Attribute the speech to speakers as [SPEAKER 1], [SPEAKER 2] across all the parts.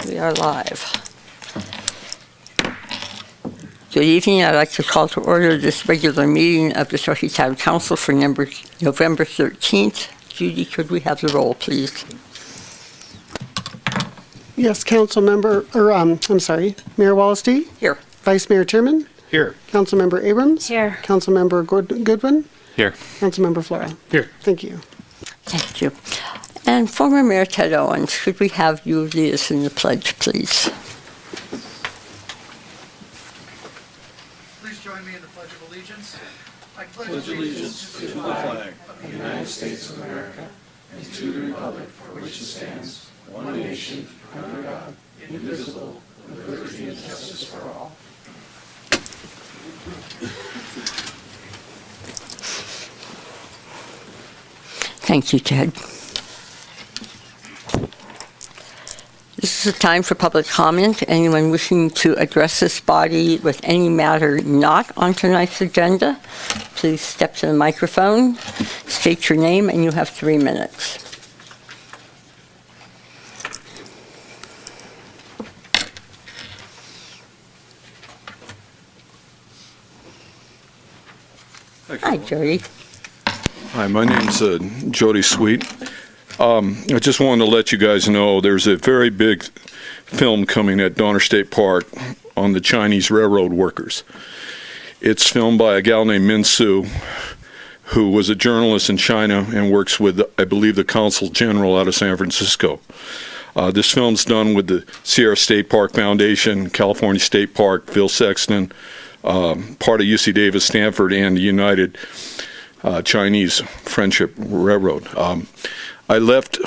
[SPEAKER 1] We are live. Good evening. I'd like to call to order this regular meeting of the Truckee Town Council for November 13th. Judy, could we have the roll, please?
[SPEAKER 2] Yes, Mayor Wallasty?
[SPEAKER 1] Here.
[SPEAKER 2] Vice Mayor Tierman?
[SPEAKER 3] Here.
[SPEAKER 2] Councilmember Abrams?
[SPEAKER 4] Here.
[SPEAKER 2] Councilmember Goodwin?
[SPEAKER 3] Here.
[SPEAKER 2] Councilmember Flora?
[SPEAKER 3] Here.
[SPEAKER 2] Thank you.
[SPEAKER 1] Thank you. And former Mayor Ted Owens, could we have you lead us in the pledge, please?
[SPEAKER 5] Please join me in the Pledge of Allegiance. I pledge allegiance to the flag of the United States of America and to the republic for which it stands, one nation, under God, indivisible, with liberty and justice for all.
[SPEAKER 1] Thank you, Ted. This is a time for public comment. Anyone wishing to address this body with any matter not on tonight's agenda, please step to the microphone, state your name, and you have 3 minutes. Hi, Jody.
[SPEAKER 6] Hi, my name's Jody Sweet. I just wanted to let you guys know there's a very big film coming at Donner State Park on the Chinese railroad workers. It's filmed by a gal named Min Su, who was a journalist in China and works with, I believe, the Consul General out of San Francisco. This film's done with the Sierra State Park Foundation, California State Park, Phil Sexton, part of UC Davis, Stanford, and the United Chinese Friendship Railroad. I left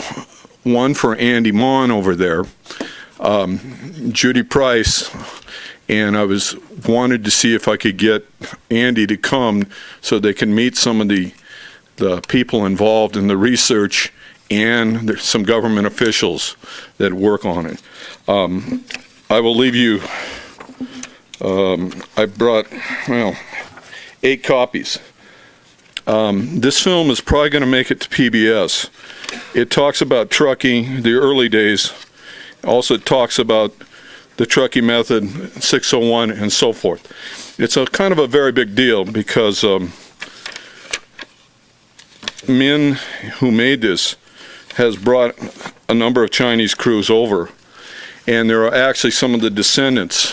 [SPEAKER 6] one for Andy Mon over there, Judy Price, and I wanted to see if I could get Andy to come so they can meet some of the people involved in the research, and there's some government officials that work on it. I will leave you, I brought, 8 copies. This film is probably going to make it to PBS. It talks about Truckee, the early days. Also, it talks about the Truckee method, 601, and so forth. It's a kind of a very big deal because Min, who made this, has brought a number of Chinese crews over, and there are actually some of the descendants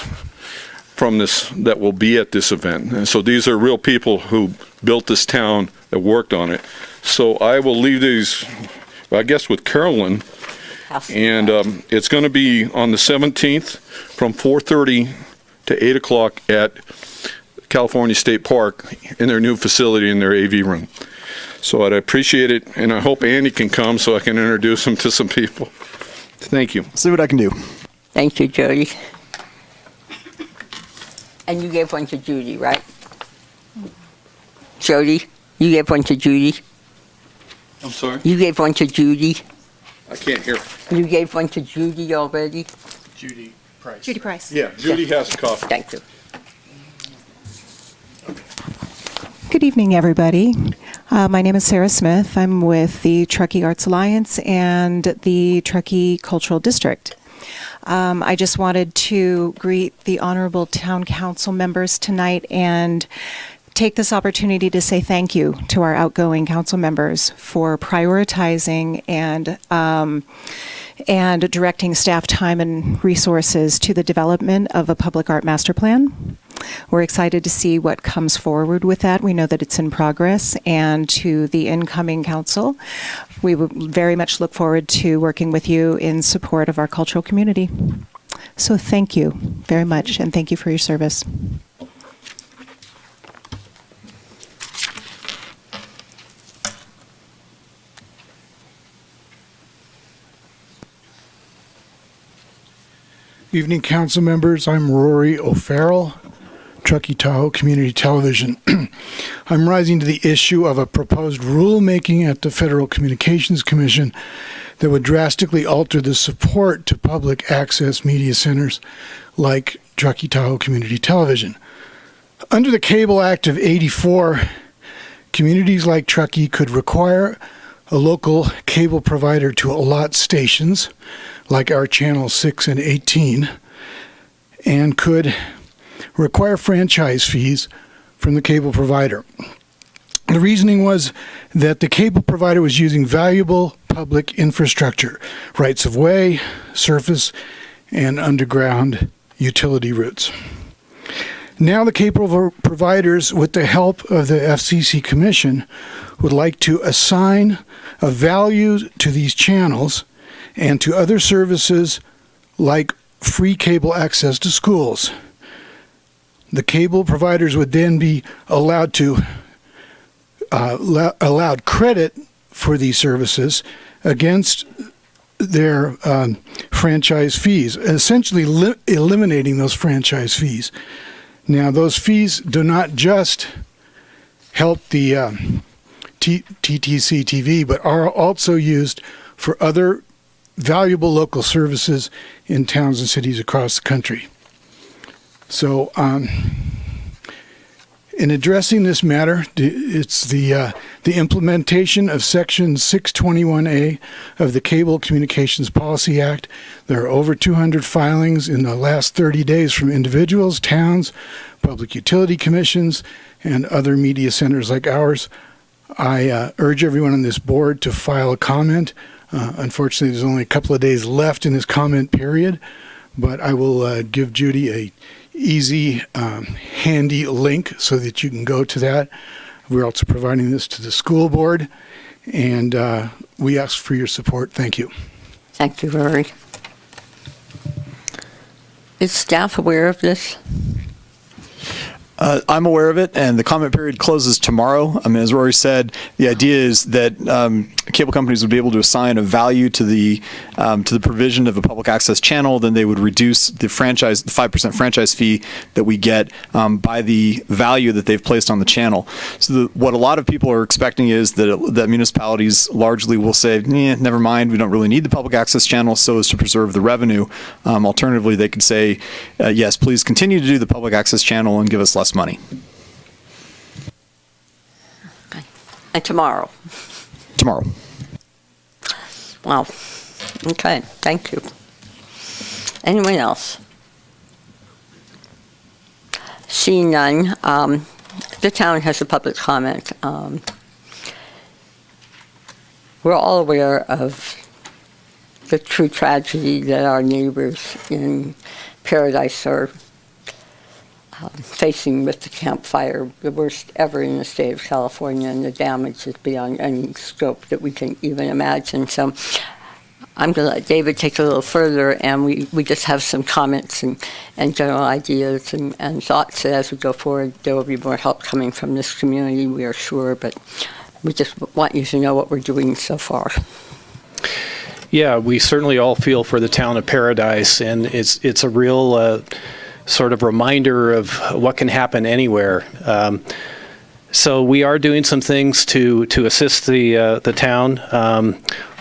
[SPEAKER 6] from this that will be at this event. And so these are real people who built this town, that worked on it. So I will leave these, I guess, with Carolyn, and it's going to be on the 17th from 4:30 to 8 o'clock at California State Park in their new facility in their AV room. So I'd appreciate it, and I hope Andy can come so I can introduce him to some people. Thank you.
[SPEAKER 3] See what I can do.
[SPEAKER 1] Thank you, Jody. And you gave one to Judy, right? Jody, you gave one to Judy.
[SPEAKER 6] I'm sorry?
[SPEAKER 1] You gave one to Judy.
[SPEAKER 6] I can't hear.
[SPEAKER 1] You gave one to Judy already.
[SPEAKER 3] Judy Price.
[SPEAKER 4] Judy Price.
[SPEAKER 6] Yeah, Judy has a copy.
[SPEAKER 1] Thank you.
[SPEAKER 4] Good evening, everybody. My name is Sarah Smith. I'm with the Truckee Arts Alliance and the Truckee Cultural District. I just wanted to greet the honorable town council members tonight and take this opportunity to say thank you to our outgoing council members for prioritizing and directing staff time and resources to the development of a public art master plan. We're excited to see what comes forward with that. We know that it's in progress, and to the incoming council, we would very much look forward to working with you in support of our cultural community. So thank you very much, and thank you for your service.
[SPEAKER 7] Evening, council members. I'm Rory O'Farrell, Truckee Tahoe Community Television. I'm rising to the issue of a proposed rulemaking at the Federal Communications Commission that would drastically alter the support to public access media centers like Truckee Tahoe Community Television. Under the Cable Act of '84, communities like Truckee could require a local cable provider to allot stations like our channels 6 and 18, and could require franchise fees from the cable provider. The reasoning was that the cable provider was using valuable public infrastructure, rights of way, surface, and underground utility routes. Now the cable providers, with the help of the FCC Commission, would like to assign a value to these channels and to other services like free cable access to schools. The cable providers would then be allowed credit for these services against their franchise fees, essentially eliminating those franchise fees. Now, those fees do not just help the TTC TV, but are also used for other valuable local services in towns and cities across the country. So, in addressing this matter, it's the implementation of Section 621A of the Cable Communications Policy Act. There are over 200 filings in the last 30 days from individuals, towns, public utility commissions, and other media centers like ours. I urge everyone on this board to file a comment. Unfortunately, there's only a couple of days left in this comment period, but I will give Judy a easy, handy link so that you can go to that. We're also providing this to the school board, and we ask for your support. Thank you.
[SPEAKER 1] Thank you, Rory. Is staff aware of this?
[SPEAKER 3] I'm aware of it, and the comment period closes tomorrow. I mean, as Rory said, the idea is that cable companies would be able to assign a value to the provision of a public access channel. Then they would reduce the 5% franchise fee that we get by the value that they've placed on the channel. So what a lot of people are expecting is that municipalities largely will say, never mind, we don't really need the public access channel, so as to preserve the revenue. Alternatively, they could say, yes, please continue to do the public access channel and give us less money.
[SPEAKER 1] Okay. And tomorrow?
[SPEAKER 3] Tomorrow.
[SPEAKER 1] Wow. Okay, thank you. Anyone else? Seeing none, the town has a public comment. We're all aware of the true tragedy that our neighbors in Paradise are facing with the Camp Fire, the worst ever in the state of California, and the damage is beyond any scope that we can even imagine. So I'm going to let David take a little further, and we just have some comments and general ideas and thoughts that as we go forward, there will be more help coming from this community, we are sure, but we just want you to know what we're doing so far.
[SPEAKER 8] Yeah, we certainly all feel for the town of Paradise, and it's a real sort of reminder of what can happen anywhere. So we are doing some things to assist the town.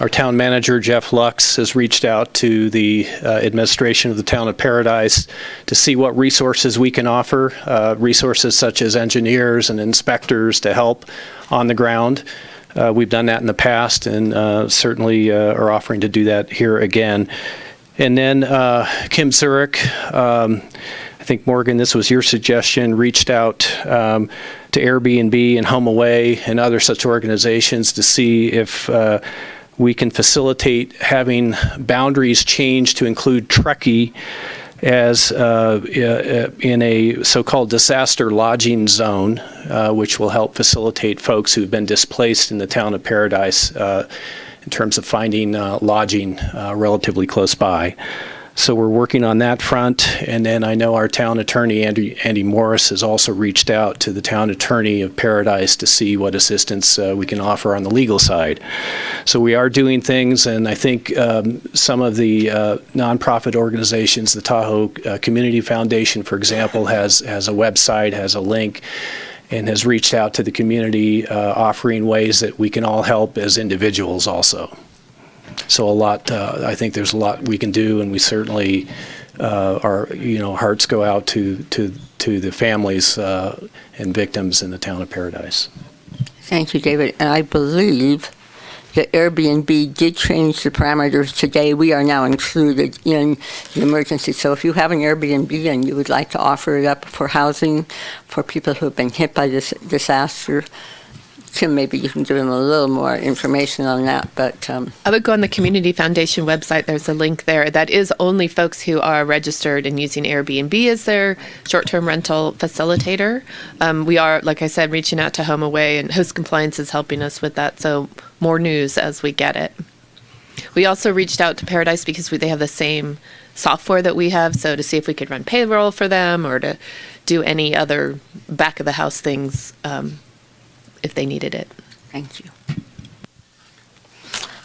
[SPEAKER 8] Our town manager, Jeff Lux, has reached out to the administration of the town of Paradise to see what resources we can offer, resources such as engineers and inspectors to help on the ground. We've done that in the past, and certainly are offering to do that here again. And then Kim Zurich, I think, Morgan, this was your suggestion, reached out to Airbnb and HomeAway and other such organizations to see if we can facilitate having boundaries changed to include Truckee as in a so-called disaster lodging zone, which will help facilitate folks who've been displaced in the town of Paradise in terms of finding lodging relatively close by. So we're working on that front, and then I know our town attorney, Andy Morris, has also reached out to the town attorney of Paradise to see what assistance we can offer on the legal side. So we are doing things, and I think some of the nonprofit organizations, the Tahoe Community Foundation, for example, has a website, has a link, and has reached out to the community offering ways that we can all help as individuals also. So a lot, I think there's a lot we can do, and we certainly, our hearts go out to the families and victims in the town of Paradise.
[SPEAKER 1] Thank you, David. And I believe the Airbnb did change the parameters today. We are now included in the emergency. So if you have an Airbnb and you would like to offer it up for housing for people who have been hit by this disaster, Tim, maybe you can give them a little more information on that. But
[SPEAKER 9] I would go on the Community Foundation website. There's a link there. That is only folks who are registered and using Airbnb as their short-term rental facilitator. We are, like I said, reaching out to Home Away, and Host Compliance is helping us with that. So more news as we get it. We also reached out to Paradise because they have the same software that we have, so to see if we could run payroll for them or to do any other back-of-the-house things if they needed it.
[SPEAKER 1] thank you.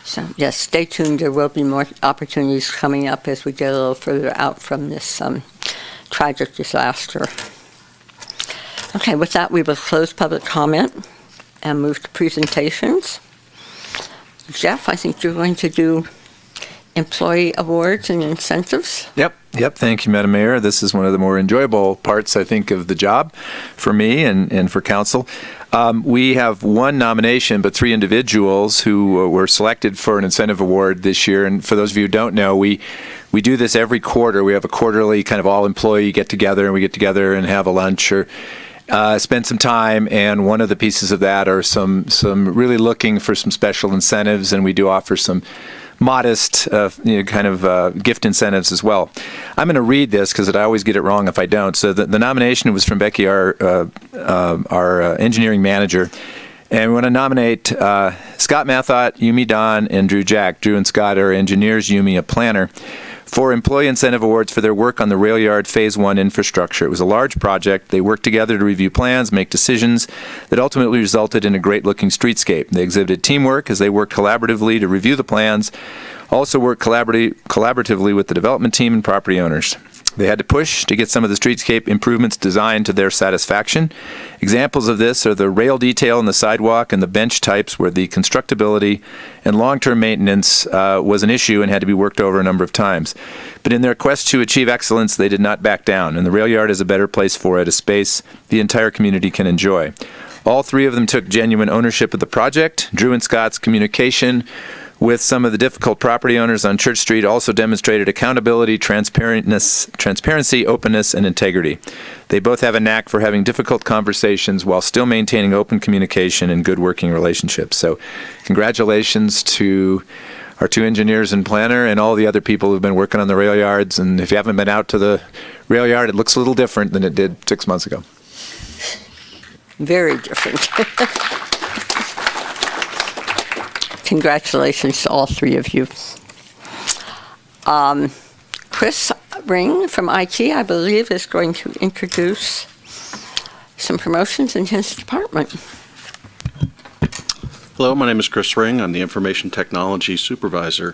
[SPEAKER 1] So, yes, stay tuned. There will be more opportunities coming up as we get a little further out from this tragic disaster. Okay, with that, we will close public comment and move to presentations. Jeff, I think you're going to do employee awards and incentives.
[SPEAKER 10] Yep. Thank you, Madam Mayor. This is one of the more enjoyable parts, I think, of the job for me and for council. We have one nomination, but 3 individuals who were selected for an incentive award this year. And for those of you who don't know, we do this every quarter. We have a quarterly kind of all-employee get-together, and we get together and have a lunch or spend some time. And one of the pieces of that are some really looking for some special incentives, and we do offer some modest gift incentives as well. I'm going to read this because I always get it wrong if I don't. So the nomination was from Becky, our engineering manager. And we want to nominate Scott Mathot, Yumi Don, and Drew Jack. Drew and Scott are engineers, Yumi a planner, for employee incentive awards for their work on the rail yard Phase 1 infrastructure. It was a large project. They worked together to review plans, make decisions that ultimately resulted in a great-looking streetscape. They exhibited teamwork as they worked collaboratively to review the plans, also worked collaboratively with the development team and property owners. They had to push to get some of the streetscape improvements designed to their satisfaction. Examples of this are the rail detail in the sidewalk and the bench types where the constructability and long-term maintenance was an issue and had to be worked over a number of times. But in their quest to achieve excellence, they did not back down, and the rail yard is a better place for it, a space the entire community can enjoy. All 3 of them took genuine ownership of the project. Drew and Scott's communication with some of the difficult property owners on Church Street also demonstrated accountability, transparency, openness, and integrity. They both have a knack for having difficult conversations while still maintaining open communication and good working relationships. So congratulations to our 2 engineers and planner and all the other people who've been working on the rail yards. And if you haven't been out to the rail yard, it looks a little different than it did 6 months ago.
[SPEAKER 1] Very different. Congratulations to all 3 of you. Chris Ring from IT, I believe, is going to introduce some promotions in his department.
[SPEAKER 11] Hello, my name is Chris Ring. I'm the Information Technology Supervisor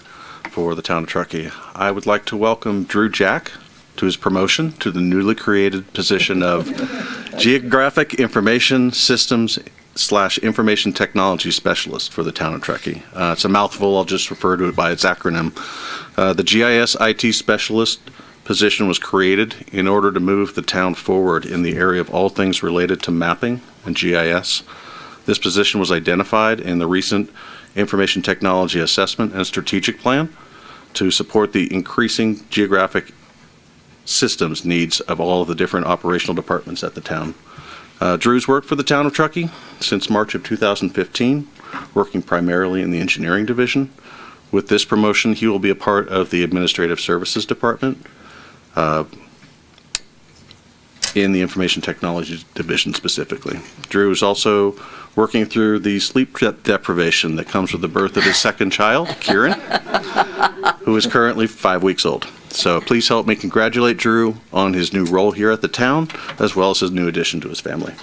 [SPEAKER 11] for the town of Truckee. I would like to welcome Drew Jack to his promotion to the newly created position of Geographic Information Systems / Information Technology Specialist for the town of Truckee. It's a mouthful. I'll just refer to it by its acronym. The GIS IT Specialist position was created in order to move the town forward in the area of all things related to mapping and GIS. This position was identified in the recent Information Technology Assessment and Strategic Plan to support the increasing geographic systems needs of all of the different operational departments at the town. Drew's worked for the town of Truckee since March of 2015, working primarily in the engineering division. With this promotion, he will be a part of the administrative services department in the information technology division specifically. Drew is also working through the sleep deprivation that comes with the birth of his second child, Kieran, who is currently 5 weeks old. So please help me congratulate Drew on his new role here at the town, as well as his new addition to his family.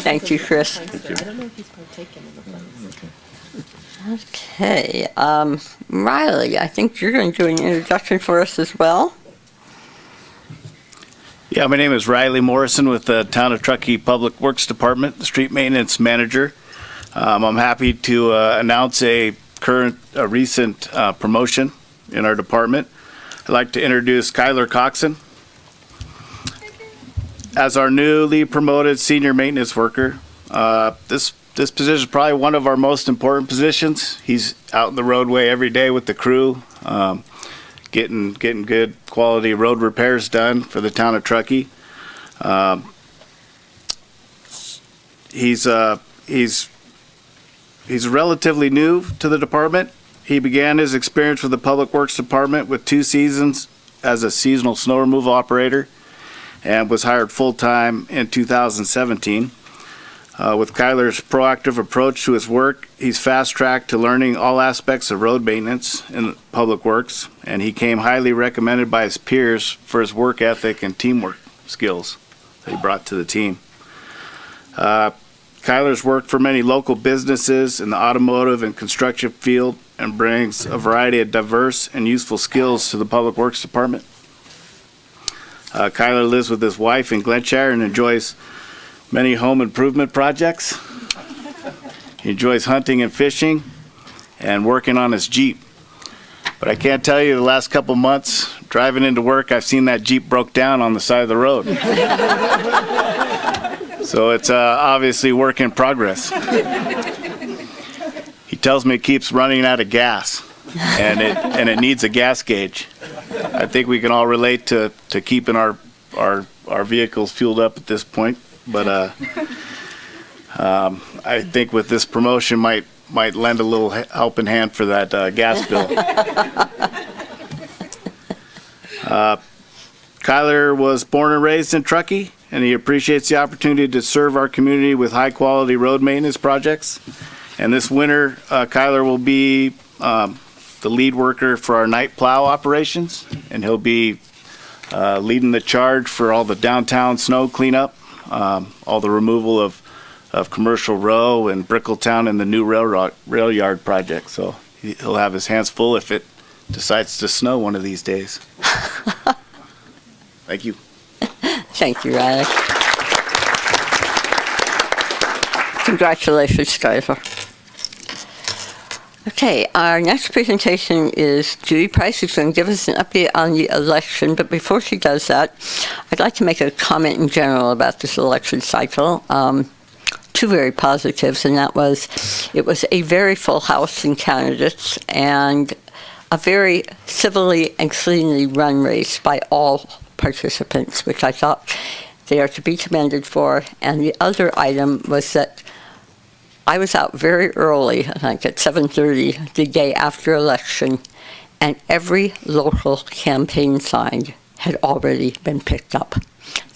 [SPEAKER 1] Thank you, Chris.
[SPEAKER 11] Thank you.
[SPEAKER 9] I don't know if he's partaken in the plans.
[SPEAKER 1] Okay, Riley, I think you're going to do an introduction for us as well.
[SPEAKER 12] Yeah, my name is Riley Morrison with the Town of Truckee Public Works Department, the Street Maintenance Manager. I'm happy to announce a recent promotion in our department. I'd like to introduce Kyler Coxon as our newly promoted senior maintenance worker. This position is probably one of our most important positions. He's out in the roadway every day with the crew, getting good quality road repairs done for the town of Truckee. He's relatively new to the department. He began his experience with the Public Works Department with 2 seasons as a seasonal snow removal operator and was hired full-time in 2017. With Kyler's proactive approach to his work, he's fast-tracked to learning all aspects of road maintenance in Public Works, and he came highly recommended by his peers for his work ethic and teamwork skills that he brought to the team. Kyler's worked for many local businesses in the automotive and construction field and brings a variety of diverse and useful skills to the Public Works Department. Kyler lives with his wife in Glenshire and enjoys many home improvement projects. He enjoys hunting and fishing and working on his Jeep. But I can't tell you, the last couple months, driving into work, I've seen that Jeep broke down on the side of the road. So it's obviously work in progress. He tells me it keeps running out of gas, and it needs a gas gauge. I think we can all relate to keeping our vehicles fueled up at this point. But I think with this promotion might lend a little helping hand for that gas bill. Kyler was born and raised in Truckee, and he appreciates the opportunity to serve our community with high-quality road maintenance projects. And this winter, Kyler will be the lead worker for our night plow operations, and he'll be leading the charge for all the downtown snow cleanup, all the removal of Commercial Row and Brickletown and the new rail yard project. So he'll have his hands full if it decides to snow one of these days. Thank you.
[SPEAKER 1] Thank you, Riley. Congratulations, Skyler. Okay, our next presentation is Judy Price, who's going to give us an update on the election. But before she does that, I'd like to make a comment in general about this election cycle. 2 very positives, and that was, it was a very full house in candidates and a very civilly and cleanly run race by all participants, which I thought they are to be commended for. And the other item was that I was out very early, like at 7:30 the day after election, and every local campaign sign had already been picked up.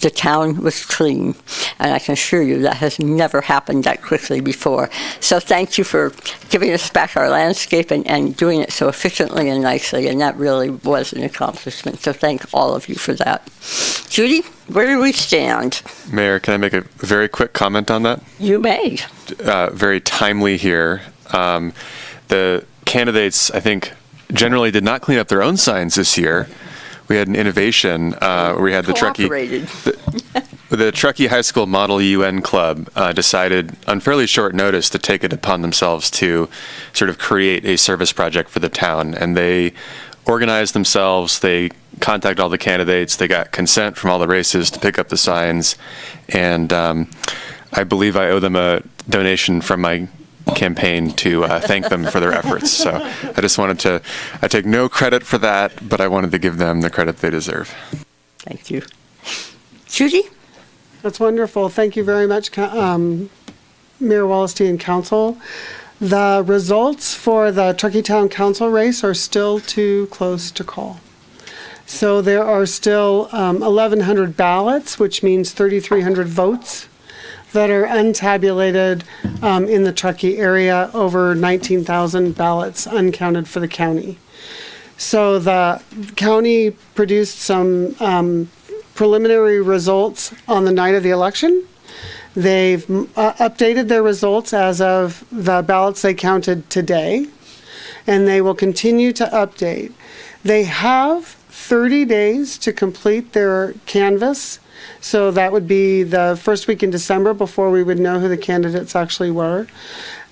[SPEAKER 1] The town was clean, and I can assure you that has never happened that quickly before. So thank you for giving us back our landscape and doing it so efficiently and nicely, and that really was an accomplishment. So thank all of you for that. Judy, where do we stand?
[SPEAKER 13] Mayor, can I make a very quick comment on that?
[SPEAKER 1] You may.
[SPEAKER 13] Very timely here. The candidates, I think, generally did not clean up their own signs this year. We had an innovation where we had the Truckee High School Model UN Club decided on fairly short notice to take it upon themselves to sort of create a service project for the town. And they organized themselves, they contacted all the candidates, they got consent from all the races to pick up the signs. And I believe I owe them a donation from my campaign to thank them for their efforts. So I just wanted to, I take no credit for that, but I wanted to give them the credit they deserve.
[SPEAKER 1] Thank you. Judy?
[SPEAKER 2] That's wonderful. Thank you very much, Mayor Wallerstein and Council. The results for the Truckee Town Council race are still too close to call. So there are still 1,100 ballots, which means 3,300 votes that are untabulated in the Truckee area, over 19,000 ballots uncounted for the county. So the county produced some preliminary results on the night of the election. They've updated their results as of the ballots they counted today, and they will continue to update. They have 30 days to complete their canvass So that would be the first week in December before we would know who the candidates actually were.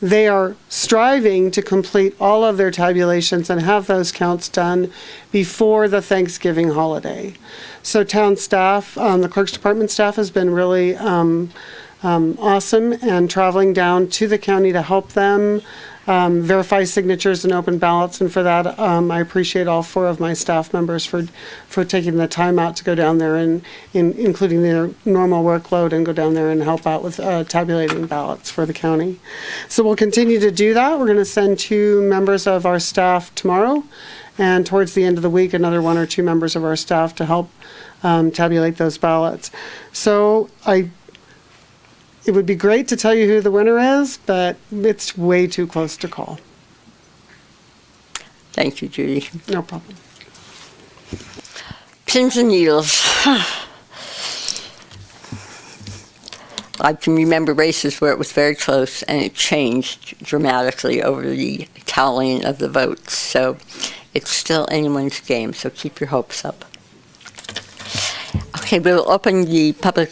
[SPEAKER 2] They are striving to complete all of their tabulations and have those counts done before the Thanksgiving holiday. So town staff, the clerk's department staff has been really awesome and traveling down to the county to help them verify signatures and open ballots. And for that, I appreciate all 4 of my staff members for taking the time out to go down there and including their normal workload and go down there and help out with tabulating ballots for the county. So we'll continue to do that. We're going to send 2 members of our staff tomorrow, and towards the end of the week, another 1 or 2 members of our staff to help tabulate those ballots. So it would be great to tell you who the winner is, but it's way too close to call.
[SPEAKER 1] Thank you, Judy.
[SPEAKER 2] No problem.
[SPEAKER 1] Pins and needles. I can remember races where it was very close and it changed dramatically over the tallying of the votes. So it's still anyone's game, so keep your hopes up. Okay, we'll open the public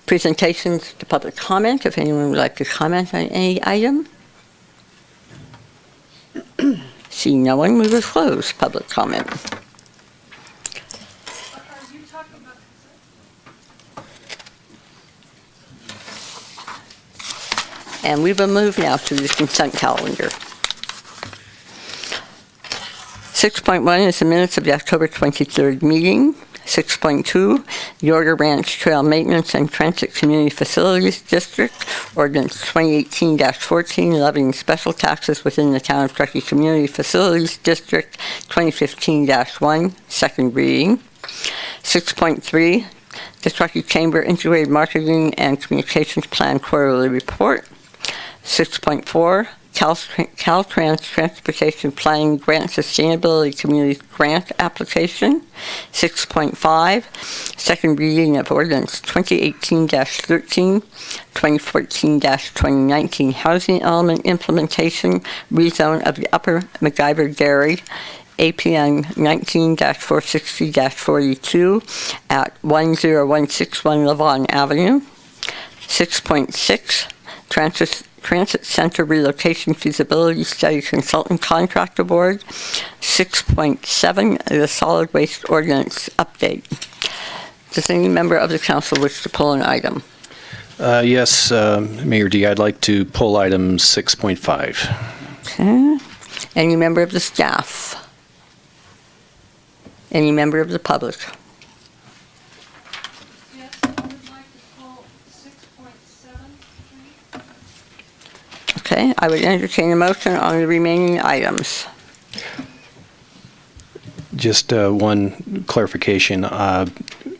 [SPEAKER 1] presentations to public comment, if anyone would like to comment on any item. See no one, we will close public comment. And we will move now to the consent calendar. 6.1 is the minutes of the October 23rd meeting. 6.2, the Yorger Ranch Trail Maintenance and Transit Community Facilities District, Ordinance 2018-14, levying special taxes within the Town of Truckee Community Facilities District, 2015-1, second reading. 6.3, the Truckee Chamber Integrated Marketing and Communications Plan Quarterly Report. 6.4, Caltrans Transportation Planning Grant Sustainability Community Grant Application. 6.5, second reading of Ordinance 2018-13, 2014-2019 Housing Element Implementation, rezone of the Upper MacGyver Dairy, APN 19-460-42 at 10161 Lavon Avenue. 6.6, Transit Center Relocation Feasibility Study Consultant Contract Award. 6.7, the Solid Waste Ordinance Update. Does any member of the council wish to pull an item?
[SPEAKER 8] Yes, Mayor D, I'd like to pull item 6.5.
[SPEAKER 1] Okay. Any member of the staff? Any member of the public?
[SPEAKER 14] Yes, I would like to pull 6.7, please.
[SPEAKER 1] Okay, I would entertain a motion on the remaining items.
[SPEAKER 8] Just one clarification.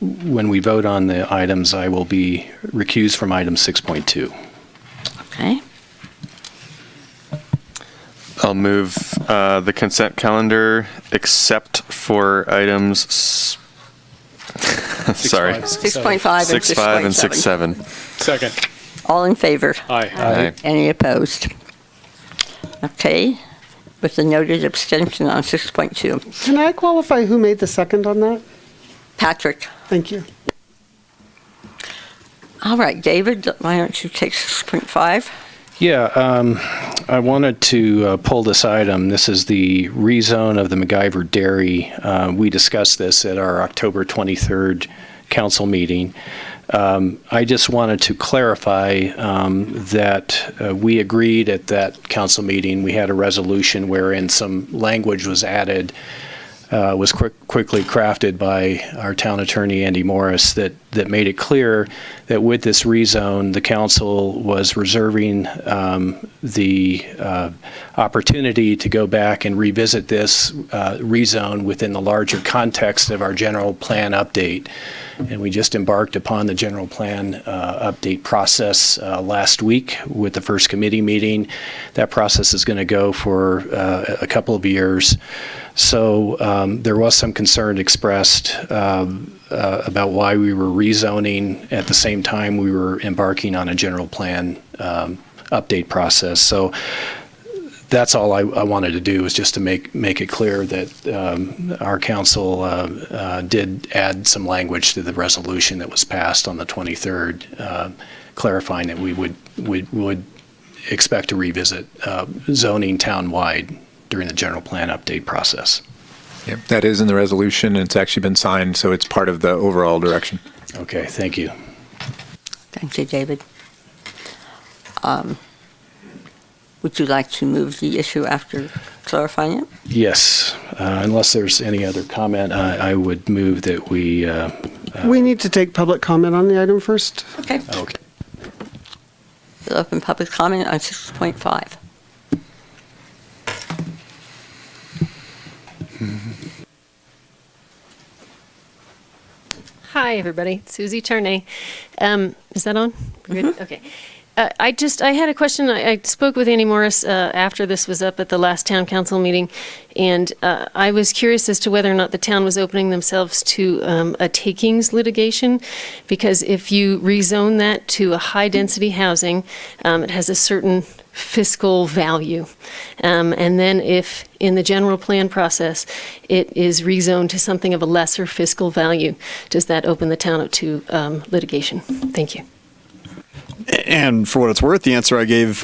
[SPEAKER 8] When we vote on the items, I will be recused from item 6.2.
[SPEAKER 1] Okay.
[SPEAKER 13] I'll move the consent calendar except for items. Sorry.
[SPEAKER 1] 6.5 and
[SPEAKER 13] 6.5 and
[SPEAKER 1] 6.7.
[SPEAKER 13] 6.7.
[SPEAKER 5] Second.
[SPEAKER 1] All in favor?
[SPEAKER 5] Aye.
[SPEAKER 13] Aye.
[SPEAKER 1] Any opposed? Okay, with the noted abstention on 6.2.
[SPEAKER 2] Can I qualify who made the second on that?
[SPEAKER 1] Patrick.
[SPEAKER 2] Thank you.
[SPEAKER 1] All right, David, why don't you take 6.5?
[SPEAKER 8] Yeah, I wanted to pull this item. This is the rezone of the MacGyver Dairy. We discussed this at our October 23rd council meeting. I just wanted to clarify that we agreed at that council meeting. We had a resolution wherein some language was added, was quickly crafted by our town attorney, Andy Morris, that made it clear that with this rezone, the council was reserving the opportunity to go back and revisit this rezone within the larger context of our general plan update. And we just embarked upon the general plan update process last week with the first committee meeting. That process is going to go for a couple of years. So there was some concern expressed about why we were rezoning at the same time we were embarking on a general plan update process. So that's all I wanted to do, was just to make it clear that our council did add some language to the resolution that was passed on the 23rd, clarifying that we would expect to revisit zoning town-wide during the general plan update process.
[SPEAKER 10] Yep, that is in the resolution, and it's actually been signed, so it's part of the overall direction.
[SPEAKER 8] Okay, thank you.
[SPEAKER 1] Thank you, David. Would you like to move the issue after clarifying it?
[SPEAKER 8] Yes, unless there's any other comment, I would move that we...
[SPEAKER 2] We need to take public comment on the item first.
[SPEAKER 1] Okay.
[SPEAKER 8] Okay.
[SPEAKER 1] We'll open public comment on 6.5.
[SPEAKER 15] Hi, everybody. Susie Charnay. Is that on? Good. Okay. I had a question. I spoke with Andy Morris after this was up at the last town council meeting, and I was curious as to whether or not the town was opening themselves to a takings litigation, because if you rezone that to a high-density housing, it has a certain fiscal value. And then if in the general plan process it is rezoned to something of a lesser fiscal value, does that open the town up to litigation? Thank you.
[SPEAKER 3] And for what it's worth, the answer I gave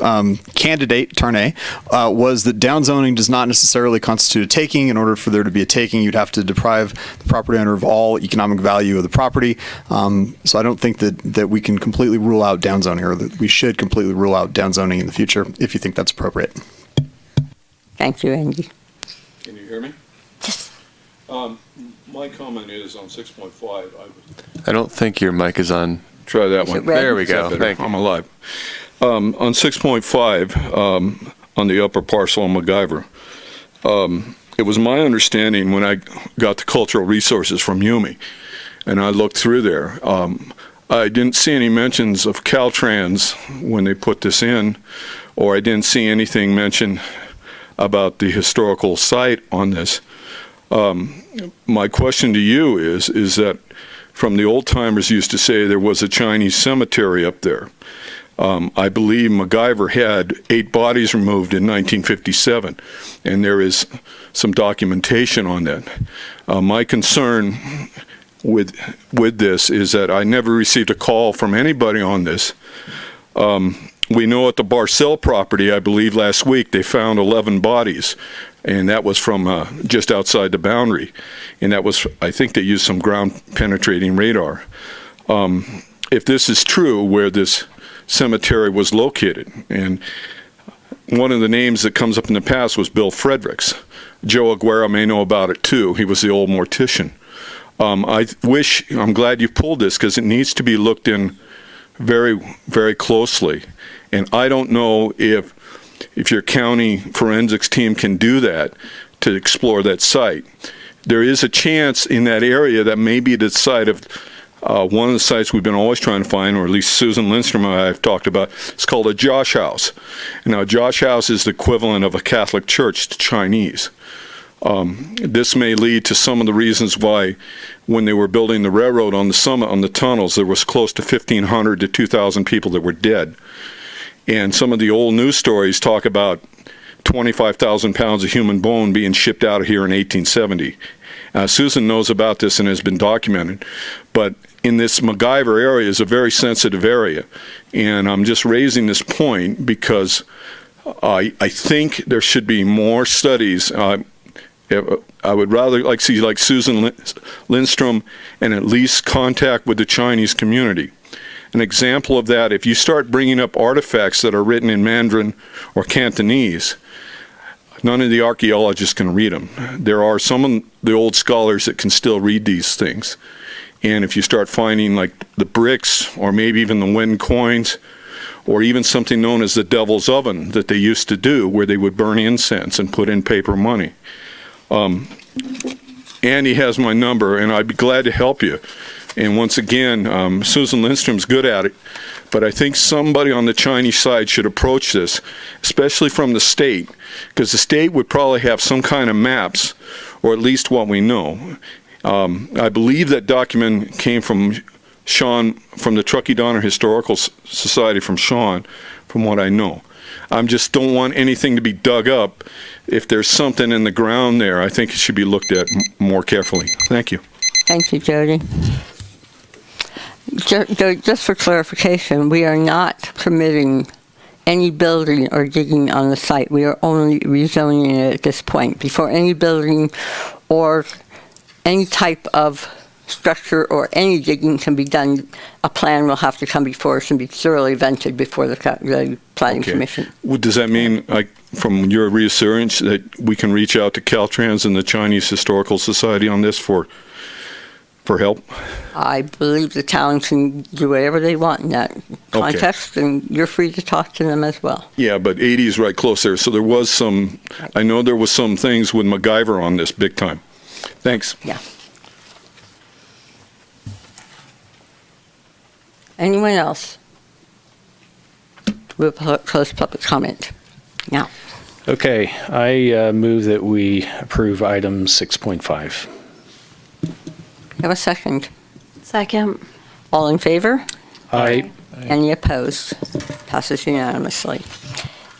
[SPEAKER 3] candidate Tarnay was that downzoning does not necessarily constitute a taking. In order for there to be a taking, you'd have to deprive the property owner of all economic value of the property. So I don't think that we can completely rule out downzoning, or that we should completely rule out downzoning in the future, if you think that's appropriate.
[SPEAKER 1] Thank you, Andy.
[SPEAKER 6] Can you hear me?
[SPEAKER 1] Yes.
[SPEAKER 6] My comment is on 6.5.
[SPEAKER 13] I don't think your mic is on.
[SPEAKER 6] Try that one.
[SPEAKER 13] There we go. Thank you.
[SPEAKER 6] I'm alive. On 6.5, on the upper parcel on MacGyver, it was my understanding when I got the cultural resources from Yumi, and I looked through there, I didn't see any mentions of Caltrans when they put this in, or I didn't see anything mentioned about the historical site on this. My question to you is that from the old timers used to say there was a Chinese cemetery up there. I believe MacGyver had 8 bodies removed in 1957, and there is some documentation on that. My concern with this is that I never received a call from anybody on this. We know at the Barcel property, I believe last week, they found 11 bodies, and that was from just outside the boundary. And that was, I think they used some ground-penetrating radar. If this is true, where this cemetery was located, and one of the names that comes up in the past was Bill Fredericks. Joe Aguero may know about it too. He was the old mortician. I'm glad you pulled this, because it needs to be looked in very, very closely. And I don't know if your county forensics team can do that, to explore that site. There is a chance in that area that may be the site of one of the sites we've been always trying to find, or at least Susan Lindstrom and I have talked about. It's called a Josh House. Now, Josh House is the equivalent of a Catholic church to Chinese. This may lead to some of the reasons why, when they were building the railroad on the summit, on the tunnels, there was close to 1,500 to 2,000 people that were dead. And some of the old news stories talk about 25,000 pounds of human bone being shipped out of here in 1870. Susan knows about this and has been documented. But in this MacGyver area is a very sensitive area. And I'm just raising this point because I think there should be more studies. I would rather like see like Susan Lindstrom and at least contact with the Chinese community. An example of that, if you start bringing up artifacts that are written in Mandarin or Cantonese, none of the archaeologists can read them. There are some of the old scholars that can still read these things. And if you start finding like the bricks, or maybe even the Wen coins, or even something known as the devil's oven that they used to do, where they would burn incense and put in paper money. Andy has my number, and I'd be glad to help you. And once again, Susan Lindstrom's good at it, but I think somebody on the Chinese side should approach this, especially from the state, because the state would probably have some kind of maps, or at least what we know. I believe that document came from Sean, from the Truckee Donner Historical Society, from Sean, from what I know. I just don't want anything to be dug up. If there's something in the ground there, I think it should be looked at more carefully. Thank you.
[SPEAKER 1] Thank you, Jody. Just for clarification, we are not permitting any building or digging on the site. We are only rezoning it at this point. Before any building or any type of structure or any digging can be done, a plan will have to come before us and be thoroughly vetted before the Planning Commission.
[SPEAKER 6] Well, does that mean, like, from your reassurance, that we can reach out to Caltrans and the Chinese Historical Society on this for help?
[SPEAKER 1] I believe the town can do whatever they want in that context, and you're free to talk to them as well.
[SPEAKER 6] Yeah, but 80 is right close there. So there was some, I know there was some things with MacGyver on this big time. Thanks.
[SPEAKER 1] Yeah. Anyone else? We'll close public comment now.
[SPEAKER 8] Okay, I move that we approve item 6.5.
[SPEAKER 1] Have a second.
[SPEAKER 15] Second.
[SPEAKER 1] All in favor?
[SPEAKER 8] Aye.
[SPEAKER 1] Any opposed? Passes unanimously.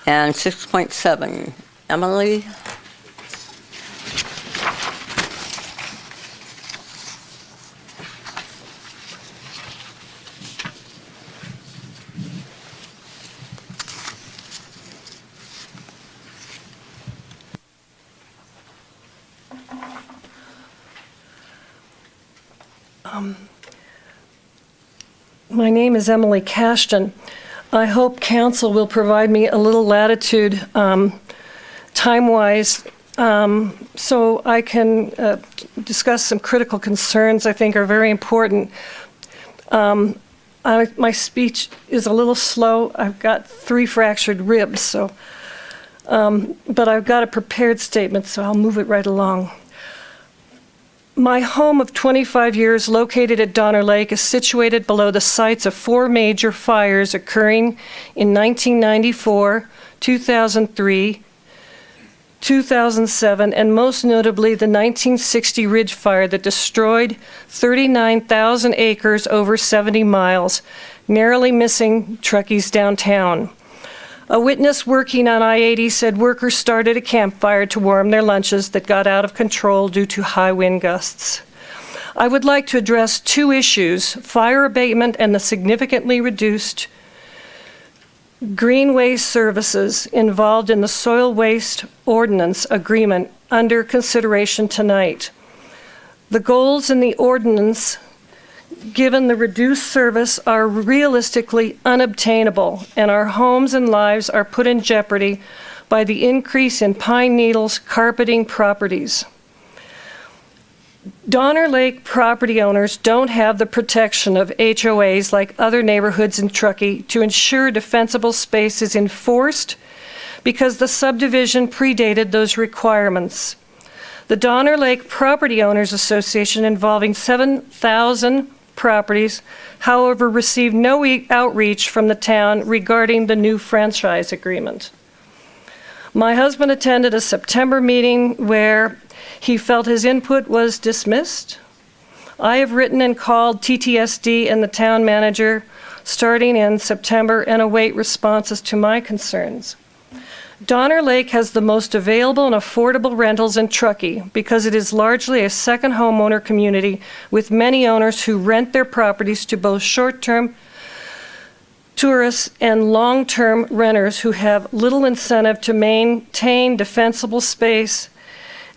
[SPEAKER 1] And 6.7, Emily?
[SPEAKER 14] My name is Emily Cashton. I hope council will provide me a little latitude time-wise so I can discuss some critical concerns I think are very important. My speech is a little slow. I've got 3 fractured ribs, so but I've got a prepared statement, so I'll move it right along. My home of 25 years, located at Donner Lake, is situated below the sites of 4 major fires occurring in 1994, 2003, 2007, and most notably the 1960 Ridge Fire that destroyed 39,000 acres over 70 miles, narrowly missing Truckee's downtown. A witness working on I-80 said workers started a campfire to warm their lunches that got out of control due to high wind gusts. I would like to address 2 issues: fire abatement and the significantly reduced green waste services involved in the soil waste ordinance agreement under consideration tonight. The goals in the ordinance, given the reduced service, are realistically unobtainable, and our homes and lives are put in jeopardy by the increase in pine needles carpeting properties. Donner Lake property owners don't have the protection of HOAs like other neighborhoods in Truckee to ensure defensible space is enforced because the subdivision predated those requirements. The Donner Lake Property Owners Association, involving 7,000 properties, however, received no outreach from the town regarding the new franchise agreement. My husband attended a September meeting where he felt his input was dismissed. I have written and called TTSD and the town manager starting in September and await responses to my concerns. Donner Lake has the most available and affordable rentals in Truckee because it is largely a second homeowner community with many owners who rent their properties to both short-term tourists and long-term renters who have little incentive to maintain defensible space.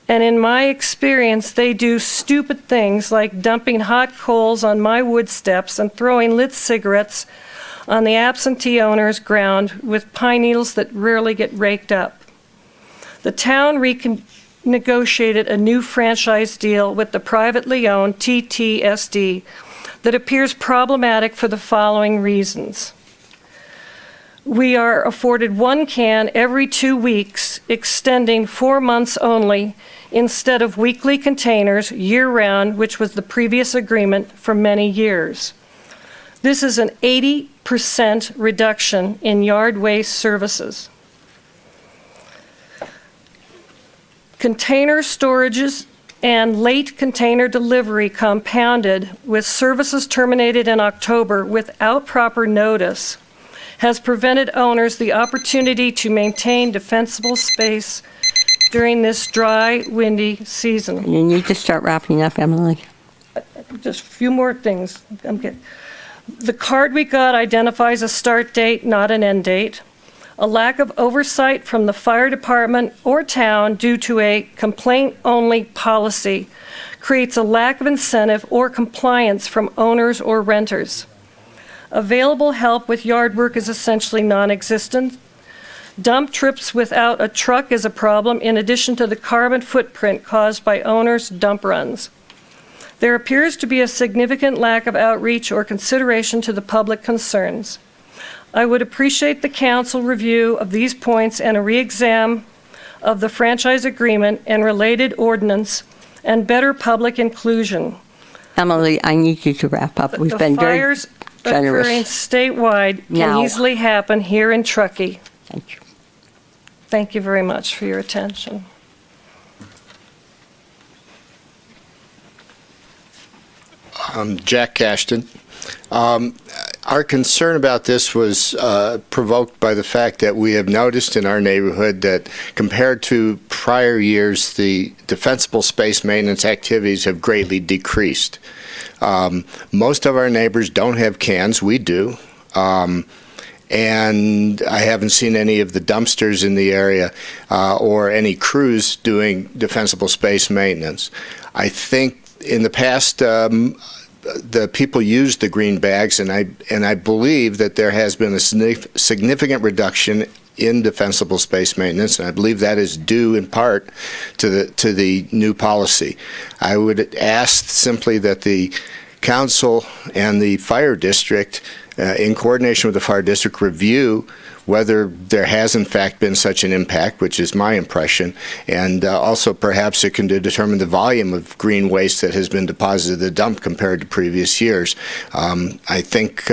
[SPEAKER 14] And in my experience, they do stupid things like dumping hot coals on my wood steps and throwing lit cigarettes on the absentee owner's ground with pine needles that rarely get raked up. The town negotiated a new franchise deal with the privately owned TTSD that appears problematic for the following reasons. We are afforded 1 can every 2 weeks, extending 4 months only, instead of weekly containers year-round, which was the previous agreement for many years. This is an 80% reduction in yard waste services. Container storages and late container delivery compounded with services terminated in October without proper notice has prevented owners the opportunity to maintain defensible space during this dry, windy season.
[SPEAKER 1] You need to start wrapping up, Emily.
[SPEAKER 14] Just a few more things. I'm good. The card we got identifies a start date, not an end date. A lack of oversight from the fire department or town due to a complaint-only policy creates a lack of incentive or compliance from owners or renters. Available help with yard work is essentially non-existent. Dump trips without a truck is a problem, in addition to the carbon footprint caused by owners' dump runs. There appears to be a significant lack of outreach or consideration to the public concerns. I would appreciate the council review of these points and a re-exam of the franchise agreement and related ordinance and better public inclusion.
[SPEAKER 1] Emily, I need you to wrap up. We've been very
[SPEAKER 14] Fires
[SPEAKER 1] generous.
[SPEAKER 14] occurring statewide can
[SPEAKER 1] Now.
[SPEAKER 14] easily happen here in Truckee.
[SPEAKER 1] Thank you.
[SPEAKER 14] Thank you very much for your attention.
[SPEAKER 16] Jack Cashton. Our concern about this was provoked by the fact that we have noticed in our neighborhood that compared to prior years, the defensible space maintenance activities have greatly decreased. Most of our neighbors don't have cans. We do. And I haven't seen any of the dumpsters in the area or any crews doing defensible space maintenance. I think in the past, the people used the green bags, and I believe that there has been a significant reduction in defensible space maintenance, and I believe that is due in part to the new policy. I would ask simply that the council and the fire district, in coordination with the fire district, review whether there has in fact been such an impact, which is my impression, and also perhaps it can determine the volume of green waste that has been deposited at the dump compared to previous years. I think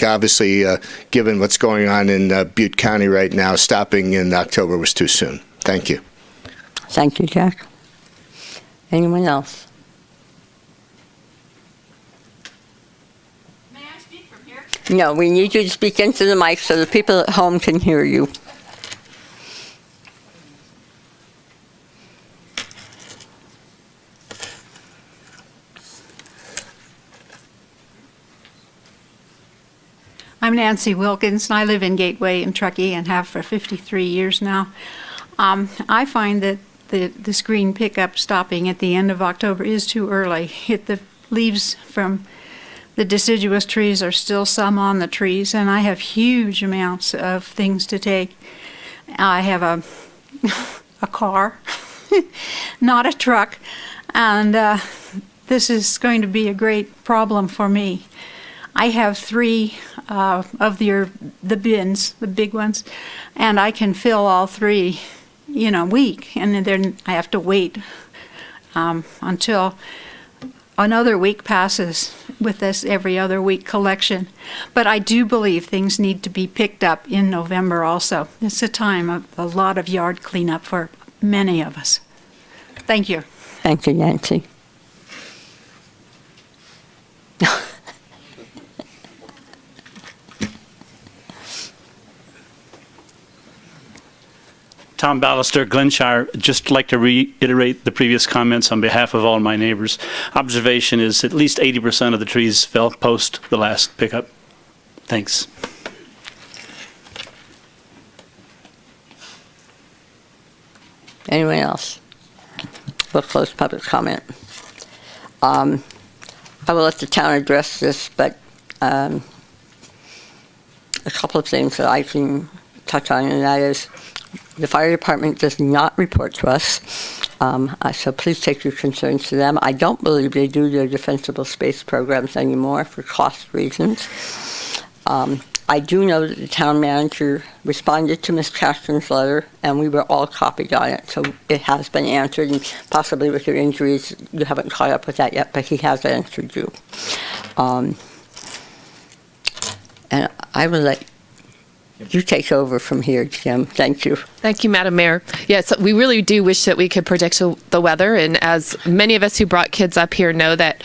[SPEAKER 16] obviously given what's going on in Butte County right now, stopping in October was too soon. Thank you.
[SPEAKER 1] Thank you, Jack. Anyone else? No, we need you to speak into the mic so the people at home can hear you.
[SPEAKER 17] I'm Nancy Wilkins, and I live in Gateway in Truckee and have for 53 years now. I find that the screen pickup stopping at the end of October is too early. The leaves from the deciduous trees are still some on the trees, and I have huge amounts of things to take. I have a car, not a truck, and this is going to be a great problem for me. I have 3 of the bins, the big ones, and I can fill all 3 in a week, and then I have to wait until another week passes with this every other week collection. But I do believe things need to be picked up in November also. It's a time of a lot of yard cleanup for many of us. Thank you.
[SPEAKER 1] Thank you, Nancy.
[SPEAKER 18] Tom Ballister, Glenshire. Just like to reiterate the previous comments on behalf of all my neighbors. Observation is at least 80% of the trees fell post the last pickup. Thanks.
[SPEAKER 1] Anyone else? We'll close public comment. I will let the town address this, but a couple of things that I can touch on, and that is the fire department does not report to us, so please take your concerns to them. I don't believe they do their defensible space programs anymore for cost reasons. I do know that the town manager responded to Ms. Cashton's letter, and we were all copied on it, so it has been answered, and possibly with your injuries, you haven't caught up with that yet, but he has answered you. And I will let you take over from here, Jim. Thank you.
[SPEAKER 9] Thank you, Madam Mayor. Yes, we really do wish that we could predict the weather, and as many of us who brought kids up here know, that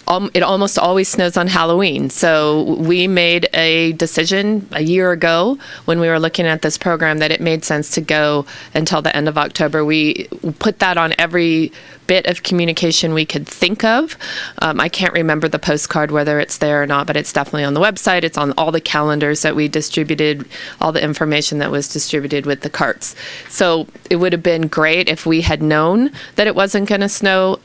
[SPEAKER 9] it almost always snows on Halloween. So we made a decision a year ago when we were looking at this program that it made sense to go until the end of October. We put that on every bit of communication we could think of. I can't remember the postcard, whether it's there or not, but it's definitely on the website. It's on all the calendars that we distributed, all the information that was distributed with the carts. So it would have been great if we had known that it wasn't going to snow,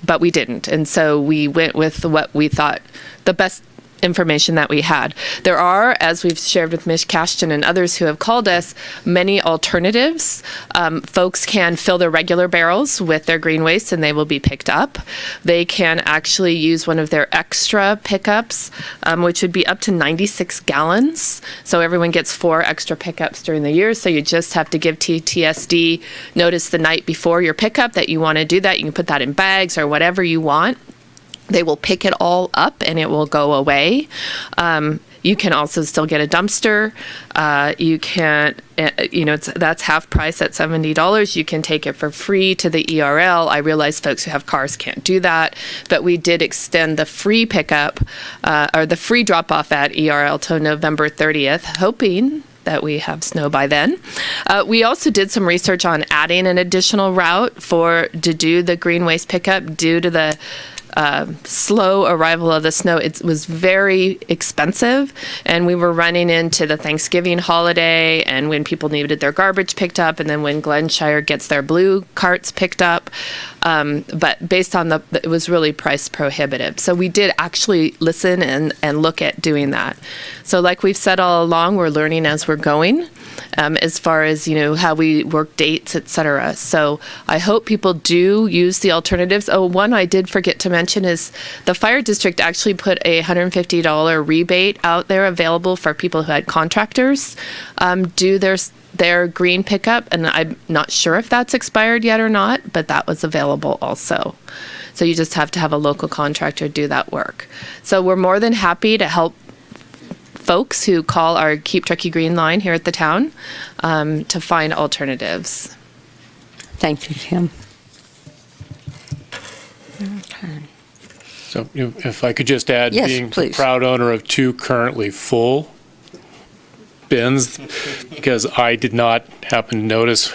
[SPEAKER 9] but we didn't. And so we went with what we thought the best information that we had. There are, as we've shared with Ms. Cashton and others who have called us, many alternatives. Folks can fill their regular barrels with their green waste and they will be picked up. They can actually use one of their extra pickups, which would be up to 96 gallons. So everyone gets 4 extra pickups during the year. So you just have to give TTSD notice the night before your pickup that you want to do that. You can put that in bags or whatever you want. They will pick it all up and it will go away. You can also still get a dumpster. You can, that's half price at $70. You can take it for free to the ERL. I realize folks who have cars can't do that, but we did extend the free pickup or the free drop off at ERL to November 30th, hoping that we have snow by then. We also did some research on adding an additional route to do the green waste pickup due to the slow arrival of the snow. It was very expensive, and we were running into the Thanksgiving holiday and when people needed their garbage picked up, and then when Glenshire gets their blue carts picked up. But based on it was really price prohibitive. So we did actually listen and look at doing that. So like we've said all along, we're learning as we're going. As far as how we work dates, etc. So I hope people do use the alternatives. Oh, one I did forget to mention is the fire district actually put a $150 rebate out there available for people who had contractors do their green pickup, and I'm not sure if that's expired yet or not, but that was available also. So you just have to have a local contractor do that work. So we're more than happy to help folks who call our Keep Truckee Green line here at the town to find alternatives.
[SPEAKER 1] Thank you, Kim. Okay.
[SPEAKER 8] So if I could just add,
[SPEAKER 1] Yes,
[SPEAKER 8] being
[SPEAKER 1] please.
[SPEAKER 8] the proud owner of 2 currently full bins, because I did not happen to notice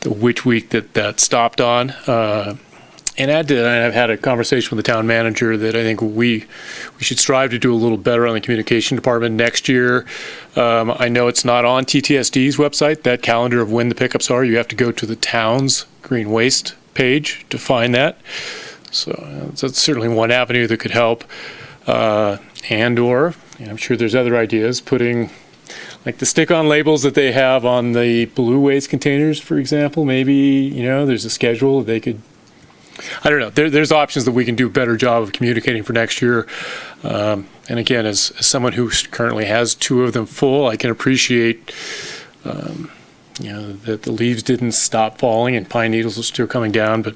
[SPEAKER 8] which week that stopped on. And I've had a conversation with the town manager that I think we should strive to do a little better on the communication department next year. I know it's not on TTSD's website, that calendar of when the pickups are. You have to go to the town's green waste page to find that. So that's certainly one avenue that could help. And/or, I'm sure there's other ideas, putting like the stick-on labels that they have on the blue waste containers, for example. Maybe, there's a schedule they could. I don't know. There's options that we can do a better job of communicating for next year. And again, as someone who currently has 2 of them full, I can appreciate, that the leaves didn't stop falling and pine needles are still coming down. But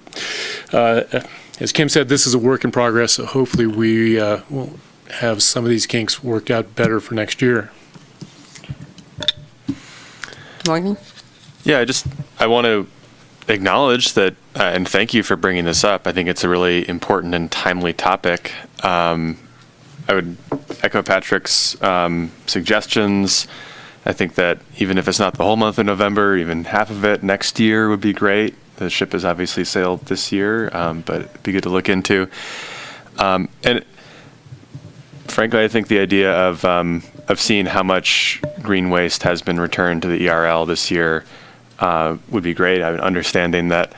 [SPEAKER 8] as Kim said, this is a work in progress. So hopefully we will have some of these kinks worked out better for next year.
[SPEAKER 1] Morgan?
[SPEAKER 13] Yeah, I want to acknowledge that and thank you for bringing this up. I think it's a really important and timely topic. I would echo Patrick's suggestions. I think that even if it's not the whole month of November, even half of it next year would be great. The ship has obviously sailed this year, but it'd be good to look into. And frankly, I think the idea of seeing how much green waste has been returned to the ERL this year would be great. I'm understanding that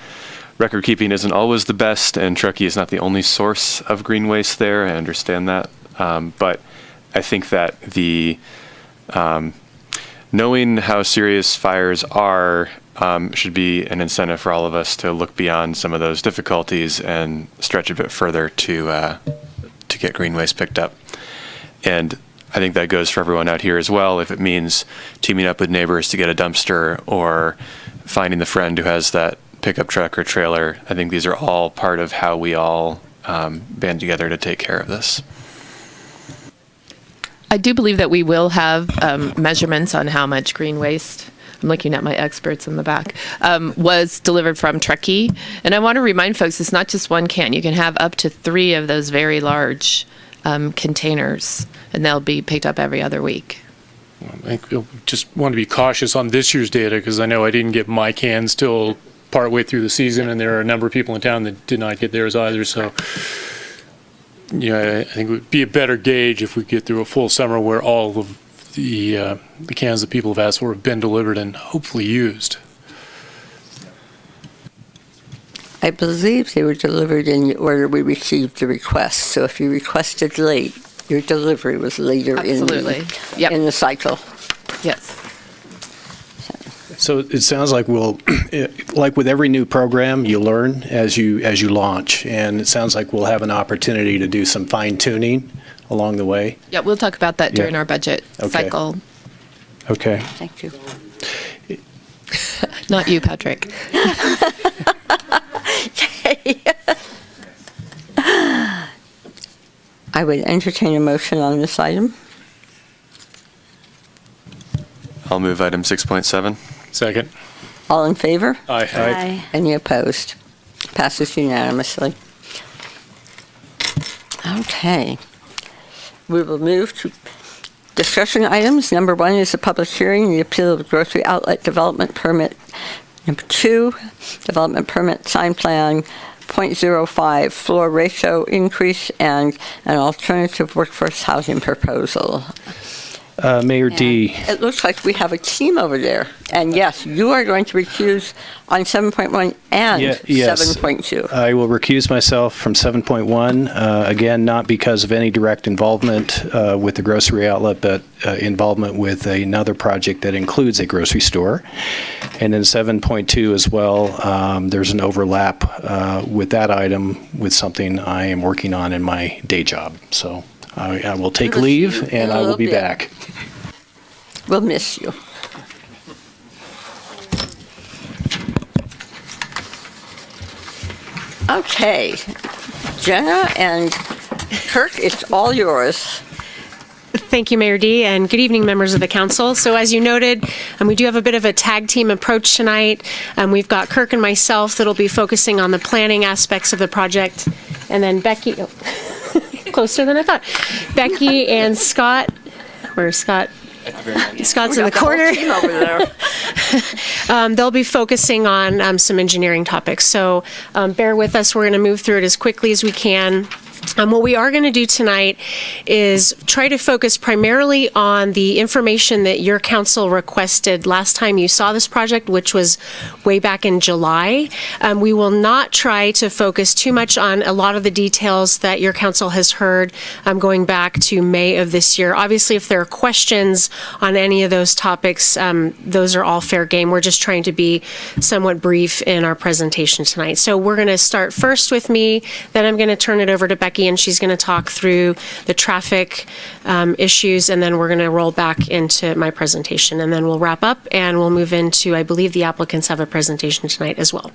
[SPEAKER 13] record keeping isn't always the best, and Truckee is not the only source of green waste there. I understand that. But I think that the knowing how serious fires are should be an incentive for all of us to look beyond some of those difficulties and stretch a bit further to get green waste picked up. And I think that goes for everyone out here as well. If it means teaming up with neighbors to get a dumpster or finding the friend who has that pickup truck or trailer, I think these are all part of how we all band together to take care of this.
[SPEAKER 9] I do believe that we will have measurements on how much green waste I'm looking at my experts in the back, was delivered from Truckee. And I want to remind folks, it's not just one can. You can have up to 3 of those very large containers, and they'll be picked up every other week.
[SPEAKER 19] I just want to be cautious on this year's data because I know I didn't get my cans till partway through the season, and there are a number of people in town that did not get theirs either. So, I think it would be a better gauge if we get through a full summer where all of the cans that people have asked for have been delivered and hopefully used.
[SPEAKER 1] I believe they were delivered in the order we received the request. So if you requested late, your delivery was later in the cycle.
[SPEAKER 9] Yes.
[SPEAKER 8] So it sounds like like with every new program, you learn as you launch, and it sounds like we'll have an opportunity to do some fine tuning along the way.
[SPEAKER 9] Yeah, we'll talk about that during our budget cycle.
[SPEAKER 8] Okay.
[SPEAKER 1] Thank you.
[SPEAKER 9] Not you, Patrick.
[SPEAKER 1] I would entertain a motion on this item.
[SPEAKER 13] I'll move item 6.7.
[SPEAKER 19] Second.
[SPEAKER 1] All in favor?
[SPEAKER 19] Aye.
[SPEAKER 17] Aye.
[SPEAKER 1] Any opposed? Passes unanimously. Okay. We will move to discussion items. Number 1 is a public hearing, the appeal of the grocery outlet development permit. Number 2, development permit sign plan 0.05 floor ratio increase and an alternative workforce housing proposal.
[SPEAKER 8] Mayor D.
[SPEAKER 1] It looks like we have a team over there. And yes, you are going to recuse on 7.1 and 7.2.
[SPEAKER 8] I will recuse myself from 7.1, again, not because of any direct involvement with the grocery outlet, but involvement with another project that includes a grocery store. And then 7.2 as well, there's an overlap with that item with something I am working on in my day job. So I will take leave and I will be back.
[SPEAKER 1] We'll miss you. Okay. Jenna and Kirk, it's all yours.
[SPEAKER 20] Thank you, Mayor D., and good evening, members of the council. So as you noted, we do have a bit of a tag team approach tonight. We've got Kirk and myself that'll be focusing on the planning aspects of the project, and then Becky, closer than I thought, Becky and Scott, where's Scott? Scott's in the corner. They'll be focusing on some engineering topics. So bear with us. We're going to move through it as quickly as we can. What we are going to do tonight is try to focus primarily on the information that your council requested last time you saw this project, which was way back in July. We will not try to focus too much on a lot of the details that your council has heard going back to May of this year. Obviously, if there are questions on any of those topics, those are all fair game. We're just trying to be somewhat brief in our presentation tonight. So we're going to start first with me, then I'm going to turn it over to Becky, and she's going to talk through the traffic issues, and then we're going to roll back into my presentation, and then we'll wrap up and we'll move into, I believe the applicants have a presentation tonight as well.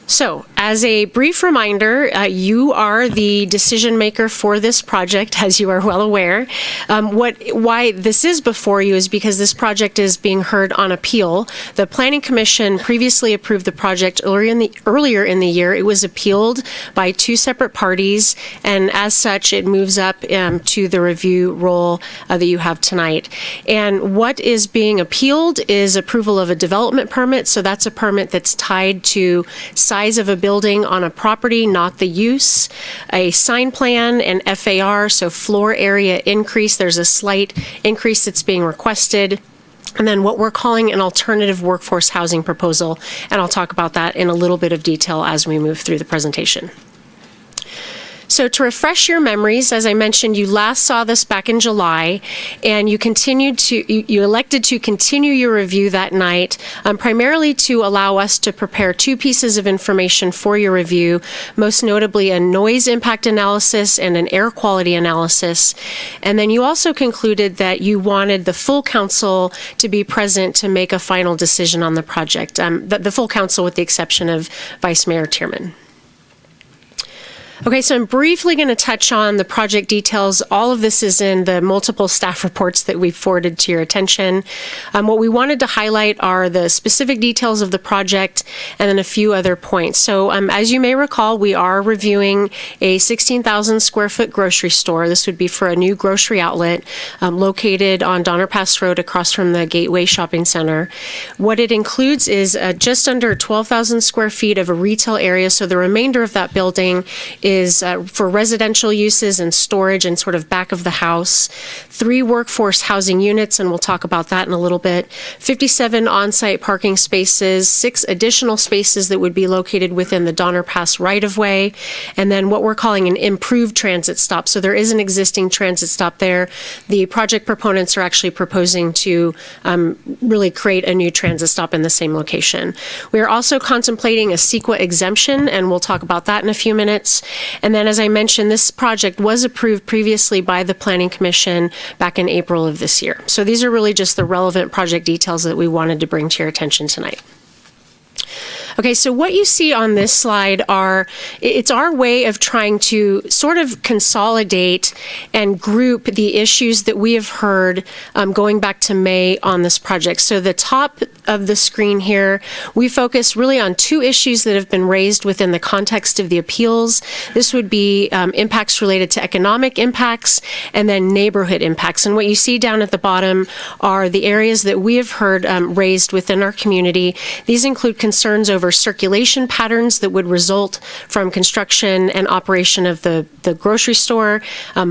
[SPEAKER 20] So, as a brief reminder, you are the decision maker for this project, as you are well aware. Why this is before you is because this project is being heard on appeal. The Planning Commission previously approved the project earlier in the year. It was appealed by 2 separate parties, and as such, it moves up to the review role that you have tonight. And what is being appealed is approval of a development permit. So that's a permit that's tied to size of a building on a property, not the use, a sign plan, an FAR, so floor area increase. There's a slight increase that's being requested. And then what we're calling an alternative workforce housing proposal. And I'll talk about that in a little bit of detail as we move through the presentation. So to refresh your memories, as I mentioned, you last saw this back in July, and you elected to continue your review that night, primarily to allow us to prepare 2 pieces of information for your review, most notably a noise impact analysis and an air quality analysis. And then you also concluded that you wanted the full council to be present to make a final decision on the project, the full council with the exception of Vice Mayor Tierman. Okay, so I'm briefly going to touch on the project details. All of this is in the multiple staff reports that we've forwarded to your attention. What we wanted to highlight are the specific details of the project and then a few other points. So as you may recall, we are reviewing a 16,000 square foot grocery store. This would be for a new grocery outlet located on Donner Pass Road across from the Gateway Shopping Center. What it includes is just under 12,000 square feet of a retail area. So the remainder of that building is for residential uses and storage and sort of back of the house. 3 workforce housing units, and we'll talk about that in a little bit. 57 on-site parking spaces, 6 additional spaces that would be located within the Donner Pass right-of-way, and then what we're calling an improved transit stop. So there is an existing transit stop there. The project proponents are actually proposing to really create a new transit stop in the same location. We are also contemplating a CEQA exemption, and we'll talk about that in a few minutes. And then, as I mentioned, this project was approved previously by the Planning Commission back in April of this year. So these are really just the relevant project details that we wanted to bring to your attention tonight. Okay, so what you see on this slide it's our way of trying to sort of consolidate and group the issues that we have heard going back to May on this project. So the top of the screen here, we focus really on 2 issues that have been raised within the context of the appeals. This would be impacts related to economic impacts and then neighborhood impacts. And what you see down at the bottom are the areas that we have heard raised within our community. These include concerns over circulation patterns that would result from construction and operation of the grocery store,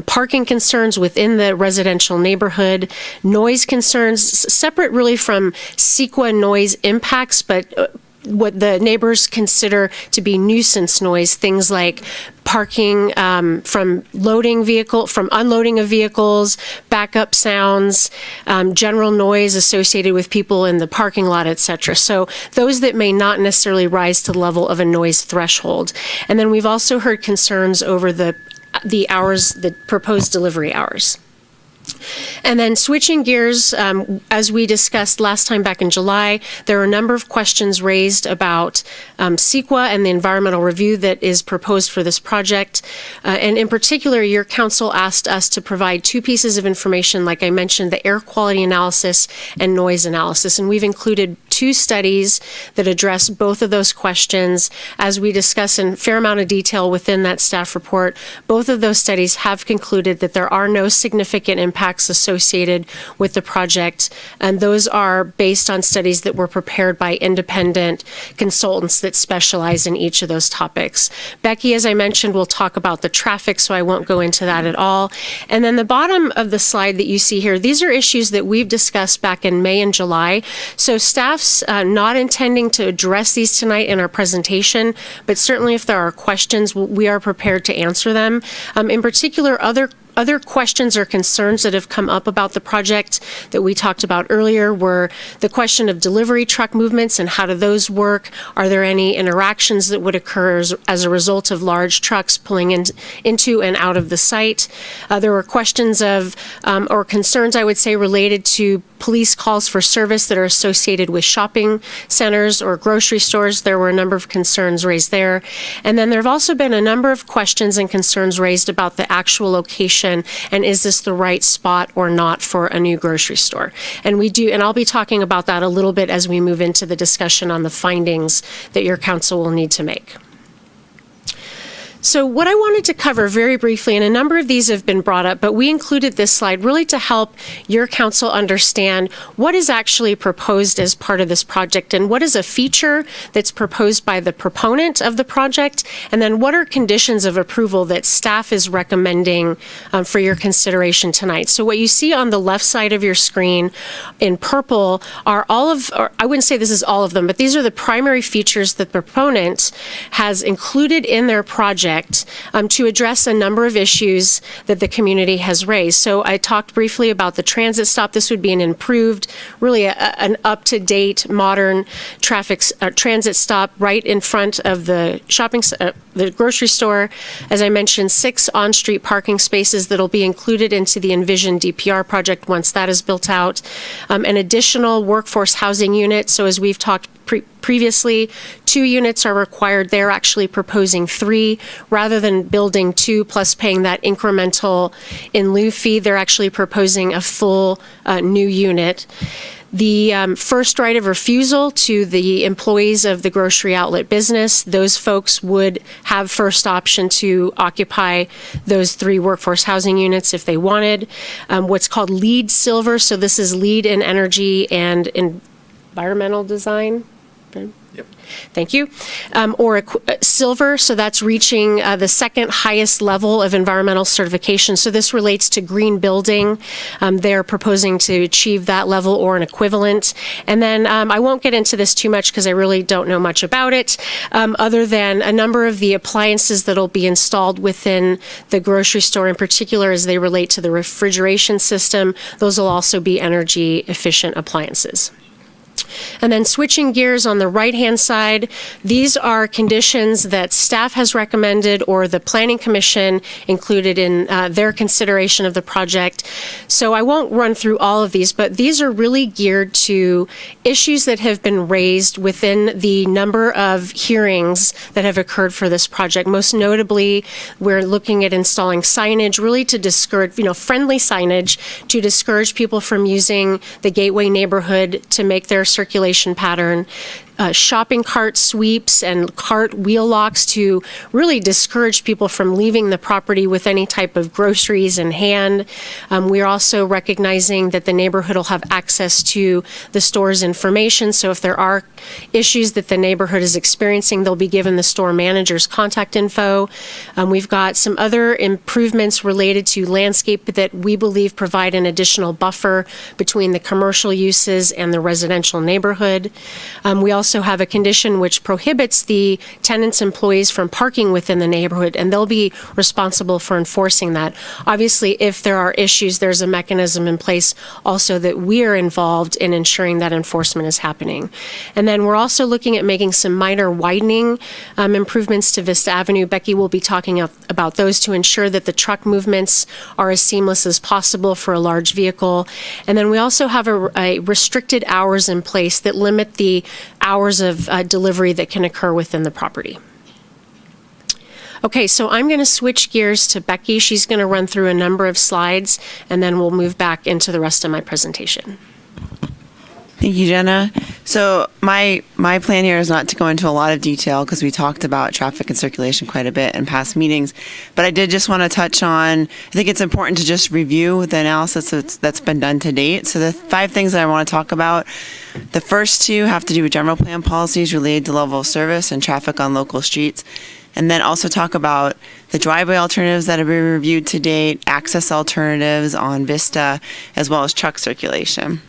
[SPEAKER 20] parking concerns within the residential neighborhood, noise concerns, separate really from CEQA noise impacts, but what the neighbors consider to be nuisance noise, things like parking from unloading of vehicles, backup sounds, general noise associated with people in the parking lot, etc. So those that may not necessarily rise to the level of a noise threshold. And then we've also heard concerns over the hours, the proposed delivery hours. And then switching gears, as we discussed last time back in July, there are a number of questions raised about CEQA and the environmental review that is proposed for this project. And in particular, your council asked us to provide 2 pieces of information, like I mentioned, the air quality analysis and noise analysis. And we've included 2 studies that address both of those questions. As we discuss in a fair amount of detail within that staff report, both of those studies have concluded that there are no significant impacts associated with the project, and those are based on studies that were prepared by independent consultants that specialize in each of those topics. Becky, as I mentioned, will talk about the traffic, so I won't go into that at all. And then the bottom of the slide that you see here, these are issues that we've discussed back in May and July. So staff's not intending to address these tonight in our presentation, but certainly if there are questions, we are prepared to answer them. In particular, other questions or concerns that have come up about the project that we talked about earlier were the question of delivery truck movements and how do those work? Are there any interactions that would occur as a result of large trucks pulling into and out of the site? There were questions of, or concerns, I would say, related to police calls for service that are associated with shopping centers or grocery stores. There were a number of concerns raised there. And then there have also been a number of questions and concerns raised about the actual location and is this the right spot or not for a new grocery store? And I'll be talking about that a little bit as we move into the discussion on the findings that your council will need to make. So what I wanted to cover very briefly, and a number of these have been brought up, but we included this slide really to help your council understand what is actually proposed as part of this project and what is a feature that's proposed by the proponent of the project, and then what are conditions of approval that staff is recommending for your consideration tonight. So what you see on the left side of your screen in purple are or I wouldn't say this is all of them, but these are the primary features that the proponent has included in their project to address a number of issues that the community has raised. So I talked briefly about the transit stop. This would be an improved, really an up-to-date, modern transit stop right in front of the the grocery store. As I mentioned, 6 on-street parking spaces that'll be included into the envisioned DPR project once that is built out. An additional workforce housing unit. So as we've talked previously. 2 units are required. They're actually proposing 3. Rather than building 2 plus paying that incremental in lieu fee, they're actually proposing a full new unit. The first right of refusal to the employees of the grocery outlet business, those folks would have first option to occupy those 3 workforce housing units if they wanted. What's called LEED Silver, so this is LEED in energy and environmental design. Yep. Thank you. Or silver, so that's reaching the second highest level of environmental certification. So this relates to green building. They're proposing to achieve that level or an equivalent. And then I won't get into this too much because I really don't know much about it, other than a number of the appliances that will be installed within the grocery store, in particular as they relate to the refrigeration system. Those will also be energy efficient appliances. And then switching gears on the right-hand side, these are conditions that staff has recommended or the Planning Commission included in their consideration of the project. So I won't run through all of these, but these are really geared to issues that have been raised within the number of hearings that have occurred for this project. Most notably, we're looking at installing signage really to discourage, friendly signage to discourage people from using the Gateway neighborhood to make their circulation pattern. Shopping cart sweeps and cart wheel locks to really discourage people from leaving the property with any type of groceries in hand. We're also recognizing that the neighborhood will have access to the store's information, so if there are issues that the neighborhood is experiencing, they'll be given the store manager's contact info. We've got some other improvements related to landscape that we believe provide an additional buffer between the commercial uses and the residential neighborhood. We also have a condition which prohibits the tenants' employees from parking within the neighborhood, and they'll be responsible for enforcing that. Obviously, if there are issues, there's a mechanism in place also that we are involved in ensuring that enforcement is happening. And then we're also looking at making some minor widening improvements to Vista Avenue. Becky will be talking about those to ensure that the truck movements are as seamless as possible for a large vehicle. And then we also have a restricted hours in place that limit the hours of delivery that can occur within the property. Okay, so I'm going to switch gears to Becky. She's going to run through a number of slides, and then we'll move back into the rest of my presentation.
[SPEAKER 21] Thank you, Jenna. So my plan here is not to go into a lot of detail because we talked about traffic and circulation quite a bit in past meetings, but I did just want to touch on, I think it's important to just review the analysis that's been done to date. So the 5 things that I want to talk about, the first 2 have to do with general plan policies related to level of service and traffic on local streets. And then also talk about the driveway alternatives that have been reviewed to date, access alternatives on Vista, as well as truck circulation.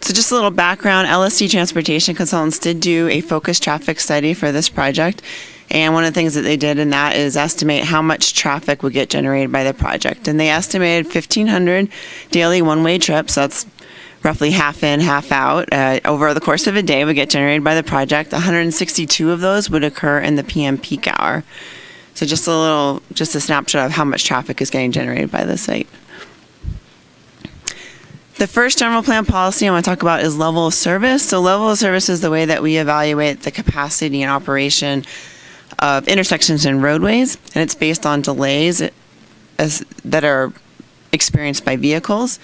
[SPEAKER 21] So just a little background, LSC Transportation Consultants did do a focused traffic study for this project. And one of the things that they did in that is estimate how much traffic would get generated by the project. And they estimated 1,500 daily one-way trips, that's roughly half in, half out, over the course of a day would get generated by the project. 162 of those would occur in the PM peak hour. So just a snapshot of how much traffic is getting generated by the site. The first general plan policy I want to talk about is level of service. So level of service is the way that we evaluate the capacity and operation of intersections and roadways, and it's based on delays that are experienced by vehicles.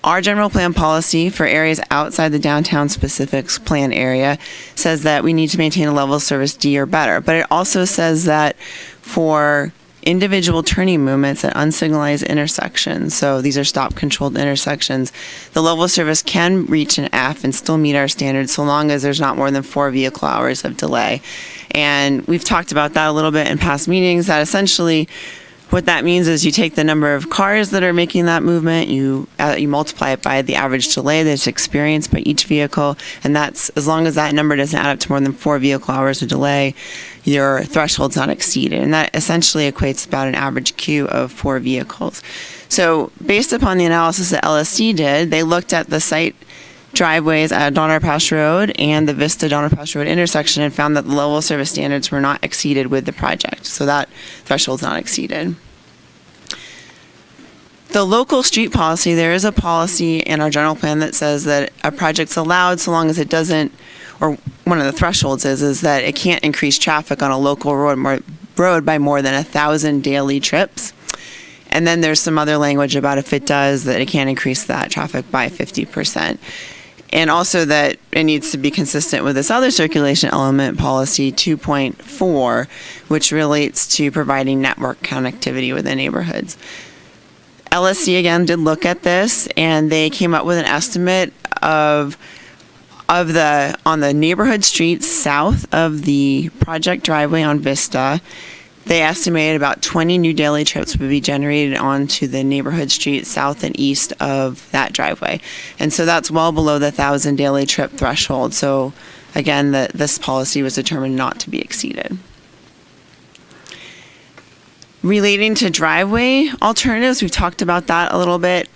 [SPEAKER 21] Our general plan policy for areas outside the downtown specific plan area says that we need to maintain a level of service D or better, but it also says that for individual turning movements at unsignalized intersections, so these are stop-controlled intersections, the level of service can reach an F and still meet our standards so long as there's not more than 4 vehicle hours of delay. And we've talked about that a little bit in past meetings, that essentially what that means is you take the number of cars that are making that movement, you multiply it by the average delay that's experienced by each vehicle, and that's, as long as that number doesn't add up to more than 4 vehicle hours of delay, your threshold's not exceeded. And that essentially equates about an average queue of 4 vehicles. So based upon the analysis that LSC did, they looked at the site driveways at Donner Pass Road and the Vista Donner Pass Road intersection and found that the level of service standards were not exceeded with the project. So that threshold's not exceeded. The local street policy, there is a policy in our general plan that says that a project's allowed so long as it doesn't, or one of the thresholds is that it can't increase traffic on a local road by more than 1,000 daily trips. And then there's some other language about if it does, that it can't increase that traffic by 50%. And also that it needs to be consistent with this other circulation element, policy 2.4, which relates to providing network connectivity within neighborhoods. LSC again did look at this, and they came up with an estimate on the neighborhood streets south of the project driveway on Vista. They estimated about 20 new daily trips would be generated onto the neighborhood streets south and east of that driveway. And so that's well below the 1,000 daily trip threshold. So again, this policy was determined not to be exceeded. Relating to driveway alternatives, we've talked about that a little bit.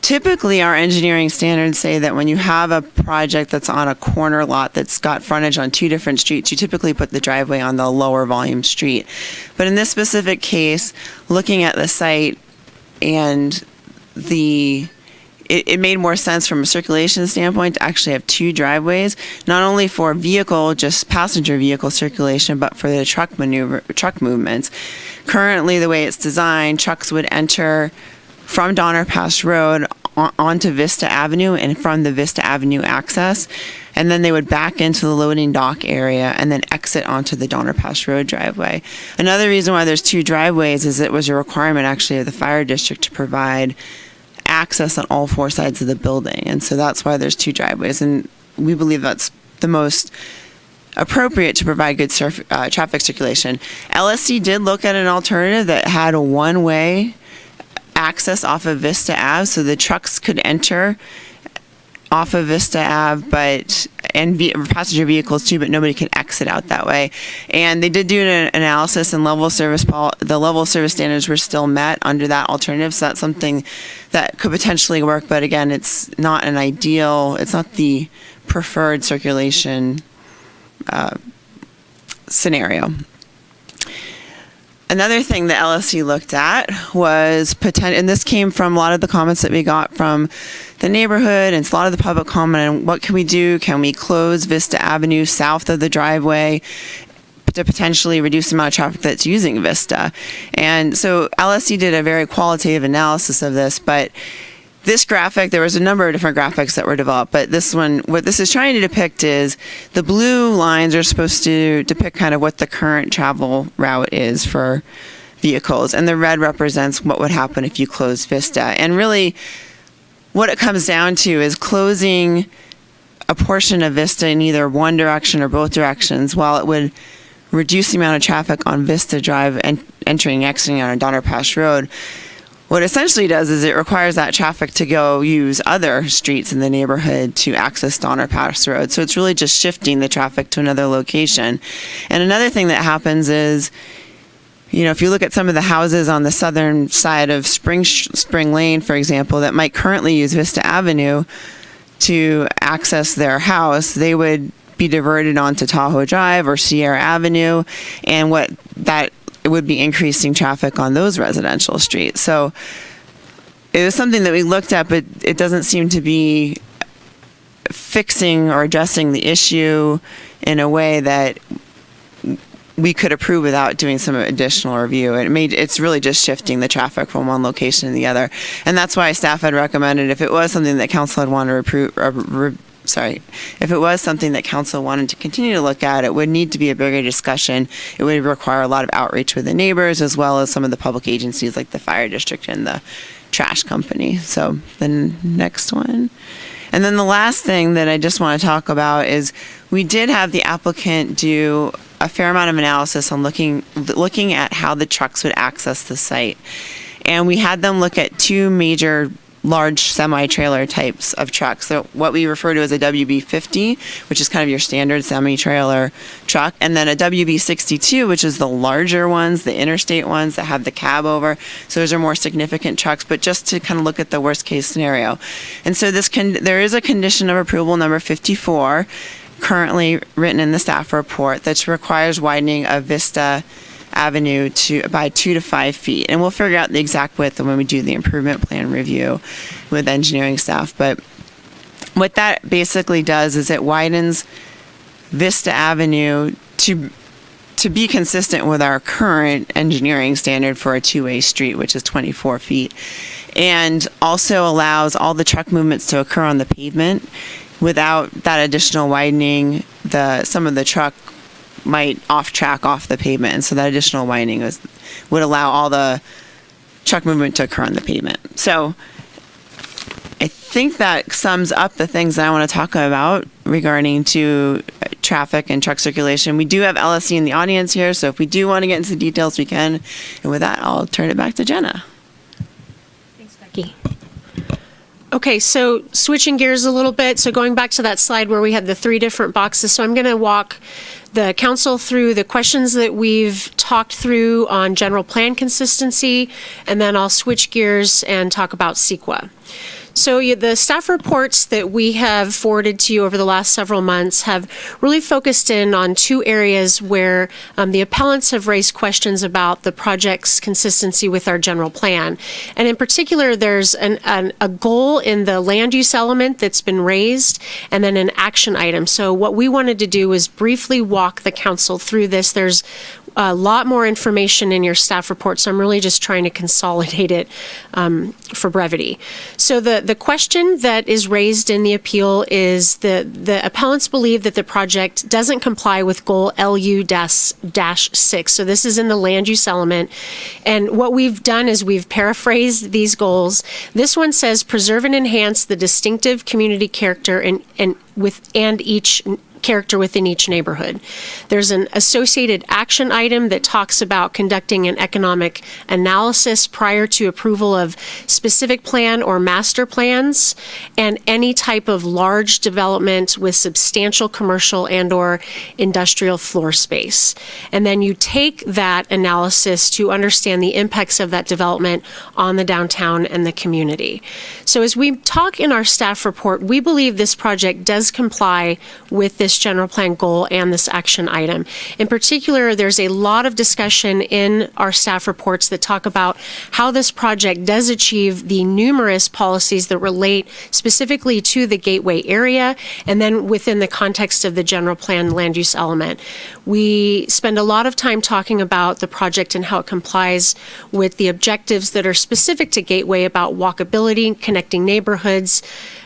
[SPEAKER 21] Typically, our engineering standards say that when you have a project that's on a corner lot that's got frontage on two different streets, you typically put the driveway on the lower volume street. But in this specific case, looking at the site and it made more sense from a circulation standpoint to actually have two driveways, not only for just passenger vehicle circulation, but for the truck movements. Currently, the way it's designed, trucks would enter from Donner Pass Road onto Vista Avenue and from the Vista Avenue access, and then they would back into the loading dock area and then exit onto the Donner Pass Road driveway. Another reason why there's two driveways is it was a requirement actually of the fire district to provide access on all four sides of the building, and so that's why there's two driveways, and we believe that's the most appropriate to provide good traffic circulation. LSC did look at an alternative that had a one-way access off of Vista Ave, so the trucks could enter off of Vista Ave, and passenger vehicles too, but nobody could exit out that way. And they did do an analysis, and the level of service standards were still met under that alternative. So that's something that could potentially work, but again, it's not it's not the preferred circulation scenario. Another thing that LSC looked at was and this came from a lot of the comments that we got from the neighborhood and a lot of the public comment on what can we do? Can we close Vista Avenue south of the driveway to potentially reduce the amount of traffic that's using Vista? And so LSC did a very qualitative analysis of this, but this graphic, there was a number of different graphics that were developed, but this one, what this is trying to depict is the blue lines are supposed to depict kind of what the current travel route is for vehicles, and the red represents what would happen if you closed Vista. And really, what it comes down to is closing a portion of Vista in either one direction or both directions, while it would reduce the amount of traffic on Vista Drive and entering and exiting on Donner Pass Road. What it essentially does is it requires that traffic to go use other streets in the neighborhood to access Donner Pass Road. So it's really just shifting the traffic to another location. And another thing that happens is, if you look at some of the houses on the southern side of Spring Lane, for example, that might currently use Vista Avenue to access their house, they would be diverted onto Tahoe Drive or Sierra Avenue, and it would be increasing traffic on those residential streets. So it was something that we looked at, but it doesn't seem to be fixing or addressing the issue in a way that we could approve without doing some additional review. It's really just shifting the traffic from one location to the other. And that's why staff had recommended, if it was something that council had wanted to if it was something that council wanted to continue to look at, it would need to be a bigger discussion. It would require a lot of outreach with the neighbors, as well as some of the public agencies like the fire district and the trash company. So the next one. And then the last thing that I just want to talk about is we did have the applicant do a fair amount of analysis on looking at how the trucks would access the site. And we had them look at two major large semi-trailer types of trucks. So what we refer to as a WB50, which is kind of your standard semi-trailer truck, and then a WB62, which is the larger ones, the interstate ones that have the cab over. So those are more significant trucks, but just to kind of look at the worst case scenario. And so there is a condition of approval number 54 currently written in the staff report that requires widening of Vista Avenue by 2 to 5 feet. And we'll figure out the exact width when we do the improvement plan review with engineering staff. But what that basically does is it widens Vista Avenue to be consistent with our current engineering standard for a two-way street, which is 24 feet, and also allows all the truck movements to occur on the pavement without that additional widening. Some of the truck might off the pavement, and so that additional widening would allow all the truck movement to occur on the pavement. So I think that sums up the things that I want to talk about regarding to traffic and truck circulation. We do have LSC in the audience here, so if we do want to get into the details, we can. And with that, I'll turn it back to Jenna.
[SPEAKER 20] Thanks, Becky. Okay, so switching gears a little bit. So going back to that slide where we had the 3 different boxes. So I'm going to walk the council through the questions that we've talked through on general plan consistency, and then I'll switch gears and talk about CEQA. So the staff reports that we have forwarded to you over the last several months have really focused in on 2 areas where the appellants have raised questions about the project's consistency with our general plan. And in particular, there's a goal in the land use element that's been raised, and then an action item. So what we wanted to do is briefly walk the council through this. There's a lot more information in your staff report, so I'm really just trying to consolidate it for brevity. So the question that is raised in the appeal is the appellants believe that the project doesn't comply with goal LU-6. So this is in the land use element. And what we've done is we've paraphrased these goals. This one says preserve and enhance the distinctive community character and each character within each neighborhood. There's an associated action item that talks about conducting an economic analysis prior to approval of specific plan or master plans, and any type of large development with substantial commercial and or industrial floor space. And then you take that analysis to understand the impacts of that development on the downtown and the community. So as we talk in our staff report, we believe this project does comply with this general plan goal and this action item. In particular, there's a lot of discussion in our staff reports that talk about how this project does achieve the numerous policies that relate specifically to the gateway area, and then within the context of the general plan land use element. We spend a lot of time talking about the project and how it complies with the objectives that are specific to Gateway about walkability, connecting neighborhoods,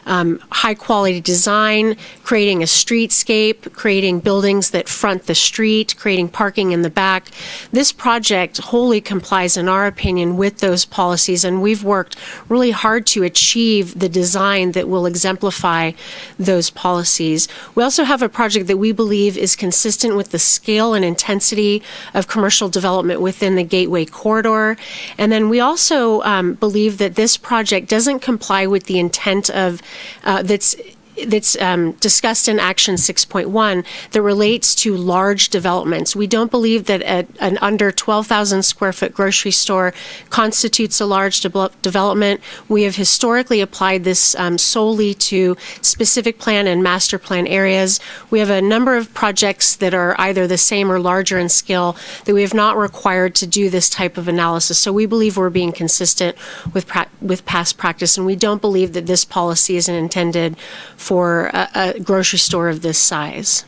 [SPEAKER 20] high quality design, creating a streetscape, creating buildings that front the street, creating parking in the back. This project wholly complies, in our opinion, with those policies, and we've worked really hard to achieve the design that will exemplify those policies. We also have a project that we believe is consistent with the scale and intensity of commercial development within the Gateway corridor. And then we also believe that this project doesn't comply with the intent of that's discussed in Action 6.1 that relates to large developments. We don't believe that an under 12,000 square foot grocery store constitutes a large development. We have historically applied this solely to specific plan and master plan areas. We have a number of projects that are either the same or larger in scale that we have not required to do this type of analysis. So we believe we're being consistent with past practice, and we don't believe that this policy is intended for a grocery store of this size.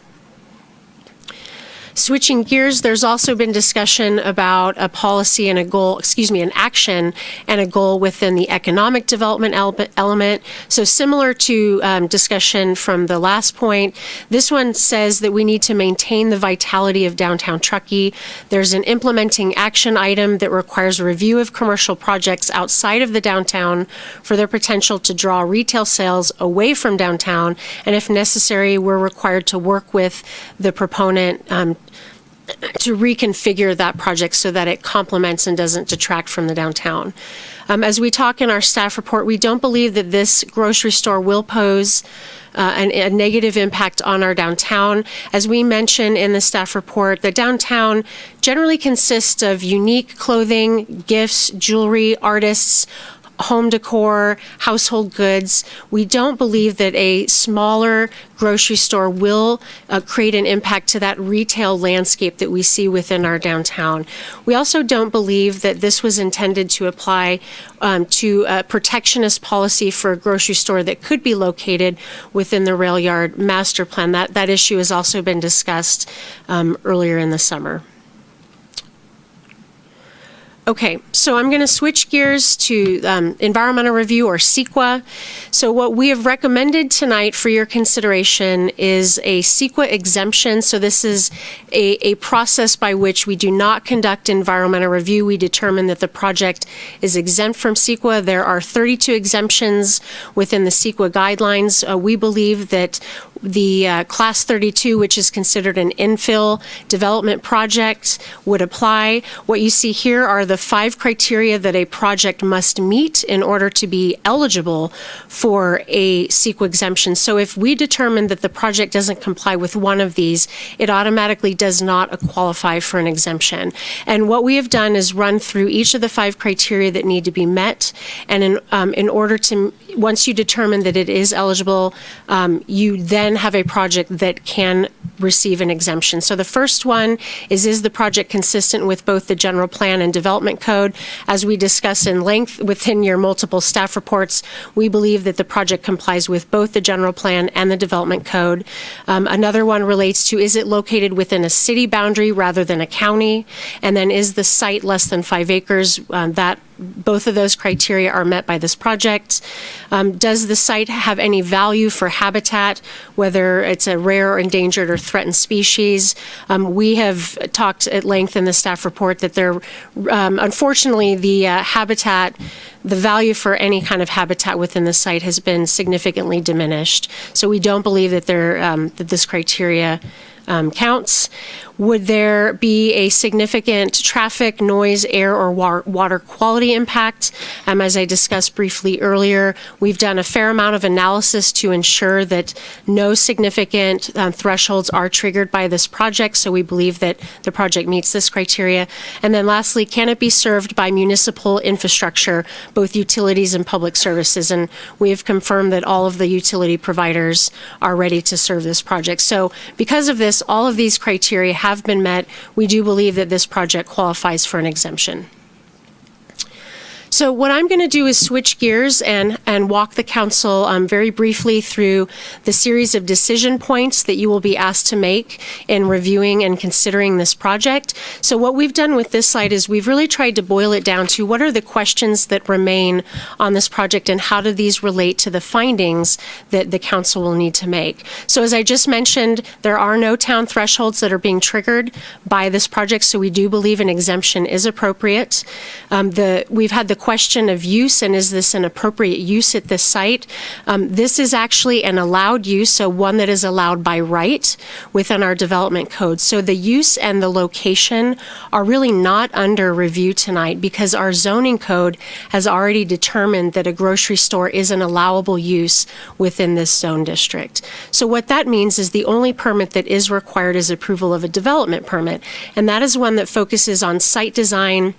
[SPEAKER 20] Switching gears, there's also been discussion about a policy and a goal, an action and a goal within the economic development element. So similar to discussion from the last point, this one says that we need to maintain the vitality of downtown Truckee. There's an implementing action item that requires a review of commercial projects outside of the downtown for their potential to draw retail sales away from downtown, and if necessary, we're required to work with the proponent to reconfigure that project so that it complements and doesn't detract from the downtown. As we talk in our staff report, we don't believe that this grocery store will pose a negative impact on our downtown. As we mentioned in the staff report, the downtown generally consists of unique clothing, gifts, jewelry, artists, home decor, household goods. We don't believe that a smaller grocery store will create an impact to that retail landscape that we see within our downtown. We also don't believe that this was intended to apply to a protectionist policy for a grocery store that could be located within the rail yard master plan. That issue has also been discussed earlier in the summer. Okay, so I'm going to switch gears to environmental review, or CEQA. So what we have recommended tonight for your consideration is a CEQA exemption. So this is a process by which we do not conduct environmental review. We determine that the project is exempt from CEQA. There are 32 exemptions within the CEQA guidelines. We believe that the Class 32, which is considered an infill development project, would apply. What you see here are the 5 criteria that a project must meet in order to be eligible for a CEQA exemption. So if we determine that the project doesn't comply with one of these, it automatically does not qualify for an exemption. And what we have done is run through each of the 5 criteria that need to be met. And in order to, once you determine that it is eligible, you then have a project that can receive an exemption. So the first one is the project consistent with both the general plan and development code? As we discuss in length within your multiple staff reports, we believe that the project complies with both the general plan and the development code. Another one relates to, is it located within a city boundary rather than a county? And then, is the site less than 5 acres? Both of those criteria are met by this project. Does the site have any value for habitat, whether it's a rare, or endangered, or threatened species? We have talked at length in the staff report that there, unfortunately, the value for any kind of habitat within the site has been significantly diminished. So we don't believe that that this criteria counts. Would there be a significant traffic, noise, air, or water quality impact? As I discussed briefly earlier, we've done a fair amount of analysis to ensure that no significant thresholds are triggered by this project, so we believe that the project meets this criteria. And then lastly, can it be served by municipal infrastructure, both utilities and public services? And we have confirmed that all of the utility providers are ready to serve this project. So because of this, all of these criteria have been met. We do believe that this project qualifies for an exemption. So what I'm going to do is switch gears and walk the council very briefly through the series of decision points that you will be asked to make in reviewing and considering this project. So what we've done with this slide is we've really tried to boil it down to what are the questions that remain on this project and how do these relate to the findings that the council will need to make. So as I just mentioned, there are no town thresholds that are being triggered by this project, so we do believe an exemption is appropriate. We've had the question of use, and is this an appropriate use at this site? This is actually an allowed use, so one that is allowed by right within our development code. So the use and the location are really not under review tonight because our zoning code has already determined that a grocery store is an allowable use within this zone district. So what that means is the only permit that is required is approval of a development permit, and that is one that focuses on site design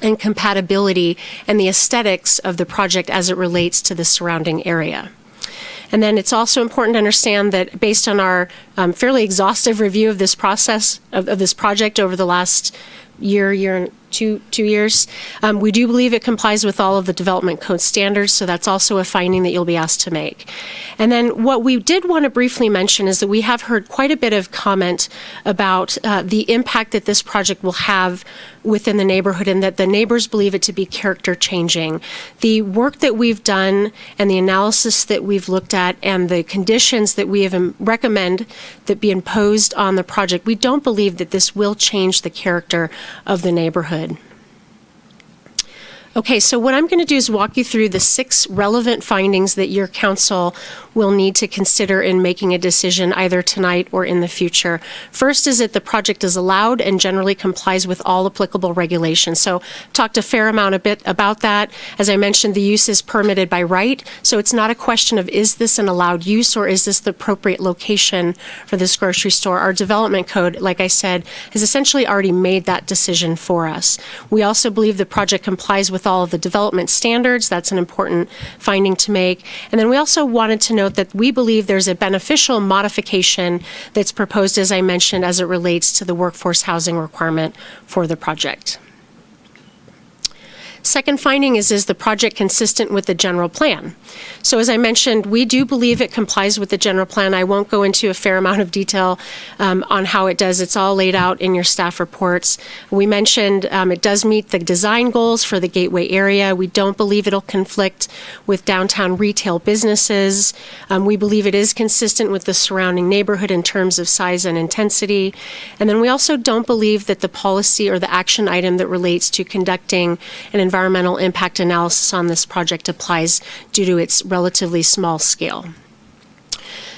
[SPEAKER 20] and compatibility and the aesthetics of the project as it relates to the surrounding area. And then it's also important to understand that based on our fairly exhaustive review of this process, of this project over the last year and 2 years, we do believe it complies with all of the development code standards, so that's also a finding that you'll be asked to make. And then what we did want to briefly mention is that we have heard quite a bit of comment about the impact that this project will have within the neighborhood and that the neighbors believe it to be character changing. The work that we've done and the analysis that we've looked at and the conditions that we have recommend that be imposed on the project, we don't believe that this will change the character of the neighborhood. Okay, so what I'm going to do is walk you through the 6 relevant findings that your council will need to consider in making a decision either tonight or in the future. First is that the project is allowed and generally complies with all applicable regulations. So talked a fair amount a bit about that. As I mentioned, the use is permitted by right, so it's not a question of is this an allowed use or is this the appropriate location for this grocery store. Our development code, like I said, has essentially already made that decision for us. We also believe the project complies with with all of the development standards. That's an important finding to make. And then we also wanted to note that we believe there's a beneficial modification that's proposed, as I mentioned, as it relates to the workforce housing requirement for the project. Second finding is the project consistent with the general plan? So as I mentioned, we do believe it complies with the general plan. I won't go into a fair amount of detail on how it does. It's all laid out in your staff reports. We mentioned it does meet the design goals for the Gateway area. We don't believe it'll conflict with downtown retail businesses. We believe it is consistent with the surrounding neighborhood in terms of size and intensity. And then we also don't believe that the policy or the action item that relates to conducting an environmental impact analysis on this project applies due to its relatively small scale.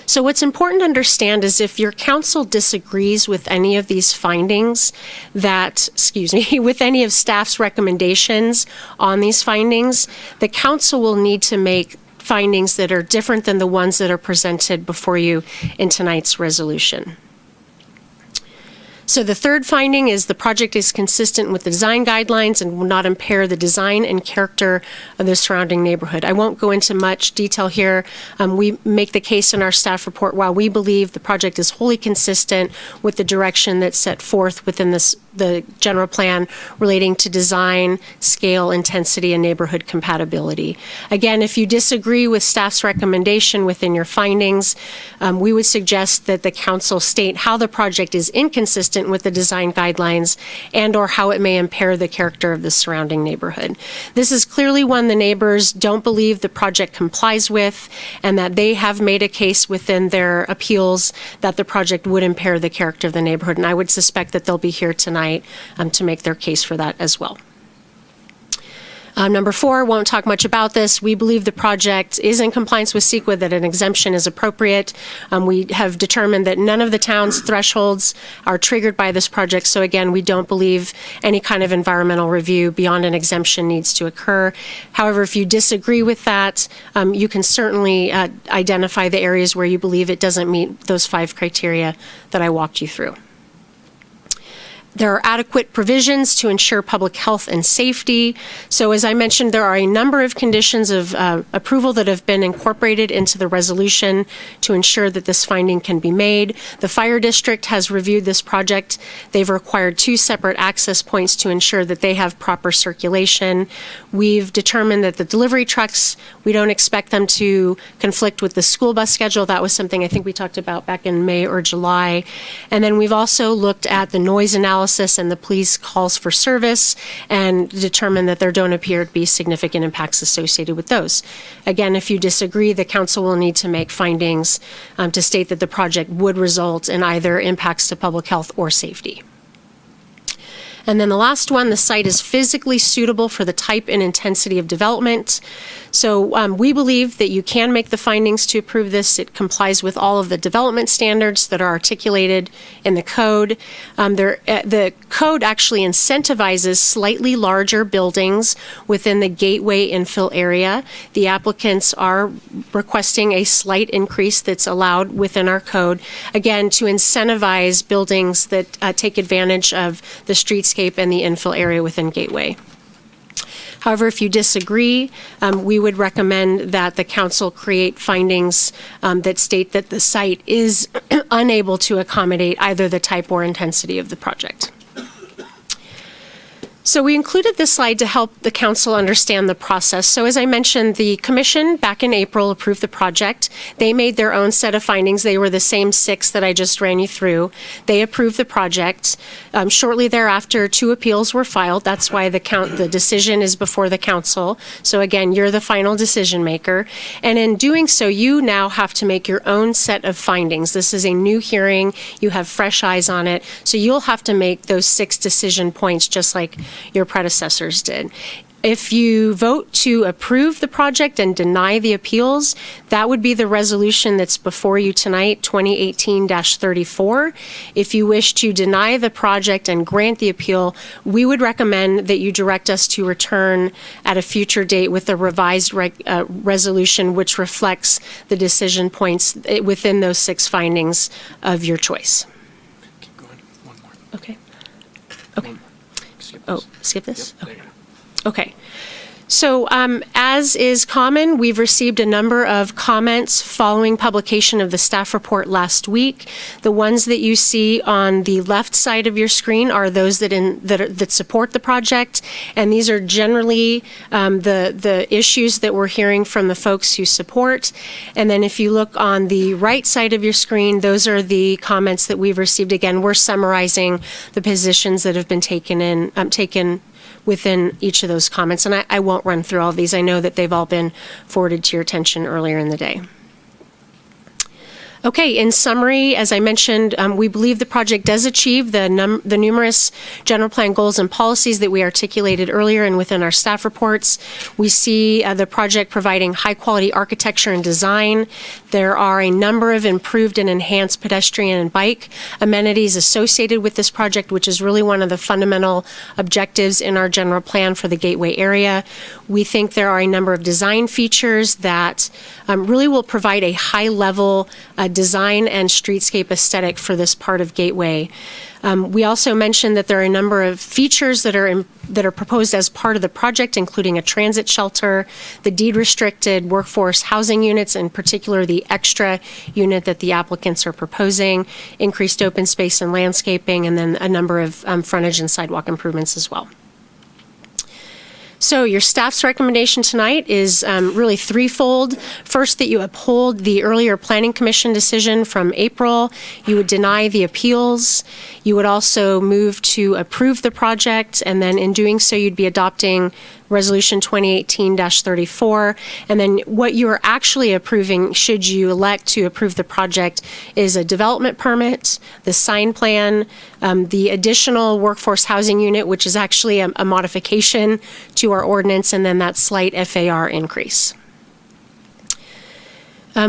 [SPEAKER 20] So what's important to understand is if your council disagrees with any of these findings with any of staff's recommendations on these findings, the council will need to make findings that are different than the ones that are presented before you in tonight's resolution. So the third finding is the project is consistent with the design guidelines and will not impair the design and character of the surrounding neighborhood. I won't go into much detail here. We make the case in our staff report while we believe the project is wholly consistent with the direction that's set forth within the general plan relating to design, scale, intensity, and neighborhood compatibility. Again, if you disagree with staff's recommendation within your findings, we would suggest that the council state how the project is inconsistent with the design guidelines and or how it may impair the character of the surrounding neighborhood. This is clearly one the neighbors don't believe the project complies with, and that they have made a case within their appeals that the project would impair the character of the neighborhood. And I would suspect that they'll be here tonight to make their case for that as well. Number 4, won't talk much about this. We believe the project is in compliance with CEQA, that an exemption is appropriate. We have determined that none of the town's thresholds are triggered by this project. So again, we don't believe any kind of environmental review beyond an exemption needs to occur. However, if you disagree with that, you can certainly identify the areas where you believe it doesn't meet those 5 criteria that I walked you through. There are adequate provisions to ensure public health and safety. So as I mentioned, there are a number of conditions of approval that have been incorporated into the resolution to ensure that this finding can be made. The fire district has reviewed this project. They've required 2 separate access points to ensure that they have proper circulation. We've determined that the delivery trucks, we don't expect them to conflict with the school bus schedule. That was something I think we talked about back in May or July. And then we've also looked at the noise analysis and the police calls for service and determine that there don't appear to be significant impacts associated with those. Again, if you disagree, the council will need to make findings to state that the project would result in either impacts to public health or safety. And then the last one, the site is physically suitable for the type and intensity of development. So we believe that you can make the findings to approve this. It complies with all of the development standards that are articulated in the code. The code actually incentivizes slightly larger buildings within the gateway infill area. The applicants are requesting a slight increase that's allowed within our code, again, to incentivize buildings that take advantage of the streetscape and the infill area within Gateway. However, if you disagree, we would recommend that the council create findings that state that the site is unable to accommodate either the type or intensity of the project. So we included this slide to help the council understand the process. So as I mentioned, the commission back in April approved the project. They made their own set of findings. They were the same 6 that I just ran you through. They approved the project. Shortly thereafter, 2 appeals were filed. That's why the decision is before the council. So again, you're the final decision maker. And in doing so, you now have to make your own set of findings. This is a new hearing. You have fresh eyes on it. So you'll have to make those 6 decision points just like your predecessors did. If you vote to approve the project and deny the appeals, that would be the resolution that's before you tonight, 2018-34. If you wish to deny the project and grant the appeal, we would recommend that you direct us to return at a future date with a revised resolution which reflects the decision points within those 6 findings of your choice. Keep going. One more. Okay. Okay. Oh, skip this?
[SPEAKER 19] Yep.
[SPEAKER 20] Okay. Okay. So, as is common, we've received a number of comments following publication of the staff report last week. The ones that you see on the left side of your screen are those that support the project, and these are generally the issues that we're hearing from the folks who support. And then if you look on the right side of your screen, those are the comments that we've received. Again, we're summarizing the positions that have been taken within each of those comments. And I won't run through all of these. I know that they've all been forwarded to your attention earlier in the day. Okay, in summary, as I mentioned, we believe the project does achieve the numerous general plan goals and policies that we articulated earlier and within our staff reports. We see the project providing high-quality architecture and design. There are a number of improved and enhanced pedestrian and bike amenities associated with this project, which is really one of the fundamental objectives in our general plan for the Gateway area. We think there are a number of design features that really will provide a high-level design and streetscape aesthetic for this part of Gateway. We also mentioned that there are a number of features that are proposed as part of the project, including a transit shelter, the deed-restricted workforce housing units, in particular the extra unit that the applicants are proposing, increased open space and landscaping, and then a number of frontage and sidewalk improvements as well. So your staff's recommendation tonight is really threefold. First, that you uphold the earlier Planning Commission decision from April. You would deny the appeals. You would also move to approve the project, and then in doing so, you'd be adopting Resolution 2018-34. And then what you are actually approving, should you elect to approve the project, is a development permit, the sign plan, the additional workforce housing unit, which is actually a modification to our ordinance, and then that slight FAR increase.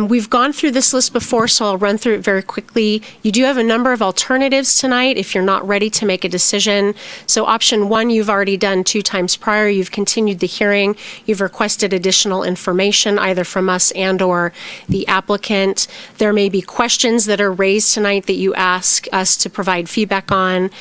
[SPEAKER 20] We've gone through this list before, so I'll run through it very quickly. You do have a number of alternatives tonight if you're not ready to make a decision. So option one, you've already done 2 times prior. You've continued the hearing. You've requested additional information either from us and or the applicant. There may be questions that are raised tonight that you ask us to provide feedback on.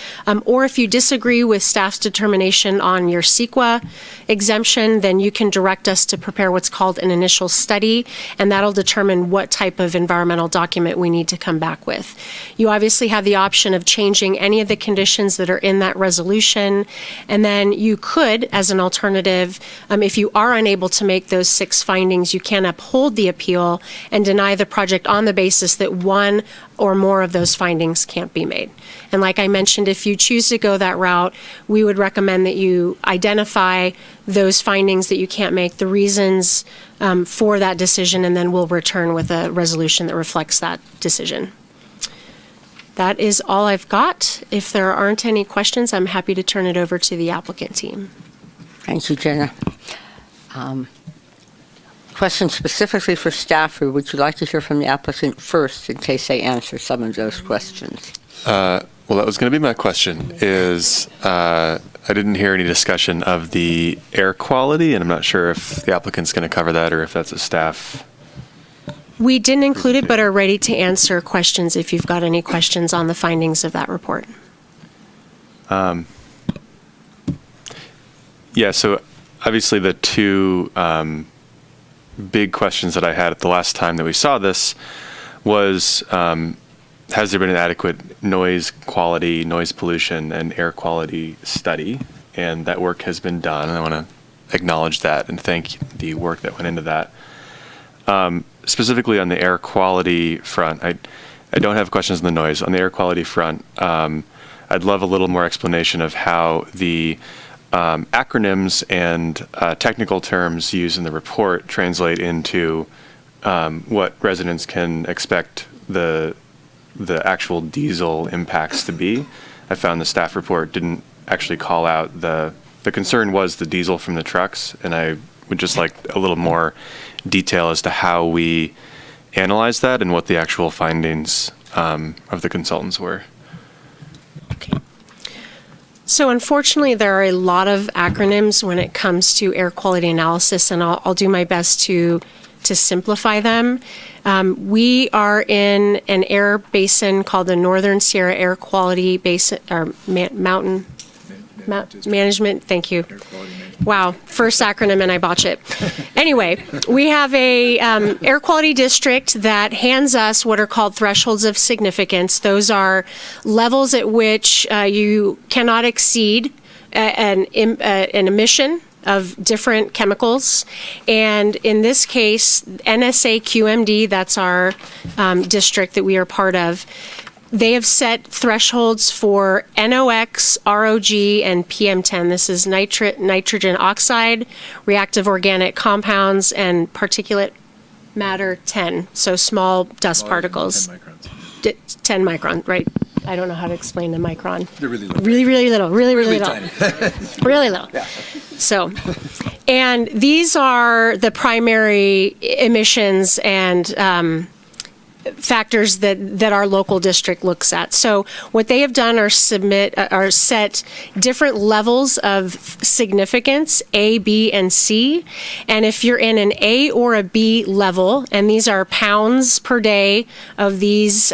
[SPEAKER 20] Or if you disagree with staff's determination on your CEQA exemption, then you can direct us to prepare what's called an initial study, and that'll determine what type of environmental document we need to come back with. You obviously have the option of changing any of the conditions that are in that resolution, and then you could, as an alternative, if you are unable to make those 6 findings, you can uphold the appeal and deny the project on the basis that one or more of those findings can't be made. And like I mentioned, if you choose to go that route, we would recommend that you identify those findings that you can't make, the reasons for that decision, and then we'll return with a resolution that reflects that decision. That is all I've got. If there aren't any questions, I'm happy to turn it over to the applicant team.
[SPEAKER 1] Thank you, Jenna. Question specifically for staff, or would you like to hear from the applicant first in case they answer some of those questions?
[SPEAKER 13] Well, that was going to be my question, is I didn't hear any discussion of the air quality, and I'm not sure if the applicant's going to cover that or if that's a staff.
[SPEAKER 20] We didn't include it, but are ready to answer questions if you've got any questions on the findings of that report.
[SPEAKER 13] Yeah, so obviously the 2 big questions that I had at the last time that we saw this was, has there been an adequate noise quality, noise pollution, and air quality study? And that work has been done, and I want to acknowledge that and thank the work that went into that. Specifically on the air quality front, I don't have questions on the noise. On the air quality front, I'd love a little more explanation of how the acronyms and technical terms used in the report translate into what residents can expect the actual diesel impacts to be. I found the staff report didn't actually call out the concern was the diesel from the trucks, and I would just like a little more detail as to how we analyze that and what the actual findings of the consultants were.
[SPEAKER 20] So unfortunately, there are a lot of acronyms when it comes to air quality analysis, and I'll do my best to simplify them. We are in an air basin called the Northern Sierra Air Quality Basin, or Mountain Management, thank you, Wow, first acronym and I botch it. Anyway, we have a air quality district that hands us what are called thresholds of significance. Those are levels at which you cannot exceed an emission of different chemicals. And in this case, NSA QMD, that's our district that we are part of, they have set thresholds for NOx, ROG, and PM10. This is nitrogen oxide, reactive organic compounds, and particulate matter 10, so small dust particles. 10 microns. 10 micron, right. I don't know how to explain the micron.
[SPEAKER 10] They're really little.
[SPEAKER 20] Really, really little. Really, really, little.
[SPEAKER 10] Tiny.
[SPEAKER 20] Really little.
[SPEAKER 10] Yeah.
[SPEAKER 20] So, and these are the primary emissions and factors that our local district looks at. So what they have done are set different levels of significance, A, B, and C. And if you're in an A or a B level, and these are pounds per day of these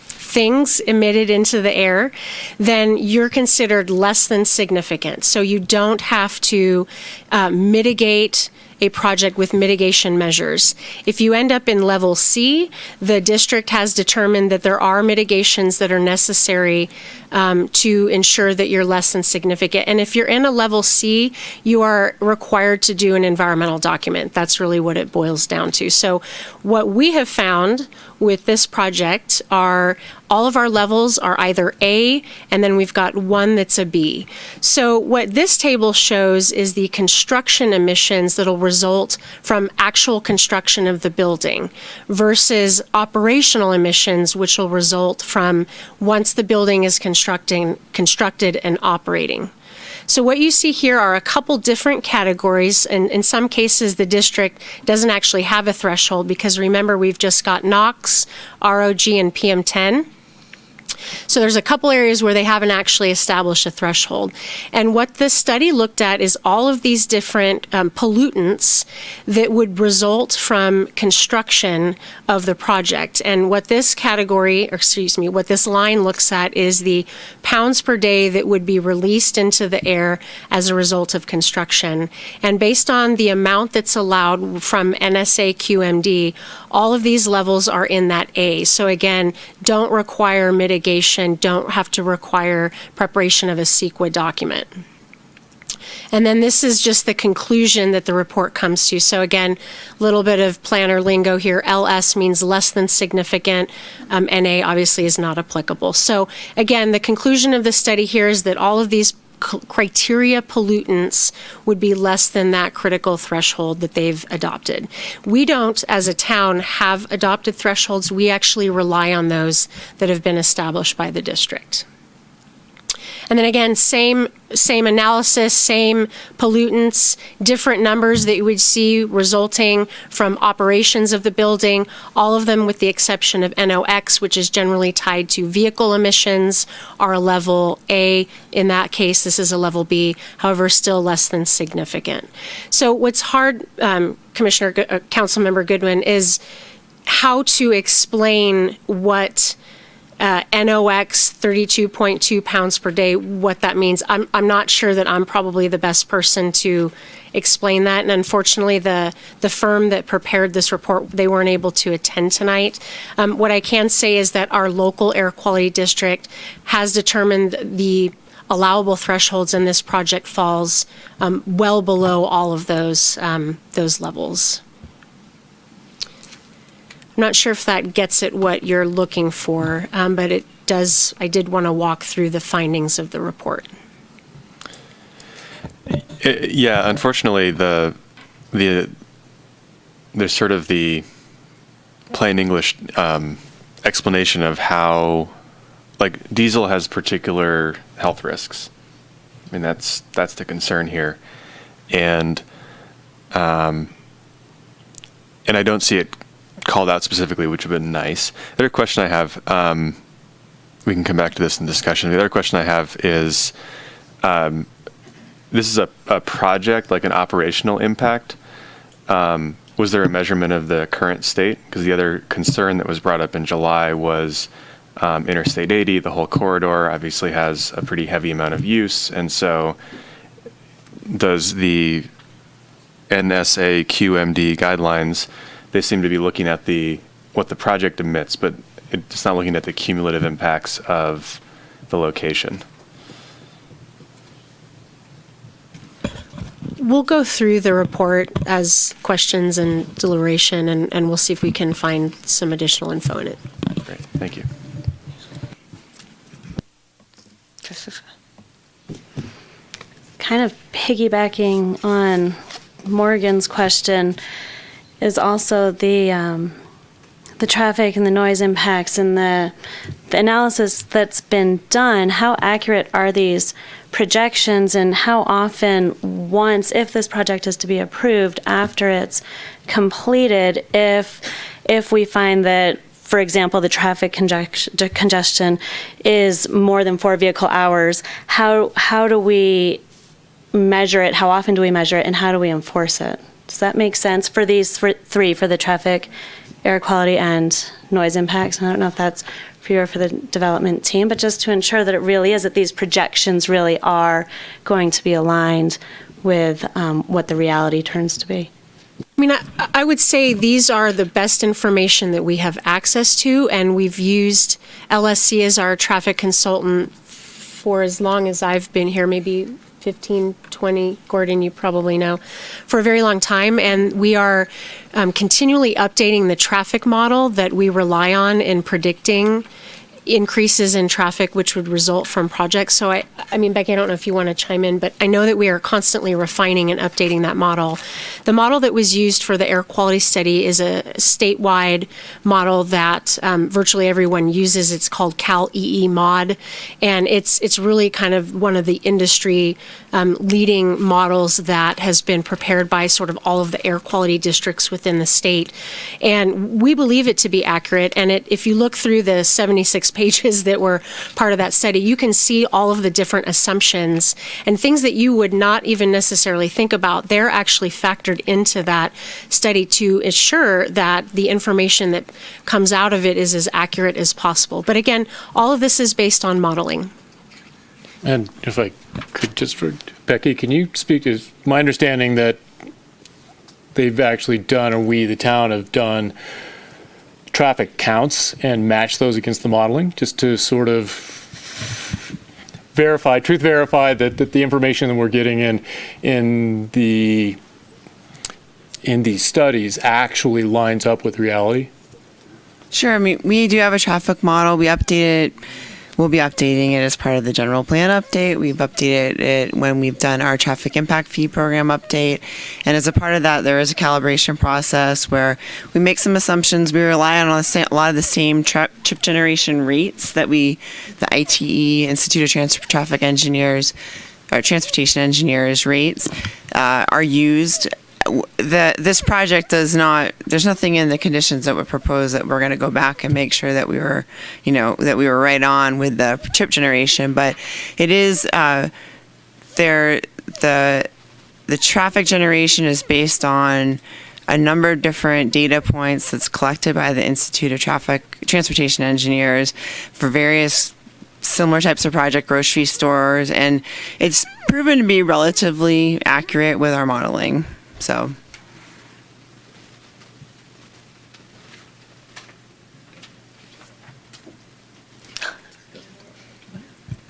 [SPEAKER 20] things emitted into the air, then you're considered less than significant. So you don't have to mitigate a project with mitigation measures. If you end up in level C, the district has determined that there are mitigations that are necessary to ensure that you're less than significant. And if you're in a level C, you are required to do an environmental document. That's really what it boils down to. So what we have found with this project are all of our levels are either A, and then we've got one that's a B. So what this table shows is the construction emissions that'll result from actual construction of the building versus operational emissions, which will result from once the building is constructed and operating. So what you see here are a couple different categories, and in some cases the district doesn't actually have a threshold because remember we've just got NOx, ROG, and PM10. So there's a couple areas where they haven't actually established a threshold. And what this study looked at is all of these different pollutants that would result from construction of the project. And what this what this line looks at is the pounds per day that would be released into the air as a result of construction. And based on the amount that's allowed from NSA QMD, all of these levels are in that A. So again, don't require mitigation, don't have to require preparation of a CEQA document. And then this is just the conclusion that the report comes to. So again, a little bit of planner lingo here. LS means less than significant. NA obviously is not applicable. So again, the conclusion of the study here is that all of these criteria pollutants would be less than that critical threshold that they've adopted. We don't, as a town, have adopted thresholds. We actually rely on those that have been established by the district. And then again, same analysis, same pollutants, different numbers that you would see resulting from operations of the building, all of them with the exception of NOx, which is generally tied to vehicle emissions, are a level A. In that case, this is a level B, however, still less than significant. So what's hard, Councilmember Goodwin, is how to explain what NOx 32.2 pounds per day, what that means. I'm not sure that I'm probably the best person to explain that. And unfortunately, the firm that prepared this report, they weren't able to attend tonight. What I can say is that our local air quality district has determined the allowable thresholds in this project falls well below all of those levels. I'm not sure if that gets at what you're looking for, but it does. I did want to walk through the findings of the report.
[SPEAKER 13] Yeah, unfortunately, there's sort of the plain English explanation of how, like, diesel has particular health risks. I mean, that's the concern here, and I don't see it called out specifically, which would have been nice. The other question I have, we can come back to this in discussion. The other question I have is, this is a project, like an operational impact. Was there a measurement of the current state? Because the other concern that was brought up in July was Interstate 80, the whole corridor obviously has a pretty heavy amount of use. And so does the NSA QMD guidelines, they seem to be looking at what the project emits, but it's not looking at the cumulative impacts of the location.
[SPEAKER 20] We'll go through the report as questions and deliberation, and we'll see if we can find some additional info in it.
[SPEAKER 13] Great, thank you.
[SPEAKER 4] Kind of piggybacking on Morgan's question is also the traffic and the noise impacts and the analysis that's been done. How accurate are these projections, and how often, if this project is to be approved after it's completed, if we find that, for example, the traffic congestion is more than 4 vehicle hours, how do we measure it? How often do we measure it, and how do we enforce it? Does that make sense for these three, for the traffic, air quality, and noise impacts? And I don't know if that's for you or for the development team, but just to ensure that it really is, that these projections really are going to be aligned with what the reality turns to be.
[SPEAKER 20] I mean, I would say these are the best information that we have access to, and we've used LSC as our traffic consultant for as long as I've been here, maybe 15, 20, Gordon, you probably know, for a very long time. And we are continually updating the traffic model that we rely on in predicting increases in traffic which would result from projects. So I mean, Becky, I don't know if you want to chime in, but I know that we are constantly refining and updating that model. The model that was used for the air quality study is a statewide model that virtually everyone uses. It's called Cal EE Mod, and it's really kind of one of the industry leading models that has been prepared by sort of all of the air quality districts within the state. And we believe it to be accurate. And if you look through the 76 pages that were part of that study, you can see all of the different assumptions and things that you would not even necessarily think about. They're actually factored into that study to ensure that the information that comes out of it is as accurate as possible. But again, all of this is based on modeling.
[SPEAKER 19] And if I could just, Becky, can you speak to my understanding that they've actually done, or we, the town, have done traffic counts and match those against the modeling, just to sort of verify that the information that we're getting in these studies actually lines up with reality?
[SPEAKER 21] Sure. I mean, we do have a traffic model. We update it. We'll be updating it as part of the general plan update. We've updated it when we've done our traffic impact fee program update. And as a part of that, there is a calibration process where we make some assumptions. We rely on a lot of the same trip generation rates that the ITE, Institute of Traffic Engineers, or Transportation Engineers rates are used. This project does not, there's nothing in the conditions that would propose that we're going to go back and make sure that we were, that we were right on with the trip generation, but it is, the traffic generation is based on a number of different data points that's collected by the Institute of Transportation Engineers for various similar types of project grocery stores, and it's proven to be relatively accurate with our modeling. So.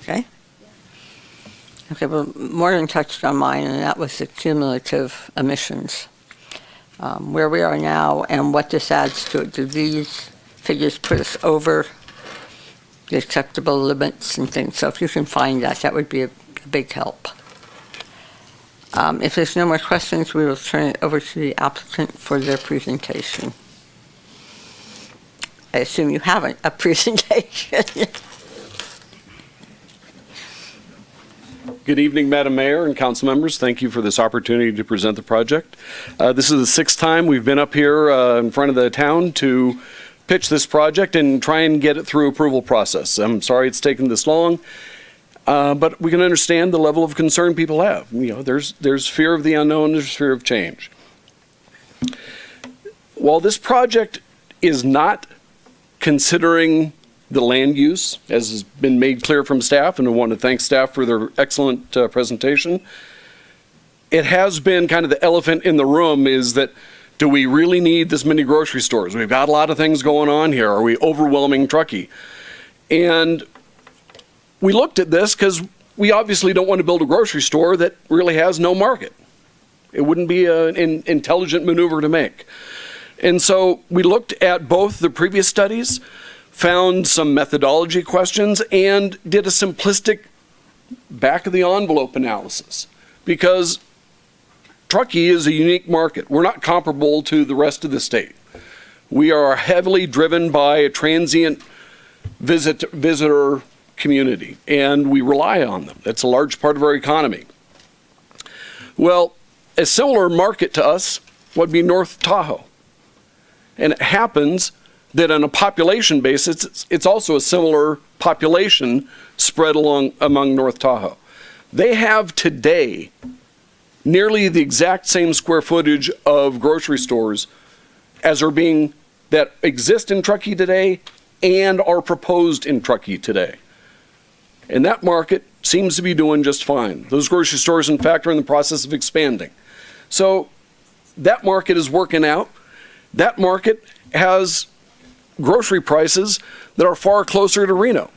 [SPEAKER 1] Okay. Okay, well, Morgan touched on mine, and that was the cumulative emissions. Where we are now and what this adds to it. Do these figures put us over the acceptable limits and things? So if you can find that, that would be a big help. If there's no more questions, we will turn it over to the applicant for their presentation. I assume you have a presentation.
[SPEAKER 22] Good evening, Madam Mayor and council members. Thank you for this opportunity to present the project. This is the sixth time we've been up here in front of the town to pitch this project and try and get it through approval process. I'm sorry it's taken this long. But we can understand the level of concern people have. There's fear of the unknown, there's fear of change. While this project is not considering the land use, as has been made clear from staff, and I want to thank staff for their excellent presentation, it has been kind of the elephant in the room is that, do we really need this many grocery stores? We've got a lot of things going on here. Are we overwhelming Truckee? And we looked at this because we obviously don't want to build a grocery store that really has no market. It wouldn't be an intelligent maneuver to make. And so we looked at both the previous studies, found some methodology questions, and did a simplistic back of the envelope analysis, because Truckee is a unique market. We're not comparable to the rest of the state. We are heavily driven by a transient visitor community, and we rely on them. That's a large part of our economy. Well, a similar market to us would be North Tahoe. And it happens that on a population basis, it's also a similar population spread among North Tahoe. They have today nearly the exact same square footage of grocery stores as that exist in Truckee today and are proposed in Truckee today. And that market seems to be doing just fine. Those grocery stores, in fact, are in the process of expanding. So that market is working out. That market has grocery prices that are far closer to Reno,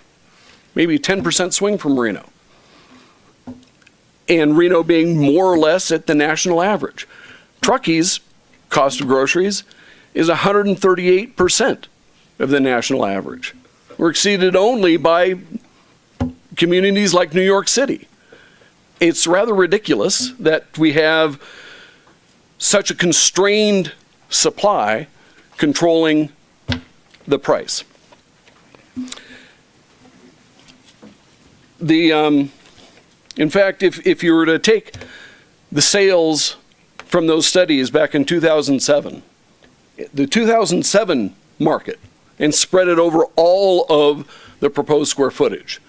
[SPEAKER 22] maybe 10% swing from Reno. And Reno being more or less at the national average. Truckee's cost of groceries is 138% of the national average. We're exceeded only by communities like New York City. It's rather ridiculous that we have such a constrained supply controlling the price. In fact, if you were to take the sales from those studies back in 2007, the 2007 market, and spread it over all of the proposed square footage,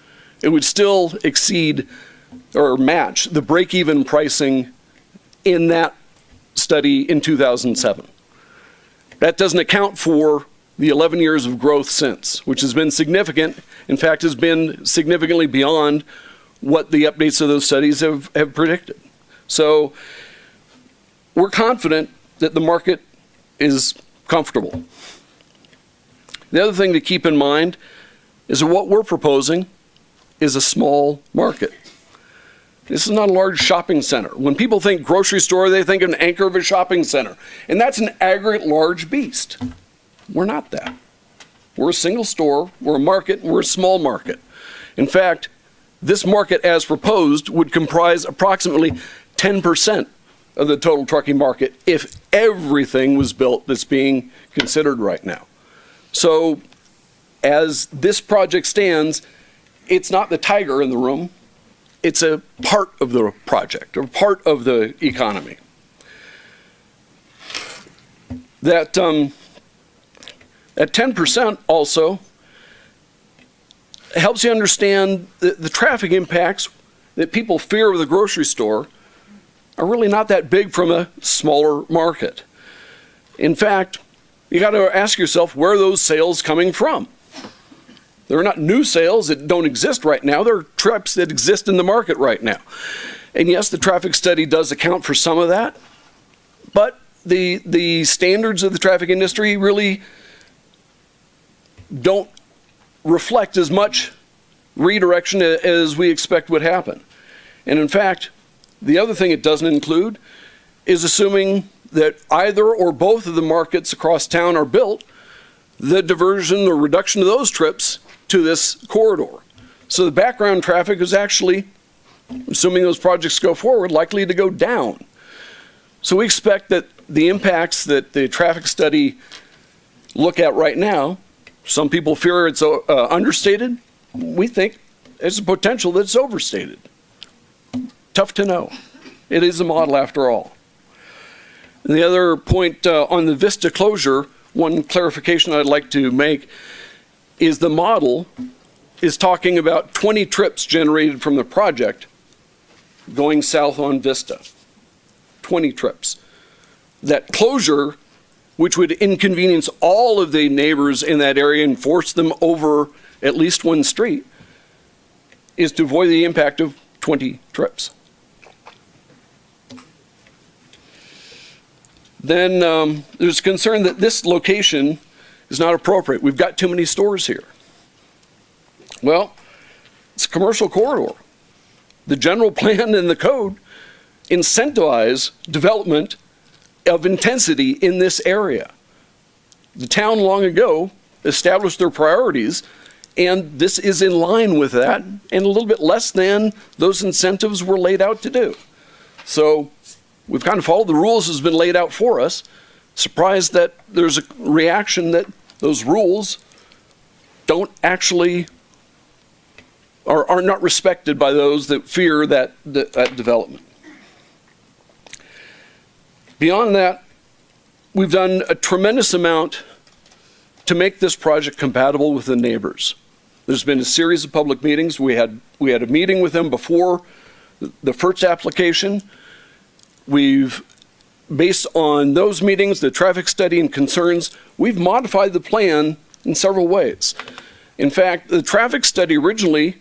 [SPEAKER 22] it would still exceed or match the break-even pricing in that study in 2007. That doesn't account for the 11 years of growth since, which has been significant. In fact, has been significantly beyond what the updates of those studies have predicted. So we're confident that the market is comfortable. The other thing to keep in mind is that what we're proposing is a small market. This is not a large shopping center. When people think grocery store, they think an anchor of a shopping center. And that's an aggregate large beast. We're not that. We're a single store, we're a market, and we're a small market. In fact, this market as proposed would comprise approximately 10% of the total trucking market if everything was built that's being considered right now. So as this project stands, it's not the tiger in the room. It's a part of the project, or part of the economy. That 10% also helps you understand the traffic impacts that people fear of the grocery store are really not that big from a smaller market. In fact, you got to ask yourself, where are those sales coming from? They're not new sales that don't exist right now. They're trips that exist in the market right now. And yes, the traffic study does account for some of that, but the standards of the traffic industry really don't reflect as much redirection as we expect would happen. And in fact, the other thing it doesn't include is assuming that either or both of the markets across town are built, the diversion or reduction of those trips to this corridor. So the background traffic is actually, assuming those projects go forward, likely to go down. So we expect that the impacts that the traffic study look at right now, some people fear it's understated. We think there's a potential that it's overstated. Tough to know. It is a model after all. And the other point on the Vista closure, one clarification I'd like to make is the model is talking about 20 trips generated from the project going south on Vista. 20 trips. That closure, which would inconvenience all of the neighbors in that area and force them over at least one street, is to avoid the impact of 20 trips. Then there's concern that this location is not appropriate. We've got too many stores here. Well, it's a commercial corridor. The general plan and the code incentivize development of intensity in this area. The town long ago established their priorities, and this is in line with that and a little bit less than those incentives were laid out to do. So we've kind of followed the rules as been laid out for us. Surprised that there's a reaction that those rules don't actually are not respected by those that fear that development. Beyond that, we've done a tremendous amount to make this project compatible with the neighbors. There's been a series of public meetings. We had a meeting with them before the first application. We've, based on those meetings, the traffic study and concerns, we've modified the plan in several ways. In fact, the traffic study originally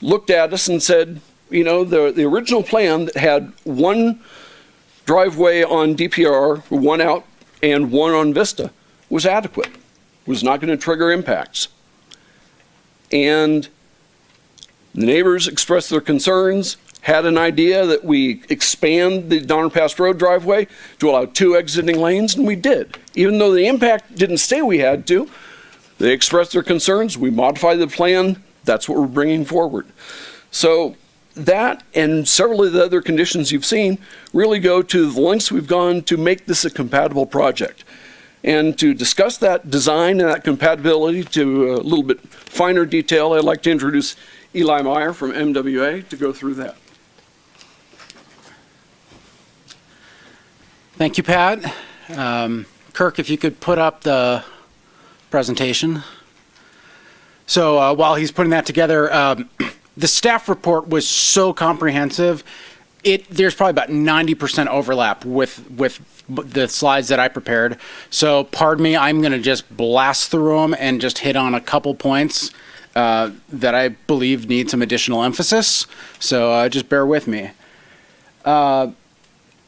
[SPEAKER 22] looked at us and said, you know, the original plan that had one driveway on DPR, one out, and one on Vista was adequate, was not going to trigger impacts. And the neighbors expressed their concerns, had an idea that we expand the Donner Pass Road driveway to allow 2 exiting lanes, and we did. Even though the impact didn't say we had to, they expressed their concerns, we modified the plan, that's what we're bringing forward. So that and several of the other conditions you've seen really go to the lengths we've gone to make this a compatible project. And to discuss that design and that compatibility to a little bit finer detail, I'd like to introduce Eli Meyer from MWA to go through that.
[SPEAKER 7] Thank you, Pat. Kirk, if you could put up the presentation. So while he's putting that together, the staff report was so comprehensive. There's probably about 90% overlap with the slides that I prepared. So pardon me, I'm going to just blast through them and just hit on a couple points that I believe need some additional emphasis. So just bear with me.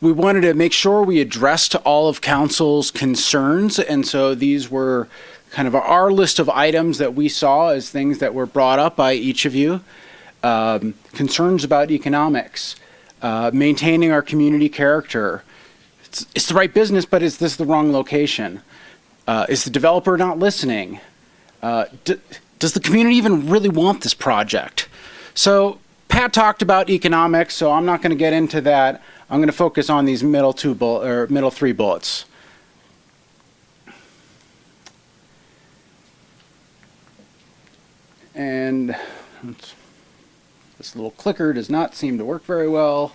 [SPEAKER 7] We wanted to make sure we addressed all of council's concerns, and so these were kind of our list of items that we saw as things that were brought up by each of you. Concerns about economics, maintaining our community character. It's the right business, but is this the wrong location? Is the developer not listening? Does the community even really want this project? So Pat talked about economics, so I'm not going to get into that. I'm going to focus on these middle 3 bullets. And this little clicker does not seem to work very well.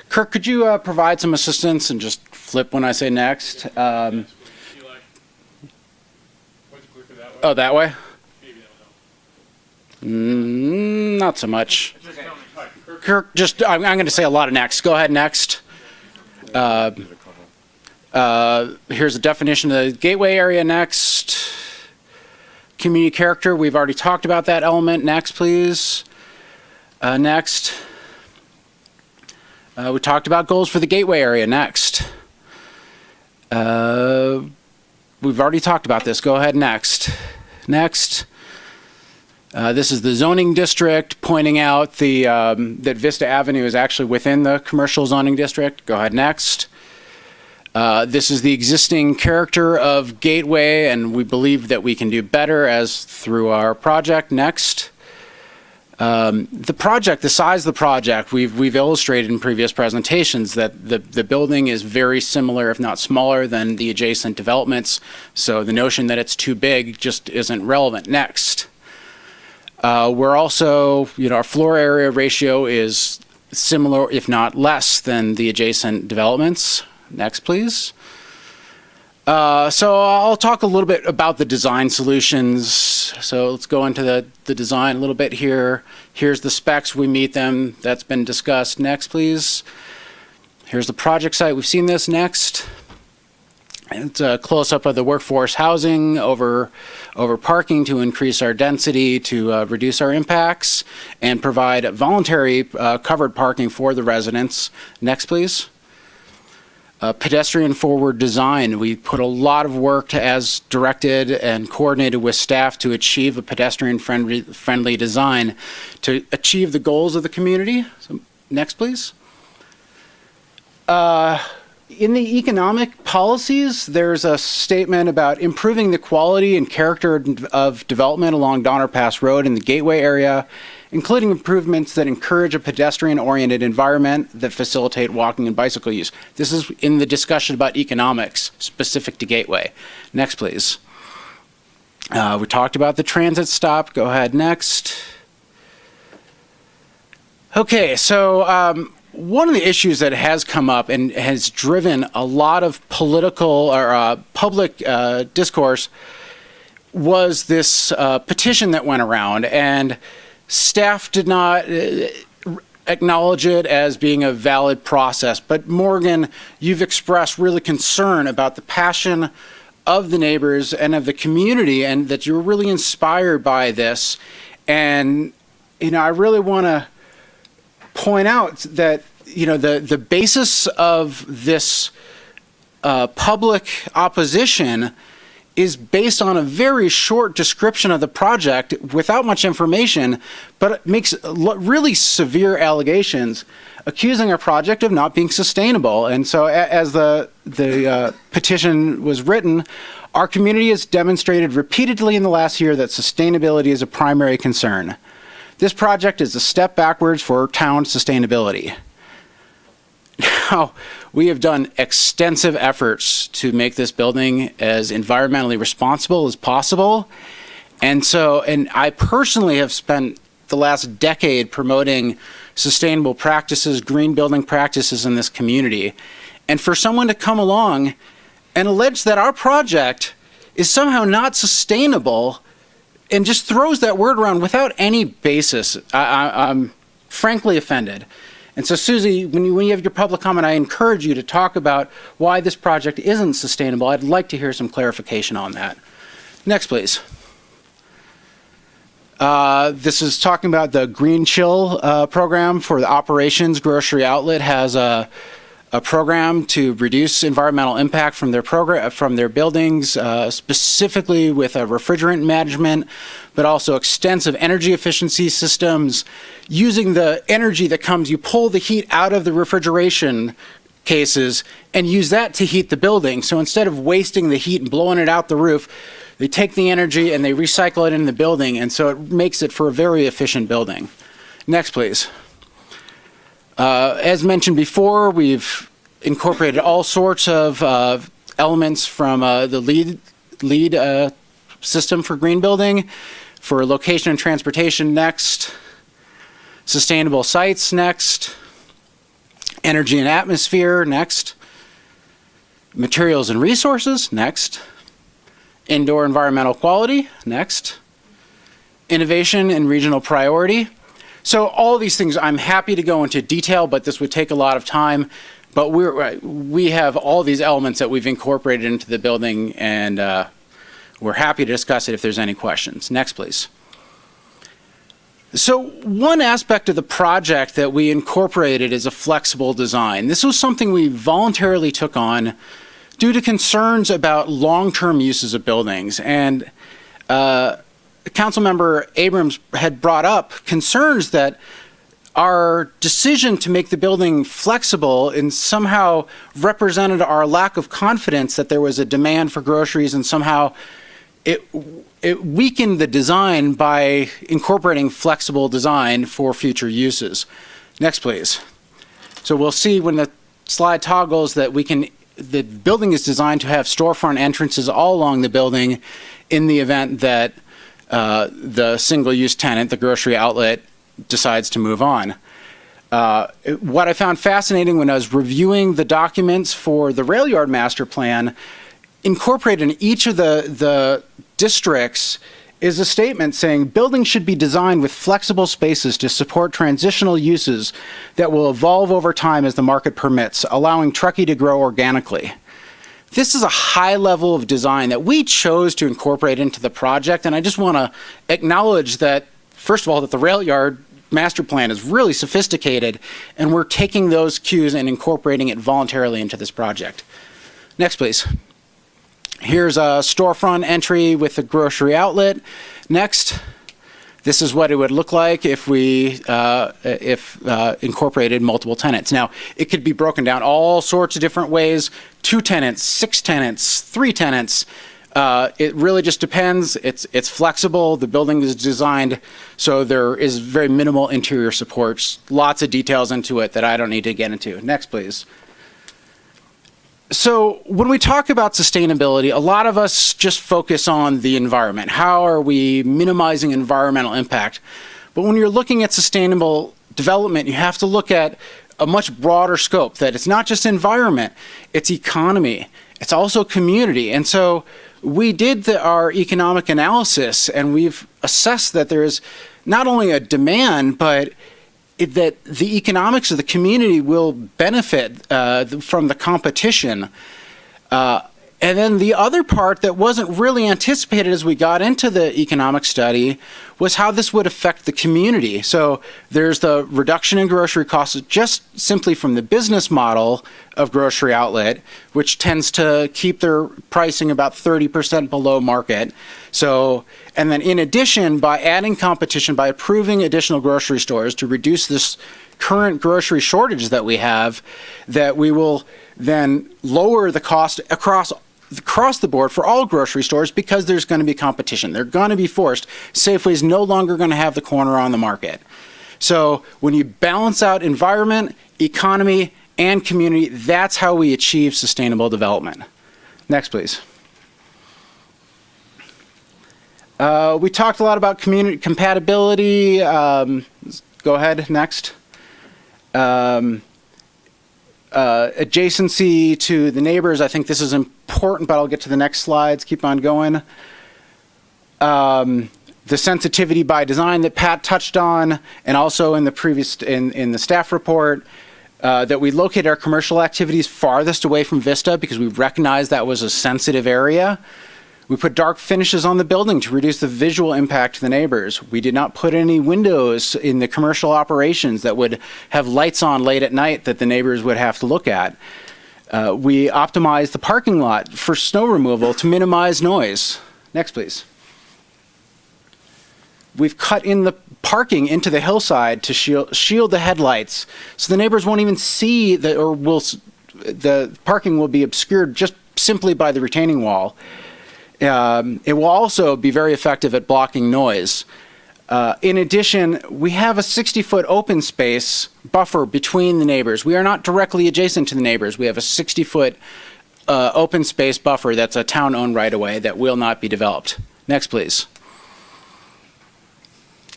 [SPEAKER 7] Kirk, could you provide some assistance and just flip when I say next? Oh, that way? Not so much. Kirk, I'm going to say a lot of next. Go ahead, next. Here's a definition of the gateway area, next. Community character, we've already talked about that element. Next, please. Next. We talked about goals for the gateway area. Next. We've already talked about this. Go ahead, next. Next. This is the zoning district pointing out that Vista Avenue is actually within the commercial zoning district. Go ahead, next. This is the existing character of Gateway, and we believe that we can do better as through our project. Next. The project, the size of the project, we've illustrated in previous presentations that the building is very similar, if not smaller, than the adjacent developments. So the notion that it's too big just isn't relevant. Next. We're also, our floor area ratio is similar, if not less, than the adjacent developments. Next, please. So I'll talk a little bit about the design solutions. So let's go into the design a little bit here. Here's the specs, we meet them. That's been discussed. Next, please. Here's the project site. We've seen this. Next. It's a close-up of the workforce housing over parking to increase our density, to reduce our impacts, and provide voluntary covered parking for the residents. Next, please. pedestrian forward design. We put a lot of work as directed and coordinated with staff to achieve a pedestrian friendly design to achieve the goals of the community. So next, please. In the economic policies, there's a statement about improving the quality and character of development along Donner Pass Road in the Gateway area, including improvements that encourage a pedestrian-oriented environment that facilitate walking and bicycle use. This is in the discussion about economics specific to Gateway. Next, please. We talked about the transit stop. Go ahead, next. Okay, so one of the issues that has come up and has driven a lot of political or public discourse was this petition that went around, and staff did not acknowledge it as being a valid process. But Morgan, you've expressed really concern about the passion of the neighbors and of the community, and that you're really inspired by this. And, you know, I really want to point out that, you know, the basis of this public opposition is based on a very short description of the project without much information, but it makes really severe allegations accusing our project of not being sustainable. And so as the petition was written, our community has demonstrated repeatedly in the last year that sustainability is a primary concern. This project is a step backwards for town sustainability. Now, we have done extensive efforts to make this building as environmentally responsible as possible. And I personally have spent the last decade promoting sustainable practices, green building practices in this community. And for someone to come along and allege that our project is somehow not sustainable and just throws that word around without any basis, I'm frankly offended. And so, Susie, when you have your public comment, I encourage you to talk about why this project isn't sustainable. I'd like to hear some clarification on that. Next, please. This is talking about the Green Chill program for the operations. Grocery Outlet has a program to reduce environmental impact from their buildings, specifically with refrigerant management, but also extensive energy efficiency systems. Using the energy that comes, you pull the heat out of the refrigeration cases and use that to heat the building. So instead of wasting the heat and blowing it out the roof, they take the energy and they recycle it in the building, and so it makes it for a very efficient building. Next, please. As mentioned before, we've incorporated all sorts of elements from the LEED system for green building, for location and transportation next, sustainable sites next, energy and atmosphere next, materials and resources next, indoor environmental quality next, innovation and regional priority. So all these things, I'm happy to go into detail, but this would take a lot of time. But we have all these elements that we've incorporated into the building, and we're happy to discuss it if there's any questions. Next, please. So one aspect of the project that we incorporated is a flexible design. This was something we voluntarily took on due to concerns about long-term uses of buildings. And Councilmember Abrams had brought up concerns that our decision to make the building flexible and somehow represented our lack of confidence that there was a demand for groceries, and somehow it weakened the design by incorporating flexible design for future uses. Next, please. So we'll see when the slide toggles that the building is designed to have storefront entrances all along the building in the event that the single-use tenant, the grocery outlet, decides to move on. What I found fascinating when I was reviewing the documents for the rail yard master plan, incorporated in each of the districts is a statement saying buildings should be designed with flexible spaces to support transitional uses that will evolve over time as the market permits, allowing Truckee to grow organically. This is a high level of design that we chose to incorporate into the project, and I just want to acknowledge that, first of all, that the rail yard master plan is really sophisticated, and we're taking those cues and incorporating it voluntarily into this project. Next, please. Here's a storefront entry with a grocery outlet. Next. This is what it would look like if we incorporated multiple tenants. Now, it could be broken down all sorts of different ways: 2 tenants, 6 tenants, 3 tenants. It really just depends. It's flexible. The building is designed so there is very minimal interior supports. Lots of details into it that I don't need to get into. Next, please. So when we talk about sustainability, a lot of us just focus on the environment. How are we minimizing environmental impact? But when you're looking at sustainable development, you have to look at a much broader scope, that it's not just environment, it's economy, it's also community. And so we did our economic analysis, and we've assessed that there is not only a demand, but that the economics of the community will benefit from the competition. And then the other part that wasn't really anticipated as we got into the economic study was how this would affect the community. So there's the reduction in grocery costs just simply from the business model of grocery outlet, which tends to keep their pricing about 30% below market. So, and then in addition, by adding competition, by approving additional grocery stores to reduce this current grocery shortage that we have, that we will then lower the cost across the board for all grocery stores, because there's going to be competition. They're going to be forced. Safeway's no longer going to have the corner on the market. So when you balance out environment, economy, and community, that's how we achieve sustainable development. Next, please. We talked a lot about community compatibility. Go ahead, next. Adjacency to the neighbors, I think this is important, but I'll get to the next slides. Keep on going. The sensitivity by design that Pat touched on, and also in the previous, in the staff report, that we locate our commercial activities farthest away from Vista because we recognized that was a sensitive area. We put dark finishes on the building to reduce the visual impact to the neighbors. We did not put any windows in the commercial operations that would have lights on late at night that the neighbors would have to look at. We optimized the parking lot for snow removal to minimize noise. Next, please. We've cut in the parking into the hillside to shield the headlights, so the neighbors won't even see the parking will be obscured just simply by the retaining wall. It will also be very effective at blocking noise. In addition, we have a 60-foot open space buffer between the neighbors. We are not directly adjacent to the neighbors. We have a 60-foot open space buffer that's a town-owned right-of-way that will not be developed. Next, please.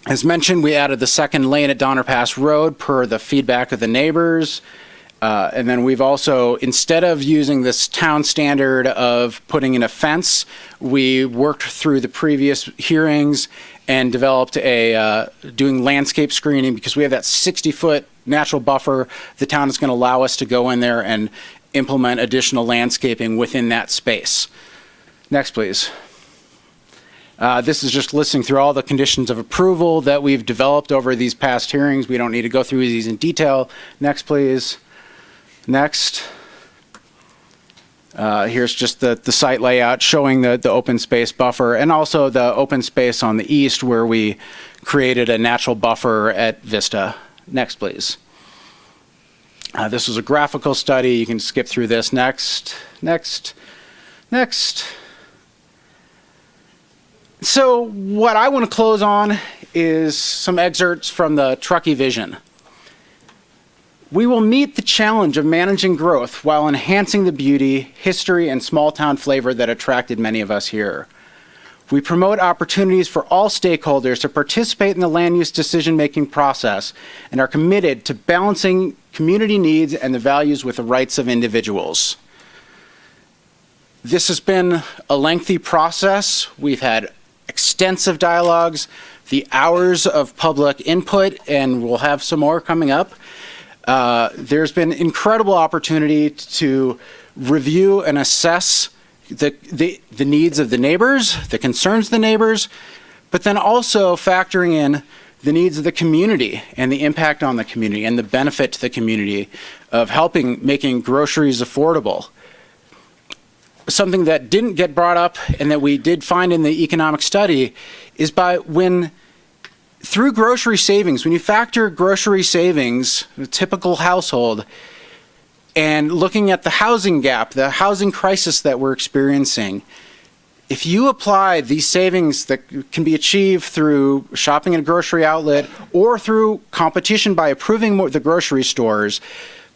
[SPEAKER 7] As mentioned, we added the second lane at Donner Pass Road per the feedback of the neighbors. And then we've also, instead of using this town standard of putting in a fence, we worked through the previous hearings and developed doing landscape screening, because we have that 60-foot natural buffer. The town is going to allow us to go in there and implement additional landscaping within that space. Next, please. This is just listing through all the conditions of approval that we've developed over these past hearings. We don't need to go through these in detail. Next, please. Next. Here's just the site layout showing the open space buffer, and also the open space on the east where we created a natural buffer at Vista. Next, please. This was a graphical study. You can skip through this. Next, next, next. So what I want to close on is some excerpts from the Truckee vision. We will meet the challenge of managing growth while enhancing the beauty, history, and small-town flavor that attracted many of us here. We promote opportunities for all stakeholders to participate in the land use decision-making process and are committed to balancing community needs and the values with the rights of individuals. This has been a lengthy process. We've had extensive dialogues, the hours of public input, and we'll have some more coming up. There's been incredible opportunity to review and assess the needs of the neighbors, the concerns of the neighbors, but then also factoring in the needs of the community and the impact on the community and the benefit to the community of making groceries affordable. Something that didn't get brought up and that we did find in the economic study is through grocery savings, when you factor grocery savings, a typical household, and looking at the housing gap, the housing crisis that we're experiencing, if you apply these savings that can be achieved through shopping at a grocery outlet or through competition by approving the grocery stores,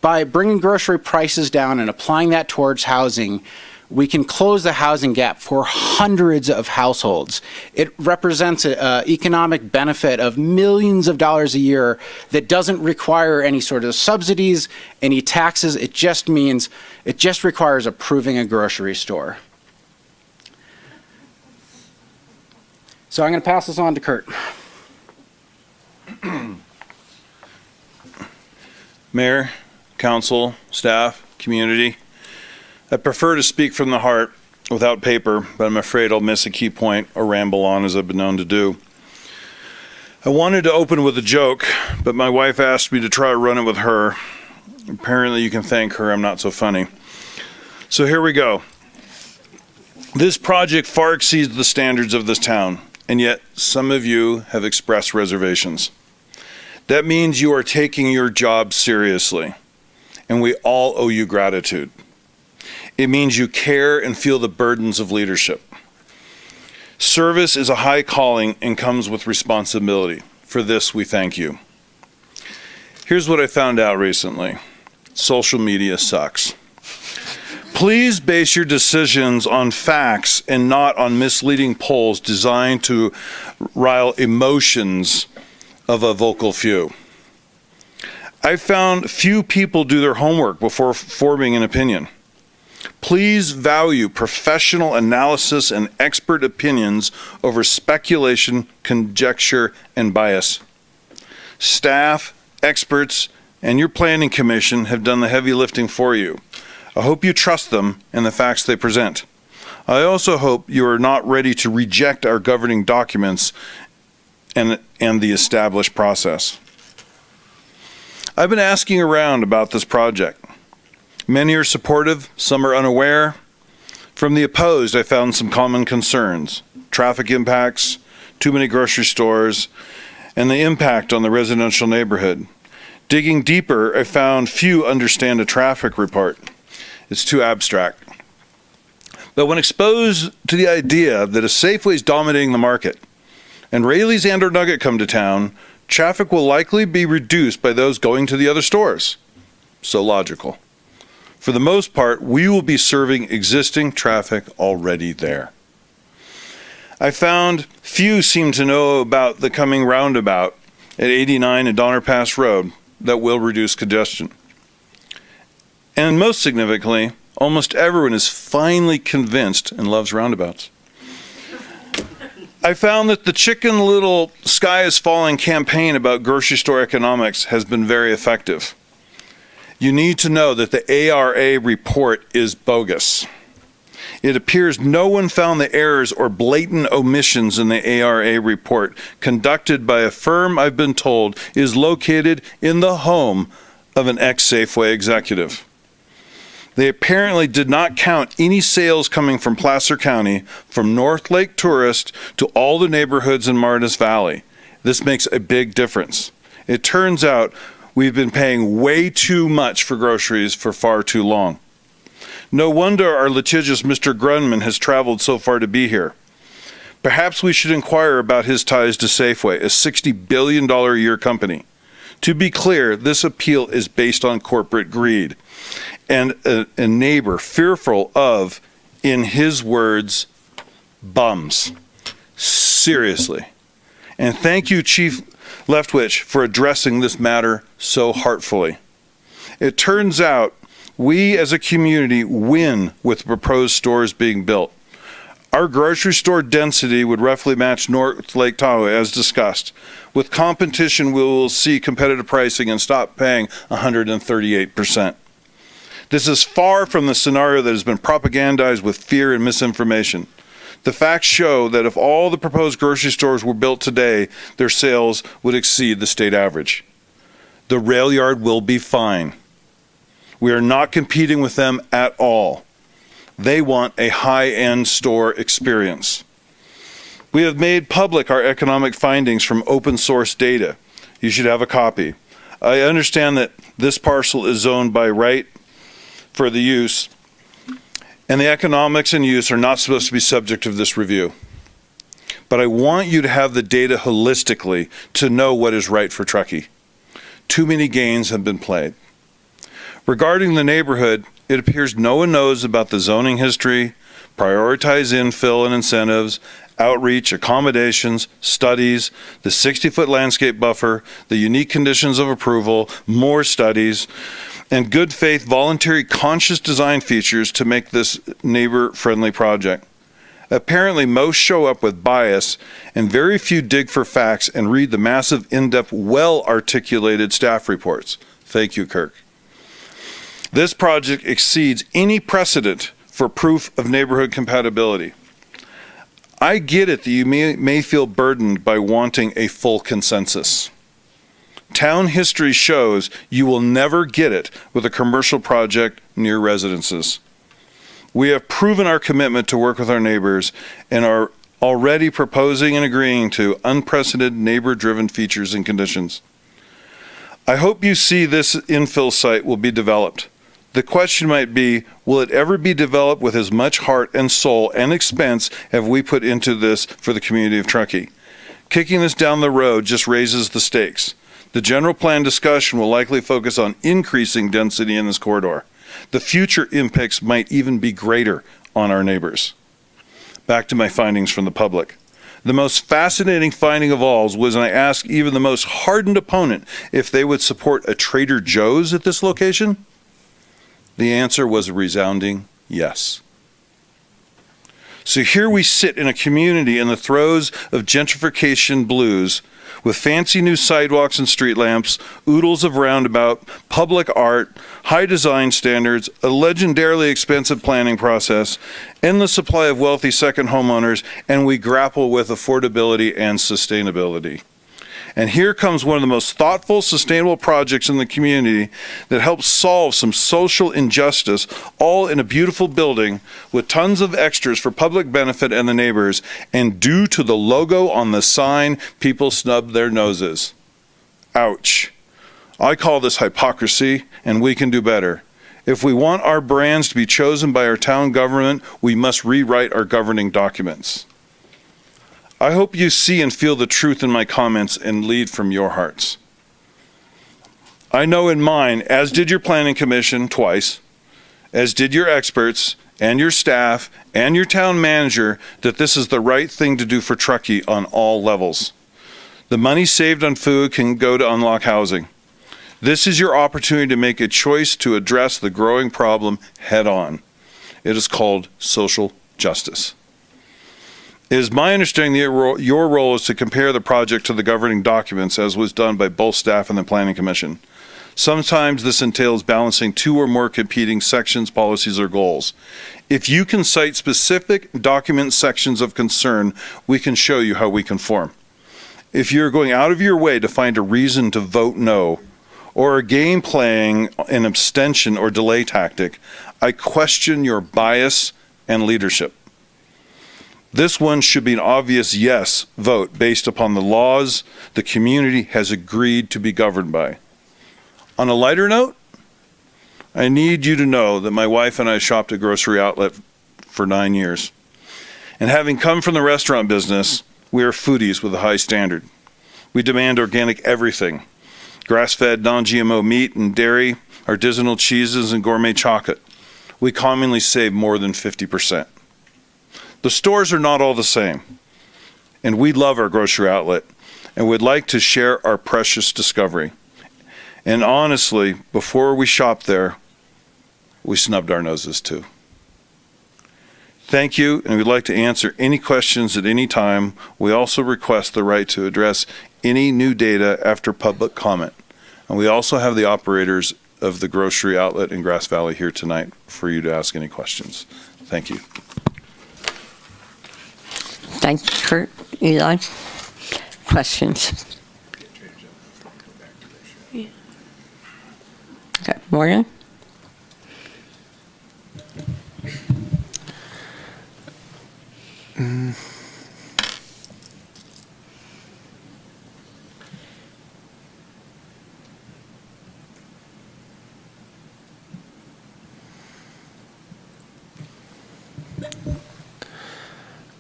[SPEAKER 7] by bringing grocery prices down and applying that towards housing, we can close the housing gap for hundreds of households. It represents an economic benefit of millions of dollars a year that doesn't require any sort of subsidies, any taxes. It just requires approving a grocery store. So I'm going to pass this on to Kurt.
[SPEAKER 11] Mayor, council, staff, community, I prefer to speak from the heart without paper, but I'm afraid I'll miss a key point or ramble on as I've been known to do. I wanted to open with a joke, but my wife asked me to try to run it with her. Apparently you can thank her, I'm not so funny. So here we go. This project far exceeds the standards of this town, and yet some of you have expressed reservations. That means you are taking your job seriously, and we all owe you gratitude. It means you care and feel the burdens of leadership. Service is a high calling and comes with responsibility. For this, we thank you. Here's what I found out recently. Social media sucks. Please base your decisions on facts and not on misleading polls designed to rile emotions of a vocal few. I found few people do their homework before forming an opinion. Please value professional analysis and expert opinions over speculation, conjecture, and bias. Staff, experts, and your planning commission have done the heavy lifting for you. I hope you trust them and the facts they present. I also hope you are not ready to reject our governing documents and the established process. I've been asking around about this project. Many are supportive, some are unaware. From the opposed, I found some common concerns: traffic impacts, too many grocery stores, and the impact on the residential neighborhood. Digging deeper, I found few understand a traffic report. It's too abstract. But when exposed to the idea that a Safeway is dominating the market, and Rayleigh's and or Nugget come to town, traffic will likely be reduced by those going to the other stores. So logical. For the most part, we will be serving existing traffic already there. I found few seem to know about the coming roundabout at 89 and Donner Pass Road that will reduce congestion. And most significantly, almost everyone is finally convinced and loves roundabouts. I found that the Chicken Little Sky is Falling campaign about grocery store economics has been very effective. You need to know that the ARA report is bogus. It appears no one found the errors or blatant omissions in the ARA report conducted by a firm I've been told is located in the home of an ex-Safeway executive. They apparently did not count any sales coming from Placer County, from North Lake Tourist to all the neighborhoods in Martis Valley. This makes a big difference. It turns out we've been paying way too much for groceries for far too long. No wonder our litigious Mr. Grunman has traveled so far to be here. Perhaps we should inquire about his ties to Safeway, a $60 billion a year company. To be clear, this appeal is based on corporate greed and a neighbor fearful of, in his words, bums. Seriously. And thank you, Chief Leftwich, for addressing this matter so heartfully. It turns out we as a community win with the proposed stores being built. Our grocery store density would roughly match North Lake Tahoe as discussed. With competition, we will see competitive pricing and stop paying 138%. This is far from the scenario that has been propagandized with fear and misinformation. The facts show that if all the proposed grocery stores were built today, their sales would exceed the state average. The rail yard will be fine. We are not competing with them at all. They want a high-end store experience. We have made public our economic findings from open source data. You should have a copy. I understand that this parcel is zoned by right for the use, and the economics and use are not supposed to be subject of this review. But I want you to have the data holistically to know what is right for Truckee. Too many games have been played. Regarding the neighborhood, it appears no one knows about the zoning history, prioritize infill and incentives, outreach, accommodations, studies, the 60-foot landscape buffer, the unique conditions of approval, more studies, and good faith, voluntary, conscious design features to make this neighbor-friendly project. Apparently, most show up with bias, and very few dig for facts and read the massive, in-depth, well-articulated staff reports. Thank you, Kirk. This project exceeds any precedent for proof of neighborhood compatibility. I get it that you may feel burdened by wanting a full consensus. Town history shows you will never get it with a commercial project near residences. We have proven our commitment to work with our neighbors and are already proposing and agreeing to unprecedented neighbor-driven features and conditions. I hope you see this infill site will be developed. The question might be, will it ever be developed with as much heart and soul and expense have we put into this for the community of Truckee? Kicking this down the road just raises the stakes. The general plan discussion will likely focus on increasing density in this corridor. The future impacts might even be greater on our neighbors. Back to my findings from the public. The most fascinating finding of all was when I asked even the most hardened opponent if they would support a Trader Joe's at this location. The answer was a resounding yes. So here we sit in a community in the throes of gentrification blues, with fancy new sidewalks and street lamps, oodles of roundabout, public art, high design standards, a legendarily expensive planning process, endless supply of wealthy second homeowners, and we grapple with affordability and sustainability. And here comes one of the most thoughtful, sustainable projects in the community that helps solve some social injustice, all in a beautiful building with tons of extras for public benefit and the neighbors. And due to the logo on the sign, people snub their noses. Ouch. I call this hypocrisy, and we can do better. If we want our brands to be chosen by our town government, we must rewrite our governing documents. I hope you see and feel the truth in my comments and lead from your hearts. I know in mine, as did your planning commission twice, as did your experts and your staff and your town manager, that this is the right thing to do for Truckee on all levels. The money saved on food can go to unlock housing. This is your opportunity to make a choice to address the growing problem head on. It is called social justice. It is my understanding that your role is to compare the project to the governing documents, as was done by both staff and the Planning Commission. Sometimes this entails balancing two or more competing sections, policies, or goals. If you can cite specific document sections of concern, we can show you how we conform. If you're going out of your way to find a reason to vote no, or a game playing an abstention or delay tactic, I question your bias and leadership. This one should be an obvious yes vote based upon the laws the community has agreed to be governed by. On a lighter note, I need you to know that my wife and I shopped at Grocery Outlet for 9 years. And having come from the restaurant business, we are foodies with a high standard. We demand organic everything. Grass-fed, non-GMO meat and dairy, artisanal cheeses, and gourmet chocolate. We commonly save more than 50%. The stores are not all the same, and we love our Grocery Outlet and would like to share our precious discovery. And honestly, before we shopped there, we snubbed our noses too. Thank you, and we'd like to answer any questions at any time. We also request the right to address any new data after public comment. And we also have the operators of the Grocery Outlet in Grass Valley here tonight for you to ask any questions. Thank you.
[SPEAKER 1] Thank you, Kurt. Eli? Questions? Okay, Morgan?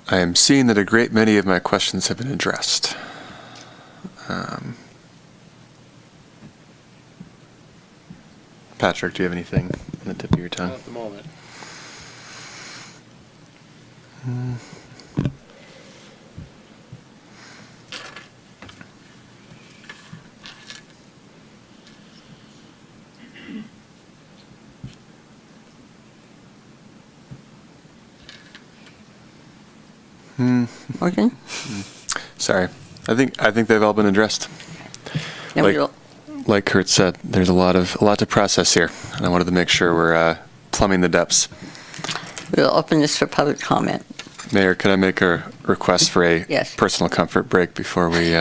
[SPEAKER 13] I am seeing that a great many of my questions have been addressed. Patrick, do you have anything on the tip of your tongue?
[SPEAKER 19] Not at the moment.
[SPEAKER 1] Morgan?
[SPEAKER 13] Sorry. I think they've all been addressed.
[SPEAKER 1] No, we will.
[SPEAKER 13] Like Kurt said, there's a lot to process here, and I wanted to make sure we're plumbing the depths.
[SPEAKER 1] We'll open this for public comment.
[SPEAKER 13] Mayor, could I make a request for a
[SPEAKER 1] Yes.
[SPEAKER 13] personal comfort break before we?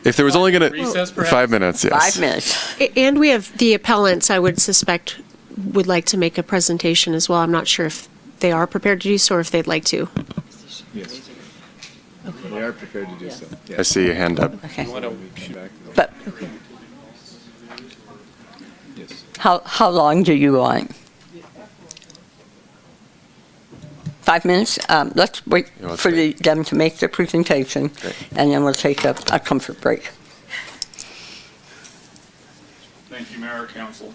[SPEAKER 13] If there was only going to
[SPEAKER 19] Recess, perhaps?
[SPEAKER 13] 5 minutes, yes.
[SPEAKER 1] 5 minutes.
[SPEAKER 20] And we have the appellants, I would suspect, would like to make a presentation as well. I'm not sure if they are prepared to do so or if they'd like to.
[SPEAKER 10] Yes. They are prepared to do so.
[SPEAKER 13] I see your hand up.
[SPEAKER 1] Okay.
[SPEAKER 10] Back.
[SPEAKER 1] But
[SPEAKER 10] Yes.
[SPEAKER 1] how long do you want? 5 minutes? Let's wait
[SPEAKER 13] Yeah, let's
[SPEAKER 1] for them to make their presentation, and then we'll take a comfort break.
[SPEAKER 5] Thank you, Mayor, Council.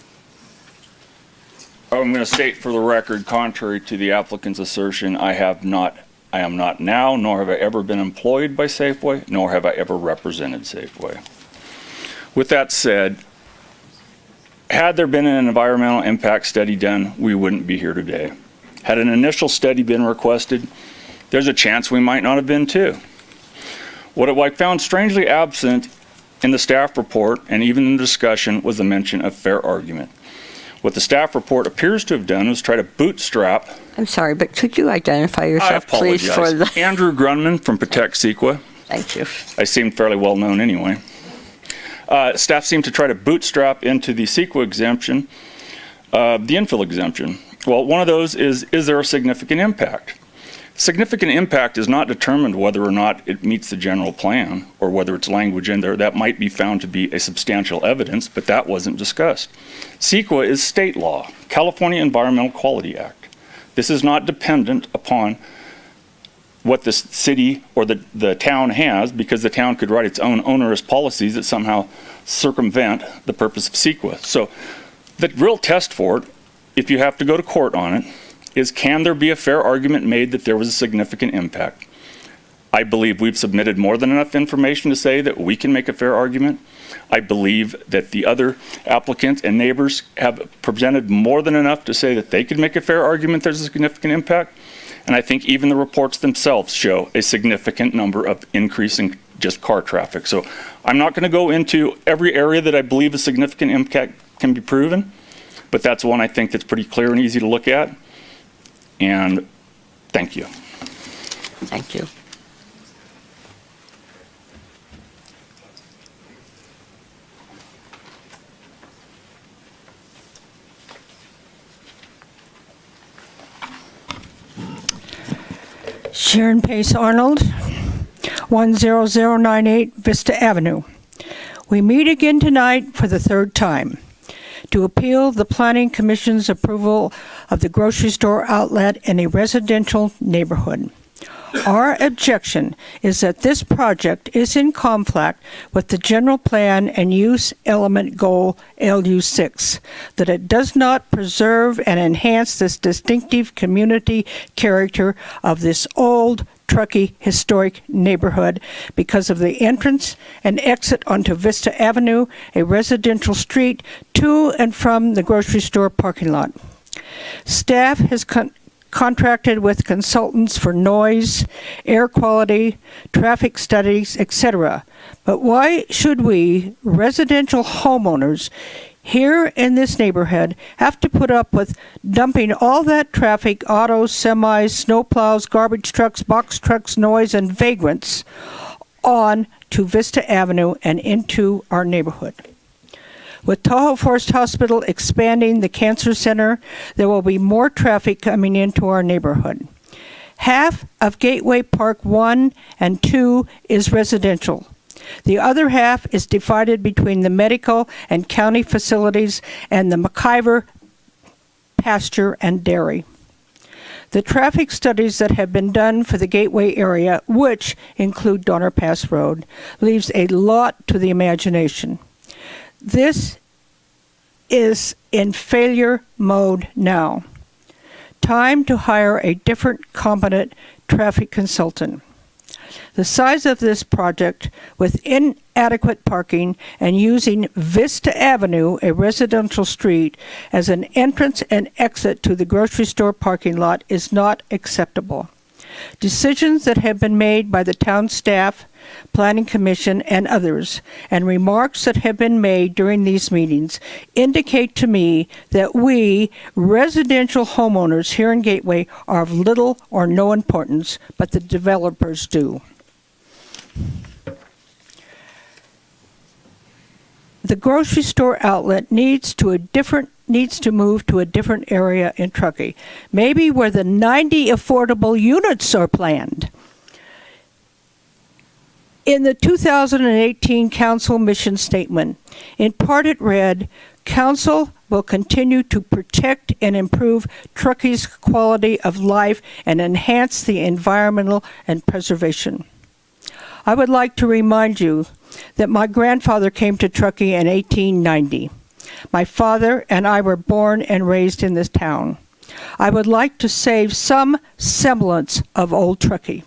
[SPEAKER 5] I'm going to state for the record, contrary to the applicant's assertion, I am not now, nor have I ever been employed by Safeway, nor have I ever represented Safeway. With that said, had there been an environmental impact study done, we wouldn't be here today. Had an initial study been requested, there's a chance we might not have been too. What I found strangely absent in the staff report and even in the discussion was the mention of fair argument. What the staff report appears to have done was try to bootstrap.
[SPEAKER 1] I'm sorry, but could you identify
[SPEAKER 5] I
[SPEAKER 1] yourself, please, for
[SPEAKER 5] apologize.
[SPEAKER 1] the...
[SPEAKER 5] Andrew Grunman from Protect Sequa.
[SPEAKER 1] Thank you.
[SPEAKER 5] I seem fairly well known anyway. Staff seemed to try to bootstrap into the Sequa exemption, the infill exemption. Well, one of those is there a significant impact? Significant impact is not determined whether or not it meets the general plan or whether it's language in there that might be found to be a substantial evidence, but that wasn't discussed. Sequa is state law, California Environmental Quality Act. This is not dependent upon what the city or the town has, because the town could write its own onerous policies that somehow circumvent the purpose of Sequa. So the real test for it, if you have to go to court on it, is can there be a fair argument made that there was a significant impact? I believe we've submitted more than enough information to say that we can make a fair argument. I believe that the other applicants and neighbors have presented more than enough to say that they could make a fair argument there's a significant impact. And I think even the reports themselves show a significant number of increasing just car traffic. So I'm not going to go into every area that I believe a significant impact can be proven, but that's one I think that's pretty clear and easy to look at. And thank you.
[SPEAKER 1] Thank you.
[SPEAKER 12] Sharon Pace Arnold, 10098 Vista Avenue. We meet again tonight for the third time to appeal the Planning Commission's approval of the grocery store outlet in a residential neighborhood. Our objection is that this project is in conflict with the general plan and use element goal LU6, that it does not preserve and enhance this distinctive community character of this old Truckee historic neighborhood because of the entrance and exit onto Vista Avenue, a residential street to and from the grocery store parking lot. Staff has contracted with consultants for noise, air quality, traffic studies, etc. But why should we, residential homeowners, here in this neighborhood have to put up with dumping all that traffic, autos, semis, snowplows, garbage trucks, box trucks, noise, and vagrants on to Vista Avenue and into our neighborhood. With Tahoe Forest Hospital expanding the cancer center, there will be more traffic coming into our neighborhood. Half of Gateway Park 1 and 2 is residential. The other half is divided between the medical and county facilities and the McIver pasture and dairy. The traffic studies that have been done for the Gateway area, which include Donner Pass Road, leaves a lot to the imagination. This is in failure mode now. Time to hire a different competent traffic consultant. The size of this project, with inadequate parking and using Vista Avenue, a residential street, as an entrance and exit to the grocery store parking lot is not acceptable. Decisions that have been made by the town staff, planning commission, and others, and remarks that have been made during these meetings indicate to me that we, residential homeowners here in Gateway, are of little or no importance, but the developers do. The grocery store outlet needs to move to a different area in Truckee, maybe where the 90 affordable units are planned. In the 2018 Council mission statement, in part it read, Council will continue to protect and improve Truckee's quality of life and enhance the environmental and preservation. I would like to remind you that my grandfather came to Truckee in 1890. My father and I were born and raised in this town. I would like to save some semblance of old Truckee.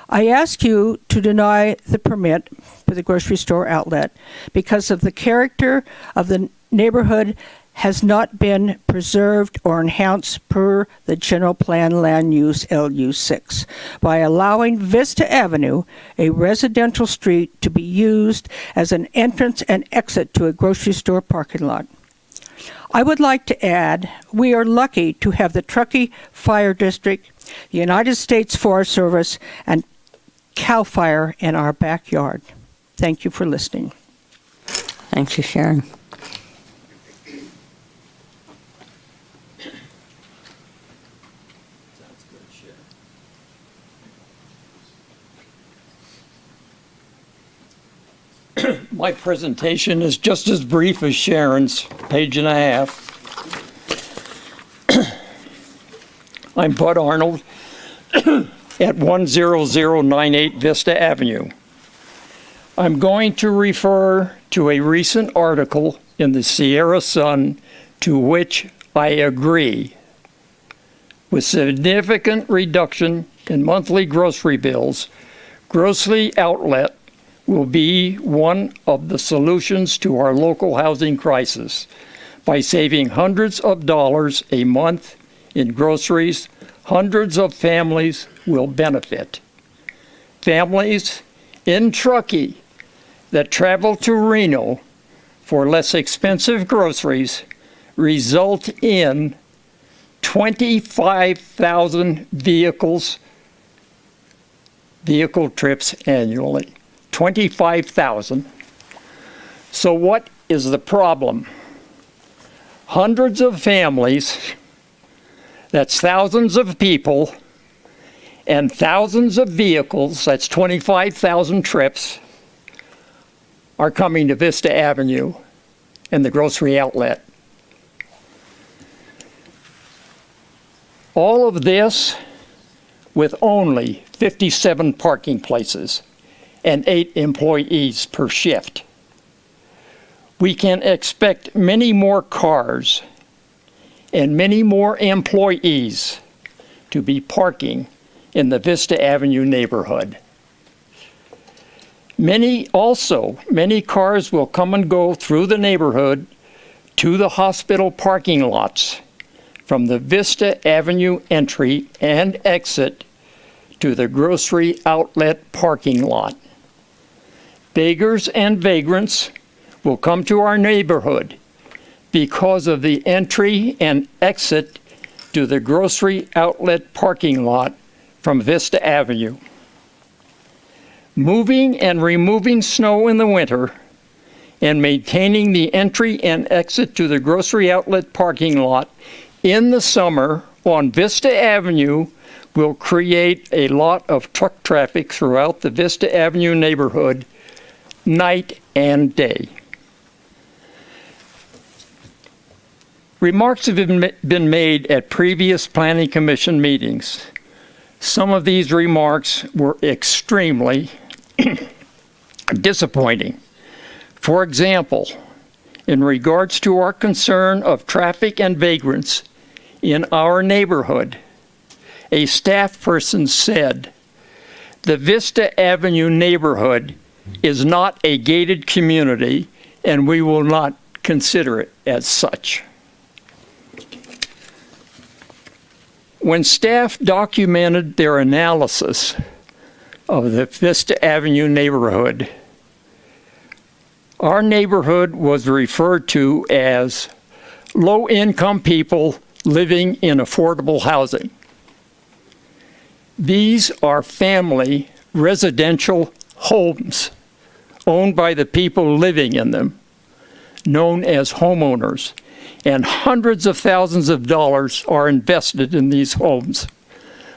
[SPEAKER 12] I ask you to deny the permit for the grocery store outlet because of the character of the neighborhood has not been preserved or enhanced per the general plan land use LU6 by allowing Vista Avenue, a residential street, to be used as an entrance and exit to a grocery store parking lot. I would like to add, we are lucky to have the Truckee Fire District, the United States Forest Service, and CAL FIRE in our backyard. Thank you for listening.
[SPEAKER 1] Thank you, Sharon.
[SPEAKER 2] My presentation is just as brief as Sharon's, page and a half. I'm Bud Arnold at 10098 Vista Avenue. I'm going to refer to a recent article in the Sierra Sun to which I agree. With significant reduction in monthly grocery bills, grocery outlet will be one of the solutions to our local housing crisis. By saving hundreds of dollars a month in groceries, hundreds of families will benefit. Families in Truckee that travel to Reno for less expensive groceries result in 25,000 vehicle trips annually. 25,000. So what is the problem? Hundreds of families, that's thousands of people, and thousands of vehicles, that's 25,000 trips, are coming to Vista Avenue and the grocery outlet. All of this with only 57 parking places and 8 employees per shift. We can expect many more cars and many more employees to be parking in the Vista Avenue neighborhood. Many cars will come and go through the neighborhood to the hospital parking lots from the Vista Avenue entry and exit to the grocery outlet parking lot. Beggars and vagrants will come to our neighborhood because of the entry and exit to the grocery outlet parking lot from Vista Avenue. Moving and removing snow in the winter and maintaining the entry and exit to the grocery outlet parking lot in the summer on Vista Avenue will create a lot of truck traffic throughout the Vista Avenue neighborhood, night and day. Remarks have been made at previous Planning Commission meetings. Some of these remarks were extremely disappointing. For example, in regards to our concern of traffic and vagrants in our neighborhood, a staff person said, "The Vista Avenue neighborhood is not a gated community and we will not consider it as such." When staff documented their analysis of the Vista Avenue neighborhood, our neighborhood was referred to as low-income people living in affordable housing. These are family residential homes owned by the people living in them, known as homeowners, and hundreds of thousands of dollars are invested in these homes,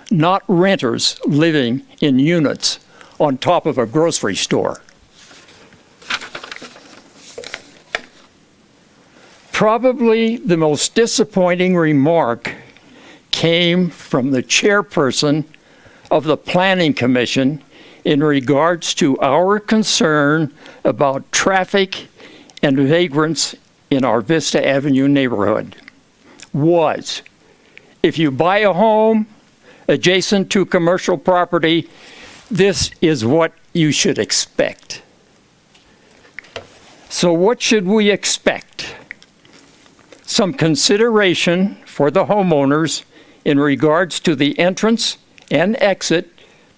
[SPEAKER 2] not renters living in units on top of a grocery store. Probably the most disappointing remark came from the chairperson of the Planning Commission in regards to our concern about traffic and vagrants in our Vista Avenue neighborhood. Was, if you buy a home adjacent to commercial property, this is what you should expect. So what should we expect? Some consideration for the homeowners in regards to the entrance and exit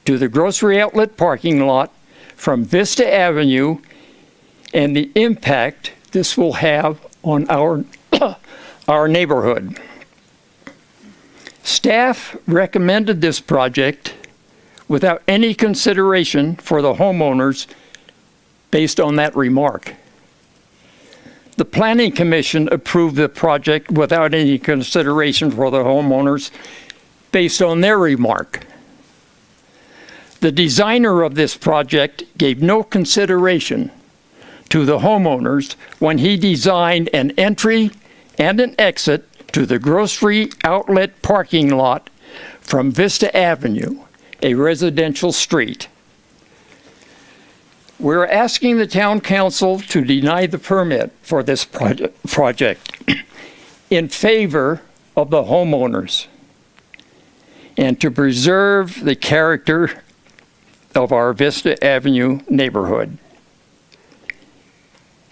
[SPEAKER 2] to the grocery outlet parking lot from Vista Avenue and the impact this will have on our neighborhood. Staff recommended this project without any consideration for the homeowners based on that remark. The Planning Commission approved the project without any consideration for the homeowners based on their remark. The designer of this project gave no consideration to the homeowners when he designed an entry and an exit to the grocery outlet parking lot from Vista Avenue, a residential street. We're asking the town council to deny the permit for this project in favor of the homeowners and to preserve the character of our Vista Avenue neighborhood.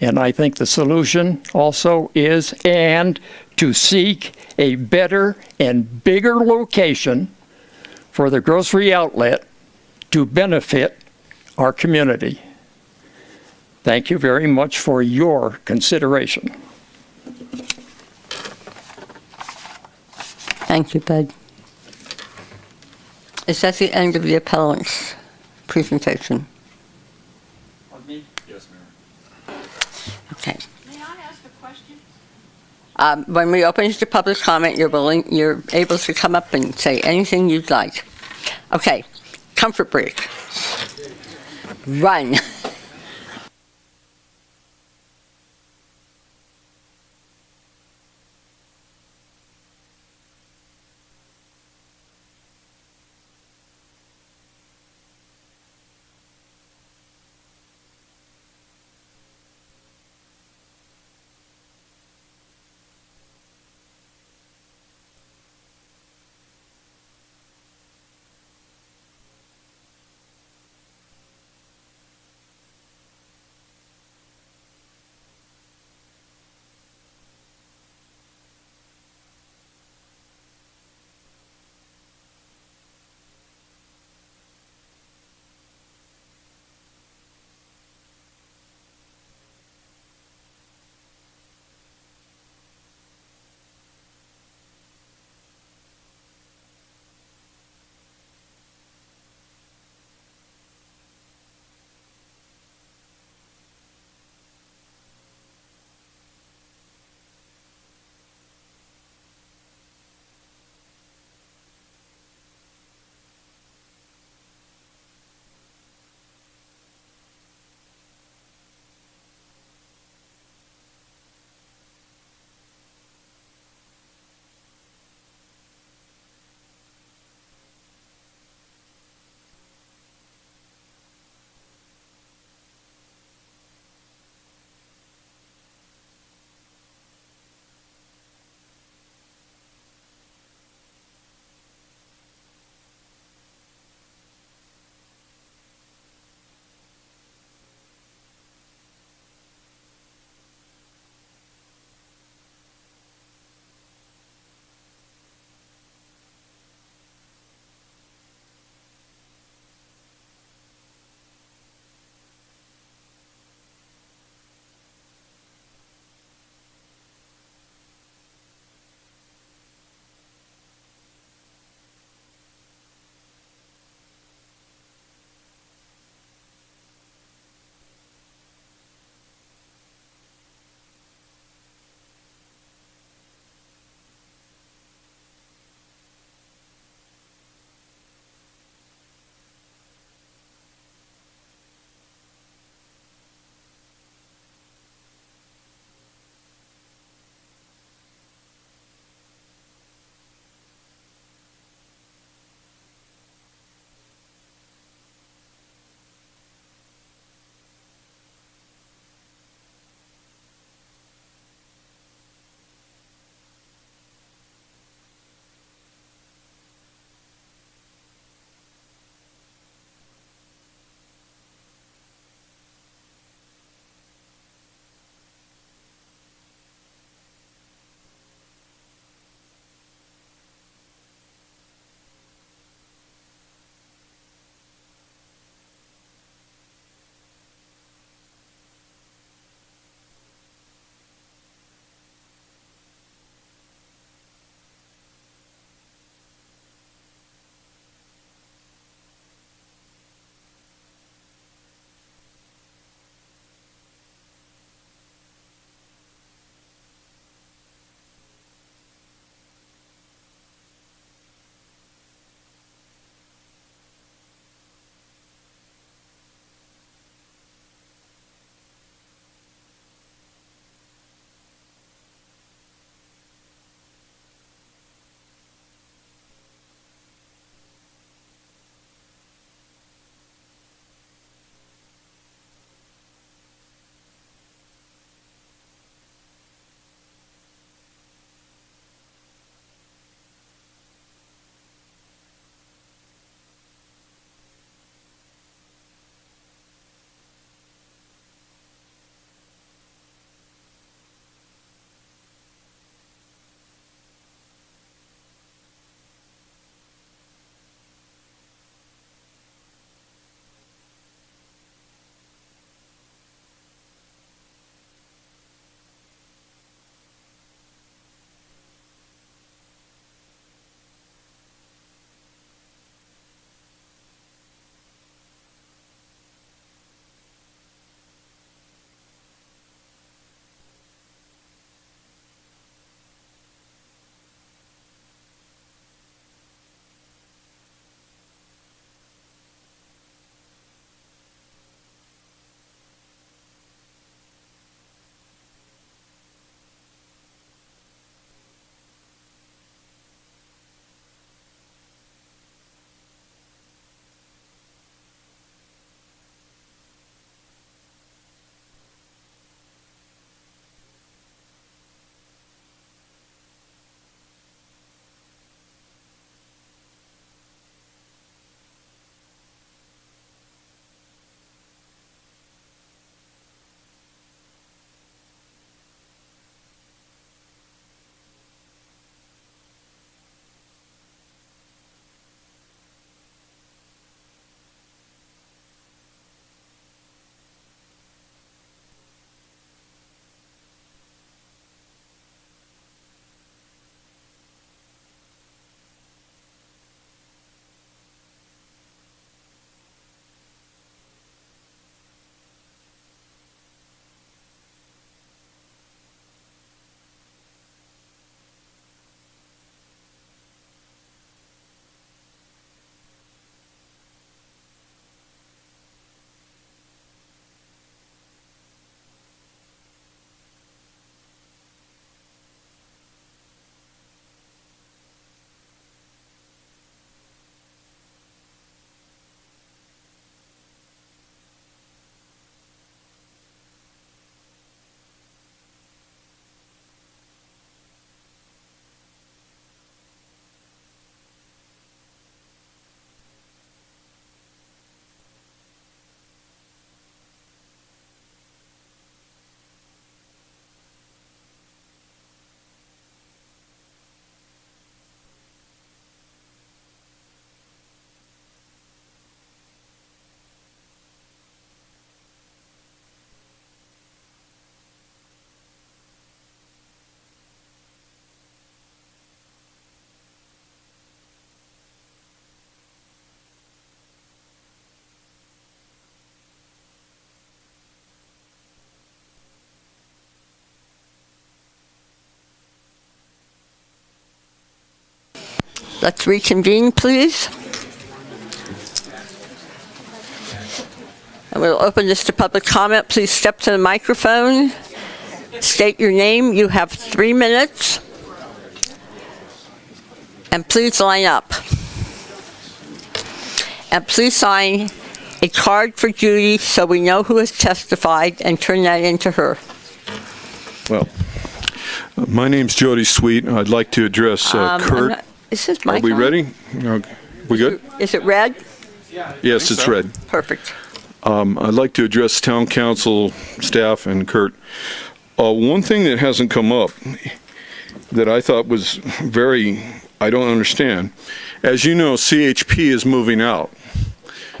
[SPEAKER 2] And I think the solution also is to seek a better and bigger location for the grocery outlet to benefit our community. Thank you very much for your consideration.
[SPEAKER 1] Thank you, Bud. Is that the end of the appellant's presentation?
[SPEAKER 2] Yes, Mayor.
[SPEAKER 1] Okay.
[SPEAKER 17] May I ask a question?
[SPEAKER 1] When we open to public comment, you're able to come up and say anything you'd like. Okay, comfort break. Run. Let's reconvene, please. And we'll open this to public comment. Please step to the microphone. State your name. You have 3 minutes. And please line up. And please sign a card for Judy so we know who has testified and turn that into her.
[SPEAKER 3] Well, my name's Jody Sweet. I'd like to address Kurt.
[SPEAKER 1] Is this mic
[SPEAKER 3] Are we
[SPEAKER 1] on?
[SPEAKER 3] ready? We good?
[SPEAKER 1] Is it red?
[SPEAKER 3] Yes, it's red.
[SPEAKER 1] Perfect.
[SPEAKER 3] I'd like to address town council, staff, and Kurt. One thing that hasn't come up that I thought was I don't understand. As you know, CHP is moving out.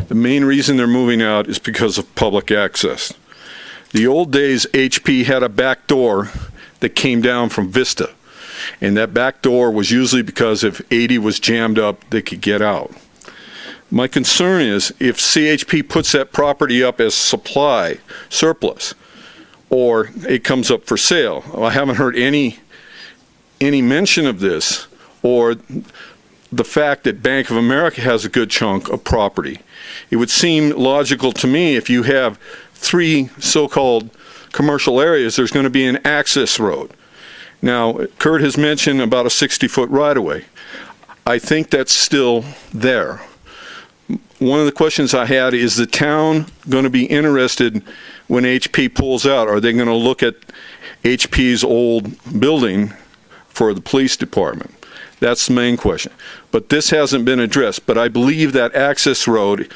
[SPEAKER 3] The main reason they're moving out is because of public access. The old days, HP had a back door that came down from Vista. And that back door was usually because if 80 was jammed up, they could get out. My concern is if CHP puts that property up as supply, surplus, or it comes up for sale. I haven't heard any mention of this, or the fact that Bank of America has a good chunk of property. It would seem logical to me if you have 3 so-called commercial areas, there's going to be an access road. Now, Kurt has mentioned about a 60-foot right-of-way. I think that's still there. One of the questions I had, is the town going to be interested when HP pulls out? Are they going to look at HP's old building for the police department? That's the main question. But this hasn't been addressed. But I believe that access road,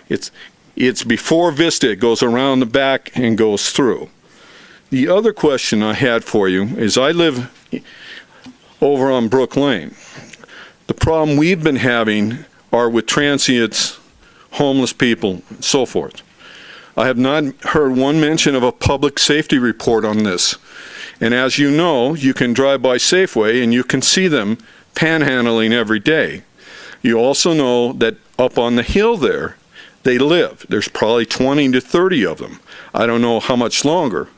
[SPEAKER 3] it's before Vista. It goes around the back and goes through. The other question I had for you is I live over on Brook Lane. The problem we've been having are with transients, homeless people, and so forth. I have not heard one mention of a public safety report on this. And as you know, you can drive by Safeway and you can see them panhandling every day. You also know that up on the hill there, they live. There's probably 20 to 30 of them. I don't know how much longer.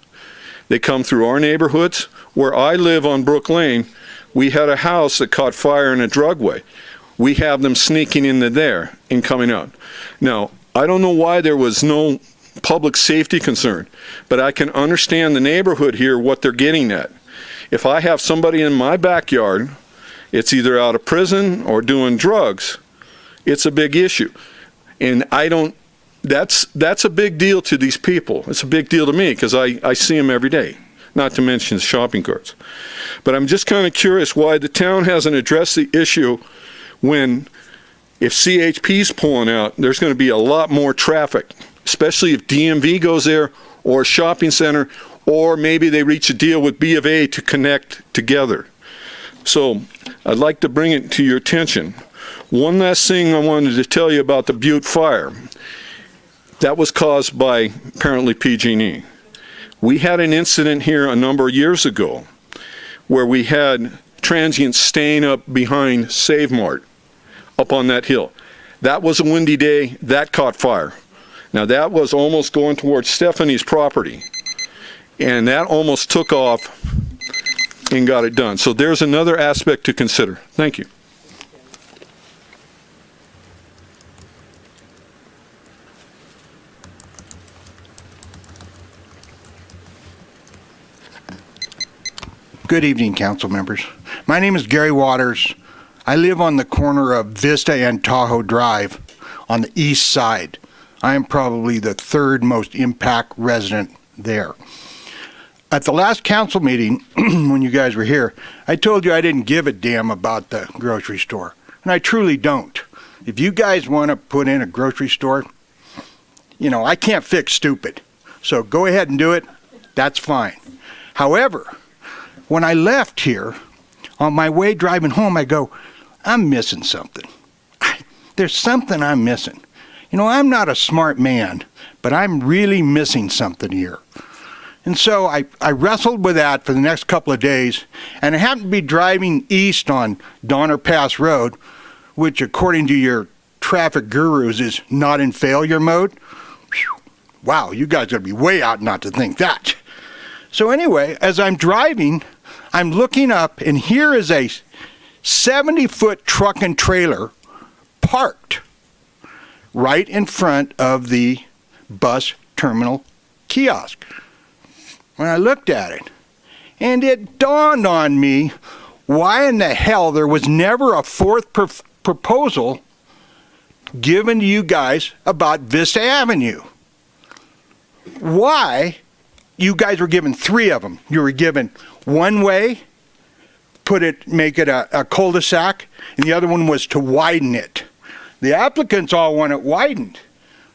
[SPEAKER 3] They come through our neighborhoods. Where I live on Brook Lane, we had a house that caught fire in a drugway. We have them sneaking into there and coming out. Now, I don't know why there was no public safety concern, but I can understand the neighborhood here, what they're getting at. If I have somebody in my backyard, it's either out of prison or doing drugs, it's a big issue. And that's a big deal to these people. It's a big deal to me because I see them every day, not to mention shopping carts. But I'm just kind of curious why the town hasn't addressed the issue when, if CHP's pulling out, there's going to be a lot more traffic, especially if DMV goes there or a shopping center, or maybe they reach a deal with B of A to connect together. So I'd like to bring it to your attention. One last thing I wanted to tell you about the Butte fire. That was caused by apparently PG&E. We had an incident here a number of years ago where we had transients staying up behind Save Mart up on that hill. That was a windy day. That caught fire. Now that was almost going towards Stephanie's property. And that almost took off and got it done. So there's another aspect to consider. Thank you.
[SPEAKER 6] Good evening, council members. My name is Gary Waters. I live on the corner of Vista and Tahoe Drive on the east side. I am probably the 3rd most impact resident there. At the last council meeting, when you guys were here, I told you I didn't give a damn about the grocery store. And I truly don't. If you guys want to put in a grocery store, you know, I can't fix stupid. So go ahead and do it. That's fine. However, when I left here, on my way driving home, I go, I'm missing something. There's something I'm missing. You know, I'm not a smart man, but I'm really missing something here. And so I wrestled with that for the next couple of days, and I happened to be driving east on Donner Pass Road, which according to your traffic gurus is not in failure mode. Whew. Wow, you guys gotta be way out not to think that. So anyway, as I'm driving, I'm looking up, and here is a 70-foot truck and trailer parked right in front of the bus terminal kiosk. When I looked at it, and it dawned on me why in the hell there was never a fourth proposal given to you guys about Vista Avenue. Why you guys were given 3 of them. You were given one way, make it a cul-de-sac, and the other one was to widen it. The applicants all want it widened.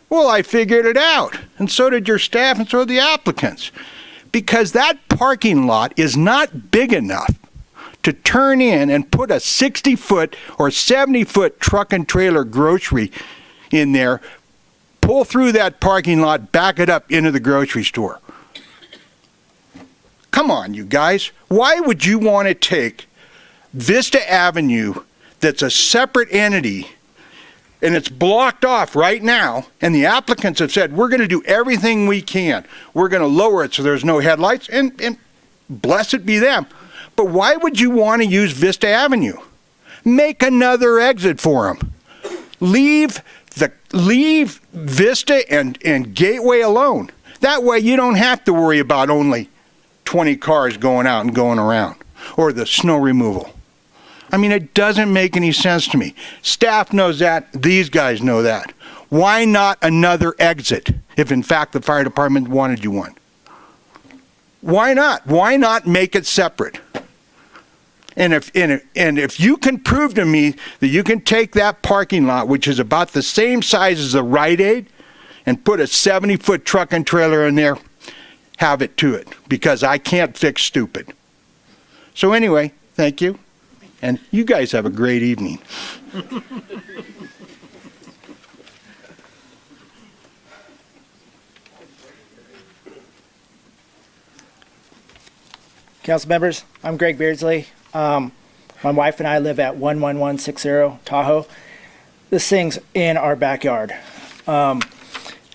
[SPEAKER 6] Well, I figured it out, and so did your staff, and so did the applicants. Because that parking lot is not big enough to turn in and put a 60-foot or 70-foot truck and trailer grocery in there, pull through that parking lot, back it up into the grocery store. Come on, you guys. Why would you want to take Vista Avenue, that's a separate entity, and it's blocked off right now, and the applicants have said, we're going to do everything we can. We're going to lower it so there's no headlights, and blessed be them. But why would you want to use Vista Avenue? Make another exit for them. Leave Vista and Gateway alone. That way you don't have to worry about only 20 cars going out and going around, or the snow removal. I mean, it doesn't make any sense to me. Staff knows that. These guys know that. Why not another exit if, in fact, the fire department wanted you one? Why not? Why not make it separate? And if you can prove to me that you can take that parking lot, which is about the same size as the Rite Aid, and put a 70-foot truck and trailer in there, have it to it, because I can't fix stupid. So anyway, thank you. And you guys have a great evening.
[SPEAKER 14] Council members, I'm Greg Beardsley. My wife and I live at 11160 Tahoe. This thing's in our backyard.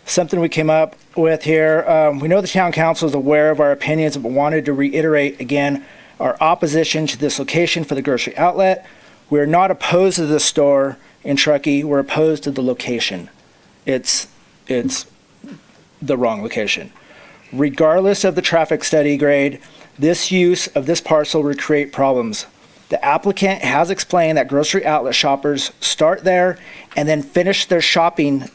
[SPEAKER 14] Something we came up with here. We know the town council is aware of our opinions, but wanted to reiterate again our opposition to this location for the grocery outlet. We're not opposed to the store in Truckee. We're opposed to the location. It's the wrong location. Regardless of the traffic study grade, this use of this parcel would create problems. The applicant has explained that grocery outlet shoppers start there and then finish their shopping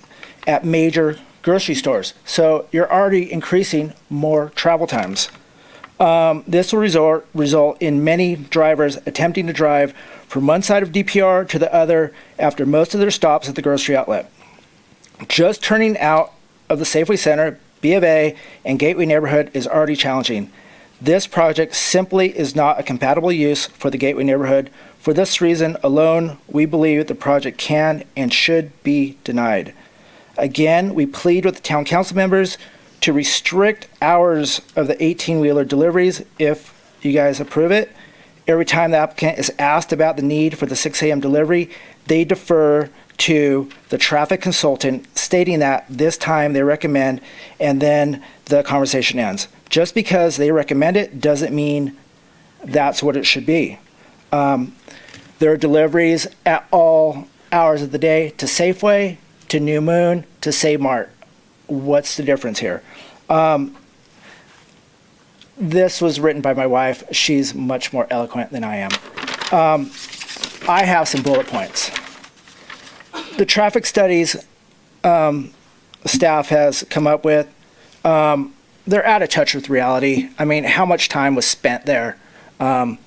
[SPEAKER 14] at major grocery stores. So you're already increasing more travel times. This will result in many drivers attempting to drive from one side of DPR to the other after most of their stops at the grocery outlet. Just turning out of the Safeway Center, B of A, and Gateway neighborhood is already challenging. This project simply is not a compatible use for the Gateway neighborhood. For this reason alone, we believe the project can and should be denied. Again, we plead with the town council members to restrict hours of the 18-wheeler deliveries if you guys approve it. Every time the applicant is asked about the need for the 6 a.m. delivery, they defer to the traffic consultant stating that this time they recommend, and then the conversation ends. Just because they recommend it doesn't mean that's what it should be. There are deliveries at all hours of the day to Safeway, to New Moon, to Save Mart. What's the difference here? This was written by my wife. She's much more eloquent than I am. I have some bullet points. The traffic studies staff has come up with, they're out of touch with reality. I mean, how much time was spent there? All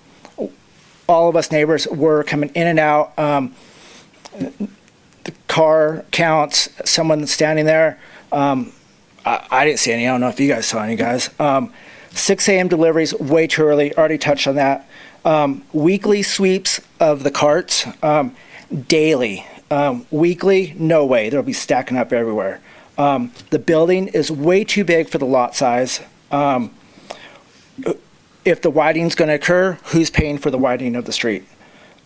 [SPEAKER 14] of us neighbors were coming in and out. The car counts, someone standing there. I didn't see any. I don't know if you guys saw any, guys. 6 a.m. deliveries, way too early. Already touched on that. Weekly sweeps of the carts, daily. Weekly, no way. They'll be stacking up everywhere. The building is way too big for the lot size. If the widening's going to occur, who's paying for the widening of the street?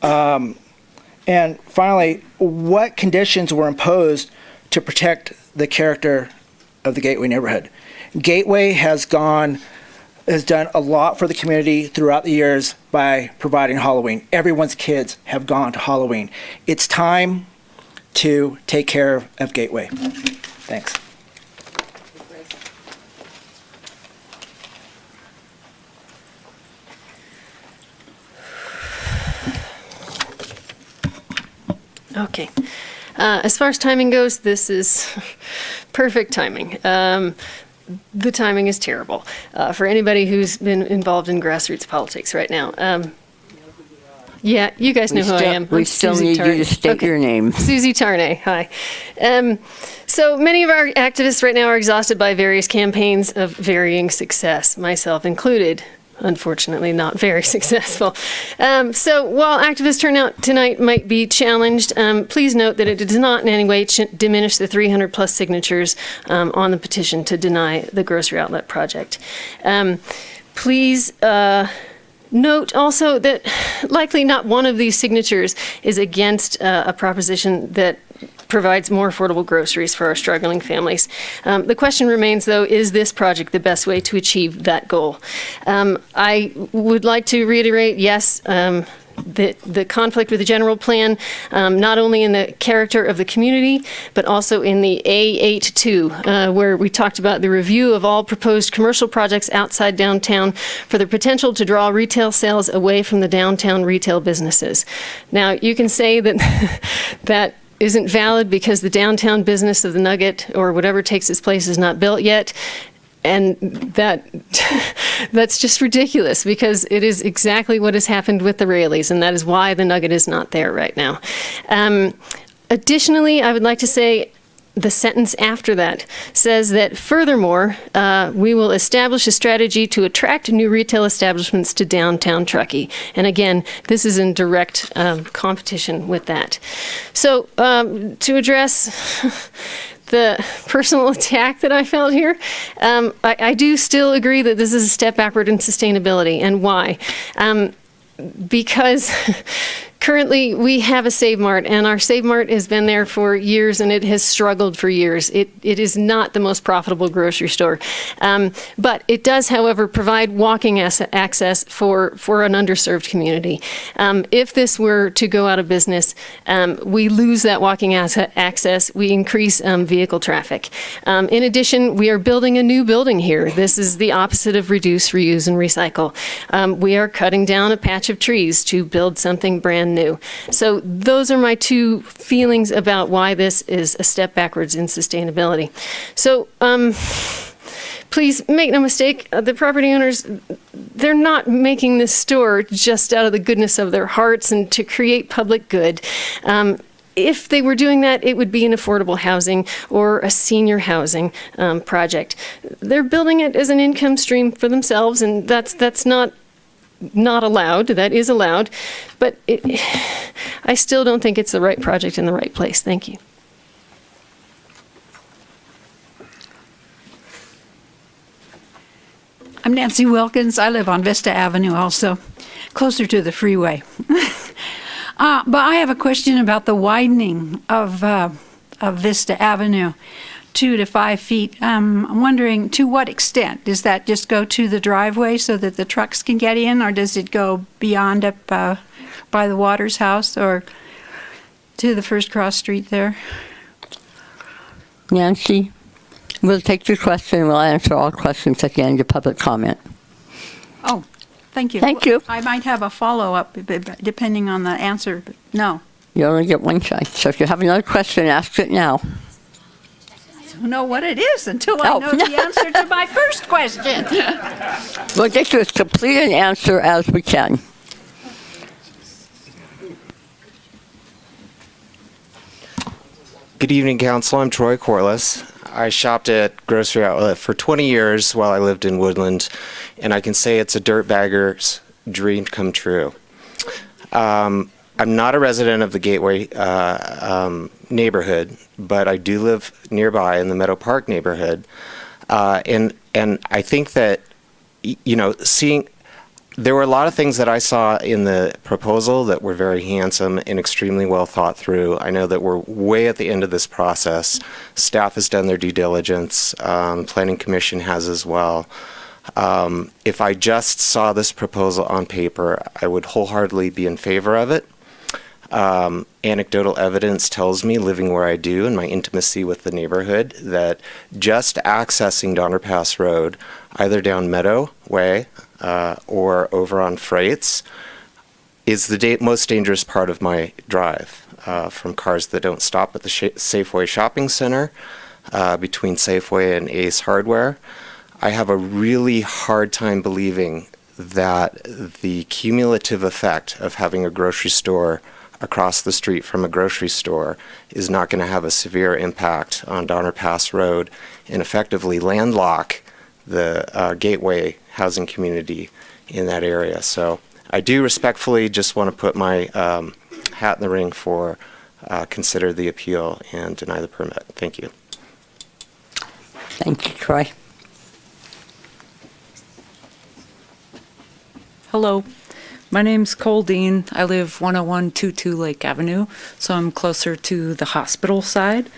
[SPEAKER 14] And finally, what conditions were imposed to protect the character of the Gateway neighborhood? Gateway has gone has done a lot for the community throughout the years by providing Halloween. Everyone's kids have gone to Halloween. It's time to take care of Gateway. Thanks.
[SPEAKER 15] Okay. As far as timing goes, this is perfect timing. The timing is terrible for anybody who's been involved in grassroots politics right now. Yeah, you guys know who I am.
[SPEAKER 1] We
[SPEAKER 15] I'm
[SPEAKER 1] still
[SPEAKER 15] Susie
[SPEAKER 1] need you to
[SPEAKER 15] Tarnay.
[SPEAKER 1] state your name.
[SPEAKER 15] Susie Tarnay, hi. So many of our activists right now are exhausted by various campaigns of varying success, myself included. Unfortunately, not very successful. So while activist turnout tonight might be challenged, please note that it does not in any way diminish the 300 plus signatures on the petition to deny the grocery outlet project. Please note also that likely not one of these signatures is against a proposition that provides more affordable groceries for our struggling families. The question remains, though, is this project the best way to achieve that goal? I would like to reiterate, yes, the conflict with the general plan, not only in the character of the community, but also in the A82, where we talked about the review of all proposed commercial projects outside downtown for the potential to draw retail sales away from the downtown retail businesses. Now, you can say that that isn't valid because the downtown business of the Nugget or whatever takes its place is not built yet. And that's just ridiculous because it is exactly what has happened with the Rayleighs, and that is why the Nugget is not there right now. Additionally, I would like to say the sentence after that says that furthermore, we will establish a strategy to attract new retail establishments to downtown Truckee. And again, this is in direct competition with that. So to address the personal attack that I felt here, I do still agree that this is a step backward in sustainability. And why? Because currently we have a Save Mart, and our Save Mart has been there for years, and it has struggled for years. It is not the most profitable grocery store. But it does, however, provide walking access for an underserved community. If this were to go out of business, we lose that walking access. We increase vehicle traffic. In addition, we are building a new building here. This is the opposite of reduce, reuse, and recycle. We are cutting down a patch of trees to build something brand new. So those are my two feelings about why this is a step backwards in sustainability. So please make no mistake, the property owners, they're not making this store just out of the goodness of their hearts and to create public good. If they were doing that, it would be an affordable housing or a senior housing project. They're building it as an income stream for themselves, and that's not allowed. That is allowed, but I still don't think it's the right project in the right place. Thank you.
[SPEAKER 17] I'm Nancy Wilkins. I live on Vista Avenue also, closer to the freeway. But I have a question about the widening of Vista Avenue, 2 to 5 feet. I'm wondering, to what extent? Does that just go to the driveway so that the trucks can get in, or does it go beyond up by the Waters house or to the first cross street there?
[SPEAKER 1] Nancy, we'll take your question. We'll answer all questions at the end of public comment.
[SPEAKER 17] Oh, thank you.
[SPEAKER 1] Thank you.
[SPEAKER 17] I might have a follow-up depending on the answer, but no.
[SPEAKER 1] You only get one shot. So if you have another question, ask it now.
[SPEAKER 17] I don't know what it is until I know the answer to my first question.
[SPEAKER 1] We'll get you as complete an answer as we can.
[SPEAKER 16] Good evening, Council. I'm Troy Corliss. I shopped at Grocery Outlet for 20 years while I lived in Woodland, and I can say it's a dirtbagger's dream come true. I'm not a resident of the Gateway neighborhood, but I do live nearby in the Meadow Park neighborhood. And I think that, you know, there were a lot of things that I saw in the proposal that were very handsome and extremely well thought through. I know that we're way at the end of this process. Staff has done their due diligence. Planning Commission has as well. If I just saw this proposal on paper, I would wholeheartedly be in favor of it. Anecdotal evidence tells me, living where I do and my intimacy with the neighborhood, that just accessing Donner Pass Road, either down Meadow Way or over on Freights, is the most dangerous part of my drive, from cars that don't stop at the Safeway shopping center, between Safeway and Ace Hardware. I have a really hard time believing that the cumulative effect of having a grocery store across the street from a grocery store is not going to have a severe impact on Donner Pass Road and effectively landlock the gateway housing community in that area. So I do respectfully just want to put my hat in the ring for consider the appeal and deny the permit. Thank you.
[SPEAKER 1] Thank you, Troy.
[SPEAKER 9] Hello, my name's Cole Dean. I live 10122 Lake Avenue, so I'm closer to the hospital side.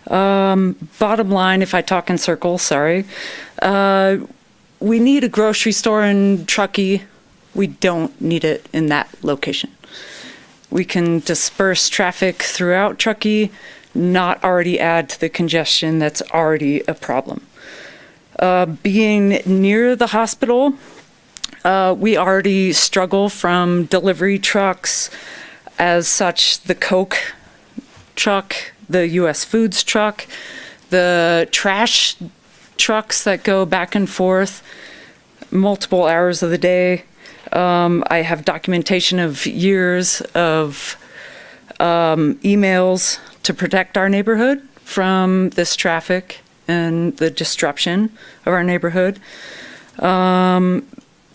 [SPEAKER 9] Bottom line, if I talk in circles, sorry. We need a grocery store in Truckee. We don't need it in that location. We can disperse traffic throughout Truckee, not already add to the congestion that's already a problem. Being near the hospital, we already struggle from delivery trucks. As such, the Coke truck, the U.S. Foods truck, the trash trucks that go back and forth multiple hours of the day. I have documentation of years of emails to protect our neighborhood from this traffic and the disruption of our neighborhood.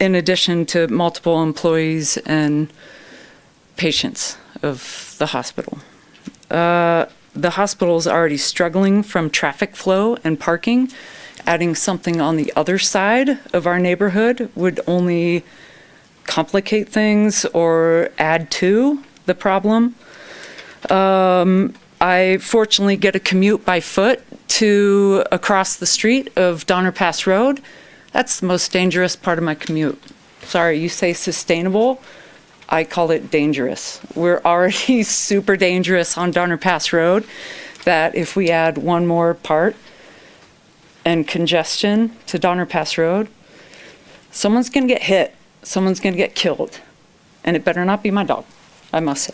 [SPEAKER 9] In addition to multiple employees and patients of the hospital. The hospital is already struggling from traffic flow and parking. Adding something on the other side of our neighborhood would only complicate things or add to the problem. I fortunately get a commute by foot to across the street of Donner Pass Road. That's the most dangerous part of my commute. Sorry, you say sustainable? I call it dangerous. We're already super dangerous on Donner Pass Road, that if we add one more part and congestion to Donner Pass Road, someone's gonna get hit, someone's gonna get killed, and it better not be my dog, I must say.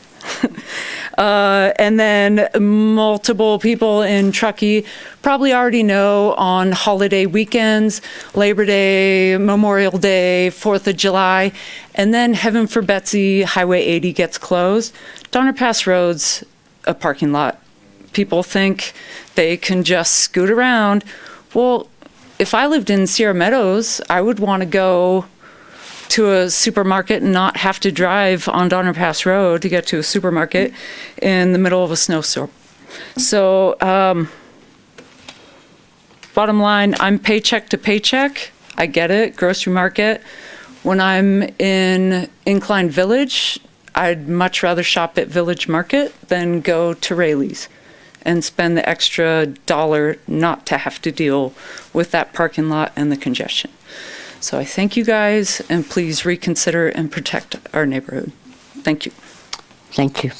[SPEAKER 9] And then multiple people in Truckee probably already know on holiday weekends, Labor Day, Memorial Day, 4th of July, and then heaven for Betsy, Highway 80 gets closed. Donner Pass Road's a parking lot. People think they can just scoot around. Well, if I lived in Sierra Meadows, I would want to go to a supermarket and not have to drive on Donner Pass Road to get to a supermarket in the middle of a snowstorm. So, bottom line, I'm paycheck to paycheck. I get it, grocery market. When I'm in Incline Village, I'd much rather shop at Village Market than go to Rayleigh's and spend the extra $1 not to have to deal with that parking lot and the congestion. So I thank you guys, and please reconsider and protect our neighborhood. Thank you.
[SPEAKER 1] Thank you.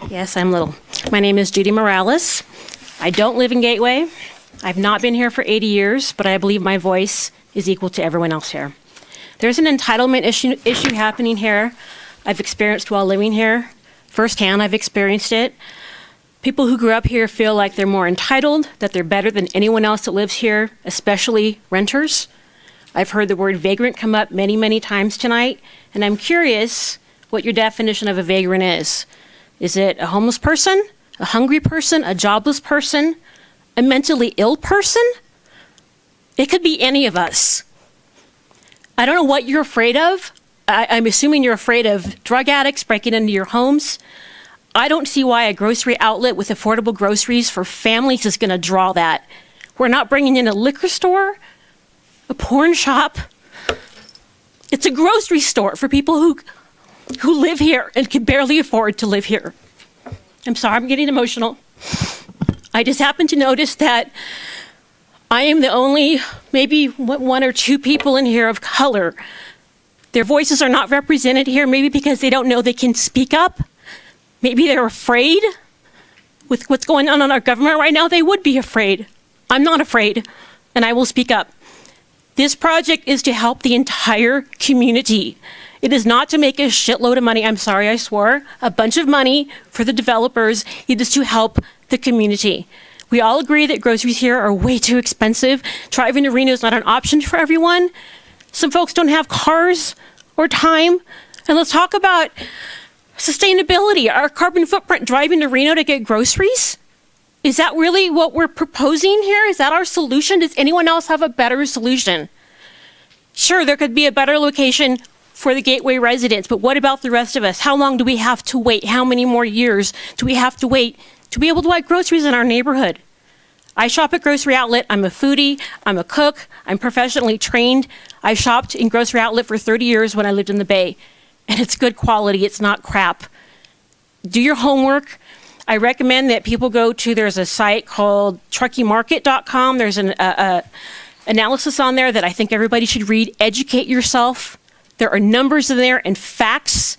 [SPEAKER 18] Yes, I'm little. My name is Judy Morales. I don't live in Gateway. I've not been here for 80 years, but I believe my voice is equal to everyone else here. There's an entitlement issue happening here. I've experienced while living here. Firsthand, I've experienced it. People who grew up here feel like they're more entitled, that they're better than anyone else that lives here, especially renters. I've heard the word vagrant come up many, many times tonight, and I'm curious what your definition of a vagrant is. Is it a homeless person, a hungry person, a jobless person, a mentally ill person? It could be any of us. I don't know what you're afraid of. I'm assuming you're afraid of drug addicts breaking into your homes. I don't see why a grocery outlet with affordable groceries for families is going to draw that. We're not bringing in a liquor store, a porn shop. It's a grocery store for people who live here and can barely afford to live here. I'm sorry, I'm getting emotional. I just happened to notice that I am the only, maybe one or two people in here of color. Their voices are not represented here, maybe because they don't know they can speak up. Maybe they're afraid. With what's going on in our government right now, they would be afraid. I'm not afraid, and I will speak up. This project is to help the entire community. It is not to make a shitload of money. I'm sorry, I swore. A bunch of money for the developers. It is to help the community. We all agree that groceries here are way too expensive. Driving to Reno is not an option for everyone. Some folks don't have cars or time. And let's talk about sustainability. Our carbon footprint driving to Reno to get groceries? Is that really what we're proposing here? Is that our solution? Does anyone else have a better solution? Sure, there could be a better location for the Gateway residents, but what about the rest of us? How long do we have to wait? How many more years do we have to wait to be able to buy groceries in our neighborhood? I shop at Grocery Outlet. I'm a foodie. I'm a cook. I'm professionally trained. I shopped in Grocery Outlet for 30 years when I lived in the Bay, and it's good quality. It's not crap. Do your homework. I recommend that people go to, there's a site called truckeemarket.com. There's an analysis on there that I think everybody should read. Educate yourself. There are numbers in there and facts,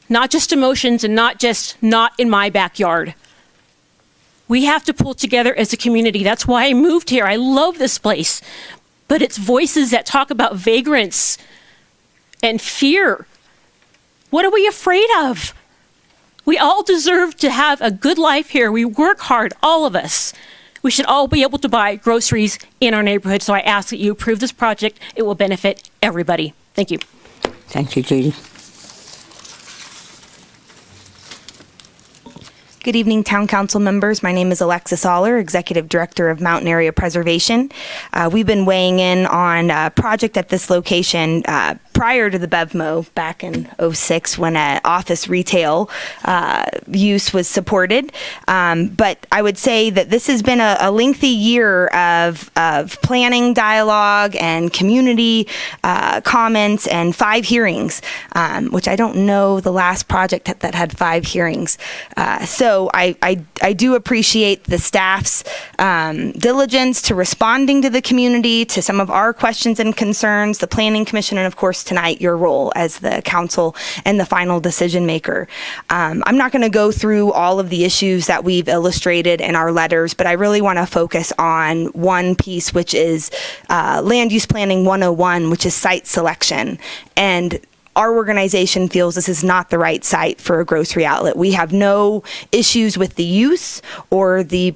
[SPEAKER 18] not just emotions and not just not in my backyard. We have to pull together as a community. That's why I moved here. I love this place. But it's voices that talk about vagrants and fear. What are we afraid of? We all deserve to have a good life here. We work hard, all of us. We should all be able to buy groceries in our neighborhood. So I ask that you approve this project. It will benefit everybody. Thank you.
[SPEAKER 1] Thank you, Judy.
[SPEAKER 4] Good evening, Town Council members. My name is Alexis Aller, Executive Director of Mountain Area Preservation. We've been weighing in on a project at this location prior to the BevMo back in '06 when office retail use was supported. But I would say that this has been a lengthy year of planning dialogue and community comments and 5 hearings, which I don't know the last project that had 5 hearings. So I do appreciate the staff's diligence to responding to the community, to some of our questions and concerns, the Planning Commission, and of course tonight your role as the council and the final decision maker. I'm not going to go through all of the issues that we've illustrated in our letters, but I really want to focus on one piece, which is Land Use Planning 101, which is site selection. And our organization feels this is not the right site for a grocery outlet. We have no issues with the use or the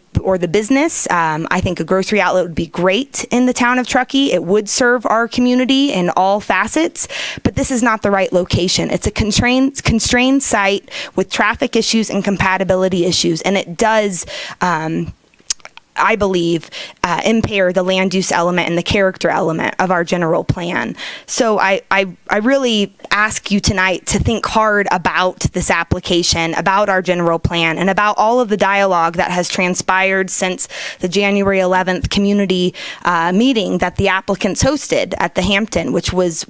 [SPEAKER 4] business. I think a grocery outlet would be great in the town of Truckee. It would serve our community in all facets, but this is not the right location. It's a constrained site with traffic issues and compatibility issues, and it does I believe, impair the land use element and the character element of our general plan. So I really ask you tonight to think hard about this application, about our general plan, and about all of the dialogue that has transpired since the January 11th community meeting that the applicants hosted at the Hampton, which was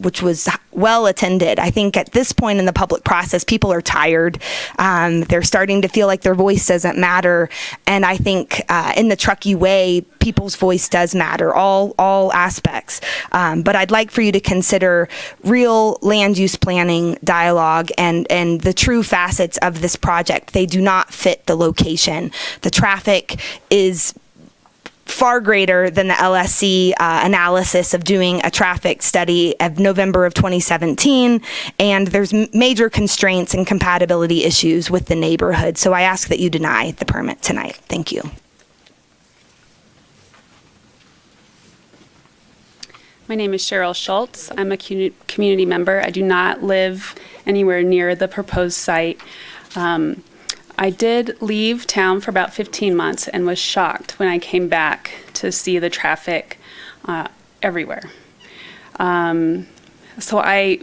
[SPEAKER 4] well attended. I think at this point in the public process, people are tired. They're starting to feel like their voice doesn't matter. And I think in the Truckee way, people's voice does matter, all aspects. But I'd like for you to consider real land use planning dialogue and the true facets of this project. They do not fit the location. The traffic is far greater than the LSC analysis of doing a traffic study of November of 2017, and there's major constraints and compatibility issues with the neighborhood. So I ask that you deny the permit tonight. Thank you.
[SPEAKER 8] My name is Cheryl Schultz. I'm a community member. I do not live anywhere near the proposed site. I did leave town for about 15 months and was shocked when I came back to see the traffic everywhere. So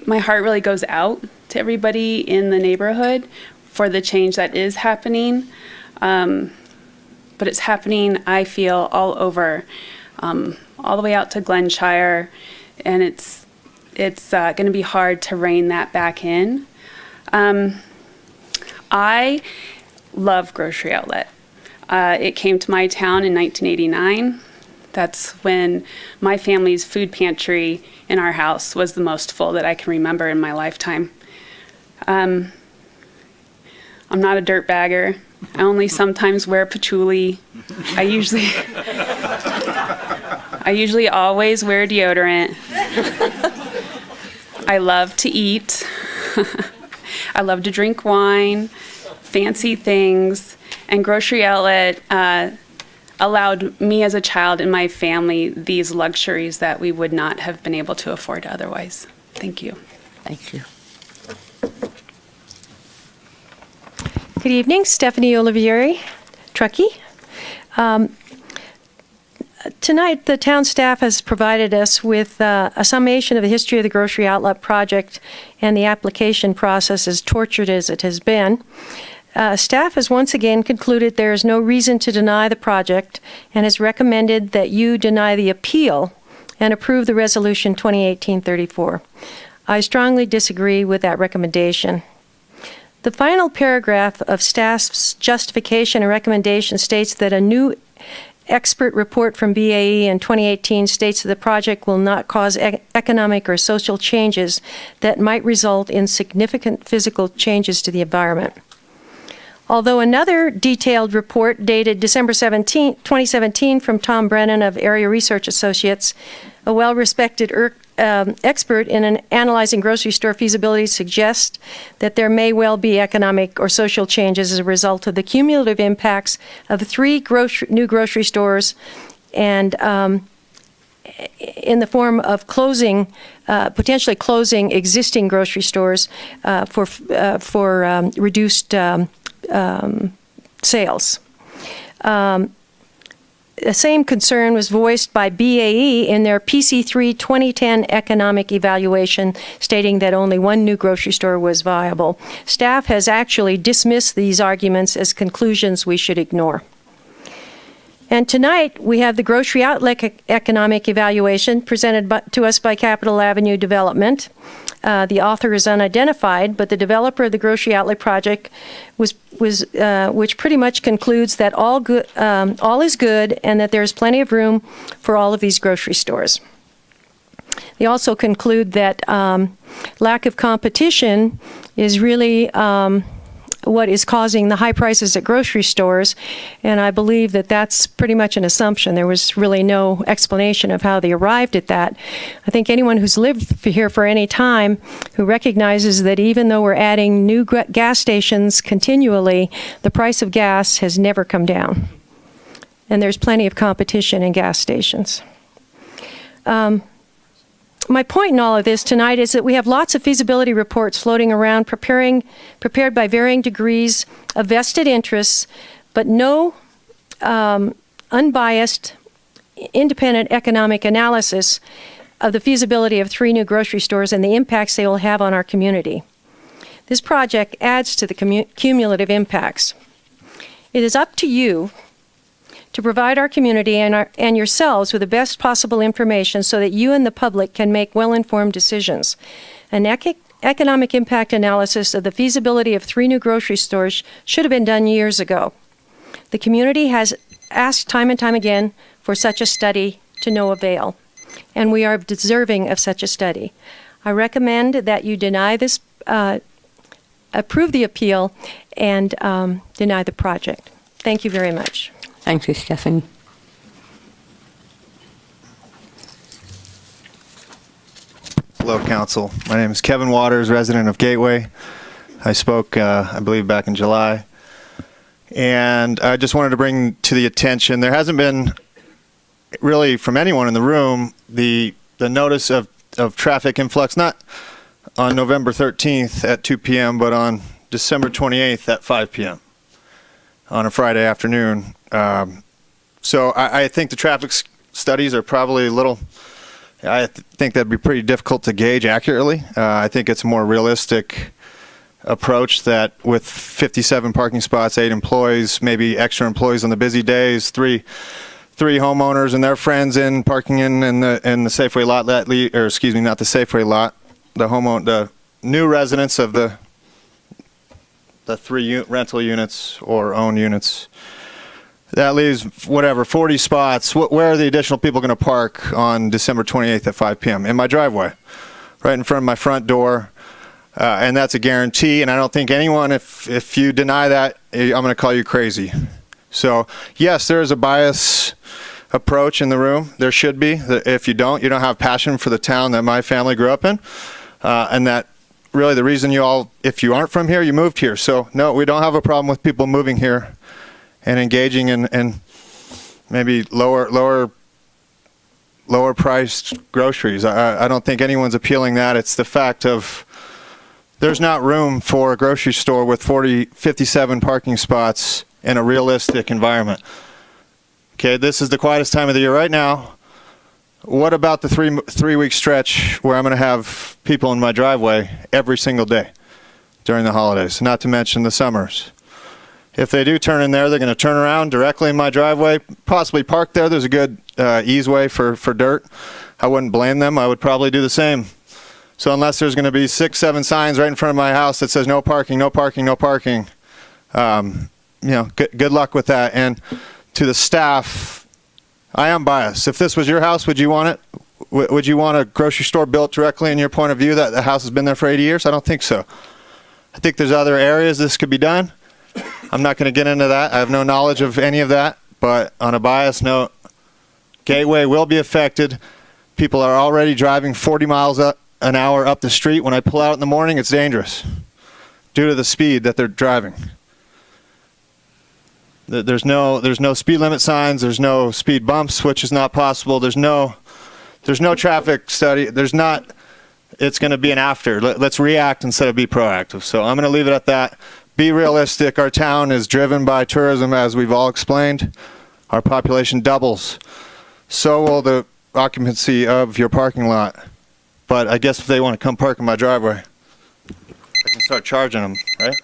[SPEAKER 8] my heart really goes out to everybody in the neighborhood for the change that is happening. But it's happening, I feel, all over, all the way out to Glenshire, and it's going to be hard to rein that back in. I love Grocery Outlet. It came to my town in 1989. That's when my family's food pantry in our house was the most full that I can remember in my lifetime. I'm not a dirtbagger. I only sometimes wear patchouli. I usually always wear deodorant. I love to eat. I love to drink wine, fancy things, and Grocery Outlet allowed me as a child and my family these luxuries that we would not have been able to afford otherwise. Thank you.
[SPEAKER 1] Thank you.
[SPEAKER 21] Good evening, Stephanie Olivieri, Truckee. Tonight, the town staff has provided us with a summation of the history of the Grocery Outlet project and the application process, as tortured as it has been. Staff has once again concluded there is no reason to deny the project and has recommended that you deny the appeal and approve the resolution 2018-34. I strongly disagree with that recommendation. The final paragraph of staff's justification and recommendation states that a new expert report from BAE in 2018 states that the project will not cause economic or social changes that might result in significant physical changes to the environment. Although another detailed report dated December 17, 2017 from Tom Brennan of Area Research Associates, a well-respected expert in analyzing grocery store feasibility, suggests that there may well be economic or social changes as a result of the cumulative impacts of 3 new grocery stores and in the form of potentially closing existing grocery stores for reduced sales. The same concern was voiced by BAE in their PC3 2010 economic evaluation, stating that only 1 new grocery store was viable. Staff has actually dismissed these arguments as conclusions we should ignore. And tonight, we have the Grocery Outlet economic evaluation presented to us by Capitol Avenue Development. The author is unidentified, but the developer of the Grocery Outlet project which pretty much concludes that all is good and that there's plenty of room for all of these grocery stores. They also conclude that lack of competition is really what is causing the high prices at grocery stores, and I believe that that's pretty much an assumption. There was really no explanation of how they arrived at that. I think anyone who's lived here for any time who recognizes that even though we're adding new gas stations continually, the price of gas has never come down. And there's plenty of competition in gas stations. My point in all of this tonight is that we have lots of feasibility reports floating around prepared by varying degrees of vested interests, but no unbiased, independent economic analysis of the feasibility of 3 new grocery stores and the impacts they will have on our community. This project adds to the cumulative impacts. It is up to you to provide our community and yourselves with the best possible information so that you and the public can make well-informed decisions. An economic impact analysis of the feasibility of 3 new grocery stores should have been done years ago. The community has asked time and time again for such a study to no avail, and we are deserving of such a study. I recommend that you deny this, approve the appeal, and deny the project. Thank you very much.
[SPEAKER 1] Thank you, Stephanie.
[SPEAKER 22] Hello, Council. My name is Kevin Waters, resident of Gateway. I spoke, I believe, back in July. And I just wanted to bring to the attention, there hasn't been really from anyone in the room the notice of traffic influx, not on November 13th at 2 p.m., but on December 28th at 5 p.m. on a Friday afternoon. So I think the traffic studies are probably a little, I think that'd be pretty difficult to gauge accurately. I think it's a more realistic approach that with 57 parking spots, 8 employees, maybe extra employees on the busy days, three homeowners and their friends parking in the Safeway lot, or excuse me, not the Safeway lot, the new residents of the 3 rental units or own units. That leaves, whatever, 40 spots. Where are the additional people going to park on December 28th at 5 p.m.? In my driveway, right in front of my front door. And that's a guarantee. And I don't think anyone, if you deny that, I'm going to call you crazy. So, yes, there is a bias approach in the room. There should be. If you don't have passion for the town that my family grew up in. And that really the reason you all, if you aren't from here, you moved here. So, no, we don't have a problem with people moving here and engaging in maybe lower priced groceries. I don't think anyone's appealing that. It's the fact of there's not room for a grocery store with 57 parking spots in a realistic environment. Okay, this is the quietest time of the year right now. What about the three-week stretch where I'm going to have people in my driveway every single day during the holidays, not to mention the summers? If they do turn in there, they're going to turn around directly in my driveway, possibly park there. There's a good easeway for dirt. I wouldn't blame them. I would probably do the same. So unless there's going to be 6, 7 signs right in front of my house that says no parking, no parking, no parking, good luck with that. And to the staff, I am biased. If this was your house, would you want it? Would you want a grocery store built directly in your point of view that the house has been there for 80 years? I don't think so. I think there's other areas this could be done. I'm not going to get into that. I have no knowledge of any of that. But on a biased note, Gateway will be affected. People are already driving 40 miles an hour up the street. When I pull out in the morning, it's dangerous due to the speed that they're driving. There's no speed limit signs. There's no speed bumps, which is not possible. There's no traffic study. It's going to be an after. Let's react instead of be proactive. So I'm going to leave it at that. Be realistic. Our town is driven by tourism, as we've all explained. Our population doubles. So will the occupancy of your parking lot. But I guess if they want to come park in my driveway, I can start charging them, right?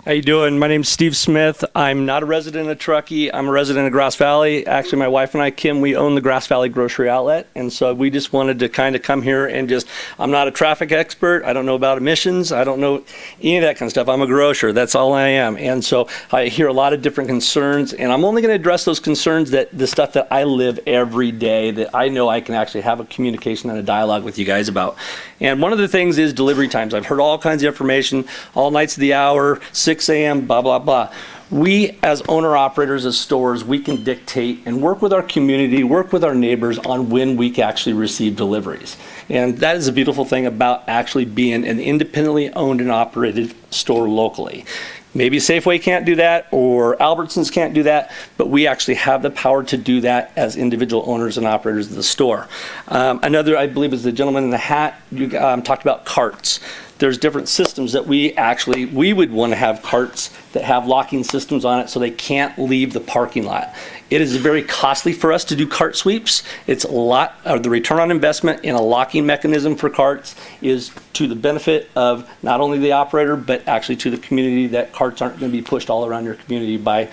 [SPEAKER 7] How you doing? My name's Steve Smith. I'm not a resident of Truckee. I'm a resident of Grass Valley. Actually, my wife and I, Kim, we own the Grass Valley Grocery Outlet. And so we just wanted to kind of come here and I'm not a traffic expert. I don't know about emissions. I don't know any of that kind of stuff. I'm a grocer. That's all I am. And so I hear a lot of different concerns, and I'm only going to address those concerns the stuff that I live every day, that I know I can actually have a communication and a dialogue with you guys about. And one of the things is delivery times. I've heard all kinds of information, all nights of the hour, 6 a.m., blah, blah, blah. We, as owner-operators of stores, we can dictate and work with our community, work with our neighbors on when we can actually receive deliveries. And that is a beautiful thing about actually being an independently owned and operated store locally. Maybe Safeway can't do that, or Albertsons can't do that, but we actually have the power to do that as individual owners and operators of the store. Another, I believe, is the gentleman in the hat. You talked about carts. There's different systems that we would want to have carts that have locking systems on it so they can't leave the parking lot. It is very costly for us to do cart sweeps. It's a lot of the return on investment in a locking mechanism for carts is to the benefit of not only the operator, but actually to the community, that carts aren't going to be pushed all around your community by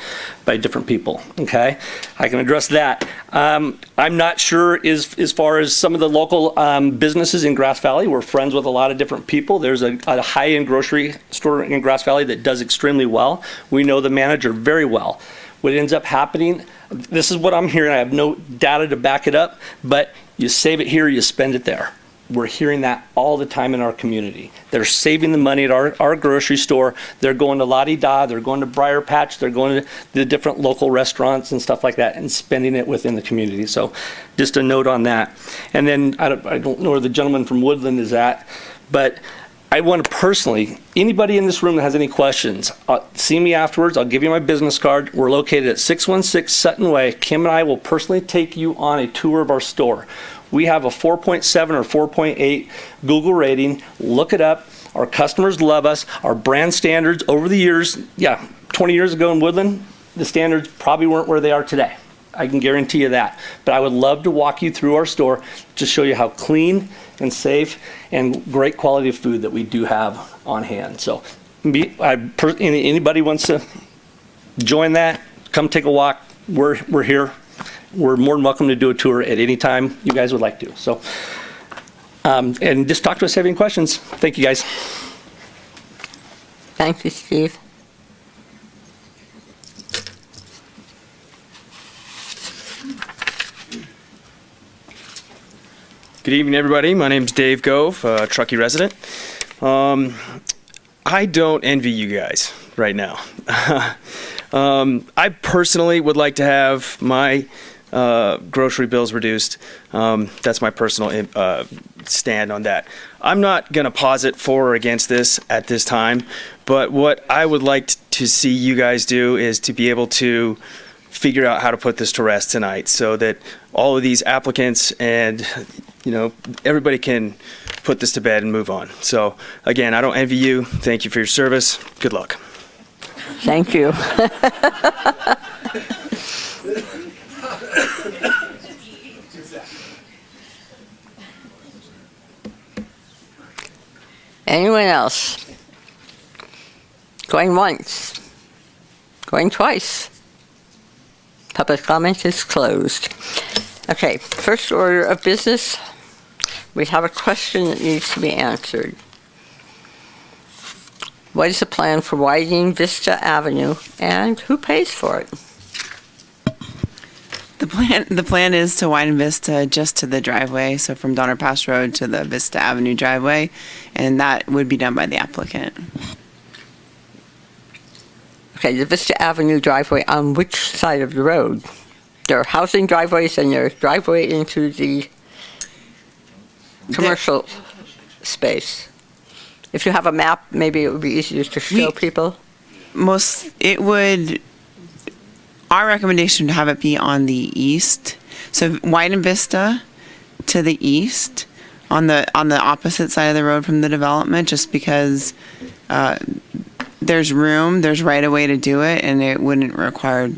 [SPEAKER 7] different people, okay? I can address that. I'm not sure as far as some of the local businesses in Grass Valley. We're friends with a lot of different people. There's a high-end grocery store in Grass Valley that does extremely well. We know the manager very well. What ends up happening, this is what I'm hearing. I have no data to back it up, but you save it here, you spend it there. We're hearing that all the time in our community. They're saving the money at our grocery store. They're going to La Di Da, they're going to Briar Patch, they're going to the different local restaurants and stuff like that and spending it within the community. So just a note on that. And then I don't know where the gentleman from Woodland is at, but I want to personally, anybody in this room that has any questions, see me afterwards. I'll give you my business card. We're located at 616 Sutton Way. Kim and I will personally take you on a tour of our store. We have a 4.7 or 4.8 Google rating. Look it up. Our customers love us. Our brand standards over the years, 20 years ago in Woodland, the standards probably weren't where they are today. I can guarantee you that. But I would love to walk you through our store to show you how clean and safe and great quality of food that we do have on hand. So anybody wants to join that, come take a walk. We're here. We're more than welcome to do a tour at any time you guys would like to. So, and just talk to us if you have any questions. Thank you, guys.
[SPEAKER 1] Thank you, Steve.
[SPEAKER 11] Good evening, everybody. My name's Dave Gove, Truckee resident. I don't envy you guys right now. I personally would like to have my grocery bills reduced. That's my personal stand on that. I'm not going to posit for or against this at this time, but what I would like to see you guys do is to be able to figure out how to put this to rest tonight so that all of these applicants and everybody can put this to bed and move on. So again, I don't envy you. Thank you for your service. Good luck.
[SPEAKER 1] Thank you. Anyone else? Going once? Going twice? Public comment is closed. Okay, first order of business. We have a question that needs to be answered. What is the plan for widening Vista Avenue and who pays for it?
[SPEAKER 19] The plan is to widen Vista just to the driveway, so from Donner Pass Road to the Vista Avenue driveway, and that would be done by the applicant.
[SPEAKER 1] Okay, the Vista Avenue driveway on which side of the road? There are housing driveways and there's driveway into the commercial space. If you have a map, maybe it would be easier to show people.
[SPEAKER 19] Our recommendation to have it be on the east. So widen Vista to the east on the opposite side of the road from the development, just because there's room, there's right of way to do it, and it wouldn't require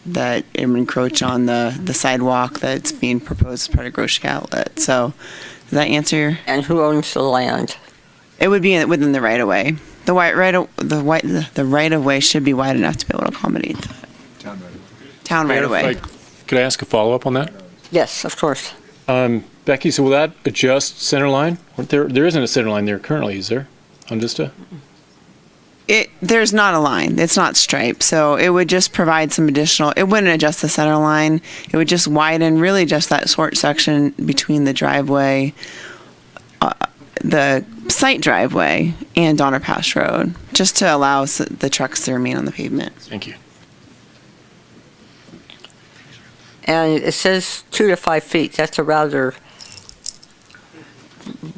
[SPEAKER 19] that it would encroach on the sidewalk that's being proposed as part of grocery outlet. So does that answer your?
[SPEAKER 1] And who owns the land?
[SPEAKER 19] It would be within the right of way. The right of way should be wide enough to be able to accommodate that. Town right of way.
[SPEAKER 23] Could I ask a follow-up on that?
[SPEAKER 1] Yes, of course.
[SPEAKER 23] Becky, so will that adjust center line? There isn't a center line there currently, is there, on Vista?
[SPEAKER 19] There's not a line. It's not striped. So it would just provide some additional, it wouldn't adjust the center line. It would just widen really just that short section between the driveway, the site driveway, and Donner Pass Road, just to allow the trucks to remain on the pavement.
[SPEAKER 23] Thank you.
[SPEAKER 1] And it says 2 to 5 feet. That's a rather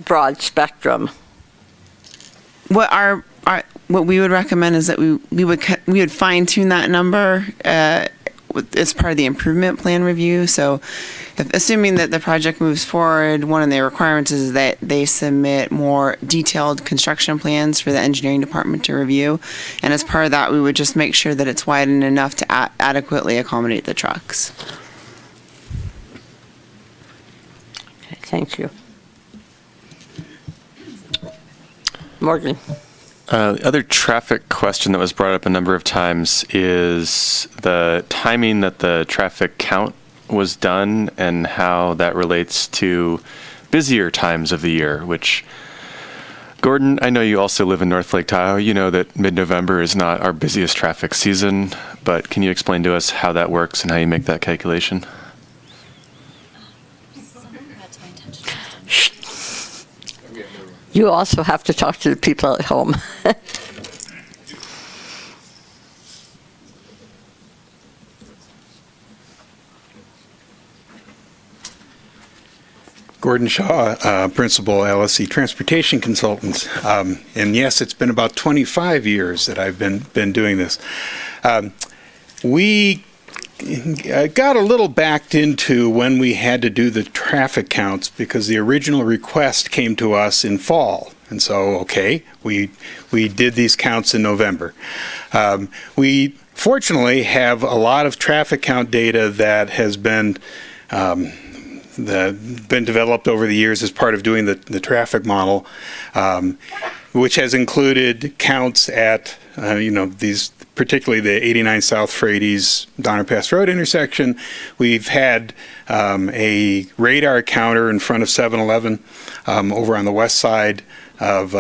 [SPEAKER 1] broad spectrum.
[SPEAKER 19] What we would recommend is that we would fine tune that number as part of the improvement plan review. So, assuming that the project moves forward, one of the requirements is that they submit more detailed construction plans for the engineering department to review. And as part of that, we would just make sure that it's widened enough to adequately accommodate the trucks.
[SPEAKER 1] Okay, thank you. Morgan.
[SPEAKER 13] The other traffic question that was brought up a number of times is the timing that the traffic count was done and how that relates to busier times of the year, which, Gordon, I know you also live in North Lake Tahoe. You know that mid-November is not our busiest traffic season, but can you explain to us how that works and how you make that calculation?
[SPEAKER 1] You also have to talk to the people at home.
[SPEAKER 24] Gordon Shaw, Principal, LSC Transportation Consultants. And yes, it's been about 25 years that I've been doing this. We got a little backed into when we had to do the traffic counts because the original request came to us in fall. And so, okay, we did these counts in November. We fortunately have a lot of traffic count data that has been developed over the years as part of doing the traffic model, which has included counts at these, particularly the 89 South Frady's Donner Pass Road intersection. We've had a radar counter in front of 7-Eleven over on the west side of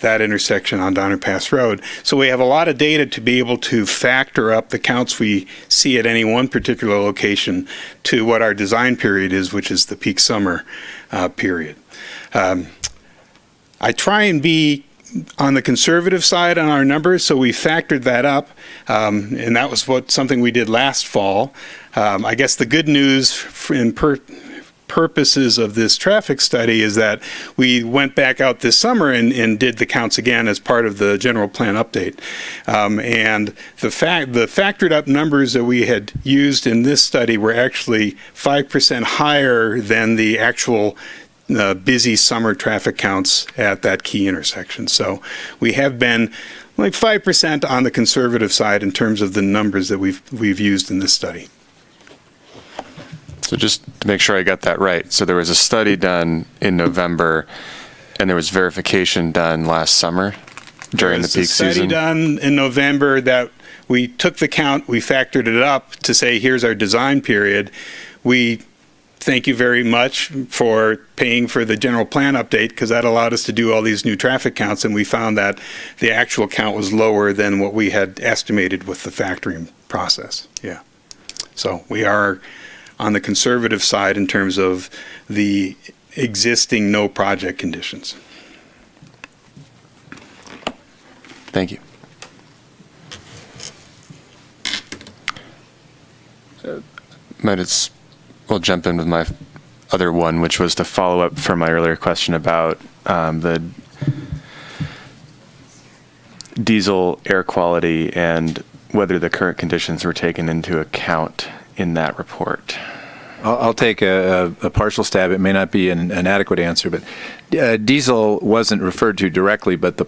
[SPEAKER 24] that intersection on Donner Pass Road. So we have a lot of data to be able to factor up the counts we see at any one particular location to what our design period is, which is the peak summer period. I try and be on the conservative side on our numbers, so we factored that up, and that was something we did last fall. I guess the good news in purposes of this traffic study is that we went back out this summer and did the counts again as part of the general plan update. And the factored up numbers that we had used in this study were actually 5% higher than the actual busy summer traffic counts at that key intersection. So we have been like 5% on the conservative side in terms of the numbers that we've used in this study.
[SPEAKER 13] So just to make sure I got that right, so there was a study done in November, and there was verification done last summer during the peak season?
[SPEAKER 24] There was a study done in November that we took the count, we factored it up to say, here's our design period. We thank you very much for paying for the general plan update, because that allowed us to do all these new traffic counts, and we found that the actual count was lower than what we had estimated with the factoring process. Yeah. So we are on the conservative side in terms of the existing no project conditions.
[SPEAKER 13] Thank you. We'll jump in with my other one, which was to follow up from my earlier question about the diesel air quality and whether the current conditions were taken into account in that report.
[SPEAKER 5] I'll take a partial stab. It may not be an adequate answer, but diesel wasn't referred to directly, but the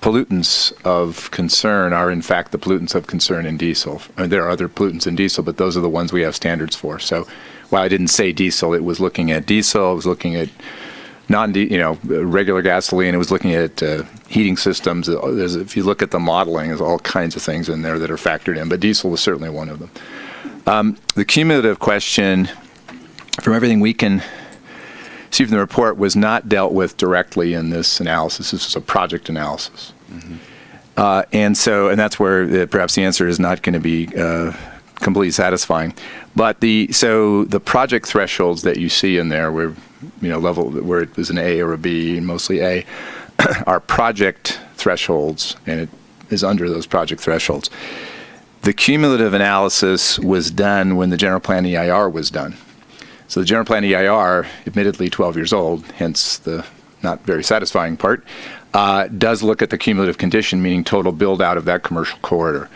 [SPEAKER 5] pollutants of concern are in fact the pollutants of concern in diesel. There are other pollutants in diesel, but those are the ones we have standards for. So while I didn't say diesel, it was looking at diesel, it was looking at regular gasoline, it was looking at heating systems. If you look at the modeling, there's all kinds of things in there that are factored in, but diesel was certainly one of them. The cumulative question, from everything we can see from the report, was not dealt with directly in this analysis. This was a project analysis. Mm-hmm. And that's where perhaps the answer is not going to be completely satisfying. But the project thresholds that you see in there, where where it was an A or a B, and mostly A, are project thresholds, and it is under those project thresholds. The cumulative analysis was done when the general plan EIR was done. So the general plan EIR, admittedly 12 years old, hence the not very satisfying part, does look at the cumulative condition, meaning total build out of that commercial corridor.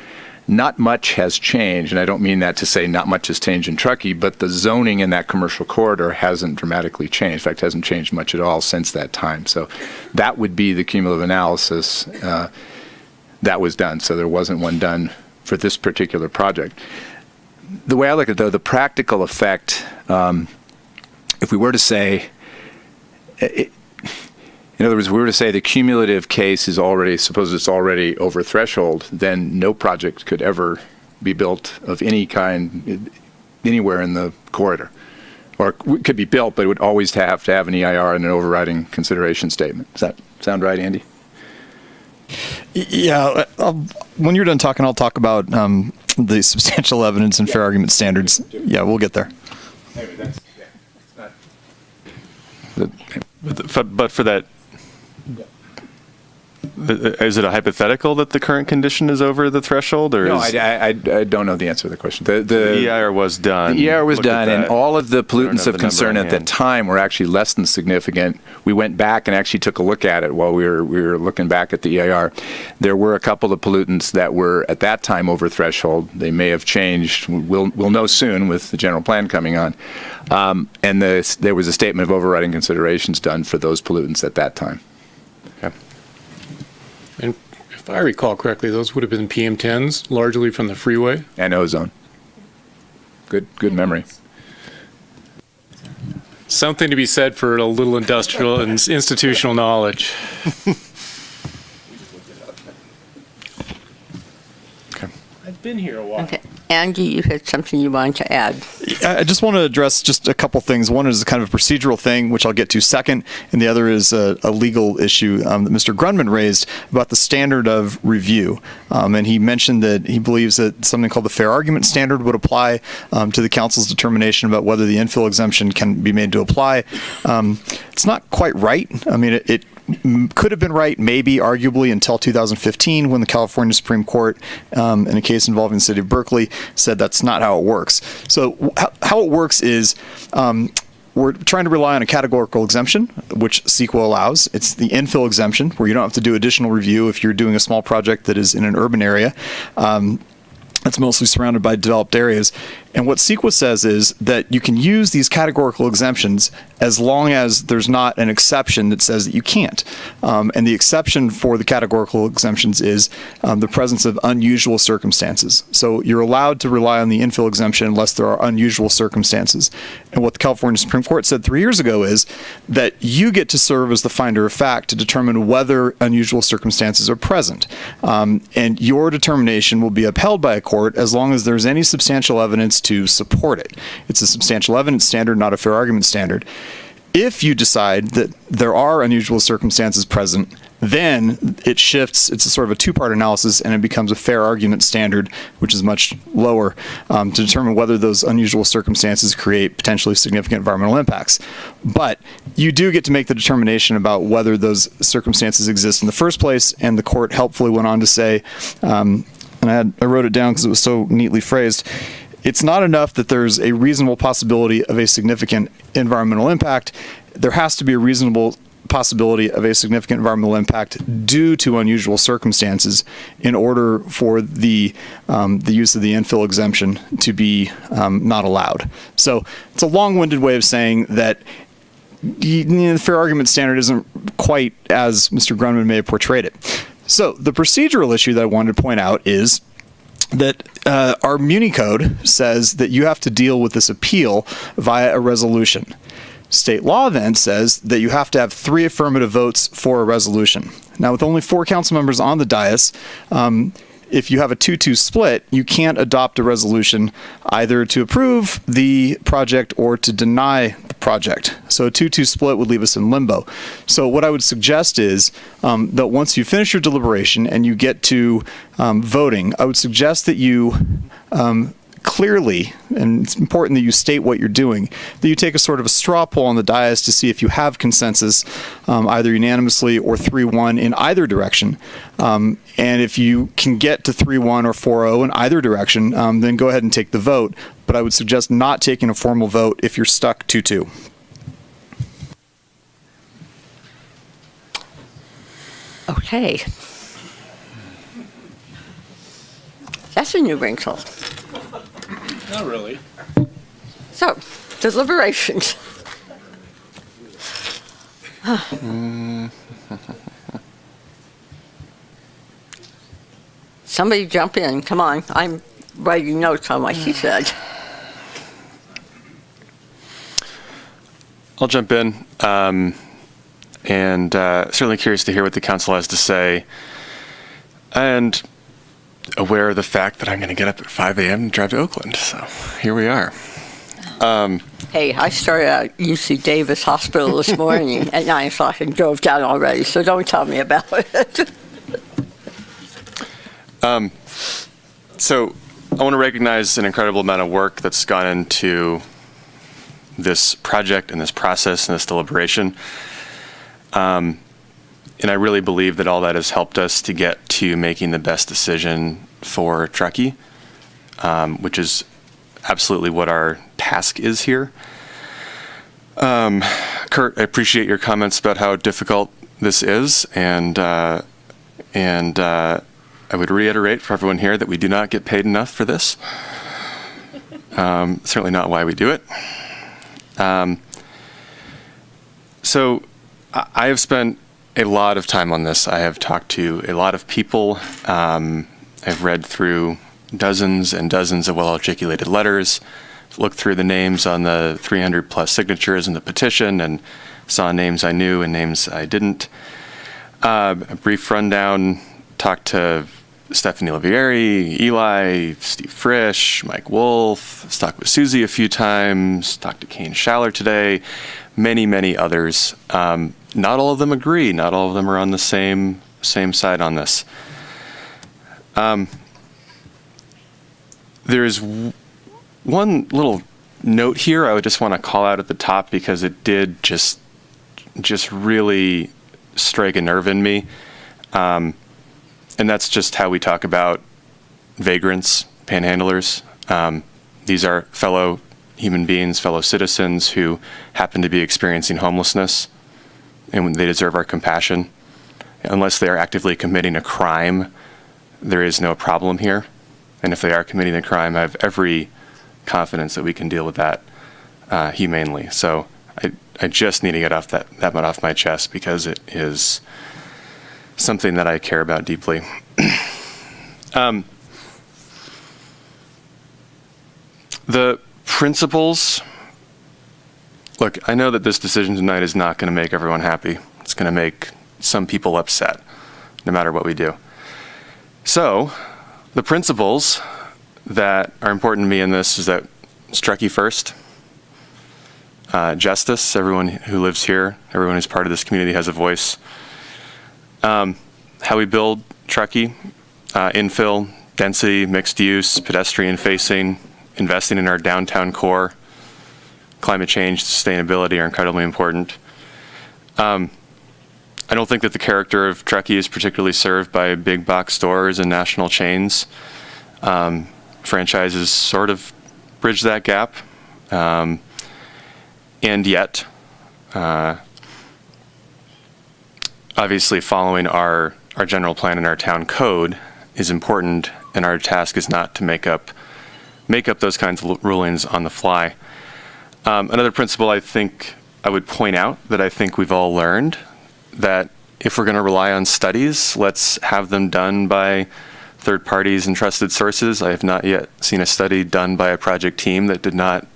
[SPEAKER 5] Not much has changed, and I don't mean that to say not much has changed in Truckee, but the zoning in that commercial corridor hasn't dramatically changed. In fact, hasn't changed much at all since that time. So that would be the cumulative analysis that was done. So there wasn't one done for this particular project. The way I look at it, though, the practical effect, if we were to say, in other words, if we were to say the cumulative case is already, suppose it's already over threshold, then no project could ever be built of any kind anywhere in the corridor. Or it could be built, but it would always have to have an EIR and an overriding consideration statement. Does that sound right, Andy?
[SPEAKER 10] Yeah, when you're done talking, I'll talk about the substantial evidence and fair argument standards. Yeah, we'll get there.
[SPEAKER 13] Anyway, but for that, is it a hypothetical that the current condition is over the threshold, or
[SPEAKER 5] no? I don't know the answer to the question. The
[SPEAKER 13] EIR was done.
[SPEAKER 5] The EIR was done, and all of the pollutants of concern at that time were actually less than significant. We went back and actually took a look at it while we were looking back at the EIR. There were a couple of pollutants that were at that time over threshold. They may have changed. We'll know soon with the general plan coming on. And there was a statement of overriding considerations done for those pollutants at that time.
[SPEAKER 13] Okay.
[SPEAKER 23] And if I recall correctly, those would have been PM10s, largely from the freeway.
[SPEAKER 5] And ozone. Good memory.
[SPEAKER 23] Something to be said for a little industrial and institutional knowledge. I've been here a while.
[SPEAKER 1] Okay. Andy, you had something you wanted to add.
[SPEAKER 10] I just want to address just a couple things. One is kind of a procedural thing, which I'll get to second, and the other is a legal issue that Mr. Grunman raised about the standard of review. And he mentioned that he believes that something called the fair argument standard would apply to the council's determination about whether the infill exemption can be made to apply. It's not quite right. I mean, it could have been right, maybe, arguably, until 2015 when the California Supreme Court, in a case involving the city of Berkeley, said that's not how it works. So how it works is we're trying to rely on a categorical exemption, which CEQA allows. It's the infill exemption, where you don't have to do additional review if you're doing a small project that is in an urban area. That's mostly surrounded by developed areas. And what CEQA says is that you can use these categorical exemptions as long as there's not an exception that says that you can't. And the exception for the categorical exemptions is the presence of unusual circumstances. So you're allowed to rely on the infill exemption unless there are unusual circumstances. And what the California Supreme Court said 3 years ago is that you get to serve as the finder of fact to determine whether unusual circumstances are present. And your determination will be upheld by a court as long as there's any substantial evidence to support it. It's a substantial evidence standard, not a fair argument standard. If you decide that there are unusual circumstances present, then it shifts. It's a sort of a two-part analysis, and it becomes a fair argument standard, which is much lower, to determine whether those unusual circumstances create potentially significant environmental impacts. But you do get to make the determination about whether those circumstances exist in the first place, and the court helpfully went on to say, and I wrote it down because it was so neatly phrased, it's not enough that there's a reasonable possibility of a significant environmental impact. There has to be a reasonable possibility of a significant environmental impact due to unusual circumstances in order for the use of the infill exemption to be not allowed. So it's a long-winded way of saying that the fair argument standard isn't quite as Mr. Grunman may have portrayed it. So the procedural issue that I wanted to point out is that our Muni Code says that you have to deal with this appeal via a resolution. State law then says that you have to have 3 affirmative votes for a resolution. Now, with only 4 council members on the dais, if you have a 2-2 split, you can't adopt a resolution either to approve the project or to deny the project. So a 2-2 split would leave us in limbo. So what I would suggest is that once you finish your deliberation and you get to voting, I would suggest that you clearly, and it's important that you state what you're doing, that you take a sort of a straw poll on the dais to see if you have consensus, either unanimously or 3-1 in either direction. And if you can get to 3-1 or 4-0 in either direction, then go ahead and take the vote. But I would suggest not taking a formal vote if you're stuck 2-2.
[SPEAKER 1] Okay. That's a new wrinkle.
[SPEAKER 23] Not really.
[SPEAKER 1] So, deliberations. Somebody jump in. Come on. I'm writing notes on what she said.
[SPEAKER 13] I'll jump in, and certainly curious to hear what the council has to say, and aware of the fact that I'm going to get up at 5 a.m. and drive to Oakland. So here we are.
[SPEAKER 1] Hey, I started at UC Davis Hospital this morning at 9 o'clock and drove down already, so don't tell me about it.
[SPEAKER 13] So I want to recognize an incredible amount of work that's gone into this project and this process and this deliberation. And I really believe that all that has helped us to get to making the best decision for Truckee, which is absolutely what our task is here. Kurt, I appreciate your comments about how difficult this is, and I would reiterate for everyone here that we do not get paid enough for this. Certainly not why we do it. So I have spent a lot of time on this. I have talked to a lot of people. I've read through dozens and dozens of well-articulated letters, looked through the names on the 300 plus signatures in the petition, and saw names I knew and names I didn't. A brief rundown, talked to Stephanie Olivieri, Eli, Steve Frisch, Mike Wolf, talked with Susie a few times, talked to Kane Schaller today, many others. Not all of them agree. Not all of them are on the same side on this. There's one little note here I would just want to call out at the top because it did just really strike a nerve in me. And that's just how we talk about vagrants, panhandlers. These are fellow human beings, fellow citizens who happen to be experiencing homelessness, and they deserve our compassion. Unless they are actively committing a crime, there is no problem here. And if they are committing a crime, I have every confidence that we can deal with that humanely. So I just need to get that one off my chest because it is something that I care about deeply. The principles, look, I know that this decision tonight is not going to make everyone happy. It's going to make some people upset, no matter what we do. So, the principles that are important to me in this is that it's Truckee first. Justice, everyone who lives here, everyone who's part of this community has a voice. How we build Truckee, infill, density, mixed use, pedestrian facing, investing in our downtown core, climate change, sustainability are incredibly important. I don't think that the character of Truckee is particularly served by big box stores and national chains. Franchises sort of bridge that gap. And yet, obviously following our general plan and our town code is important, and our task is not to make up those kinds of rulings on the fly. Another principle I think I would point out that I think we've all learned, that if we're going to rely on studies, let's have them done by third parties and trusted sources. I have not yet seen a study done by a project team that did not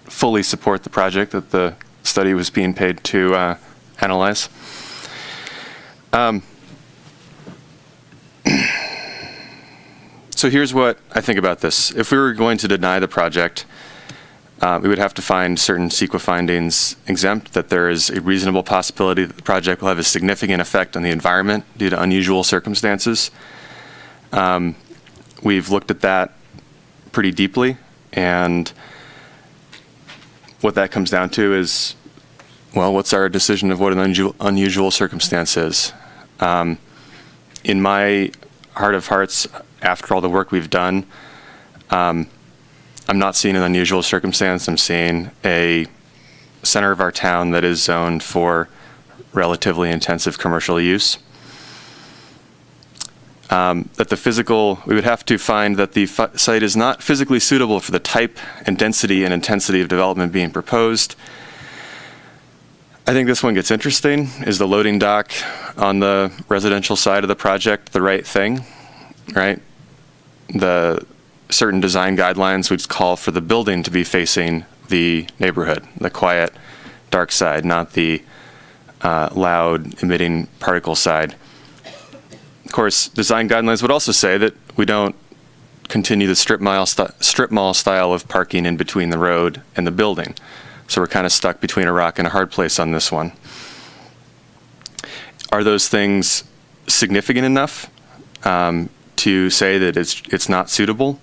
[SPEAKER 13] fully support the project that the study was being paid to analyze. So here's what I think about this. If we were going to deny the project, we would have to find certain CEQA findings exempt, that there is a reasonable possibility that the project will have a significant effect on the environment due to unusual circumstances. We've looked at that pretty deeply, and what that comes down to is, well, what's our decision of what an unusual circumstance is? In my heart of hearts, after all the work we've done, I'm not seeing an unusual circumstance. I'm seeing a center of our town that is zoned for relatively intensive commercial use. We would have to find that the site is not physically suitable for the type and density and intensity of development being proposed. I think this one gets interesting. Is the loading dock on the residential side of the project the right thing, right? The certain design guidelines would call for the building to be facing the neighborhood, the quiet, dark side, not the loud, emitting particle side. Of course, design guidelines would also say that we don't continue the strip mall style of parking in between the road and the building. So we're kind of stuck between a rock and a hard place on this one. Are those things significant enough to say that it's not suitable?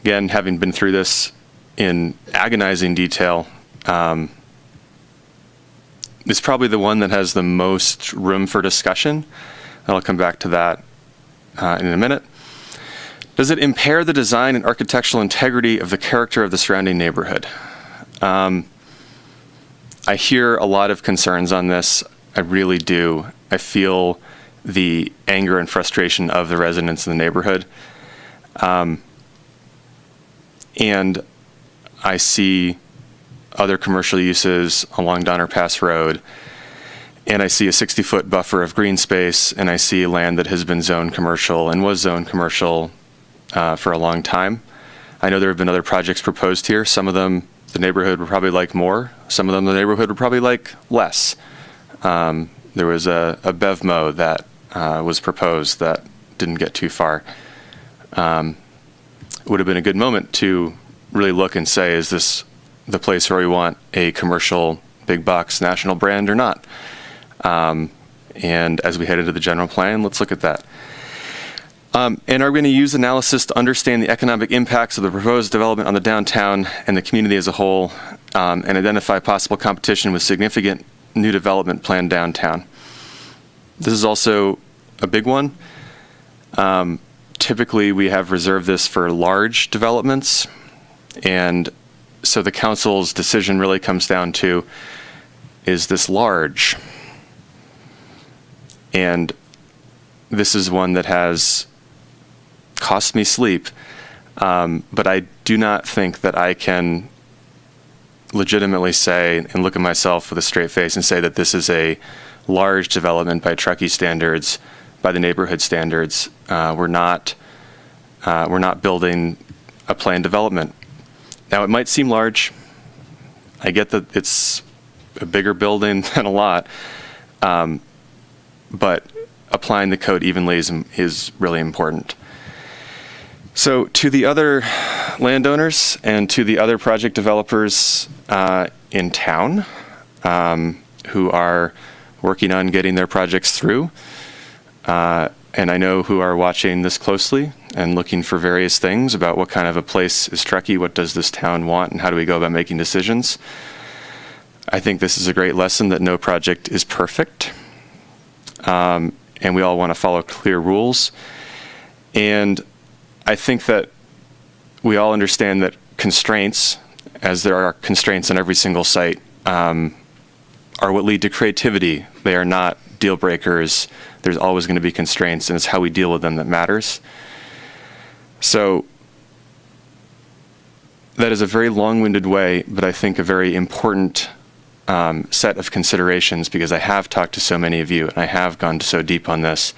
[SPEAKER 13] Again, having been through this in agonizing detail, it's probably the one that has the most room for discussion. I'll come back to that in a minute. Does it impair the design and architectural integrity of the character of the surrounding neighborhood? I hear a lot of concerns on this. I really do. I feel the anger and frustration of the residents in the neighborhood. And I see other commercial uses along Donner Pass Road, and I see a 60-foot buffer of green space, and I see land that has been zoned commercial and was zoned commercial for a long time. I know there have been other projects proposed here. Some of them the neighborhood would probably like more. Some of them the neighborhood would probably like less. There was a BevMo that was proposed that didn't get too far. Would have been a good moment to really look and say, is this the place where we want a commercial big box national brand or not? And as we head into the general plan, let's look at that. And are we going to use analysis to understand the economic impacts of the proposed development on the downtown and the community as a whole, and identify possible competition with significant new development planned downtown? This is also a big one. Typically, we have reserved this for large developments, and so the council's decision really comes down to, is this large? And this is one that has cost me sleep, but I do not think that I can legitimately say and look at myself with a straight face and say that this is a large development by Truckee standards, by the neighborhood standards. We're not building a planned development. Now, it might seem large. I get that it's a bigger building than a lot, but applying the code evenly is really important. So to the other landowners and to the other project developers in town who are working on getting their projects through, and I know who are watching this closely and looking for various things about what kind of a place is Truckee, what does this town want, and how do we go about making decisions. I think this is a great lesson that no project is perfect, and we all want to follow clear rules. And I think that we all understand that constraints, as there are constraints on every single site, are what lead to creativity. They are not deal breakers. There's always going to be constraints, and it's how we deal with them that matters. So that is a very long-winded way, but I think a very important set of considerations, because I have talked to so many of you and I have gone so deep on this,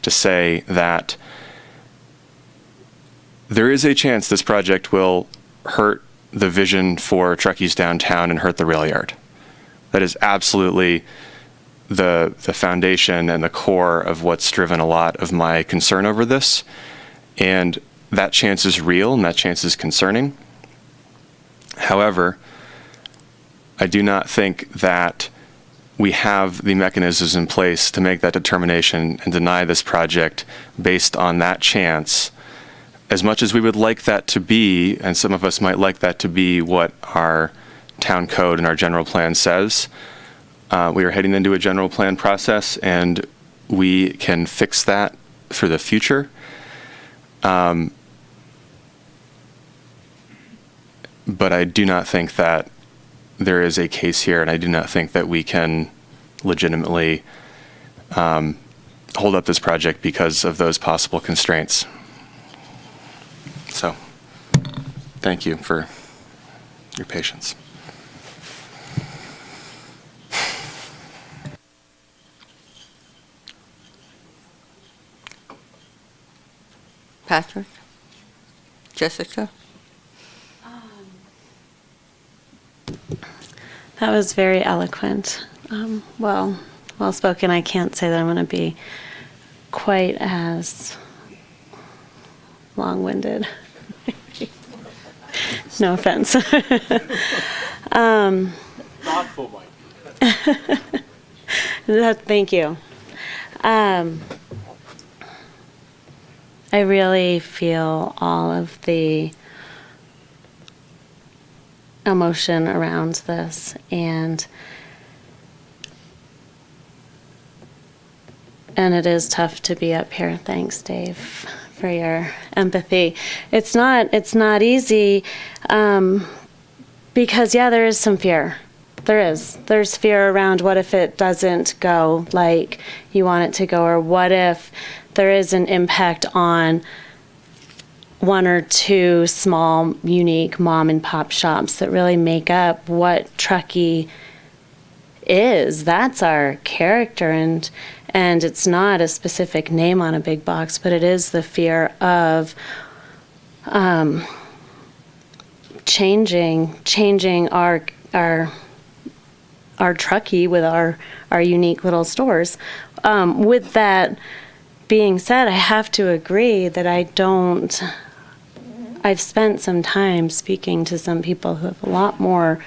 [SPEAKER 13] to say that there is a chance this project will hurt the vision for Truckee's downtown and hurt the rail yard. That is absolutely the foundation and the core of what's driven a lot of my concern over this. And that chance is real and that chance is concerning. However, I do not think that we have the mechanisms in place to make that determination and deny this project based on that chance. As much as we would like that to be, and some of us might like that to be what our town code and our general plan says, we are heading into a general plan process, and we can fix that for the future. But I do not think that there is a case here, and I do not think that we can legitimately hold up this project because of those possible constraints. So, thank you for your patience.
[SPEAKER 1] Patrick? Jessica?
[SPEAKER 2] That was very eloquent. Well spoken. I can't say that I'm going to be quite as long-winded. No offense.
[SPEAKER 23] Thoughtful, Mike.
[SPEAKER 2] Thank you. I really feel all of the emotion around this, and it is tough to be up here. Thanks, Dave, for your empathy. It's not easy, because there is some fear. There's fear around what if it doesn't go like you want it to go, or what if there is an impact on one or two small, unique mom and pop shops that really make up what Truckee is. That's our character, and it's not a specific name on a big box, but it is the fear of changing our Truckee with our unique little stores. With that being said, I have to agree that I've spent some time speaking to some people who have a lot more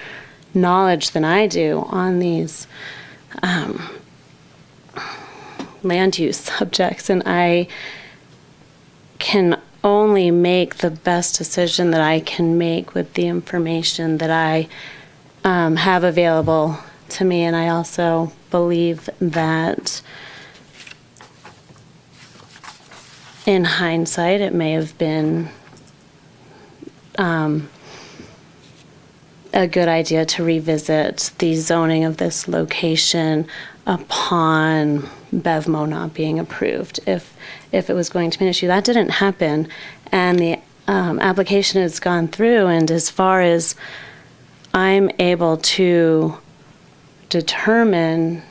[SPEAKER 2] knowledge than I do on these land use subjects, and I can only make the best decision that I can make with the information that I have available to me. And I also believe that in hindsight, it may have been a good idea to revisit the zoning of this location upon BevMo not being approved, if it was going to be an issue. That didn't happen, and the application has gone through, and as far as I'm able to determine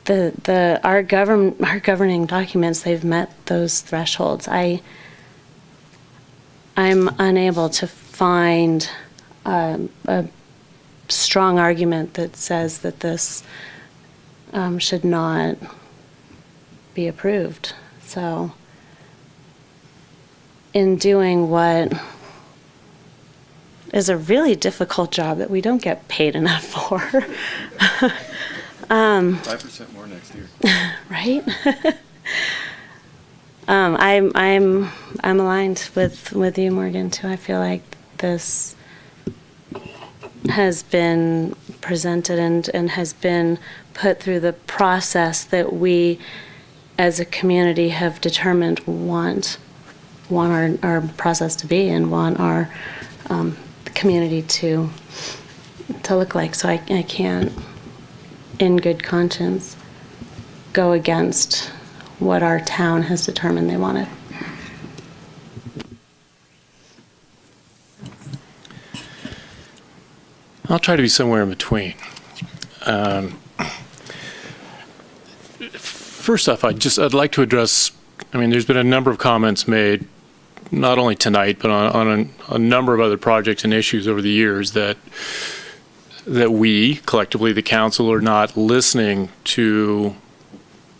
[SPEAKER 2] our governing documents, they've met those thresholds. I'm unable to find a strong argument that says that this should not be approved. So, in doing what is a really difficult job that we don't get paid enough for.
[SPEAKER 10] 5% more next year.
[SPEAKER 2] Right? I'm aligned with you, Morgan, too. I feel like this has been presented and has been put through the process that we as a community have determined want our process to be and want our community to look like. So I can't, in good conscience, go against what our town has determined they wanted.
[SPEAKER 23] I'll try to be somewhere in between. First off, I'd like to address, there's been a number of comments made, not only tonight, but on a number of other projects and issues over the years that we, collectively, the council, are not listening to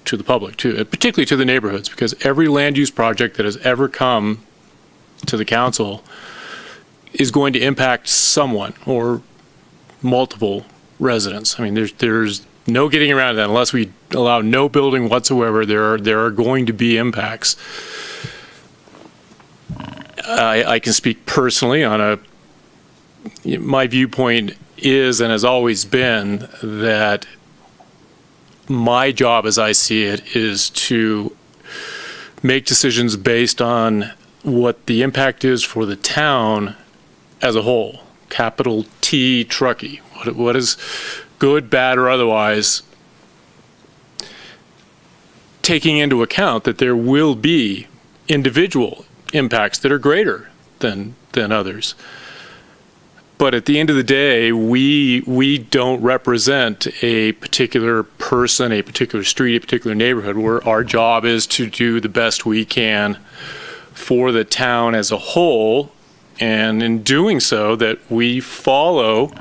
[SPEAKER 23] the public, particularly to the neighborhoods, because every land use project that has ever come to the council is going to impact someone or multiple residents. There's no getting around that. Unless we allow no building whatsoever, there are going to be impacts. I can speak personally on my viewpoint is and has always been that my job, as I see it, is to make decisions based on what the impact is for the town as a whole. Capital T, Truckee. What is good, bad, or otherwise, taking into account that there will be individual impacts that are greater than others. But at the end of the day, we don't represent a particular person, a particular street, a particular neighborhood, where our job is to do the best we can for the town as a whole, and in doing so, that we follow.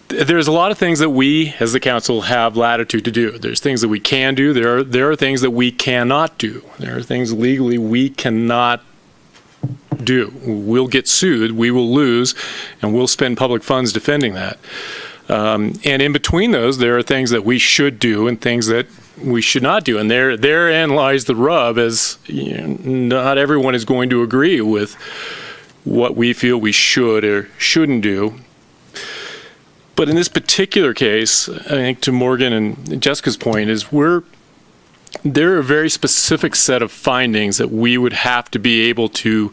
[SPEAKER 23] There's a lot of things that we, as the council, have latitude to do. There's things that we can do. There are things that we cannot do. There are things legally we cannot do. We'll get sued, we will lose, and we'll spend public funds defending that. And in between those, there are things that we should do and things that we should not do. And therein lies the rub, as not everyone is going to agree with what we feel we should or shouldn't do. But in this particular case, I think to Morgan and Jessica's point is there are a very specific set of findings that we would have to be able to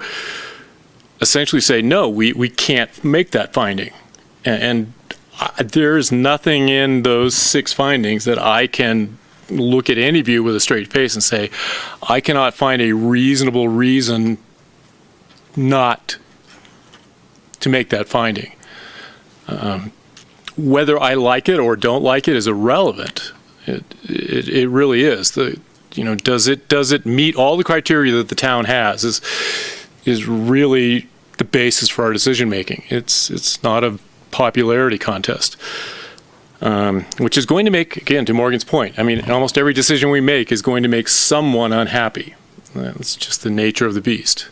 [SPEAKER 23] essentially say, no, we can't make that finding. And there is nothing in those 6 findings that I can look at any of you with a straight face and say, I cannot find a reasonable reason not to make that finding. Whether I like it or don't like it is irrelevant. It really is. Does it meet all the criteria that the town has is really the basis for our decision making. It's not a popularity contest. which is going to make, again, to Morgan's point, I mean, almost every decision we make is going to make someone unhappy. That's just the nature of the beast.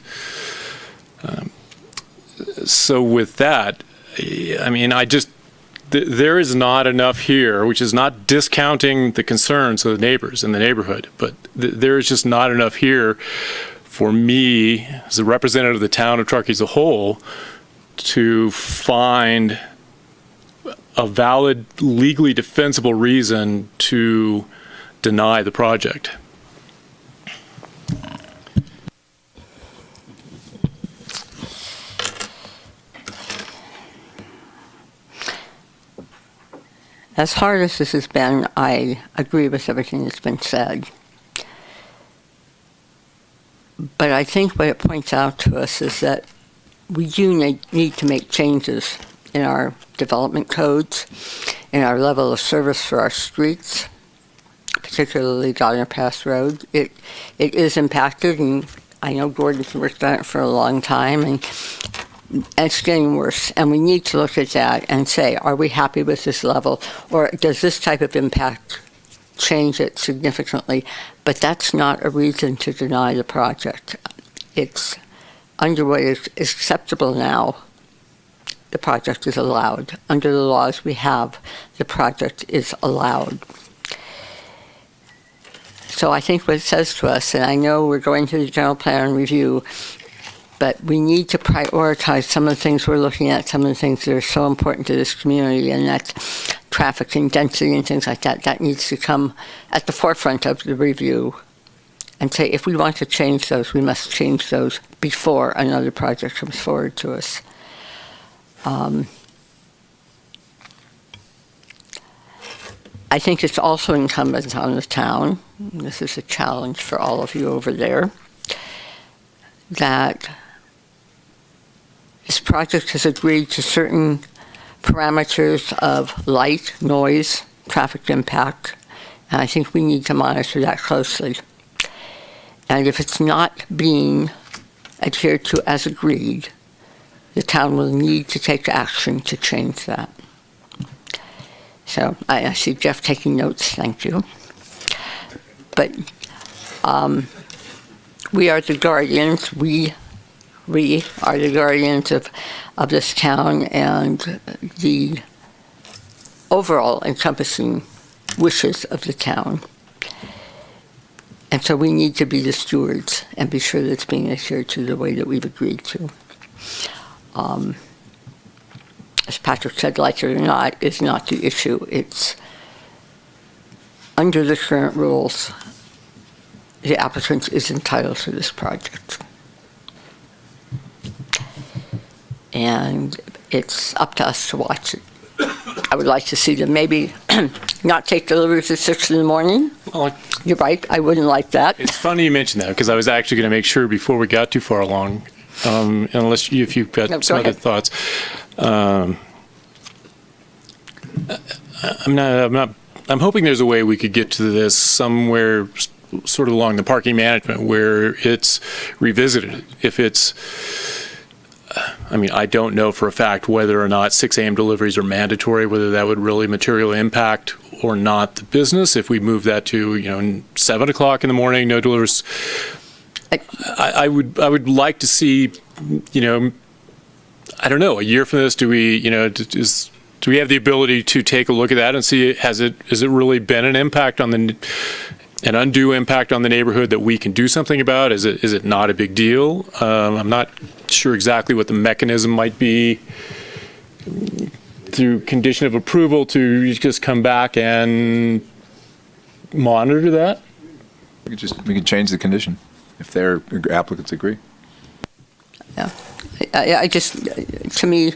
[SPEAKER 23] So with that, I mean, there is not enough here, which is not discounting the concerns of the neighbors in the neighborhood, but there is just not enough here for me, as a representative of the town of Truckee as a whole, to find a valid, legally defensible reason to deny the project.
[SPEAKER 1] As hard as this has been, I agree with everything that's been said. But I think what it points out to us is that we do need to make changes in our development codes, in our level of service for our streets, particularly Donner Pass Road. It is impacted, and I know Gordon's worked on it for a long time, and it's getting worse. And we need to look at that and say, are we happy with this level, or does this type of impact change it significantly? But that's not a reason to deny the project. It's under what is acceptable now. The project is allowed. Under the laws we have, the project is allowed. So I think what it says to us, and I know we're going to the general plan review, but we need to prioritize some of the things we're looking at, some of the things that are so important to this community, and that's traffic and density and things like that. That needs to come at the forefront of the review and say, if we want to change those, we must change those before another project comes forward to us. I think it's also incumbent on the town, this is a challenge for all of you over there, that this project has agreed to certain parameters of light, noise, traffic impact, and I think we need to monitor that closely. And if it's not being adhered to as agreed, the town will need to take action to change that. So I see Jeff taking notes, thank you. But we are the guardians, we are the guardians of this town and the overall encompassing wishes of the town. And so we need to be the stewards and be sure that it's being adhered to the way that we've agreed to. As Patrick said, like it or not, is not the issue. It's under the current rules, the applicant is entitled to this project. And it's up to us to watch it. I would like to see them maybe not take deliveries at 6 in the morning.
[SPEAKER 23] Well,
[SPEAKER 1] you're right, I wouldn't like that.
[SPEAKER 23] It's funny you mentioned that, because I was actually going to make sure before we got too far along, unless if you've got some other thoughts. I'm hoping there's a way we could get to this somewhere sort of along the parking management where it's revisited. If it's, I don't know for a fact whether or not 6 a.m. deliveries are mandatory, whether that would really materially impact or not the business. If we move that to, 7 o'clock in the morning, no deliveries. I would like to see, I don't know, a year from this, do we, do we have the ability to take a look at that and see, has it really been an impact on an undue impact on the neighborhood that we can do something about? Is it not a big deal? I'm not sure exactly what the mechanism might be through condition of approval to just come back and monitor that.
[SPEAKER 5] We can change the condition if their applicants agree.
[SPEAKER 1] Yeah, I just, to me,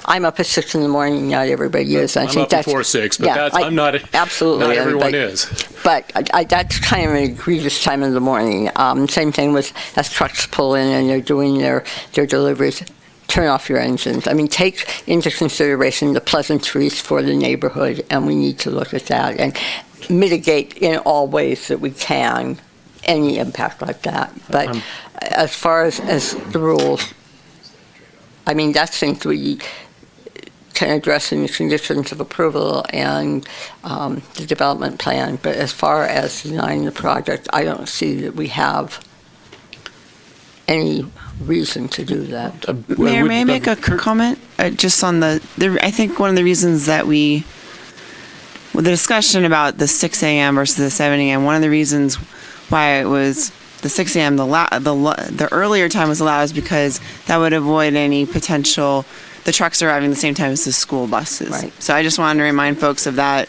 [SPEAKER 1] I'm up at 6 in the morning. Not everybody is.
[SPEAKER 23] I'm up before 6, but I'm not.
[SPEAKER 1] Absolutely,
[SPEAKER 23] not everyone is.
[SPEAKER 1] But that's kind of an egregious time of the morning. Same thing with as trucks pull in and they're doing their deliveries. Turn off your engines. Take into consideration the pleasantries for the neighborhood, and we need to look at that and mitigate in all ways that we can any impact like that. But as far as the rules, that's things can address in the conditions of approval and the development plan, but as far as denying the project, I don't see that we have any reason to do that.
[SPEAKER 19] Mayor, may I make a comment just on I think one of the reasons that the discussion about the 6 a.m. versus the 7 a.m., one of the reasons why it was the 6 a.m., the earlier time was allowed is because that would avoid any potential, the trucks arriving the same time as the school buses.
[SPEAKER 1] Right.
[SPEAKER 19] So I just wanted to remind folks of that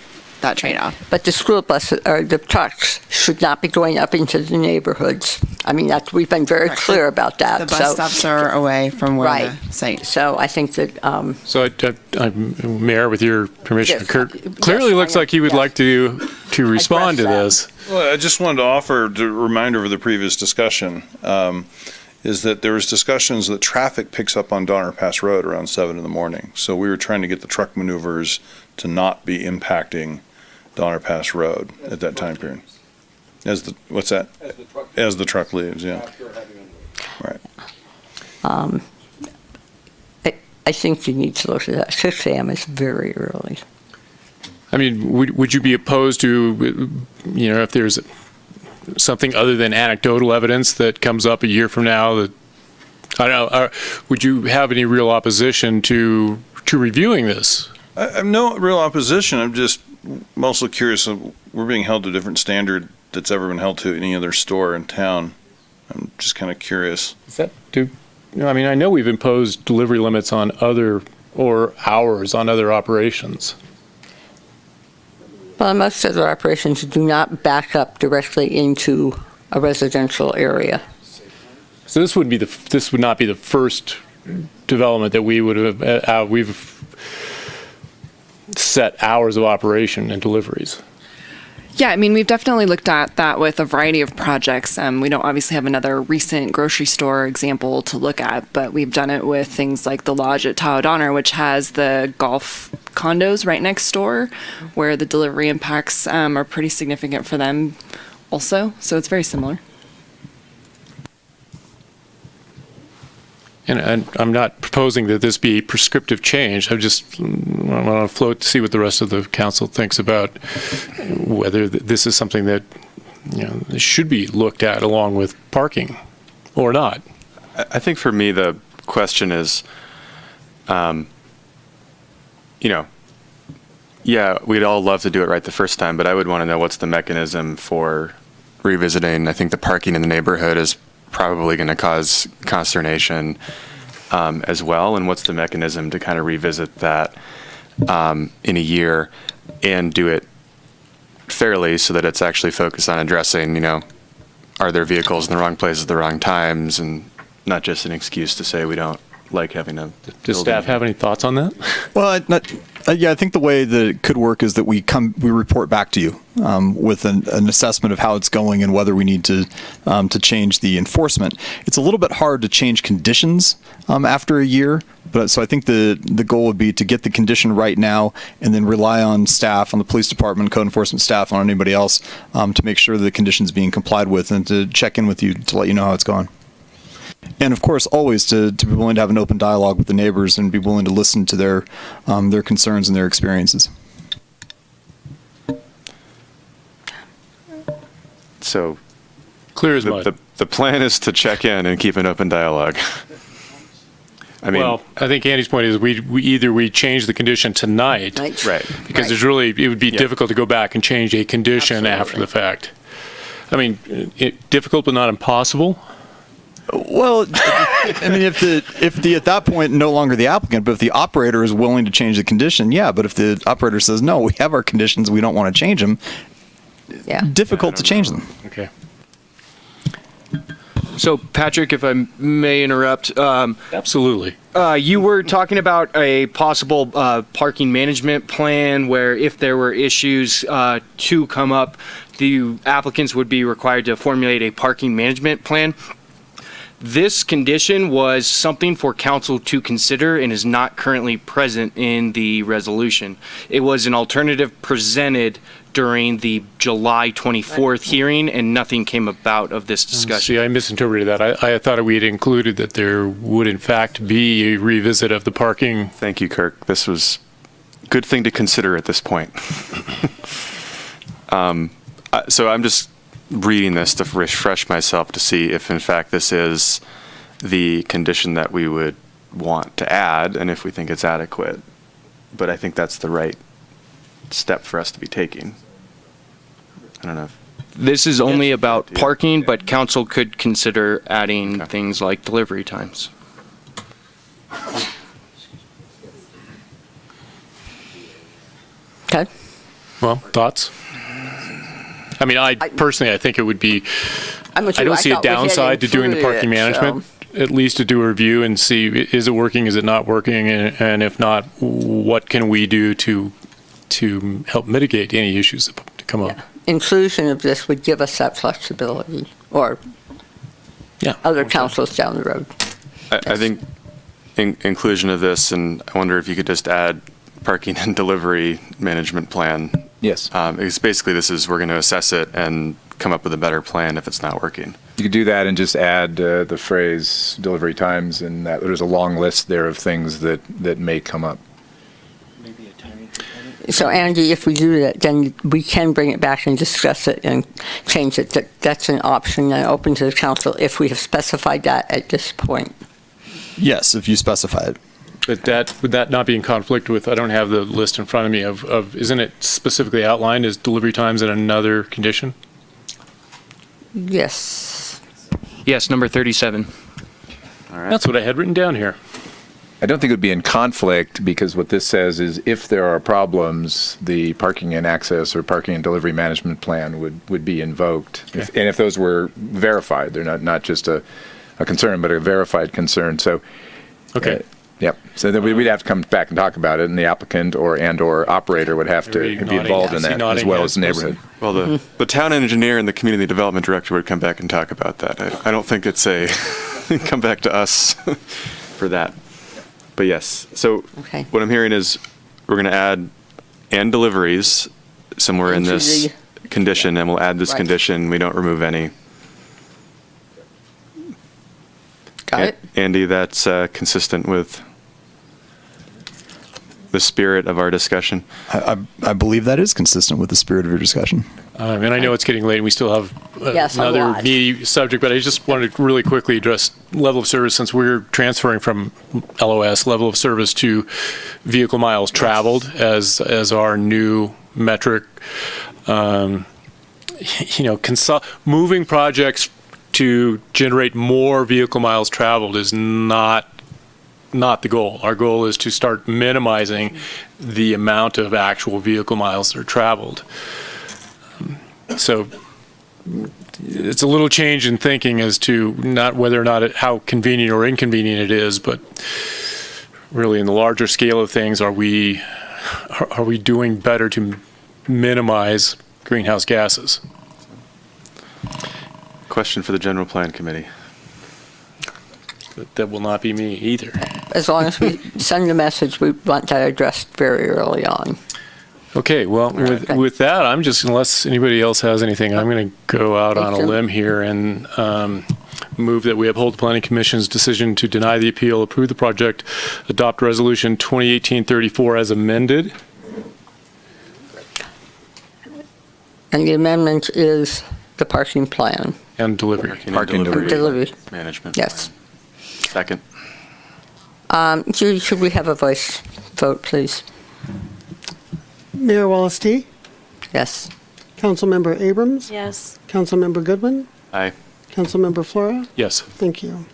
[SPEAKER 19] trade-off.
[SPEAKER 1] But the school buses, or the trucks, should not be going up into the neighborhoods. I mean, we've been very clear about that.
[SPEAKER 19] The bus stops are away from where
[SPEAKER 1] right.
[SPEAKER 19] the site.
[SPEAKER 1] So I think that...
[SPEAKER 23] So, Mayor, with your permission,
[SPEAKER 1] Yes,
[SPEAKER 23] Kurt clearly looks like he would like to respond to this.
[SPEAKER 3] Well, I just wanted to offer a reminder of the previous discussion, is that there was discussions that traffic picks up on Donner Pass Road around 7 in the morning. So we were trying to get the truck maneuvers to not be impacting Donner Pass Road at that time period. What's that? As the truck leaves, yeah. Right.
[SPEAKER 1] I think you need to look at that. 6 a.m. is very early.
[SPEAKER 23] I mean, would you be opposed to, if there's something other than anecdotal evidence that comes up a year from now that, I don't know, would you have any real opposition to reviewing this?
[SPEAKER 3] I have no real opposition. I'm just mostly curious. We're being held to a different standard that's ever been held to any other store in town. I'm just kind of curious.
[SPEAKER 23] I know we've imposed delivery limits on hours on other operations.
[SPEAKER 1] Well, most other operations do not back up directly into a residential area.
[SPEAKER 23] So this would not be the first development that we would have. We've set hours of operation and deliveries.
[SPEAKER 6] Yeah, I mean, we've definitely looked at that with a variety of projects. We don't obviously have another recent grocery store example to look at, but we've done it with things like the Lodge at Tahoe Donner, which has the golf condos right next door, where the delivery impacts are pretty significant for them also. So it's very similar.
[SPEAKER 23] And I'm not proposing that this be prescriptive change. I want to float to see what the rest of the council thinks about whether this is something that should be looked at along with parking or not.
[SPEAKER 13] I think for me the question is, yeah, we'd all love to do it right the first time, but I would want to know what's the mechanism for revisiting. I think the parking in the neighborhood is probably going to cause consternation as well. And what's the mechanism to kind of revisit that in a year and do it fairly so that it's actually focused on addressing, are there vehicles in the wrong places at the wrong times, and not just an excuse to say we don't like having a
[SPEAKER 23] Does staff have any thoughts on that?
[SPEAKER 10] Well, I think the way that it could work is that we report back to you with an assessment of how it's going and whether we need to change the enforcement. It's a little bit hard to change conditions after a year, but so I think the goal would be to get the condition right now and then rely on staff, on the police department, code enforcement staff, on anybody else to make sure the condition's being complied with and to check in with you to let you know how it's going. And of course, always to be willing to have an open dialogue with the neighbors and be willing to listen to their concerns and their experiences.
[SPEAKER 13] So
[SPEAKER 23] clear as mud.
[SPEAKER 13] The plan is to check in and keep an open dialogue.
[SPEAKER 23] Well, I think Andy's point is we change the condition tonight,
[SPEAKER 13] right?
[SPEAKER 23] Because it would be difficult to go back and change a condition after the fact. I mean, difficult but not impossible.
[SPEAKER 10] Well, I mean, if the at that point no longer the applicant, but if the operator is willing to change the condition, yeah. But if the operator says no, we have our conditions, we don't want to change them.
[SPEAKER 1] Yeah,
[SPEAKER 10] difficult to change them.
[SPEAKER 23] Okay.
[SPEAKER 11] So, Patrick, if I may interrupt.
[SPEAKER 23] Absolutely.
[SPEAKER 11] You were talking about a possible parking management plan where if there were issues to come up, the applicants would be required to formulate a parking management plan. This condition was something for council to consider and is not currently present in the resolution. It was an alternative presented during the July 24th hearing, and nothing came about of this discussion.
[SPEAKER 23] See, I misinterpreted that. I thought we had included that there would in fact be a revisit of the parking.
[SPEAKER 13] Thank you, Kirk. This was a good thing to consider at this point. So I'm just reading this to refresh myself to see if in fact this is the condition that we would want to add and if we think it's adequate. But I think that's the right step for us to be taking. I don't know.
[SPEAKER 11] This is only about parking, but council could consider adding things like delivery times.
[SPEAKER 1] Okay.
[SPEAKER 23] Well, thoughts? I mean, I personally, I think it would be, I don't see a downside to doing the parking management, at least to do a review and see, is it working, is it not working? And if not, what can we do to help mitigate any issues that come up?
[SPEAKER 1] Inclusion of this would give us that flexibility, or other councils down the road.
[SPEAKER 13] I think inclusion of this, and I wonder if you could just add parking and delivery management plan.
[SPEAKER 5] Yes.
[SPEAKER 13] Because basically this is, we're going to assess it and come up with a better plan if it's not working.
[SPEAKER 5] You could do that and just add the phrase delivery times, and that there's a long list there of things that may come up.
[SPEAKER 1] So Andy, if we do that, then we can bring it back and discuss it and change it. That's an option and open to the council if we have specified that at this point.
[SPEAKER 10] Yes, if you specify it.
[SPEAKER 23] But would that not be in conflict with, I don't have the list in front of me of isn't it specifically outlined as delivery times in another condition?
[SPEAKER 1] Yes.
[SPEAKER 11] Yes, number 37.
[SPEAKER 23] All right. That's what I had written down here.
[SPEAKER 5] I don't think it would be in conflict, because what this says is if there are problems, the parking and access or parking and delivery management plan would be invoked.
[SPEAKER 23] Okay.
[SPEAKER 5] And if those were verified, they're not just a concern, but a verified concern. So,
[SPEAKER 23] okay.
[SPEAKER 5] Yep. So then we'd have to come back and talk about it, and the applicant or operator would have to be involved in that, as well as the neighborhood.
[SPEAKER 13] Well, the town engineer and the community development director would come back and talk about that. I don't think it's a come back to us for that. But yes, so what I'm hearing is we're going to add and deliveries somewhere in this condition, and we'll add this condition. We don't remove any.
[SPEAKER 1] Got it.
[SPEAKER 13] Andy, that's consistent with the spirit of our discussion.
[SPEAKER 10] I believe that is consistent with the spirit of your discussion.
[SPEAKER 23] And I know it's getting late, and we still have another meaty subject, but I just wanted to really quickly address level of service, since we're transferring from LOS, level of service, to vehicle miles traveled as our new metric. Moving projects to generate more vehicle miles traveled is not the goal. Our goal is to start minimizing the amount of actual vehicle miles that are traveled. So it's a little change in thinking as to not whether or not how convenient or inconvenient it is, but really in the larger scale of things, are we doing better to minimize greenhouse gases?
[SPEAKER 13] Question for the General Plan Committee.
[SPEAKER 23] That will not be me either.
[SPEAKER 1] As long as we send the message, we want that addressed very early on.
[SPEAKER 23] Okay, well, with that, I'm just, unless anybody else has anything, I'm going to go out on a limb here and move that we uphold the Planning Commission's decision to deny the appeal, approve the project, adopt Resolution 2018-34 as amended.
[SPEAKER 1] And the amendment is the parking plan.
[SPEAKER 23] And delivery.
[SPEAKER 13] Parking
[SPEAKER 1] delivery
[SPEAKER 13] management.
[SPEAKER 1] Yes.
[SPEAKER 13] Second.
[SPEAKER 1] Judy, should we have a voice vote, please?
[SPEAKER 12] Mayor Wallace-T?
[SPEAKER 1] Yes.
[SPEAKER 12] Councilmember Abrams?
[SPEAKER 2] Yes.
[SPEAKER 12] Councilmember Goodwin?
[SPEAKER 13] Aye.
[SPEAKER 12] Councilmember Flora?
[SPEAKER 23] Yes.
[SPEAKER 12] Thank you.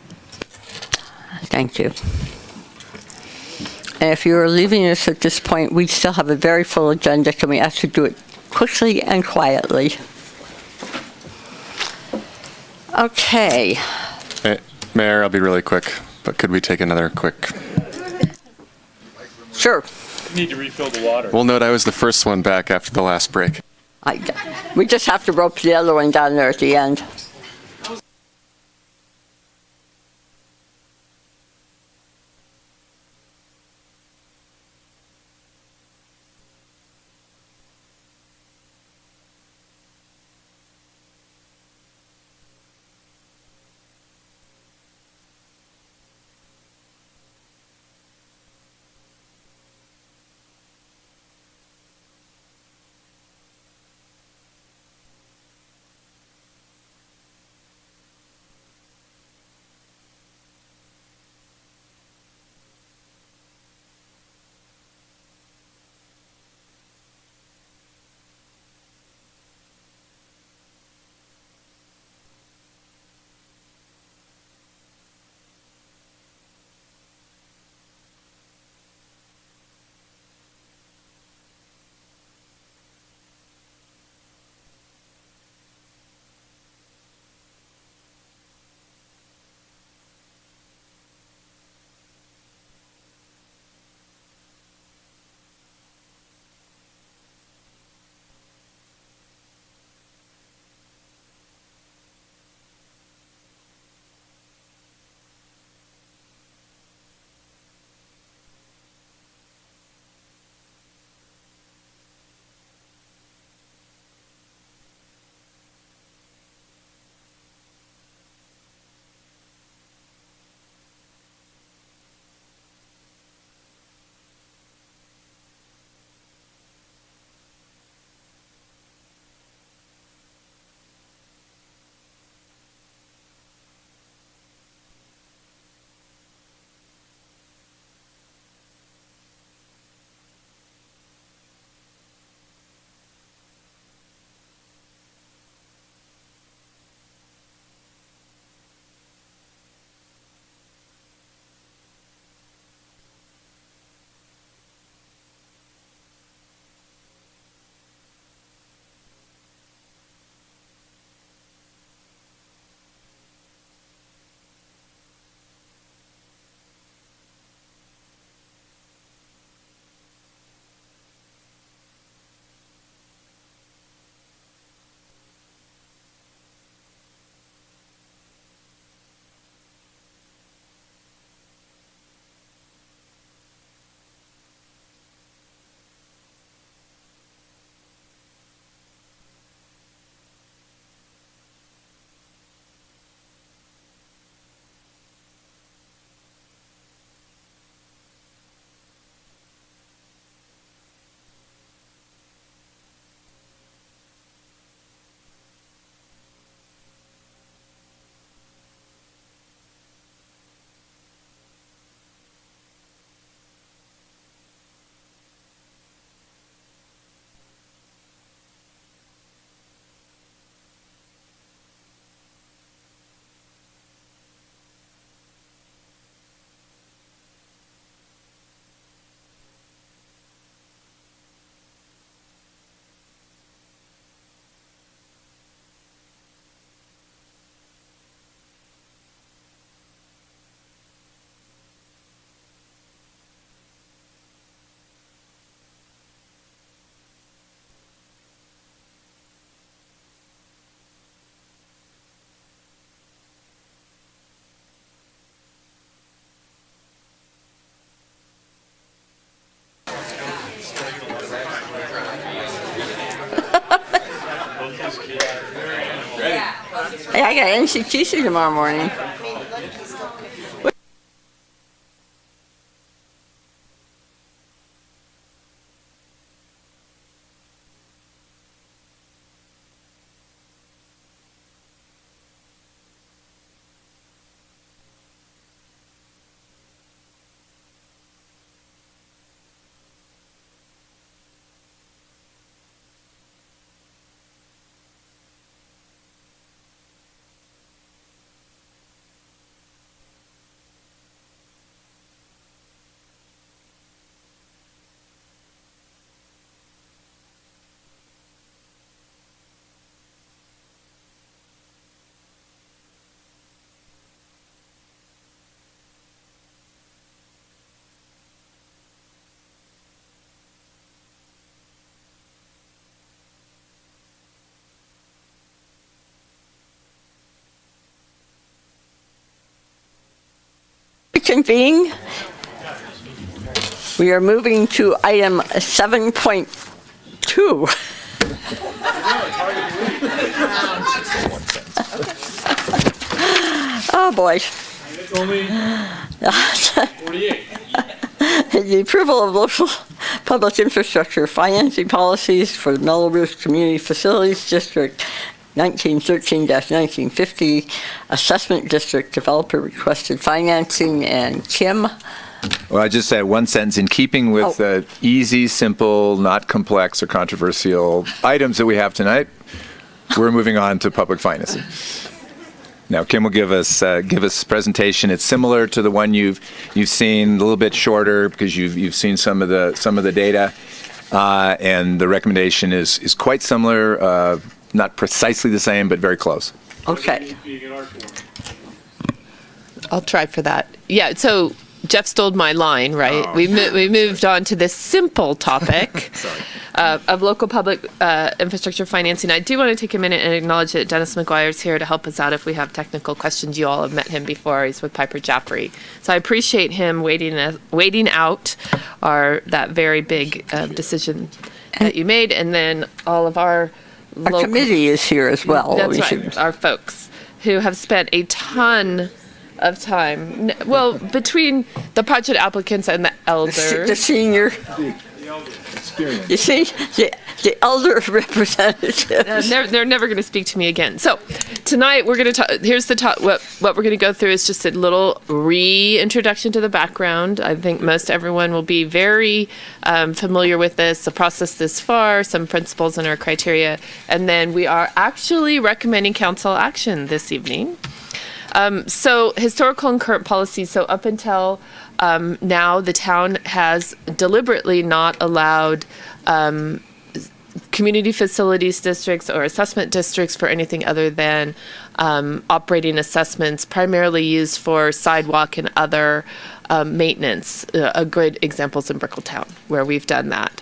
[SPEAKER 1] Thank you. And if you're leaving us at this point, we still have a very full agenda. Can we ask you to do it quickly and quietly? Okay.
[SPEAKER 13] Mayor, I'll be really quick, but could we take another quick?
[SPEAKER 1] Sure.
[SPEAKER 23] Need to refill the water.
[SPEAKER 13] Well, note I was the first one back after the last break.
[SPEAKER 1] We just have to rope the other one down there at the end. I got NCTC tomorrow morning. Reconvene. We are moving to item 7.2. Oh boy.
[SPEAKER 23] It's only 48.
[SPEAKER 1] The approval of local public infrastructure financing policies for the Melrose Community Facilities District 1913-1950 Assessment District Developer Requested Financing. And Kim?
[SPEAKER 5] Well, I just said one sentence. In keeping with easy, simple, not complex or controversial items that we have tonight, we're moving on to public financing. Now, Kim will give us a presentation. It's similar to the one you've seen, a little bit shorter because you've seen some of the data, and the recommendation is quite similar, not precisely the same, but very close.
[SPEAKER 1] Okay.
[SPEAKER 14] I'll try for that. Yeah. So Jeff stole my line, right?
[SPEAKER 5] Oh.
[SPEAKER 14] We moved on to this simple topic of local public infrastructure financing. I do want to take a minute and acknowledge that Dennis McGuire's here to help us out if we have technical questions. You all have met him before. He's with Piper Jaffray. So I appreciate him waiting out that very big decision that you made, and then all of our
[SPEAKER 1] committee is here as well.
[SPEAKER 14] That's right. Our folks who have spent a ton of time. Well, between the project applicants and the elders.
[SPEAKER 1] The senior. You see, the elder representatives.
[SPEAKER 14] They're never going to speak to me again. So tonight we're going to talk. Here's the talk. What we're going to go through is just a little reintroduction to the background. I think most everyone will be very familiar with this, the process this far, some principles and our criteria, and then we are actually recommending council action this evening. So historical and current policies. So up until now, the town has deliberately not allowed community facilities districts or assessment districts for anything other than operating assessments, primarily used for sidewalk and other maintenance. A good example is in Brickletown, where we've done that.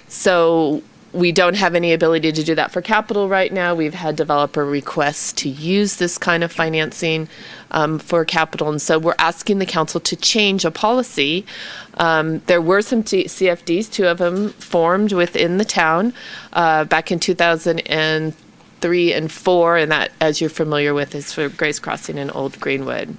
[SPEAKER 14] So we don't have any ability to do that for capital right now. We've had developer requests to use this kind of financing for capital, and so we're asking the council to change a policy. There were some CFDs, 2 of them formed within the town back in 2003 and 4, and that, as you're familiar with, is for Grace Crossing and Old Greenwood.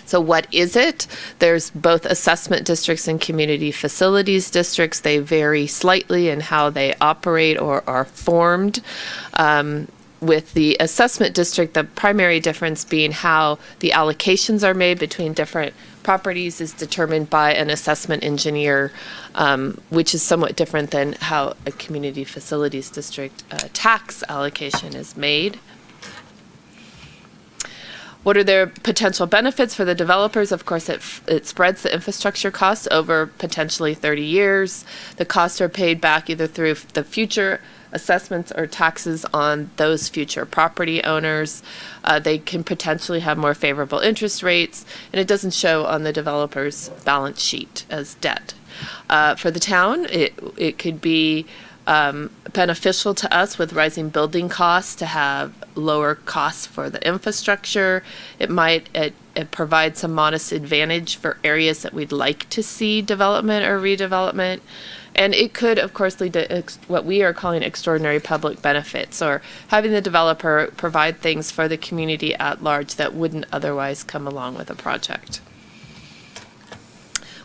[SPEAKER 14] So what is it? There's both assessment districts and community facilities districts. They vary slightly in how they operate or are formed. With the assessment district, the primary difference being how the allocations are made between different properties is determined by an assessment engineer, which is somewhat different than how a community facilities district tax allocation is made. What are their potential benefits for the developers? Of course, it spreads the infrastructure costs over potentially 30 years. The costs are paid back either through the future assessments or taxes on those future property owners. They can potentially have more favorable interest rates, and it doesn't show on the developer's balance sheet as debt. For the town, it could be beneficial to us with rising building costs to have lower costs for the infrastructure. It might, at it provides some modest advantage for areas that we'd like to see development or redevelopment. And it could, of course, lead to what we are calling extraordinary public benefits, or having the developer provide things for the community at large that wouldn't otherwise come along with a project.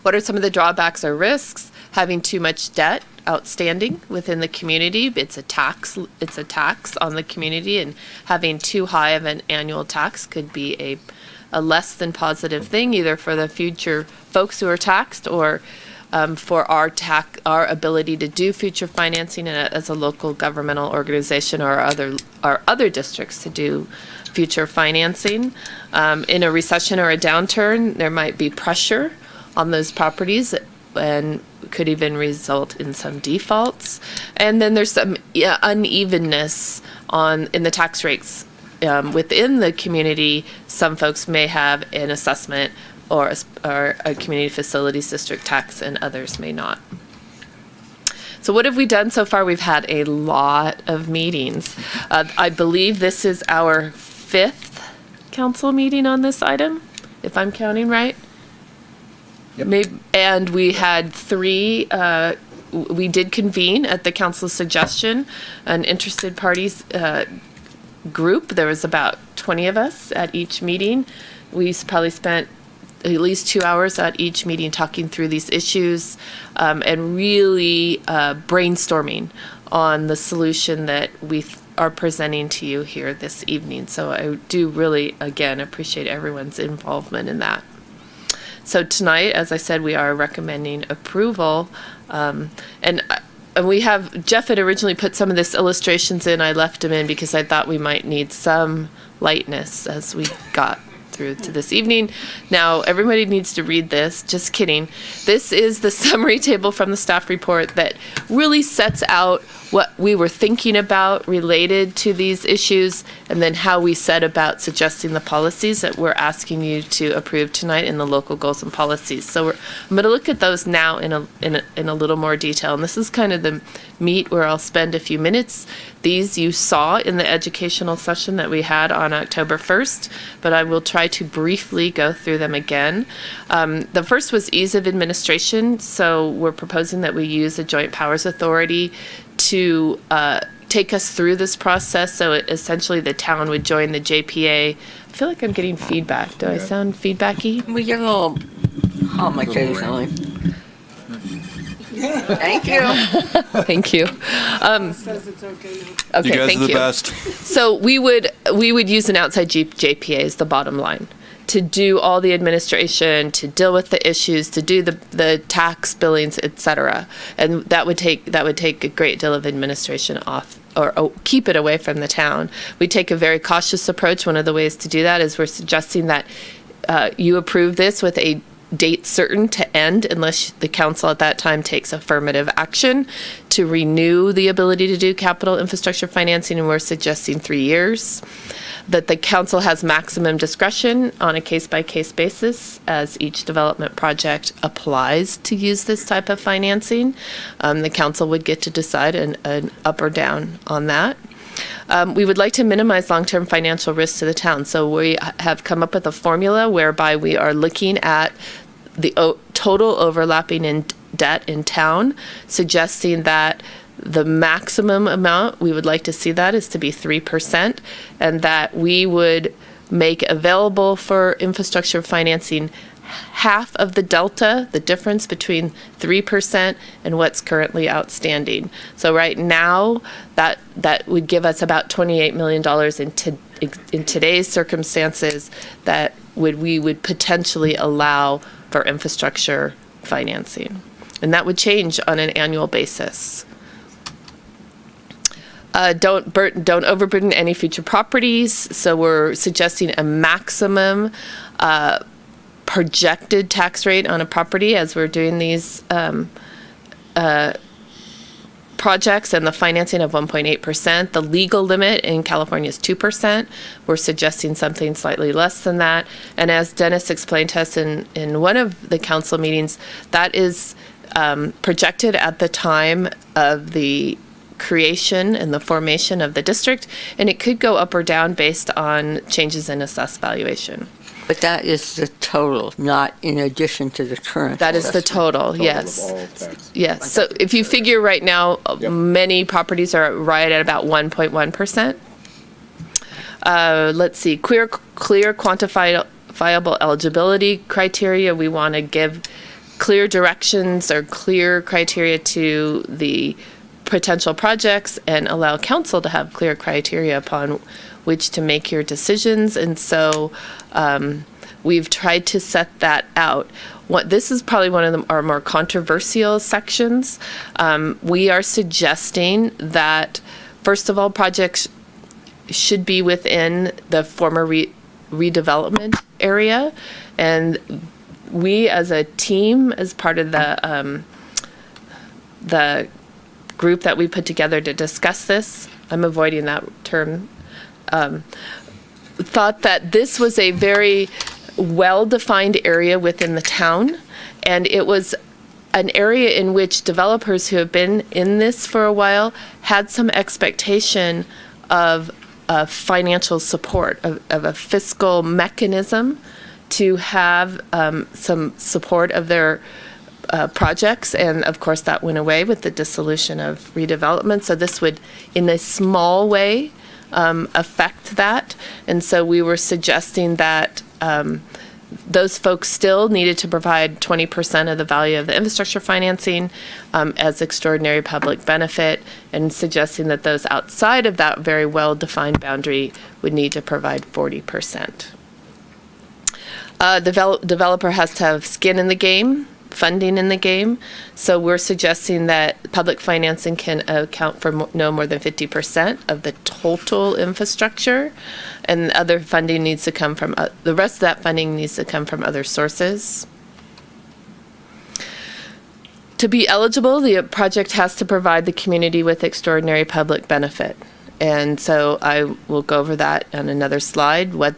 [SPEAKER 14] What are some of the drawbacks or risks? Having too much debt outstanding within the community. It's a tax on the community, and having too high of an annual tax could be a less than positive thing, either for the future folks who are taxed, or for our ability to do future financing as a local governmental organization, or our other districts to do future financing. In a recession or a downturn, there might be pressure on those properties and could even result in some defaults. And then there's some unevenness in the tax rates within the community. Some folks may have an assessment or a community facilities district tax, and others may not. So what have we done so far? We've had a lot of meetings. I believe this is our 5th council meeting on this item, if I'm counting right. Yep. And we had 3, we did convene at the council's suggestion, an interested parties group. There was about 20 of us at each meeting. We probably spent at least 2 hours at each meeting talking through these issues, and really brainstorming on the solution that we are presenting to you here this evening. So I do really, again, appreciate everyone's involvement in that. So tonight, as I said, we are recommending approval, and we have, Jeff had originally put some of this illustrations in. I left them in because I thought we might need some lightness as we got through to this evening. Now, everybody needs to read this. Just kidding. This is the summary table from the staff report that really sets out what we were thinking about related to these issues, and then how we set about suggesting the policies that we're asking you to approve tonight in the local goals and policies. So I'm going to look at those now in a little more detail. And this is kind of the meat where I'll spend a few minutes. These you saw in the educational session that we had on October 1st, but I will try to briefly go through them again. The first was ease of administration. So we're proposing that we use a joint powers authority to take us through this process. So essentially the town would join the JPA. I feel like I'm getting feedback. Do I sound feedbacky?
[SPEAKER 1] We get a little hum occasionally. Thank you.
[SPEAKER 14] Thank you.
[SPEAKER 12] Says it's okay now.
[SPEAKER 14] Okay,
[SPEAKER 15] You guys
[SPEAKER 14] thank
[SPEAKER 15] are the
[SPEAKER 14] you.
[SPEAKER 15] best.
[SPEAKER 14] So we would use an outside JPA is the bottom line, to do all the administration, to deal with the issues, to do the tax billings, etc. And that would take a great deal of administration off, or keep it away from the town. We take a very cautious approach. One of the ways to do that is we're suggesting that you approve this with a date certain to end, unless the council at that time takes affirmative action to renew the ability to do capital infrastructure financing, and we're suggesting 3 years. That the council has maximum discretion on a case-by-case basis as each development project applies to use this type of financing. The council would get to decide an up or down on that. We would like to minimize long-term financial risk to the town. So we have come up with a formula whereby we are looking at the total overlapping in debt in town, suggesting that the maximum amount we would like to see that is to be 3%, and that we would make available for infrastructure financing half of the delta, the difference between 3% and what's currently outstanding. So right now, that would give us about $28 million in today's circumstances that we would potentially allow for infrastructure financing. And that would change on an annual basis. Don't overburden any future properties. So we're suggesting a maximum projected tax rate on a property as we're doing these projects, and the financing of 1.8%. The legal limit in California is 2%. We're suggesting something slightly less than that. And as Dennis explained to us in one of the council meetings, that is projected at the time of the creation and the formation of the district, and it could go up or down based on changes in assessed valuation.
[SPEAKER 1] But that is the total, not in addition to the current.
[SPEAKER 14] That is the total, yes. Yes, so if you figure right now, many properties are right at about 1.1%. Let's see, clear quantifiable eligibility criteria. We want to give clear directions or clear criteria to the potential projects and allow council to have clear criteria upon which to make your decisions. And so we've tried to set that out. This is probably one of our more controversial sections. We are suggesting that, first of all, projects should be within the former redevelopment area. And we as a team, as part of the group that we put together to discuss this, I'm avoiding that term, thought that this was a very well-defined area within the town, and it was an area in which developers who have been in this for a while had some expectation of financial support, of a fiscal mechanism to have some support of their projects, and of course that went away with the dissolution of redevelopment. So this would, in a small way, affect that. And so we were suggesting that those folks still needed to provide 20% of the value of the infrastructure financing as extraordinary public benefit, and suggesting that those outside of that very well-defined boundary would need to provide 40%. Developer has to have skin in the game, funding in the game. So we're suggesting that public financing can account for no more than 50% of the total infrastructure, and other funding needs to come from, the rest of that funding needs to come from other sources. To be eligible, the project has to provide the community with extraordinary public benefit. And so I will go over that on another slide, what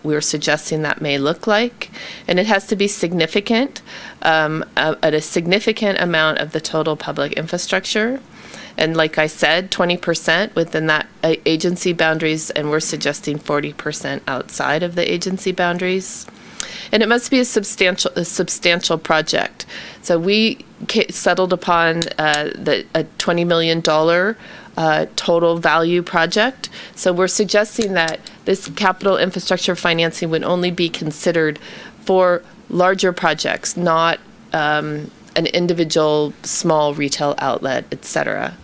[SPEAKER 14] we're suggesting that may look like. And it has to be significant, at a significant amount of the total public infrastructure. And like I said, 20% within that agency boundaries, and we're suggesting 40% outside of the agency boundaries. And it must be a substantial project. So we settled upon a $20 million total value project. So we're suggesting that this capital infrastructure financing would only be considered for larger projects, not an individual small retail outlet, et cetera.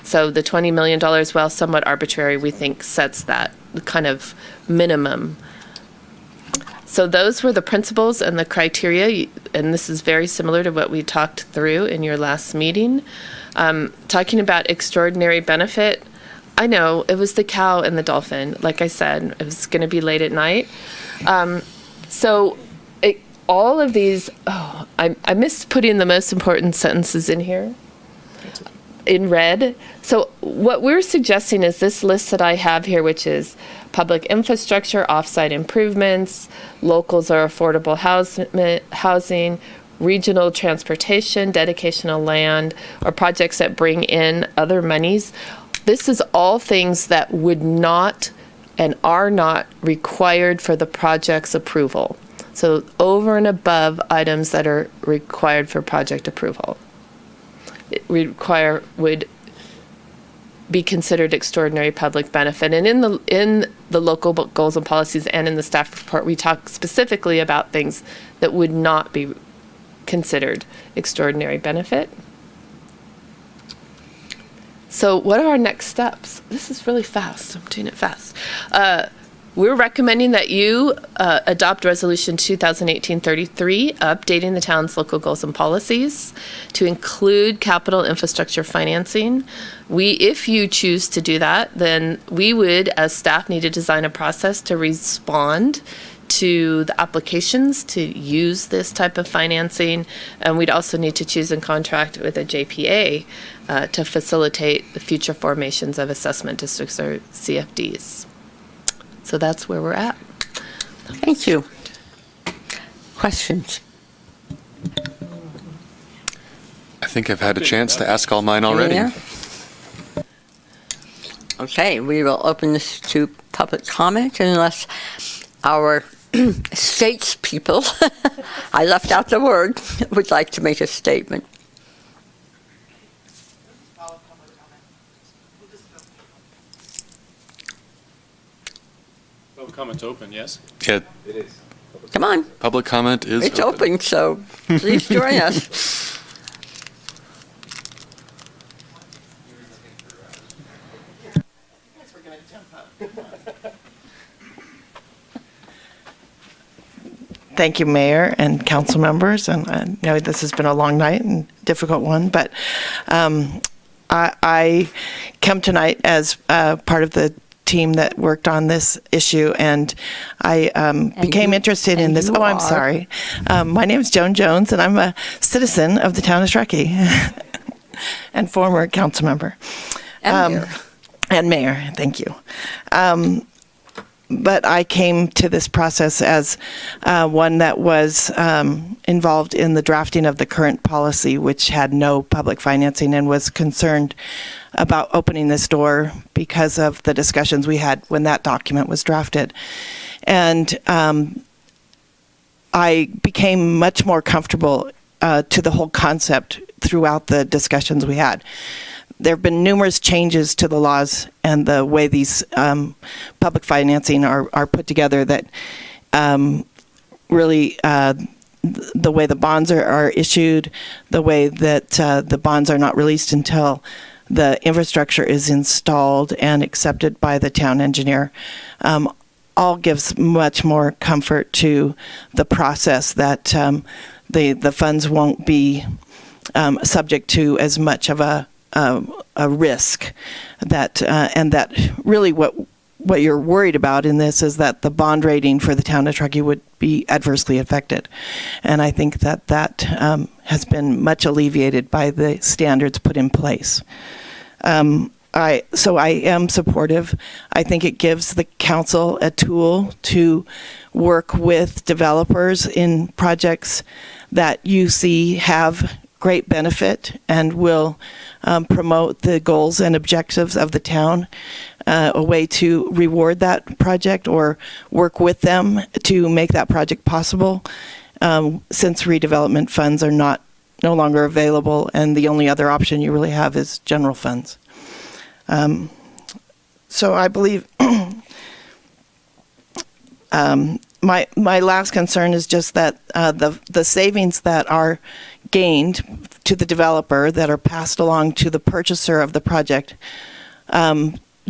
[SPEAKER 14] So the $20 million, while somewhat arbitrary, we think sets that kind of minimum. So those were the principles and the criteria, and this is very similar to what we talked through in your last meeting. Talking about extraordinary benefit, I know it was the cow and the dolphin. Like I said, it was going to be late at night. All of these, I missed putting the most important sentences in here in red. So what we're suggesting is this list that I have here, which is public infrastructure, offsite improvements, locals or affordable housing, regional transportation, dedication of land, or projects that bring in other monies. This is all things that would not and are not required for the project's approval. So over and above items that are required for project approval. Would be considered extraordinary public benefit. And in the local goals and policies and in the staff report, we talk specifically about things that would not be considered extraordinary benefit. So what are our next steps? This is really fast. I'm doing it fast. We're recommending that you adopt Resolution 2018-33, updating the town's local goals and policies to include capital infrastructure financing. If you choose to do that, then we would, as staff, need to design a process to respond to the applications to use this type of financing, and we'd also need to choose and contract with a JPA to facilitate the future formations of assessment districts or CFDs. So that's where we're at.
[SPEAKER 1] Thank you. Questions?
[SPEAKER 13] I think I've had a chance to ask all mine already.
[SPEAKER 1] Yeah. Okay, we will open this to public comment unless our statespeople, I left out the word, would like to make a statement.
[SPEAKER 23] Public comment's open, yes?
[SPEAKER 13] Yeah,
[SPEAKER 5] It is.
[SPEAKER 1] Come on,
[SPEAKER 13] public comment is
[SPEAKER 1] it's open, so please join us.
[SPEAKER 15] Thank you, Mayor and council members. And I know this has been a long night and difficult one, but I come tonight as part of the team that worked on this issue, and I became interested in this. Oh, I'm sorry. My name is Joan Jones, and I'm a citizen of the town of Truckee and former council member.
[SPEAKER 1] And mayor.
[SPEAKER 15] And mayor, thank you. But I came to this process as one that was involved in the drafting of the current policy, which had no public financing, and was concerned about opening this door because of the discussions we had when that document was drafted. And I became much more comfortable to the whole concept throughout the discussions we had. There have been numerous changes to the laws and the way these public financing are put together that really the way the bonds are issued, the way that the bonds are not released until the infrastructure is installed and accepted by the town engineer, all gives much more comfort to the process that the funds won't be subject to as much of a risk that and that really what you're worried about in this is that the bond rating for the town of Truckee would be adversely affected, and I think that has been much alleviated by the standards put in place. So I am supportive. I think it gives the council a tool to work with developers in projects that you see have great benefit and will promote the goals and objectives of the town, a way to reward that project or work with them to make that project possible, since redevelopment funds are no longer available and the only other option you really have is general funds. So I believe my last concern is just that the savings that are gained to the developer that are passed along to the purchaser of the project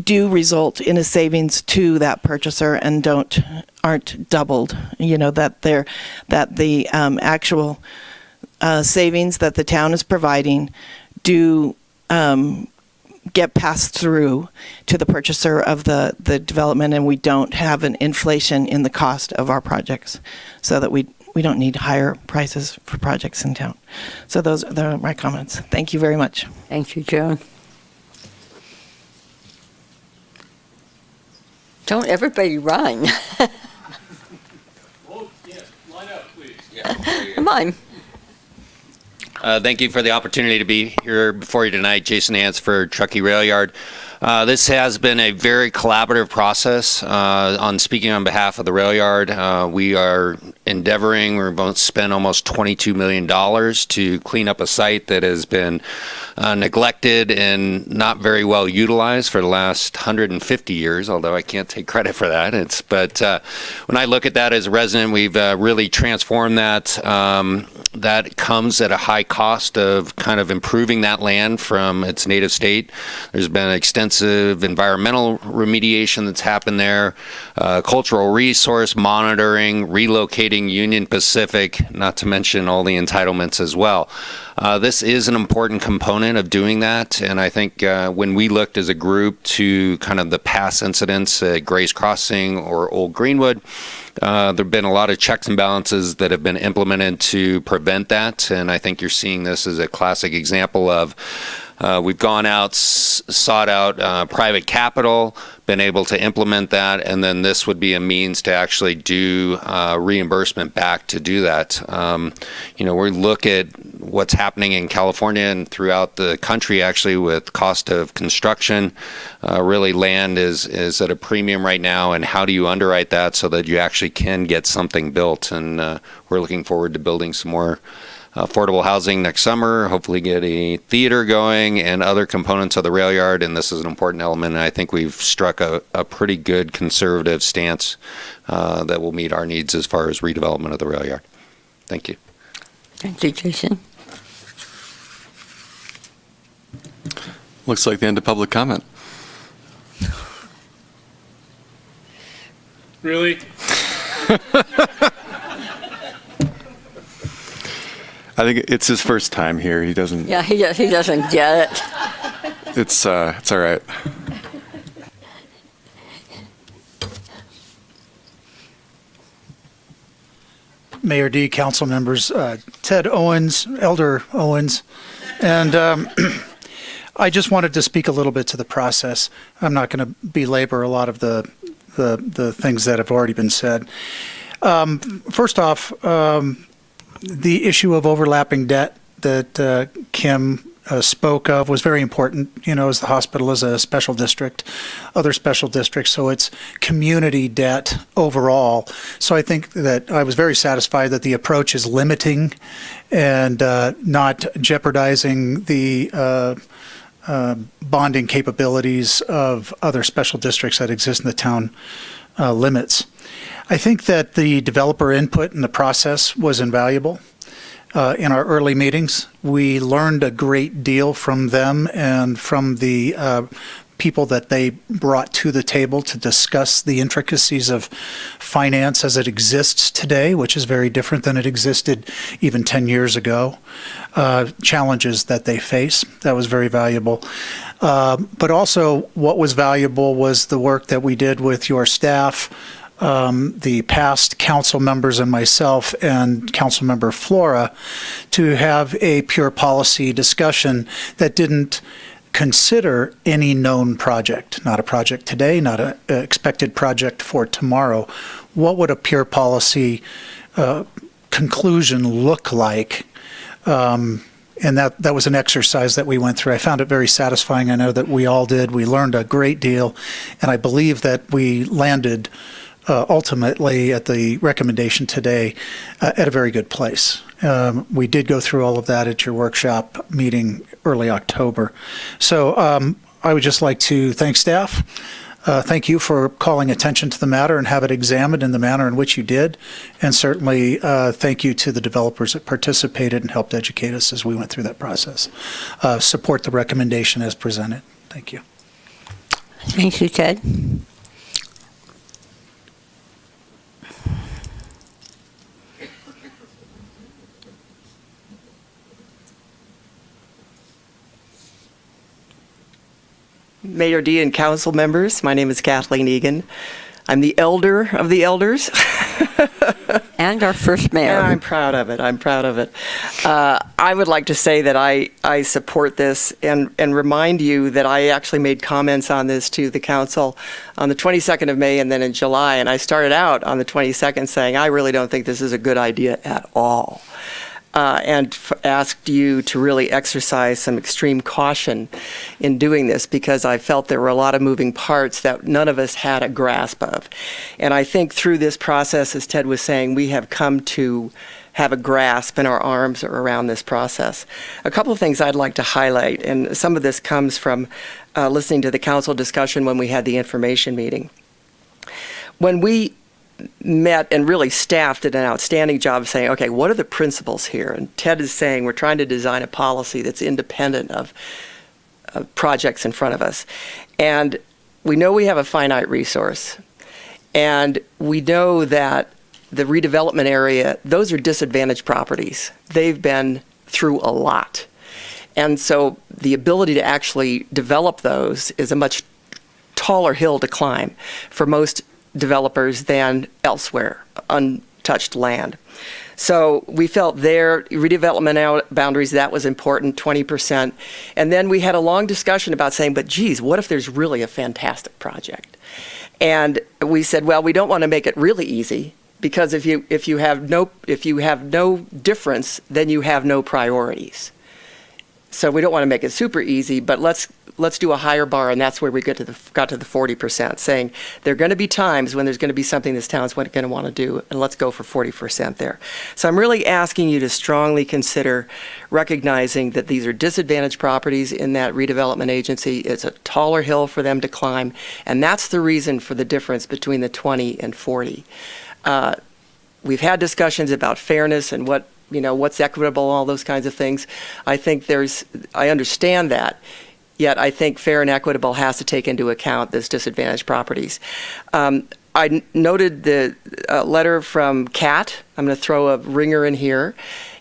[SPEAKER 15] do result in a savings to that purchaser and aren't doubled. You know, that the actual savings that the town is providing do get passed through to the purchaser of the development, and we don't have an inflation in the cost of our projects, so that we don't need higher prices for projects in town. So those are my comments. Thank you very much.
[SPEAKER 1] Thank you, Joan. Don't everybody run.
[SPEAKER 23] Oh, yes, line up, please.
[SPEAKER 1] Come on.
[SPEAKER 16] Thank you for the opportunity to be here before you tonight. Jason Hansford, Truckee Rail Yard. This has been a very collaborative process. Speaking on behalf of the rail yard, we are endeavoring, we're going to spend almost $22 million to clean up a site that has been neglected and not very well utilized for the last 150 years, although I can't take credit for that. But when I look at that as a resident, we've really transformed that. That comes at a high cost of kind of improving that land from its native state. There's been extensive environmental remediation that's happened there, cultural resource monitoring, relocating Union Pacific, not to mention all the entitlements as well. This is an important component of doing that, and I think when we looked as a group to kind of the past incidents at Grace Crossing or Old Greenwood, there have been a lot of checks and balances that have been implemented to prevent that, and I think you're seeing this as a classic example of We've gone out, sought out private capital, been able to implement that, and then this would be a means to actually do reimbursement back to do that. We look at what's happening in California and throughout the country actually with cost of construction. Really land is at a premium right now, and how do you underwrite that so that you actually can get something built? And we're looking forward to building some more affordable housing next summer, hopefully get a theater going and other components of the rail yard, and this is an important element, and I think we've struck a pretty good conservative stance that will meet our needs as far as redevelopment of the rail yard. Thank you.
[SPEAKER 1] Thank you, Jason.
[SPEAKER 13] Looks like the end of public comment.
[SPEAKER 23] Really?
[SPEAKER 13] I think it's his first time here. He doesn't.
[SPEAKER 1] Yeah, he doesn't get it.
[SPEAKER 13] It's all right.
[SPEAKER 9] Mayor D, council members, Ted Owens, Elder Owens, and I just wanted to speak a little bit to the process. I'm not going to belabor a lot of the things that have already been said. First off, the issue of overlapping debt that Kim spoke of was very important, as the hospital is a special district, other special districts, so it's community debt overall. So I think that I was very satisfied that the approach is limiting and not jeopardizing the bonding capabilities of other special districts that exist in the town limits. I think that the developer input in the process was invaluable. In our early meetings, we learned a great deal from them and from the people that they brought to the table to discuss the intricacies of finance as it exists today, which is very different than it existed even 10 years ago. Challenges that they face, that was very valuable. But also what was valuable was the work that we did with your staff, the past council members and myself and Councilmember Flora to have a pure policy discussion that didn't consider any known project, not a project today, not an expected project for tomorrow. What would a pure policy conclusion look like? And that was an exercise that we went through. I found it very satisfying. I know that we all did. We learned a great deal, and I believe that we landed ultimately at the recommendation today at a very good place. We did go through all of that at your workshop meeting early October. So I would just like to thank staff. Thank you for calling attention to the matter and have it examined in the manner in which you did. And certainly thank you to the developers that participated and helped educate us as we went through that process. Support the recommendation as presented. Thank you.
[SPEAKER 1] Thank you, Ted.
[SPEAKER 17] Mayor D and council members, my name is Kathleen Egan. I'm the elder of the elders.
[SPEAKER 1] And our first mayor.
[SPEAKER 17] And I'm proud of it. I'm proud of it. I would like to say that I support this and remind you that I actually made comments on this to the council on the 22nd of May and then in July. And I started out on the 22nd saying, I really don't think this is a good idea at all. And asked you to really exercise some extreme caution in doing this because I felt there were a lot of moving parts that none of us had a grasp of. And I think through this process, as Ted was saying, we have come to have a grasp and our arms are around this process. A couple of things I'd like to highlight, and some of this comes from listening to the council discussion when we had the information meeting. When we met and really staff did an outstanding job of saying, okay, what are the principles here? And Ted is saying we're trying to design a policy that's independent of projects in front of us. And we know we have a finite resource. And we know that the redevelopment area, those are disadvantaged properties. They've been through a lot. And so the ability to actually develop those is a much taller hill to climb for most developers than elsewhere, touched land. So we felt their redevelopment boundaries, that was important, 20%. And then we had a long discussion about saying, but geez, what if there's really a fantastic project? And we said, well, we don't want to make it really easy, because if you have no difference, then you have no priorities. So we don't want to make it super easy, but let's do a higher bar, and that's where we got to the 40%, saying there are going to be times when there's going to be something this town's going to want to do, and let's go for 40% there. So I'm really asking you to strongly consider recognizing that these are disadvantaged properties in that redevelopment agency. It's a taller hill for them to climb, and that's the reason for the difference between the 20 and 40. We've had discussions about fairness and what's equitable, all those kinds of things. I understand that, yet I think fair and equitable has to take into account this disadvantaged properties. I noted the letter from CAT. I'm going to throw a ringer in here.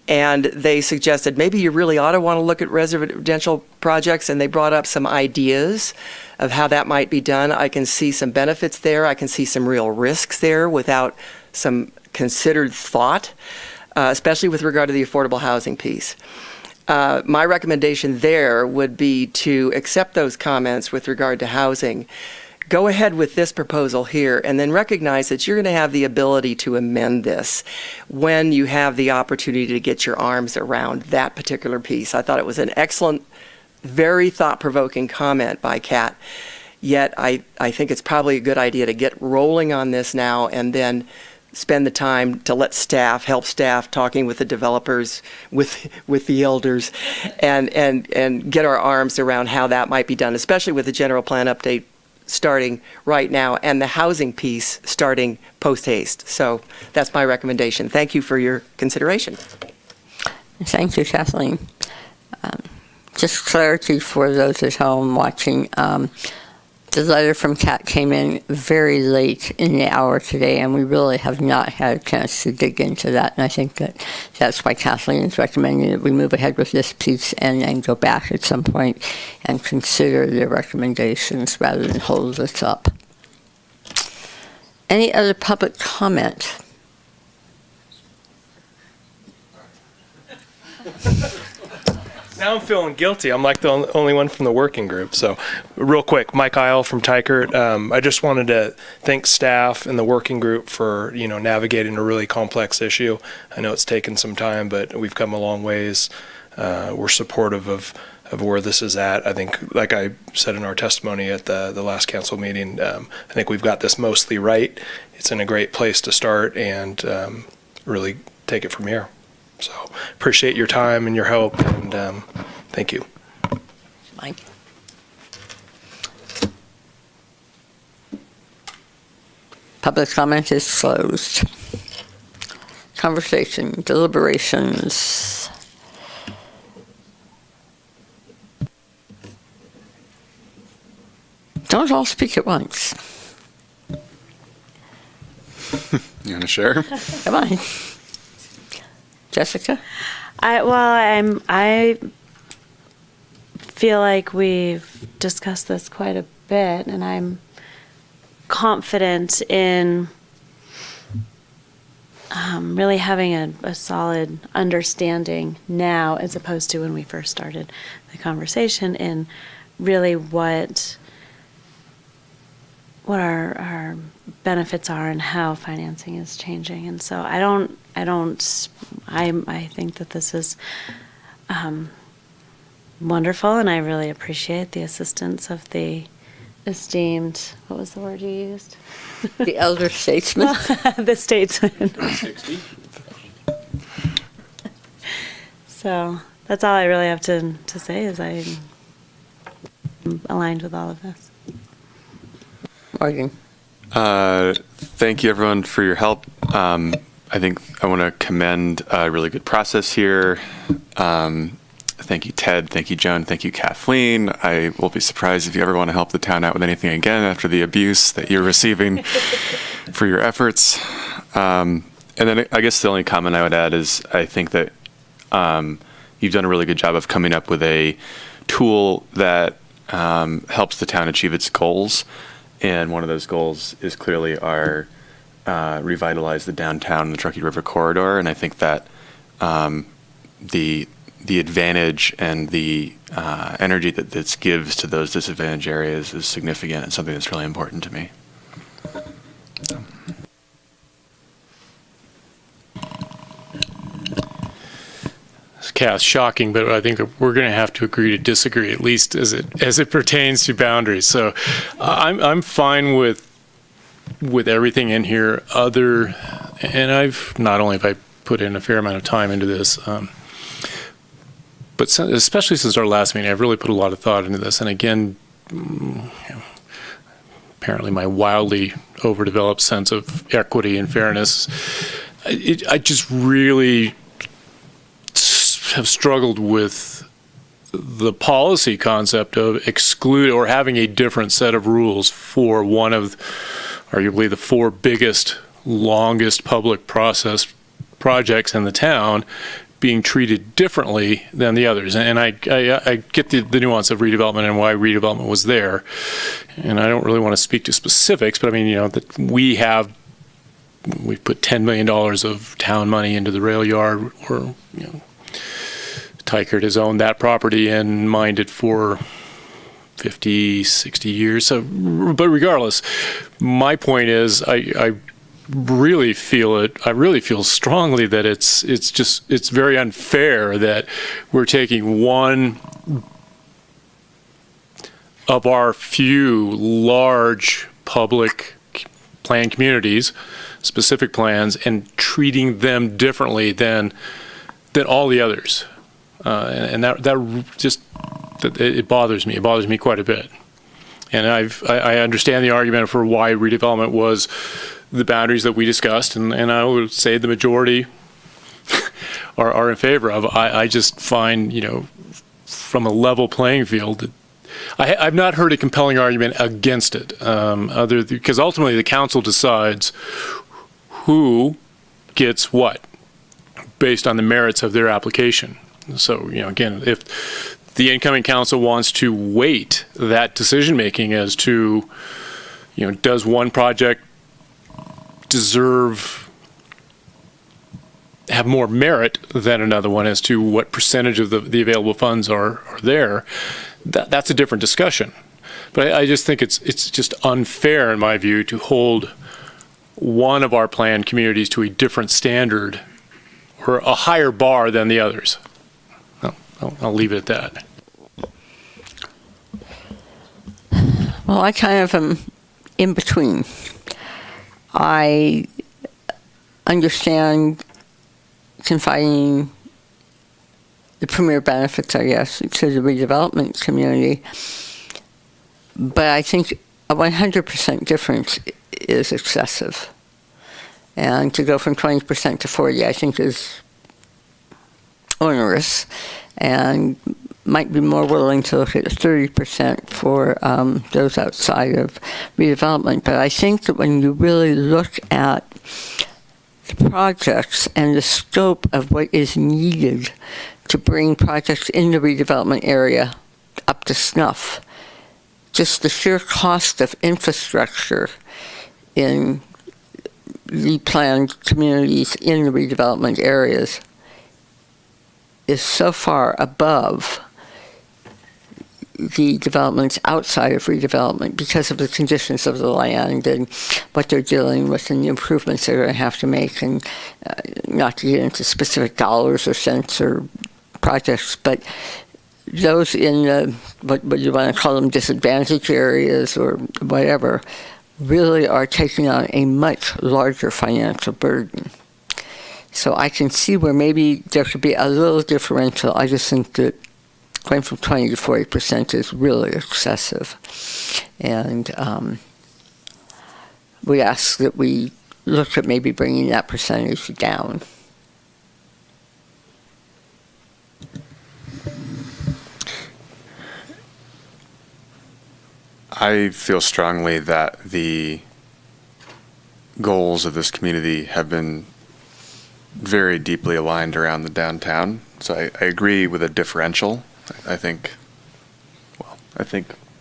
[SPEAKER 17] And they suggested maybe you really ought to want to look at residential projects, and they brought up some ideas of how that might be done. I can see some benefits there. I can see some real risks there without some considered thought, especially with regard to the affordable housing piece. My recommendation there would be to accept those comments with regard to housing. Go ahead with this proposal here, and then recognize that you're going to have the ability to amend this when you have the opportunity to get your arms around that particular piece. I thought it was an excellent, very thought-provoking comment by Kat, yet I think it's probably a good idea to get rolling on this now and then spend the time to let help staff talking with the developers, with the elders, and get our arms around how that might be done, especially with the general plan update starting right now and the housing piece starting post-haste. So that's my recommendation. Thank you for your consideration.
[SPEAKER 1] Thank you, Kathleen. Just clarity for those at home watching. The letter from Kat came in very late in the hour today, and we really have not had a chance to dig into that. And I think that's why Kathleen is recommending that we move ahead with this piece and then go back at some point and consider their recommendations rather than hold this up. Any other public comment?
[SPEAKER 4] Now I'm feeling guilty. I'm like the only one from the working group. So real quick, Mike Isle from Tykert. I just wanted to thank staff and the working group for, navigating a really complex issue. I know it's taken some time, but we've come a long ways. We're supportive of where this is at. I think, like I said in our testimony at the last council meeting, I think we've got this mostly right. It's in a great place to start and really take it from here. So appreciate your time and your help, and thank you.
[SPEAKER 1] Mike. Public comment is closed. Conversation, deliberations. Don't all speak at once.
[SPEAKER 13] You want to share?
[SPEAKER 1] Come on. Jessica?
[SPEAKER 2] I feel like we've discussed this quite a bit, and I'm confident in really having a solid understanding now, as opposed to when we first started the conversation, in really what our benefits are and how financing is changing. And so I think that this is wonderful, and I really appreciate the assistance of the esteemed, what was the word you used?
[SPEAKER 1] The elder statesman.
[SPEAKER 2] The statesman. 60. So that's all I really have to say, is I'm aligned with all of this.
[SPEAKER 1] Morgan.
[SPEAKER 13] Thank you, everyone, for your help. I think I want to commend a really good process here. Thank you, Ted. Thank you, Joan. Thank you, Kathleen. I will be surprised if you ever want to help the town out with anything again after the abuse that you're receiving for your efforts. And then I guess the only comment I would add is I think that you've done a really good job of coming up with a tool that helps the town achieve its goals. And one of those goals is clearly our revitalize the downtown and the Truckee River corridor, and I think that the advantage and the energy that this gives to those disadvantaged areas is significant and something that's really important to me.
[SPEAKER 23] Cass, shocking, but I think we're going to have to agree to disagree, at least as it pertains to boundaries. So I'm fine with everything in here. And I've not only have I put in a fair amount of time into this, but especially since our last meeting, I've really put a lot of thought into this. And again, apparently my wildly overdeveloped sense of equity and fairness, I just really have struggled with the policy concept of exclude or having a different set of rules for one of arguably the four biggest, longest public process projects in the town being treated differently than the others. And I get the nuance of redevelopment and why redevelopment was there. And I don't really want to speak to specifics, but I mean, that we've put $10 million of town money into the rail yard, or, Tykert has owned that property and mined it for 50, 60 years. So, but regardless, my point is, I really feel it. I really feel strongly that it's very unfair that we're taking one of our few large public plan communities, specific plans, and treating them differently than all the others. And it bothers me. It bothers me quite a bit. And I understand the argument for why redevelopment was the boundaries that we discussed, and I would say the majority are in favor of. I just find, from a level playing field, I've not heard a compelling argument against it, because ultimately the council decides who gets what based on the merits of their application. So, again, if the incoming council wants to weight that decision-making as to, does one project have more merit than another one as to what percentage of the available funds are there, that's a different discussion. But I just think it's just unfair, in my view, to hold one of our planned communities to a different standard or a higher bar than the others. I'll leave it at that.
[SPEAKER 1] Well, I kind of am in between. I understand confiding the premier benefits, I guess, to the redevelopment community, but I think a 100% difference is excessive. And to go from 20% to 40%, I think, is onerous, and might be more willing to look at 30% for those outside of redevelopment. But I think that when you really look at the projects and the scope of what is needed to bring projects in the redevelopment area up to snuff, just the sheer cost of infrastructure in the planned communities in the redevelopment areas is so far above the developments outside of redevelopment because of the conditions of the land and what they're dealing with and the improvements they're going to have to make, and not to get into specific dollars or cents or projects, but those in the, what you want to call them, disadvantaged areas or whatever, really are taking on a much larger financial burden. So I can see where maybe there could be a little differential. I just think that going from 20 to 40% is really excessive. And we ask that we look at maybe bringing that percentage down.
[SPEAKER 13] I feel strongly that the goals of this community have been very deeply aligned around the downtown. So I agree with a differential. I think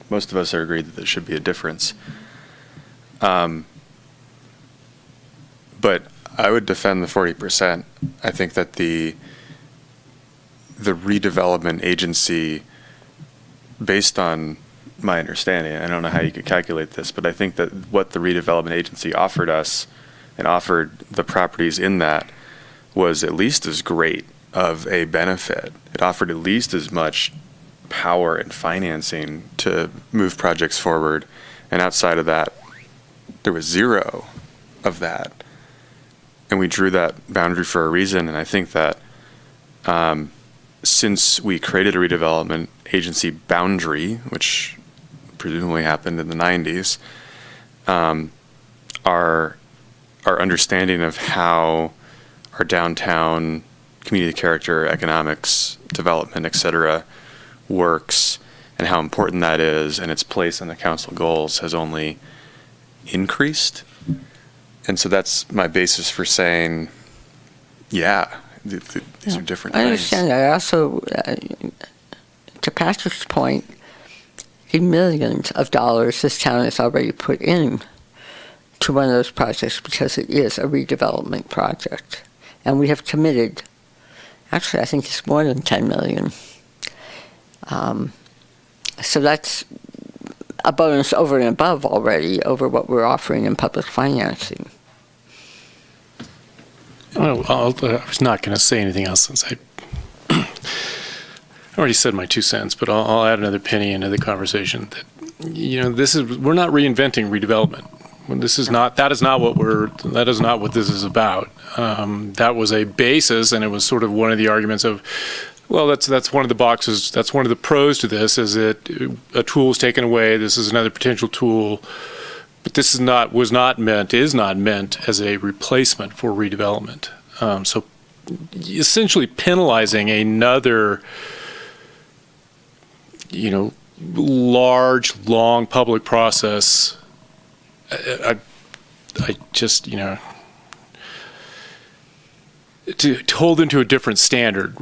[SPEAKER 13] most of us are agreed that there should be a difference. But I would defend the 40%. I think that the redevelopment agency, based on my understanding, I don't know how you could calculate this, but I think that what the redevelopment agency offered us and offered the properties in that was at least as great of a benefit. It offered at least as much power and financing to move projects forward. And outside of that, there was zero of that. And we drew that boundary for a reason. And I think that since we created a redevelopment agency boundary, which presumably happened in the 90s, our understanding of how our downtown community character, economics, development, et cetera, works and how important that is and its place in the council goals has only increased. And so that's my basis for saying, yeah, these are different
[SPEAKER 1] I
[SPEAKER 13] things.
[SPEAKER 1] understand that. Also, to Patrick's point, the millions of dollars this town has already put in to one of those projects because it is a redevelopment project. And we have committed, actually, I think it's more than 10 million. So that's a bonus over and above already over what we're offering in public financing.
[SPEAKER 23] Oh, I was not going to say anything else since I already said my 2 cents, but I'll add another penny into the conversation. That we're not reinventing redevelopment. That is not what this is about. That was a basis, and it was sort of one of the arguments of, well, that's one of the boxes. That's one of the pros to this, is that a tool is taken away. This is another potential tool, but this is not meant as a replacement for redevelopment. So essentially penalizing another, large, long public process. I just, to hold them to a different standard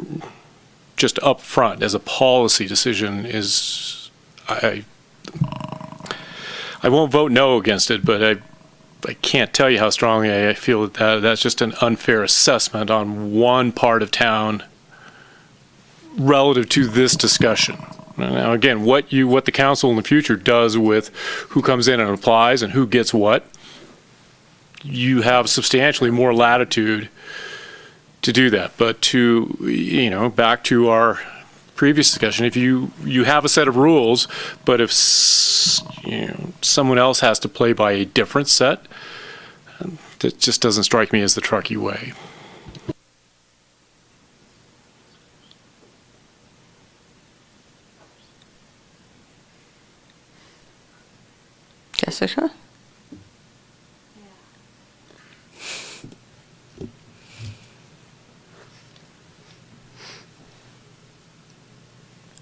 [SPEAKER 23] just up front as a policy decision is, I won't vote no against it, but I can't tell you how strongly I feel that's just an unfair assessment on one part of town relative to this discussion. Now, again, what the council in the future does with who comes in and applies and who gets what, you have substantially more latitude to do that. But back to our previous discussion, if you have a set of rules, but if someone else has to play by a different set, that just doesn't strike me as the Truckee way.
[SPEAKER 1] Jessica?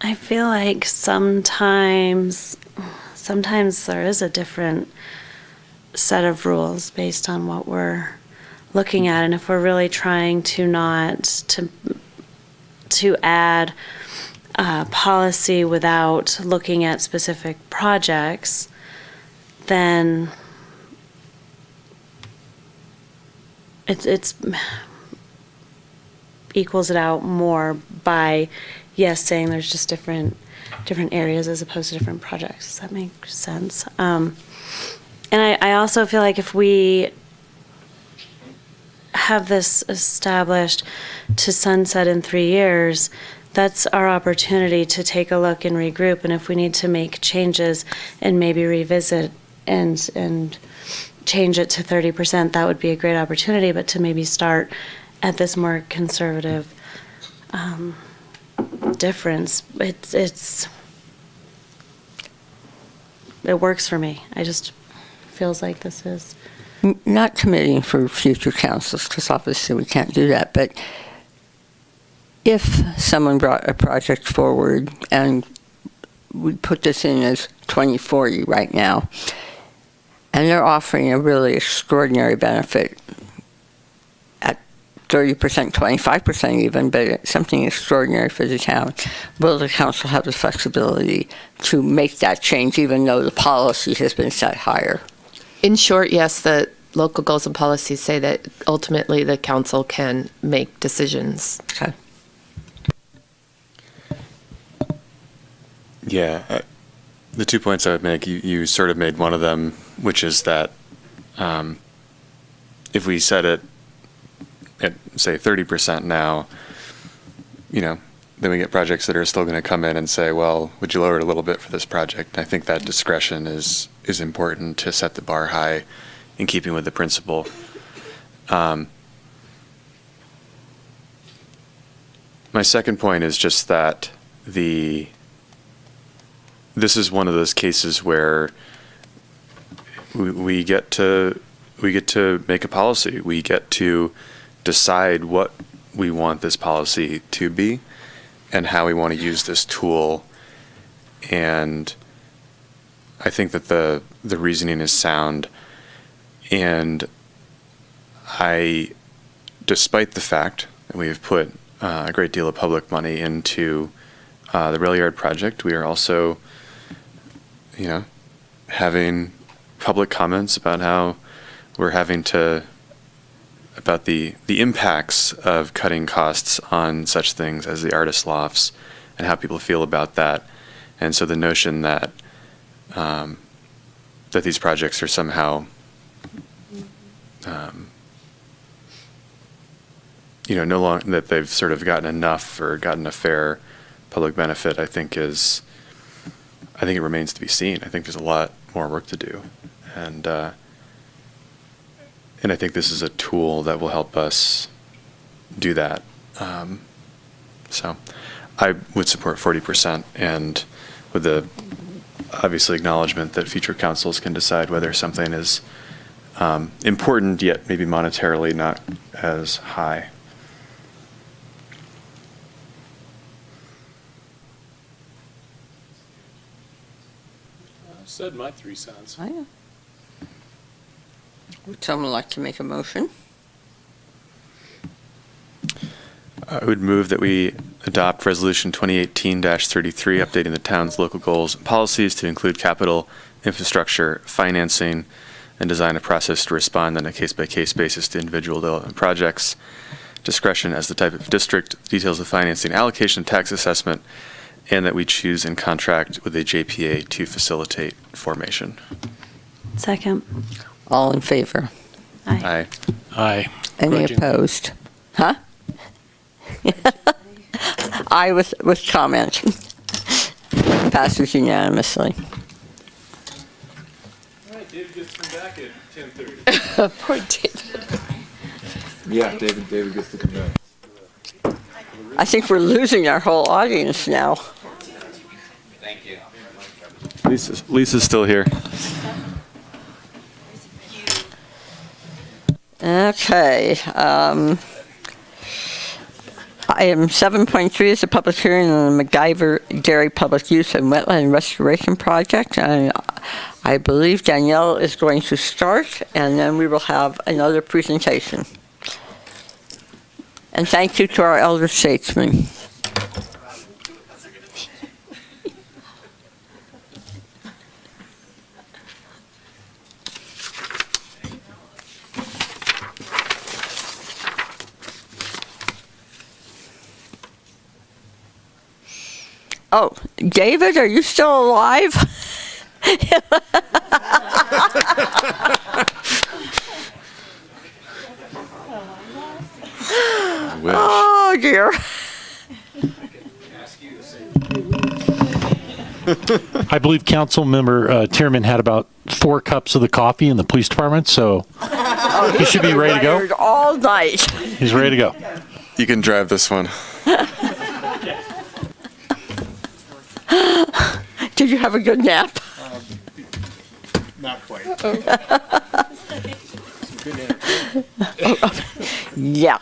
[SPEAKER 2] I feel like sometimes there is a different set of rules based on what we're looking at, and if we're really trying to add policy without looking at specific projects, then it's equals it out more by saying there's just different areas as opposed to different projects. Does that make sense? And I also feel like if we have this established to sunset in 3 years, that's our opportunity to take a look and regroup. And if we need to make changes and maybe revisit and change it to 30%, that would be a great opportunity. But to maybe start at this more conservative difference, it works for me. I just feels like this is
[SPEAKER 1] not committing for future councils, because obviously we can't do that, but if someone brought a project forward and we put this in as 2040 right now, and they're offering a really extraordinary benefit at 30%, 25% even, but it's something extraordinary for the town, will the council have the flexibility to make that change even though the policy has been set higher?
[SPEAKER 14] In short, yes, the local goals and policies say that ultimately the council can make decisions.
[SPEAKER 1] Okay.
[SPEAKER 13] Yeah, the 2 points I would make, you sort of made one of them, which is that if we set it at, say, 30% now, then we get projects that are still going to come in and say, well, would you lower it a little bit for this project? I think that discretion is important to set the bar high in keeping with the principle. My second point is just that this is one of those cases where we get to make a policy. We get to decide what we want this policy to be and how we want to use this tool. And I think that the reasoning is sound. And despite the fact that we have put a great deal of public money into the rail yard project, we are also, having public comments about how we're having to, about the impacts of cutting costs on such things as the artist lofts and how people feel about that. And so the notion that that these projects are somehow no longer, that they've sort of gotten enough or gotten a fair public benefit, I think it remains to be seen. I think there's a lot more work to do. And I think this is a tool that will help us do that. So I would support 40%, and with the obviously acknowledgement that future councils can decide whether something is important, yet maybe monetarily not as high.
[SPEAKER 23] I said my 3 cents.
[SPEAKER 1] Oh, yeah. Would someone like to make a motion?
[SPEAKER 13] I would move that we adopt Resolution 2018-33, updating the town's local goals and policies to include capital, infrastructure, financing, and design a process to respond on a case-by-case basis to individual development projects. Discretion as the type of district, details of financing, allocation, tax assessment, and that we choose and contract with a JPA to facilitate formation.
[SPEAKER 2] Second.
[SPEAKER 1] All in favor?
[SPEAKER 13] Aye.
[SPEAKER 23] Aye.
[SPEAKER 1] Any
[SPEAKER 23] Grudging.
[SPEAKER 1] opposed? Huh? Aye with comment. Passes unanimously.
[SPEAKER 23] All right, David gets to come back at 10:30.
[SPEAKER 14] Poor David.
[SPEAKER 5] Yeah, David gets to come back.
[SPEAKER 1] I think we're losing our whole audience now.
[SPEAKER 16] Thank you.
[SPEAKER 13] Lisa's still here.
[SPEAKER 1] Okay. Item 7.3 is a public hearing on the MacGyver Dairy Public Use and Wetland Restoration Project. And I believe Danielle is going to start, and then we will have another presentation. And thank you to our elder statesmen. Oh, David, are you still alive? Oh, dear.
[SPEAKER 8] I believe Councilmember Tierman had about 4 cups of the coffee in the police department, so he should be ready to go.
[SPEAKER 1] All night.
[SPEAKER 8] He's ready to go.
[SPEAKER 13] You can drive this one.
[SPEAKER 1] Did you have a good nap?
[SPEAKER 24] Not quite.
[SPEAKER 1] Yeah.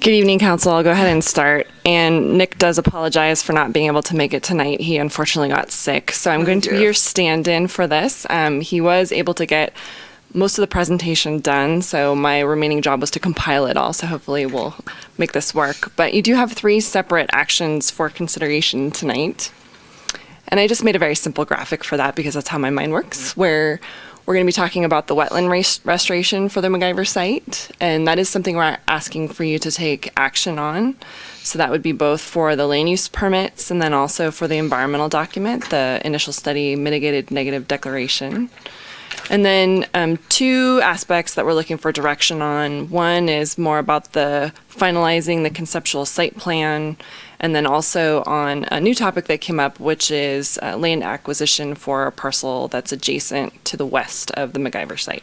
[SPEAKER 6] Good evening, Council. I'll go ahead and start. And Nick does apologize for not being able to make it tonight. He unfortunately got sick. So I'm going to be your stand-in for this. He was able to get most of the presentation done, so my remaining job was to compile it all, so hopefully we'll make this work. But you do have 3 separate actions for consideration tonight. And I just made a very simple graphic for that because that's how my mind works, where we're going to be talking about the wetland restoration for the MacGyver site. And that is something we're asking for you to take action on. So that would be both for the land use permits and then also for the environmental document, the initial study mitigated negative declaration. And then two aspects that we're looking for direction on. One is more about the finalizing the conceptual site plan, and then also on a new topic that came up, which is land acquisition for a parcel that's adjacent to the west of the MacGyver site.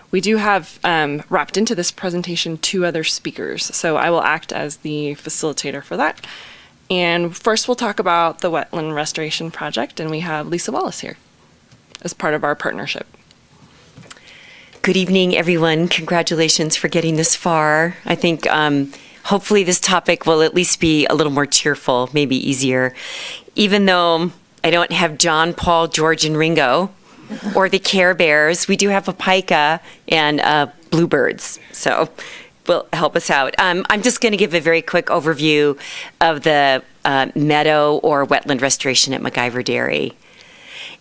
[SPEAKER 6] We do have wrapped into this presentation 2 other speakers, so I will act as the facilitator for that. And first we'll talk about the wetland restoration project, and we have Lisa Wallace here as part of our partnership.
[SPEAKER 18] Good evening, everyone. Congratulations for getting this far. I think hopefully this topic will at least be a little more cheerful, maybe easier. Even though I don't have John, Paul, George, and Ringo, or the Care Bears, we do have a pika and bluebirds, so will help us out. I'm just going to give a very quick overview of the meadow or wetland restoration at MacGyver Dairy.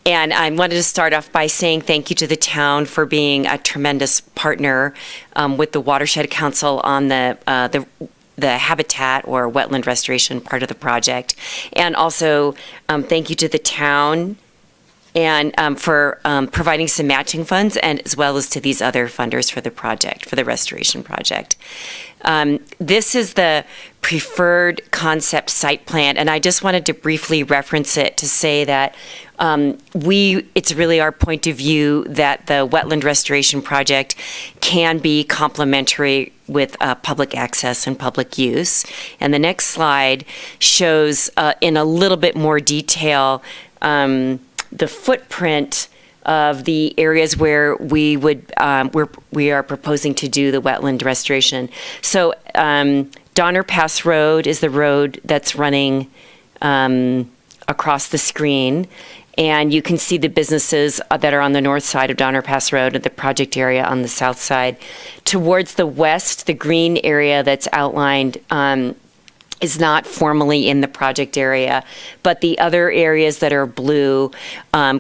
[SPEAKER 18] And I wanted to start off by saying thank you to the town for being a tremendous partner with the Watershed Council on the habitat or wetland restoration part of the project. And also thank you to the town and for providing some matching funds, and as well as to these other funders for the project, for the restoration project. This is the preferred concept site plan, and I just wanted to briefly reference it to say that it's really our point of view that the wetland restoration project can be complementary with public access and public use. And the next slide shows in a little bit more detail the footprint of the areas where we are proposing to do the wetland restoration. So Donner Pass Road is the road that's running across the screen. And you can see the businesses that are on the north side of Donner Pass Road and the project area on the south side. Towards the west, the green area that's outlined is not formally in the project area, but the other areas that are blue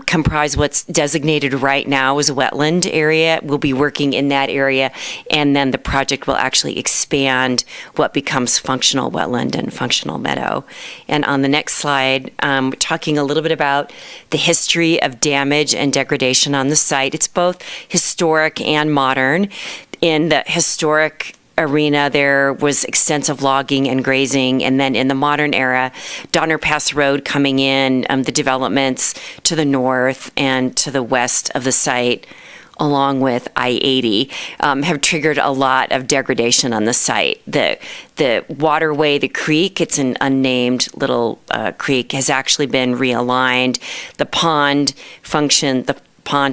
[SPEAKER 18] comprise what's designated right now as a wetland area. We'll be working in that area, and then the project will actually expand what becomes functional wetland and functional meadow. And on the next slide, we're talking a little bit about the history of damage and degradation on the site. It's both historic and modern. In the historic arena, there was extensive logging and grazing, and then in the modern era, Donner Pass Road coming in, the developments to the north and to the west of the site, along with I-80, have triggered a lot of degradation on the site. The waterway, the creek, it's an unnamed little creek, has actually been realigned. The pond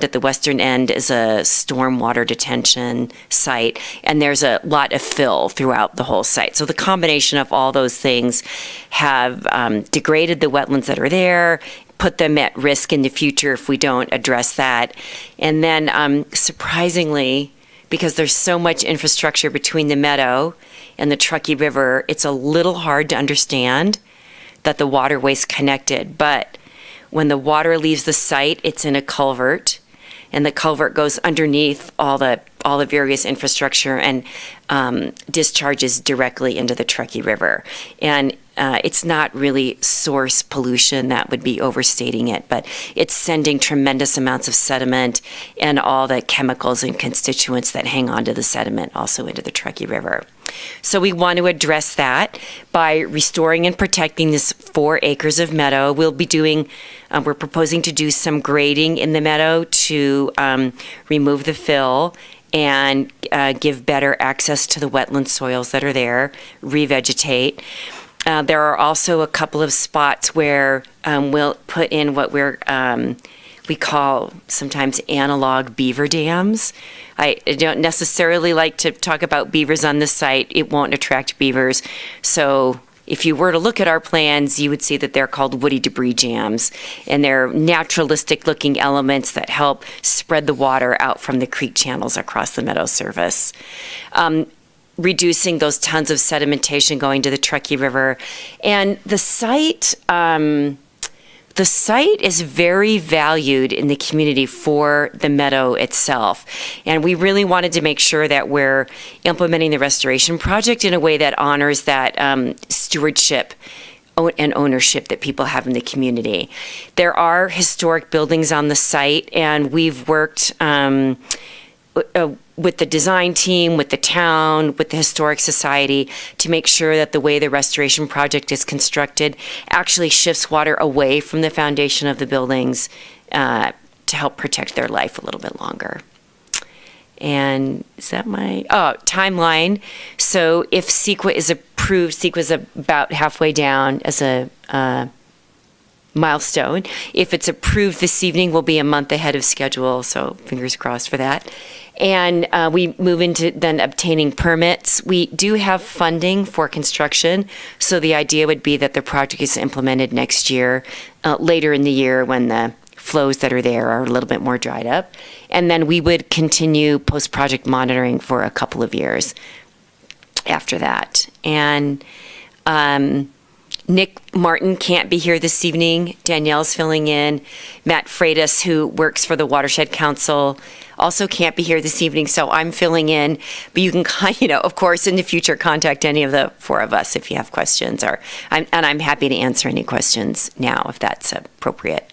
[SPEAKER 18] at the western end is a stormwater detention site, and there's a lot of fill throughout the whole site. So the combination of all those things have degraded the wetlands that are there, put them at risk in the future if we don't address that. And then surprisingly, because there's so much infrastructure between the meadow and the Truckee River, it's a little hard to understand that the waterway's connected. But when the water leaves the site, it's in a culvert, and the culvert goes underneath all the various infrastructure and discharges directly into the Truckee River. And it's not really source pollution, that would be overstating it, but it's sending tremendous amounts of sediment and all the chemicals and constituents that hang onto the sediment also into the Truckee River. So we want to address that by restoring and protecting this 4 acres of meadow. We'll be doing, we're proposing to do some grading in the meadow to remove the fill and give better access to the wetland soils that are there, revegetate. There are also a couple of spots where we'll put in what we call sometimes analog beaver dams. I don't necessarily like to talk about beavers on this site. It won't attract beavers. So if you were to look at our plans, you would see that they're called woody debris jams, and they're naturalistic looking elements that help spread the water out from the creek channels across the meadow surface. Reducing those tons of sedimentation going to the Truckee River. And the site, the site is very valued in the community for the meadow itself. And we really wanted to make sure that we're implementing the restoration project in a way that honors that stewardship and ownership that people have in the community. There are historic buildings on the site, and we've worked with the design team, with the town, with the Historic Society to make sure that the way the restoration project is constructed actually shifts water away from the foundation of the buildings to help protect their life a little bit longer. And is that my timeline? So if CEQA is approved, CEQA is about halfway down as a milestone. If it's approved this evening, we'll be a month ahead of schedule, so fingers crossed for that. And we move into then obtaining permits. We do have funding for construction, so the idea would be that the project is implemented next year, later in the year when the flows that are there are a little bit more dried up. And then we would continue post-project monitoring for a couple of years after that. And Nick Martin can't be here this evening. Danielle's filling in. Matt Freitas, who works for the Watershed Council, also can't be here this evening, so I'm filling in. But you can, of course, in the future, contact any of the four of us if you have questions. And I'm happy to answer any questions now if that's appropriate.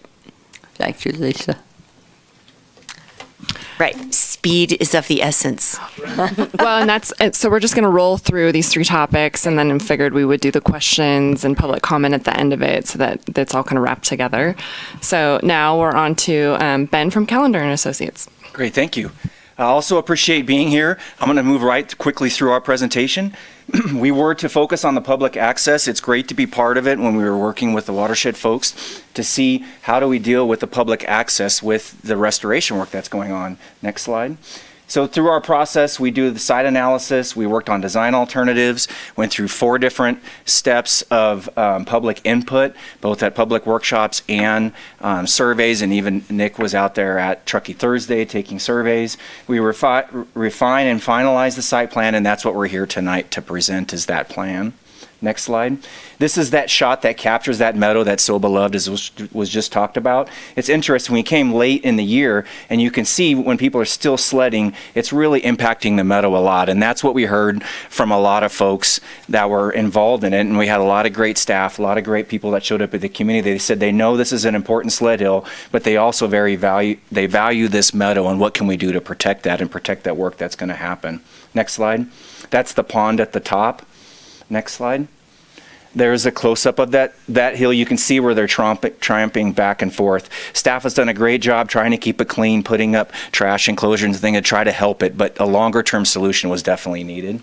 [SPEAKER 1] Thank you, Lisa.
[SPEAKER 18] Right. Speed is of the essence.
[SPEAKER 6] Well, and that's it. So we're just going to roll through these three topics, and then figured we would do the questions and public comment at the end of it so that that's all kind of wrapped together. So now we're on to Ben from Calendar and Associates.
[SPEAKER 7] Great, thank you. I also appreciate being here. I'm going to move right quickly through our presentation. We were to focus on the public access. It's great to be part of it when we were working with the watershed folks to see how do we deal with the public access with the restoration work that's going on. Next slide. So through our process, we do the site analysis, we worked on design alternatives, went through 4 different steps of public input, both at public workshops and surveys, and even Nick was out there at Truckee Thursday taking surveys. We refine and finalize the site plan, and that's what we're here tonight to present is that plan. Next slide. This is that shot that captures that meadow that's so beloved, as was just talked about. It's interesting, we came late in the year, and you can see when people are still sledding, it's really impacting the meadow a lot. And that's what we heard from a lot of folks that were involved in it. And we had a lot of great staff, a lot of great people that showed up at the community. They said they know this is an important sled hill, but they also value this meadow, and what can we do to protect that and protect that work that's going to happen. Next slide. That's the pond at the top. Next slide. There's a close-up of that hill. You can see where they're tramping back and forth. Staff has done a great job trying to keep it clean, putting up trash enclosures and things to try to help it, but a longer-term solution was definitely needed.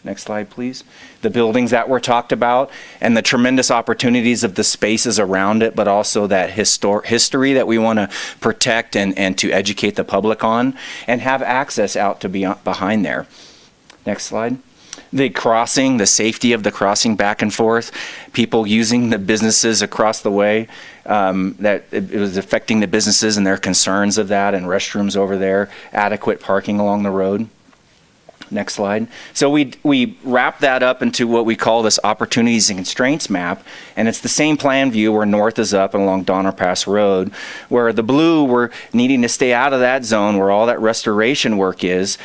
[SPEAKER 7] Next slide, please. The buildings that were talked about and the tremendous opportunities of the spaces around it, but also that history that we want to protect and to educate the public on and have access out to behind there. Next slide. The crossing, the safety of the crossing back and forth, people using the businesses across the way, that it was affecting the businesses and their concerns of that, and restrooms over there, adequate parking along the road. Next slide. So we wrap that up into what we call this opportunities and constraints map, and it's the same plan view where north is up and along Donner Pass Road, where the blue we're needing to stay out of that zone where all that restoration work is.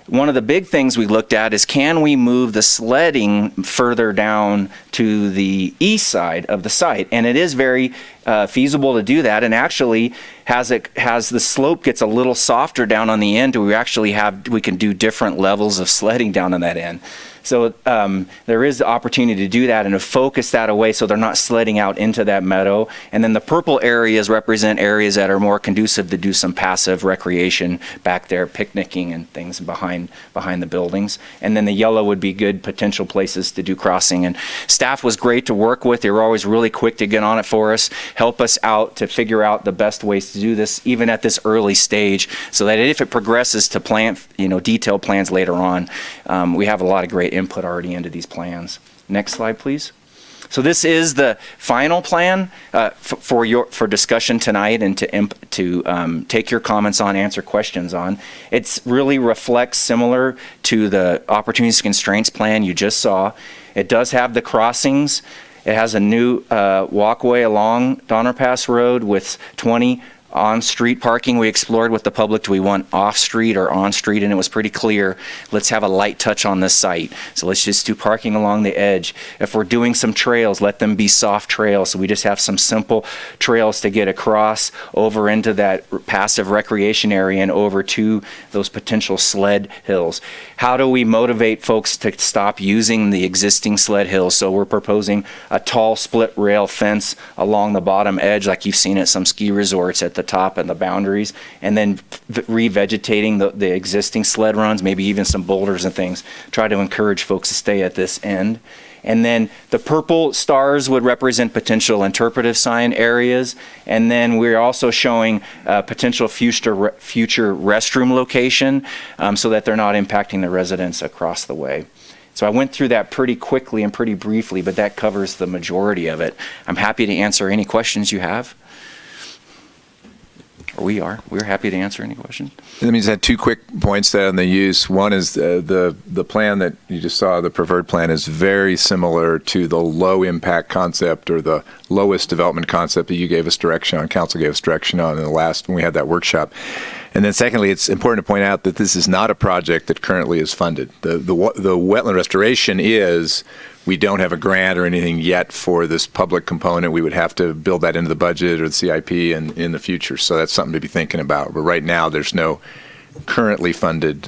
[SPEAKER 7] One of the big things we looked at is, can we move the sledding further down to the east side of the site? And it is very feasible to do that, and actually as the slope gets a little softer down on the end, we can do different levels of sledding down on that end. So there is the opportunity to do that and to focus that away so they're not sledding out into that meadow. And then the purple areas represent areas that are more conducive to do some passive recreation back there, picnicking and things behind the buildings. And then the yellow would be good potential places to do crossing. And staff was great to work with. They were always really quick to get on it for us, help us out to figure out the best ways to do this, even at this early stage, so that if it progresses to detailed plans later on, we have a lot of great input already into these plans. Next slide, please. So this is the final plan for discussion tonight and to take your comments on, answer questions on. It really reflects similar to the opportunities constraints plan you just saw. It does have the crossings It has a new walkway along Donner Pass Road with 20 on-street parking. We explored with the public, do we want off-street or on-street, and it was pretty clear, let's have a light touch on this site. So let's just do parking along the edge. If we're doing some trails, let them be soft trails, so we just have some simple trails to get across over into that passive recreation area and over to those potential sled hills. How do we motivate folks to stop using the existing sled hills? So we're proposing a tall split rail fence along the bottom edge, like you've seen at some ski resorts at the top and the boundaries, and then revegetating the existing sled runs, maybe even some boulders and things. Try to encourage folks to stay at this end. And then the purple stars would represent potential interpretive sign areas. And then we're also showing potential future restroom location so that they're not impacting the residents across the way. So I went through that pretty quickly and pretty briefly, but that covers the majority of it. I'm happy to answer any questions you have. Or we're happy to answer any questions.
[SPEAKER 5] Let me just add 2 quick points there on the use. One is the plan that you just saw, the preferred plan, is very similar to the low impact concept or the lowest development concept that you gave us direction on, council gave us direction on in the last, when we had that workshop. And then secondly, it's important to point out that this is not a project that currently is funded. The wetland restoration is, we don't have a grant or anything yet for this public component. We would have to build that into the budget or the CIP in the future. So that's something to be thinking about. But right now, there's no currently funded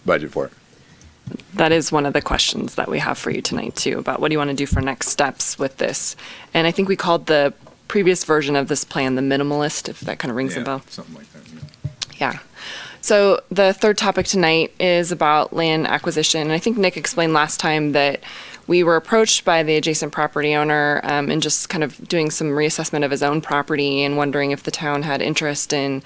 [SPEAKER 5] budget for it.
[SPEAKER 6] That is one of the questions that we have for you tonight, too, about what do you want to do for next steps with this. And I think we called the previous version of this plan the minimalist, if that kind of rings a bell.
[SPEAKER 5] Something like that.
[SPEAKER 6] Yeah. So the third topic tonight is about land acquisition. And I think Nick explained last time that we were approached by the adjacent property owner and just kind of doing some reassessment of his own property and wondering if the town had interest in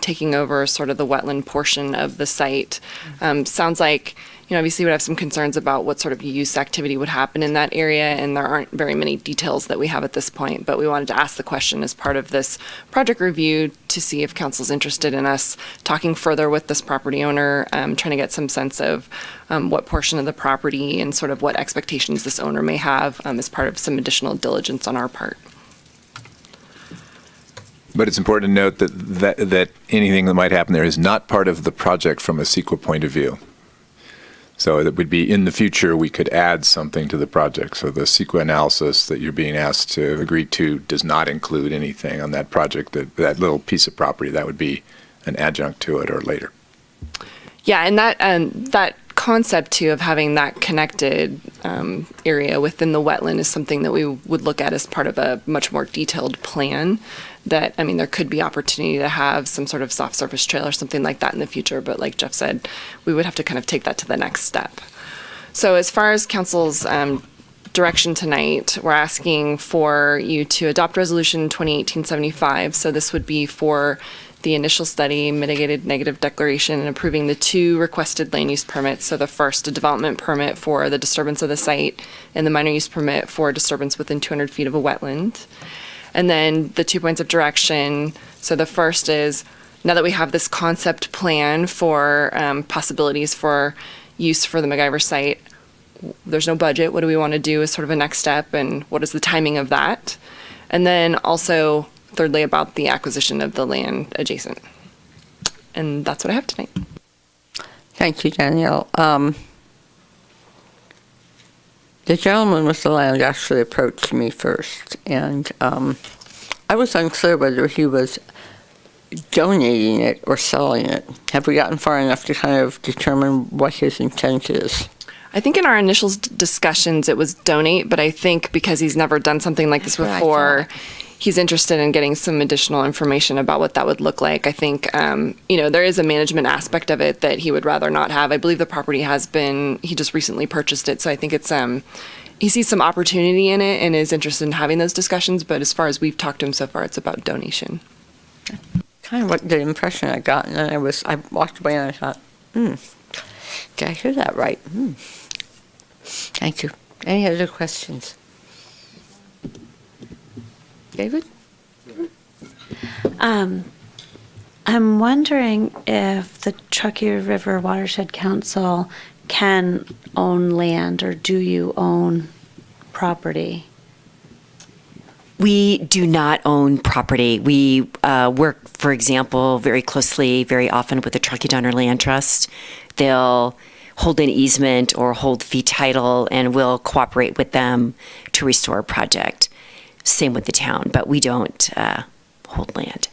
[SPEAKER 6] taking over sort of the wetland portion of the site. Sounds like, obviously would have some concerns about what sort of use activity would happen in that area, and there aren't very many details that we have at this point, but we wanted to ask the question as part of this project review to see if council's interested in us talking further with this property owner, trying to get some sense of what portion of the property and sort of what expectations this owner may have as part of some additional diligence on our part.
[SPEAKER 5] But it's important to note that anything that might happen there is not part of the project from a CEQA point of view. So it would be in the future we could add something to the project. So the CEQA analysis that you're being asked to agree to does not include anything on that project, that little piece of property. That would be an adjunct to it or later.
[SPEAKER 6] Yeah, and that concept too of having that connected area within the wetland is something that we would look at as part of a much more detailed plan. That, there could be opportunity to have some sort of soft surface trail or something like that in the future, but like Jeff said, we would have to kind of take that to the next step. So as far as council's direction tonight, we're asking for you to adopt resolution 2018-75. So this would be for the initial study, mitigated negative declaration, and approving the 2 requested land use permits. So the first, a development permit for the disturbance of the site, and the minor use permit for disturbance within 200 feet of a wetland. And then the 2 points of direction. So the first is, now that we have this concept plan for possibilities for use for the MacGyver site, there's no budget. What do we want to do as sort of a next step, and what is the timing of that? And then also, thirdly, about the acquisition of the land adjacent. And that's what I have tonight.
[SPEAKER 1] Thank you, Danielle. The gentleman with the land actually approached me first, and I was unclear whether he was donating it or selling it. Have we gotten far enough to kind of determine what his intent is?
[SPEAKER 6] I think in our initial discussions it was donate, but I think because he's never done something like this before, he's interested in getting some additional information about what that would look like. I think, there is a management aspect of it that he would rather not have. I believe the property he just recently purchased it, so I think it's, he sees some opportunity in it and is interested in having those discussions, but as far as we've talked to him so far, it's about donation.
[SPEAKER 1] Kind of what the impression I got, and then I walked away and I thought, did I hear that right? Thank you. Any other questions? David?
[SPEAKER 2] I'm wondering if the Truckee River Watershed Council can own land, or do you own property
[SPEAKER 18] We do not own property. We work, for example, very closely, very often with the Truckee Donner Land Trust. They'll hold an easement or hold fee title, and we'll cooperate with them to restore a project. Same with the town, but we don't hold land.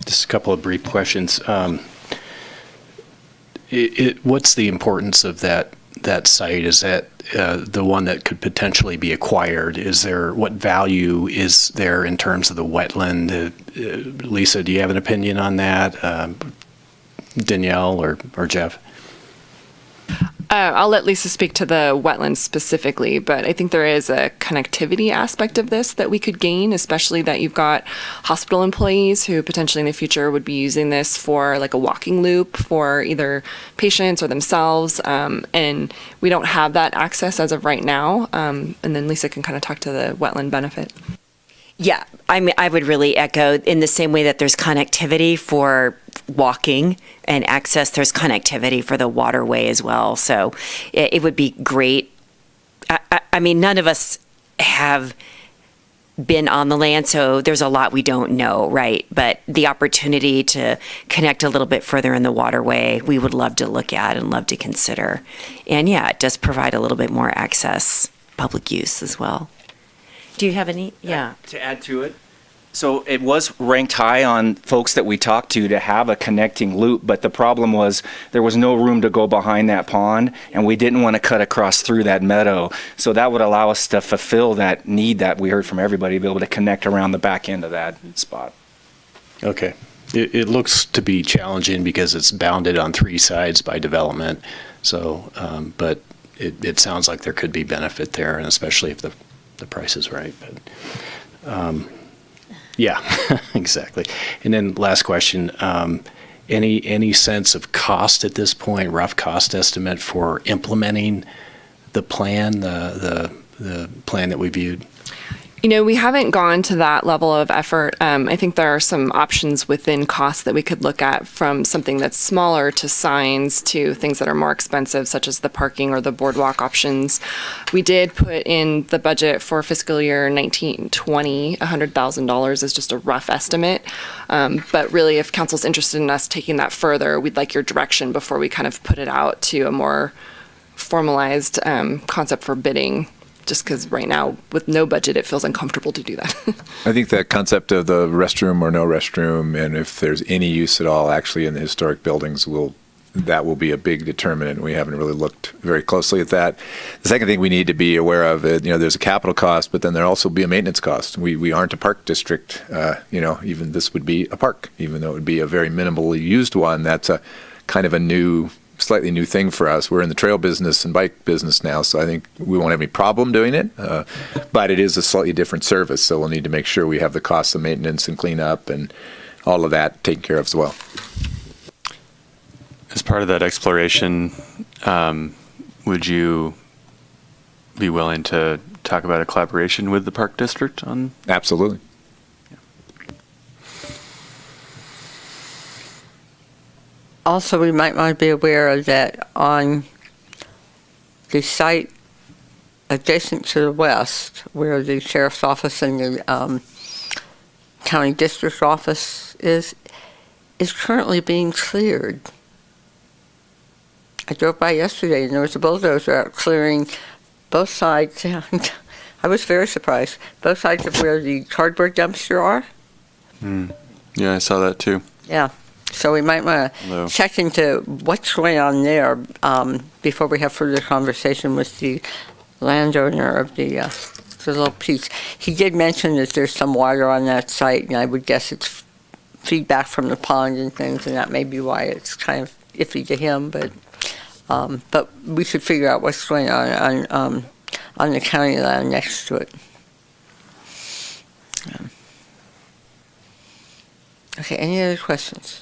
[SPEAKER 19] Just a couple of brief questions. What's the importance of that site? Is that the one that could potentially be acquired? What value is there in terms of the wetland? Lisa, do you have an opinion on that? Danielle or Jeff?
[SPEAKER 6] I'll let Lisa speak to the wetlands specifically, but I think there is a connectivity aspect of this that we could gain, especially that you've got hospital employees who potentially in the future would be using this for like a walking loop for either patients or themselves. And we don't have that access as of right now. And then Lisa can kind of talk to the wetland benefit.
[SPEAKER 18] Yeah, I would really echo in the same way that there's connectivity for walking and access, there's connectivity for the waterway as well. So it would be great. I mean, none of us have been on the land, so there's a lot we don't know, right? But the opportunity to connect a little bit further in the waterway, we would love to look at and love to consider. And yeah, it does provide a little bit more access, public use as well. Do you have any? Yeah.
[SPEAKER 7] To add to it, so it was ranked high on folks that we talked to have a connecting loop, but the problem was there was no room to go behind that pond, and we didn't want to cut across through that meadow. So that would allow us to fulfill that need that we heard from everybody, to be able to connect around the back end of that spot.
[SPEAKER 19] Okay. It looks to be challenging because it's bounded on three sides by development. So, but it sounds like there could be benefit there, and especially if the price is right. But yeah, exactly. And then last question, any sense of cost at this point, rough cost estimate for implementing the plan, the plan that we viewed?
[SPEAKER 6] You know, we haven't gone to that level of effort. I think there are some options within costs that we could look at, from something that's smaller to signs to things that are more expensive, such as the parking or the boardwalk options. We did put in the budget for fiscal year 1920, $100,000 is just a rough estimate. But really, if council's interested in us taking that further, we'd like your direction before we kind of put it out to a more formalized concept for bidding. Just because right now, with no budget, it feels uncomfortable to do that.
[SPEAKER 5] I think that concept of the restroom or no restroom, and if there's any use at all actually in the historic buildings, that will be a big determinant. We haven't really looked very closely at that. The second thing we need to be aware of, there's a capital cost, but then there'll also be a maintenance cost. We aren't a park district. Even this would be a park, even though it would be a very minimally used one. That's a kind of a slightly new thing for us. We're in the trail business and bike business now, so I think we won't have any problem doing it, but it is a slightly different service, so we'll need to make sure we have the costs of maintenance and cleanup and all of that taken care of as well.
[SPEAKER 13] As part of that exploration, would you be willing to talk about a collaboration with the Park District on?
[SPEAKER 5] Absolutely.
[SPEAKER 1] Also, we might want to be aware that on the site adjacent to the west, where the sheriff's office and the county district office is currently being cleared. I drove by yesterday and there was a bulldozer out clearing both sides. I was very surprised. Both sides of where the cardboard dumpster are.
[SPEAKER 13] Yeah, I saw that too.
[SPEAKER 1] Yeah. So we might want to check into what's going on there before we have further conversation with the landowner of the little piece. He did mention that there's some water on that site, and I would guess it's feedback from the pond and things, and that may be why it's kind of iffy to him. But we should figure out what's going on the county land next to it. Okay, any other questions?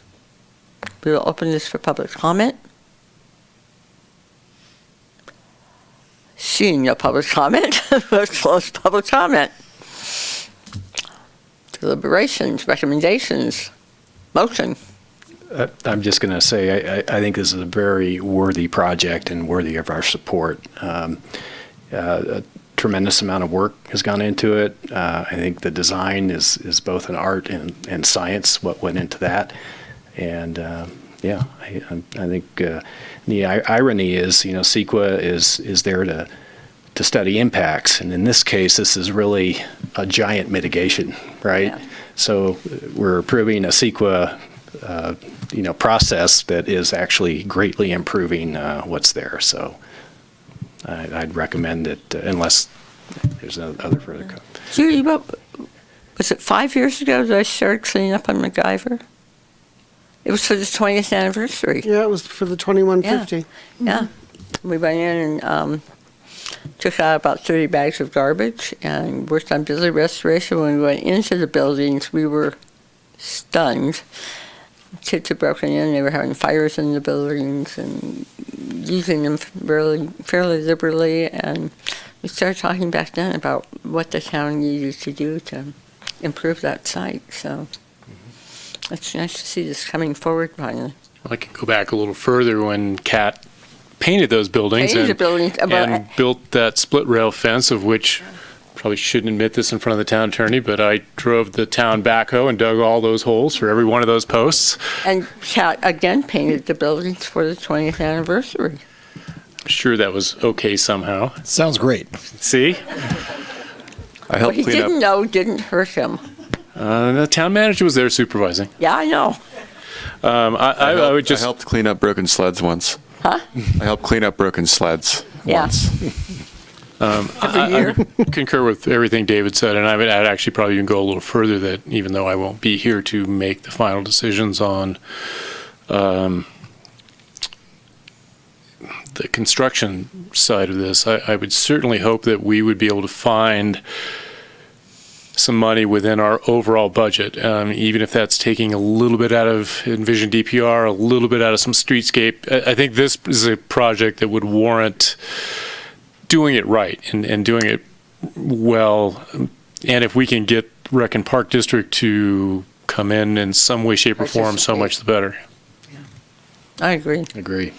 [SPEAKER 1] We will open this for public comment. Seeing no public comment, let's close public comment. Deliberations, recommendations, motion.
[SPEAKER 19] I'm just going to say I think this is a very worthy project and worthy of our support. A tremendous amount of work has gone into it. I think the design is both an art and science, what went into that. And yeah, I think the irony is, CEQA is there to study impacts. And in this case, this is really a giant mitigation, right?
[SPEAKER 1] Yeah.
[SPEAKER 19] So we're approving a CEQA process that is actually greatly improving what's there. So I'd recommend it unless there's other further comment.
[SPEAKER 1] Judy, was it 5 years ago that I started cleaning up on MacGyver? It was for the 20th anniversary.
[SPEAKER 12] Yeah, it was for the 2150.
[SPEAKER 1] Yeah. We went in and took out about 30 bags of garbage and worked on building restoration. When we went into the buildings, we were stunned. Kids had broken in. They were having fires in the buildings and using them fairly liberally. And we started talking back then about what the town needed to do to improve that site. So it's nice to see this coming forward finally.
[SPEAKER 23] I can go back a little further when Kat painted those buildings and built that split rail fence, of which probably shouldn't admit this in front of the town attorney, but I drove the town backhoe and dug all those holes for every one of those posts.
[SPEAKER 1] And Kat again painted the buildings for the 20th anniversary.
[SPEAKER 23] I'm sure that was okay somehow.
[SPEAKER 10] Sounds great.
[SPEAKER 23] See?
[SPEAKER 13] I helped
[SPEAKER 1] What he
[SPEAKER 13] clean
[SPEAKER 1] didn't
[SPEAKER 13] up.
[SPEAKER 1] know didn't hurt him.
[SPEAKER 23] The town manager was there supervising.
[SPEAKER 1] Yeah, I know.
[SPEAKER 23] I would just
[SPEAKER 13] I helped clean up broken sleds once.
[SPEAKER 1] Huh?
[SPEAKER 13] I helped clean up broken sleds
[SPEAKER 1] Yeah.
[SPEAKER 13] once.
[SPEAKER 1] Every year.
[SPEAKER 23] I concur with everything David said, and I'd actually probably even go a little further, that even though I won't be here to make the final decisions on the construction side of this, I would certainly hope that we would be able to find some money within our overall budget, even if that's taking a little bit out of Envision DPR, a little bit out of some streetscape. I think this is a project that would warrant doing it right and doing it well. And if we can get Rec and Park District to come in some way, shape, or form, so much the better.
[SPEAKER 1] I agree.
[SPEAKER 19] Agree.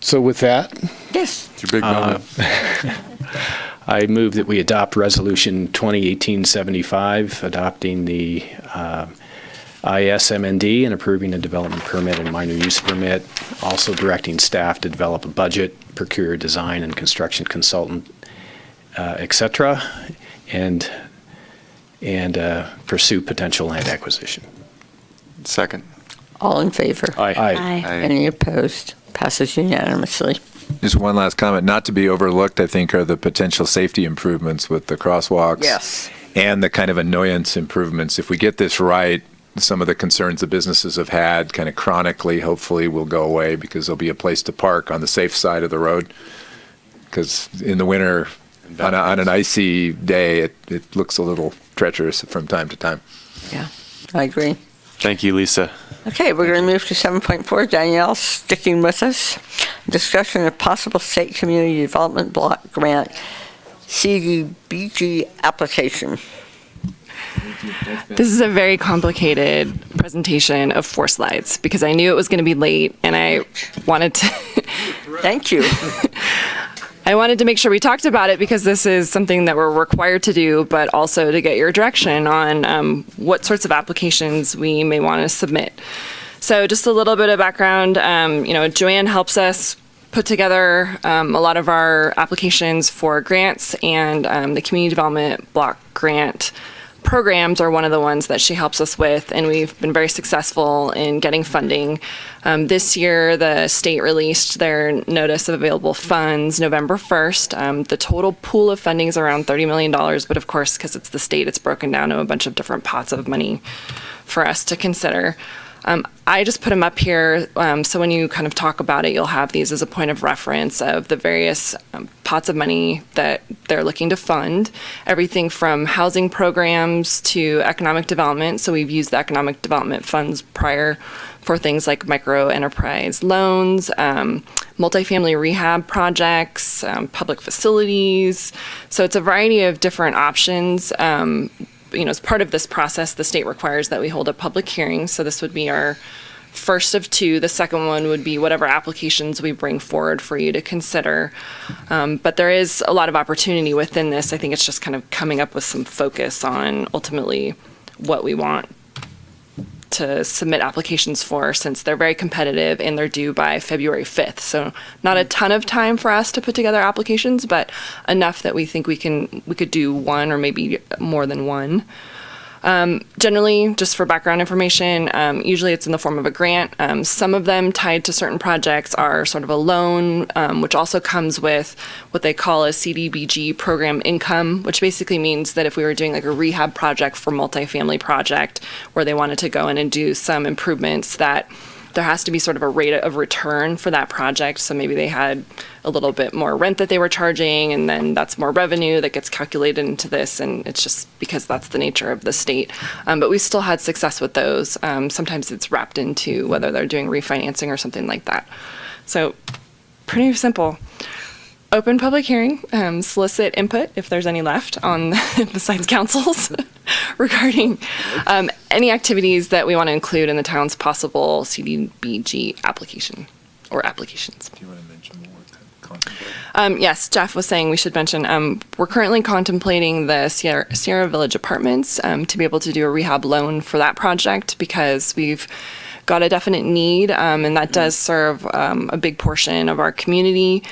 [SPEAKER 19] So with that,
[SPEAKER 1] Yes.
[SPEAKER 13] It's your big moment.
[SPEAKER 19] I move that we adopt Resolution 2018-75, adopting the ISMND and approving a development permit and minor use permit, also directing staff to develop a budget, procure a design and construction consultant, et cetera, and pursue potential land acquisition.
[SPEAKER 13] Second.
[SPEAKER 1] All in favor?
[SPEAKER 19] Aye.
[SPEAKER 18] Aye.
[SPEAKER 1] Any opposed? Passes unanimously.
[SPEAKER 5] Just one last comment, not to be overlooked, I think, are the potential safety improvements with the crosswalks.
[SPEAKER 1] Yes.
[SPEAKER 5] And the kind of annoyance improvements. If we get this right, some of the concerns the businesses have had kind of chronically, hopefully will go away because there'll be a place to park on the safe side of the road. Because in the winter, on an icy day, it looks a little treacherous from time to time.
[SPEAKER 1] Yeah, I agree.
[SPEAKER 13] Thank you, Lisa.
[SPEAKER 1] Okay, we're going to move to 7.4. Danielle, sticking with us. Discussion of possible state community development block grant CDBG application.
[SPEAKER 6] This is a very complicated presentation of 4 slides because I knew it was going to be late and I wanted to.
[SPEAKER 1] Thank you.
[SPEAKER 6] I wanted to make sure we talked about it because this is something that we're required to do, but also to get your direction on what sorts of applications we may want to submit. So just a little bit of background, Joanne helps us put together a lot of our applications for grants, and the community development block grant programs are one of the ones that she helps us with, and we've been very successful in getting funding. This year, the state released their notice of available funds November 1st. The total pool of funding is around $30 million, but of course, because it's the state, it's broken down to a bunch of different pots of money for us to consider. I just put them up here, so when you kind of talk about it, you'll have these as a point of reference of the various pots of money that they're looking to fund. Everything from housing programs to economic development. So we've used the economic development funds prior for things like micro enterprise loans, multifamily rehab projects, public facilities. So it's a variety of different options. As part of this process, the state requires that we hold a public hearing. So this would be our first of two. The second one would be whatever applications we bring forward for you to consider. But there is a lot of opportunity within this. I think it's just kind of coming up with some focus on ultimately what we want to submit applications for, since they're very competitive and they're due by February 5th. So not a ton of time for us to put together applications, but enough that we think we could do one or maybe more than one. Generally, just for background information, usually it's in the form of a grant. Some of them tied to certain projects are sort of a loan, which also comes with what they call a CDBG program income, which basically means that if we were doing like a rehab project for multifamily project where they wanted to go in and do some improvements, that there has to be sort of a rate of return for that project. So maybe they had a little bit more rent that they were charging, and then that's more revenue that gets calculated into this. And it's just because that's the nature of the state. But we still had success with those. Sometimes it's wrapped into whether they're doing refinancing or something like that. So pretty simple. Open public hearing, solicit input if there's any left on besides council's regarding any activities that we want to include in the town's possible CDBG application or applications.
[SPEAKER 5] Do you want to mention more?
[SPEAKER 6] Yes, Jeff was saying we should mention we're currently contemplating the Sierra Village Apartments to be able to do a rehab loan for that project, because we've got a definite need, and that does serve a big portion of our community.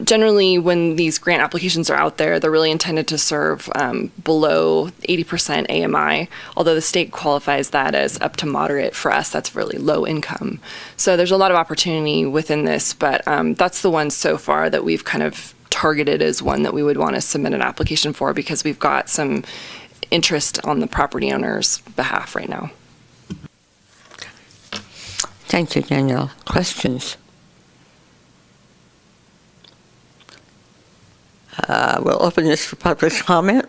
[SPEAKER 6] Generally, when these grant applications are out there, they're really intended to serve below 80% AMI, although the state qualifies that as up to moderate. For us, that's really low income. So there's a lot of opportunity within this, but that's the one so far that we've kind of targeted as one that we would want to submit an application for, because we've got some interest on the property owner's behalf right now.
[SPEAKER 1] Thank you, Danielle. Questions? We'll open this for public comment.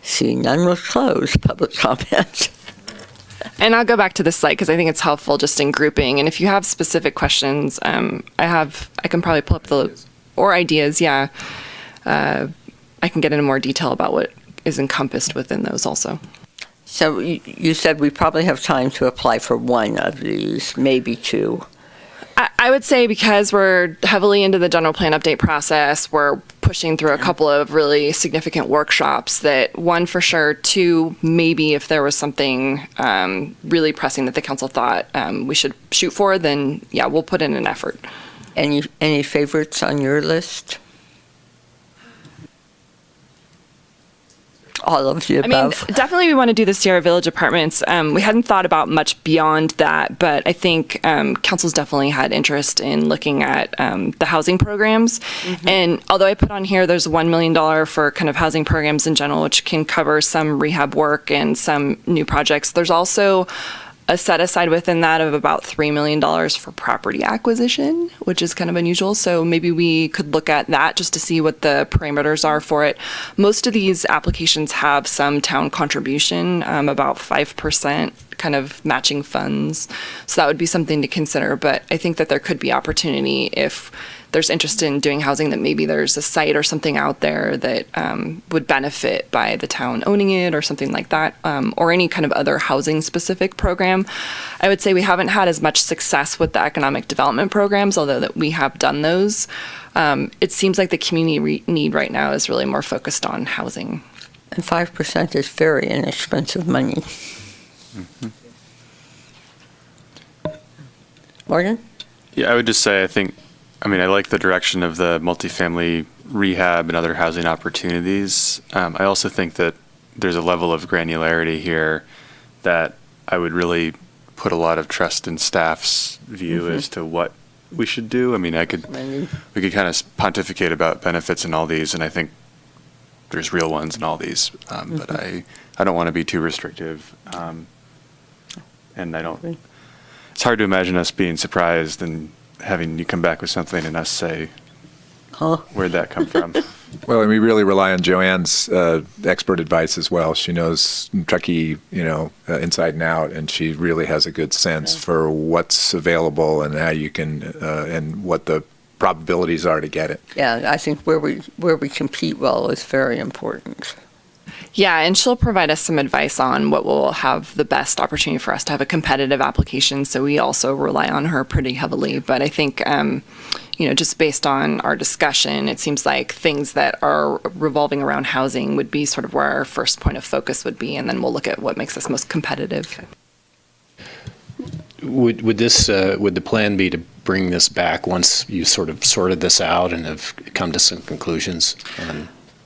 [SPEAKER 1] Seeing none, we'll close public comment.
[SPEAKER 6] And I'll go back to this slide because I think it's helpful just in grouping. And if you have specific questions, I can probably pull up or ideas, yeah. I can get into more detail about what is encompassed within those also.
[SPEAKER 1] So you said we probably have time to apply for one of these, maybe two.
[SPEAKER 6] I would say because we're heavily into the general plan update process, we're pushing through a couple of really significant workshops, that one for sure, two, maybe if there was something really pressing that the council thought we should shoot for, then yeah, we'll put in an effort.
[SPEAKER 1] Any favorites on your list? All of the above.
[SPEAKER 6] I mean, definitely we want to do the Sierra Village Apartments. We hadn't thought about much beyond that, but I think council's definitely had interest in looking at the housing programs. Mm-hmm. And although I put on here, there's $1 million for kind of housing programs in general, which can cover some rehab work and some new projects. There's also a set aside within that of about $3 million for property acquisition, which is kind of unusual. So maybe we could look at that just to see what the parameters are for it. Most of these applications have some town contribution, about 5% kind of matching funds. So that would be something to consider. But I think that there could be opportunity if there's interest in doing housing, that maybe there's a site or something out there that would benefit by the town owning it or something like that, or any kind of other housing specific program. I would say we haven't had as much success with the economic development programs, although that we have done those. It seems like the community need right now is really more focused on housing.
[SPEAKER 1] And 5% is very inexpensive money.
[SPEAKER 13] Mm-hmm.
[SPEAKER 1] Morgan?
[SPEAKER 13] Yeah, I would just say I like the direction of the multifamily rehab and other housing opportunities. I also think that there's a level of granularity here that I would really put a lot of trust in staff's view as to what we should do. I mean, we could kind of pontificate about benefits in all these, and I think there's real ones in all these, but I don't want to be too restrictive. And it's hard to imagine us being surprised and having you come back with something and us say, where'd that come from?
[SPEAKER 5] Well, and we really rely on Joanne's expert advice as well. She knows Truckee, inside and out, and she really has a good sense for what's available and how you can, and what the probabilities are to get it.
[SPEAKER 1] Yeah, I think where we compete well is very important.
[SPEAKER 6] Yeah, and she'll provide us some advice on what will have the best opportunity for us to have a competitive application. So we also rely on her pretty heavily. But I think, just based on our discussion, it seems like things that are revolving around housing would be sort of where our first point of focus would be, and then we'll look at what makes us most competitive.
[SPEAKER 19] Would the plan be to bring this back once you sort of sorted this out and have come to some conclusions?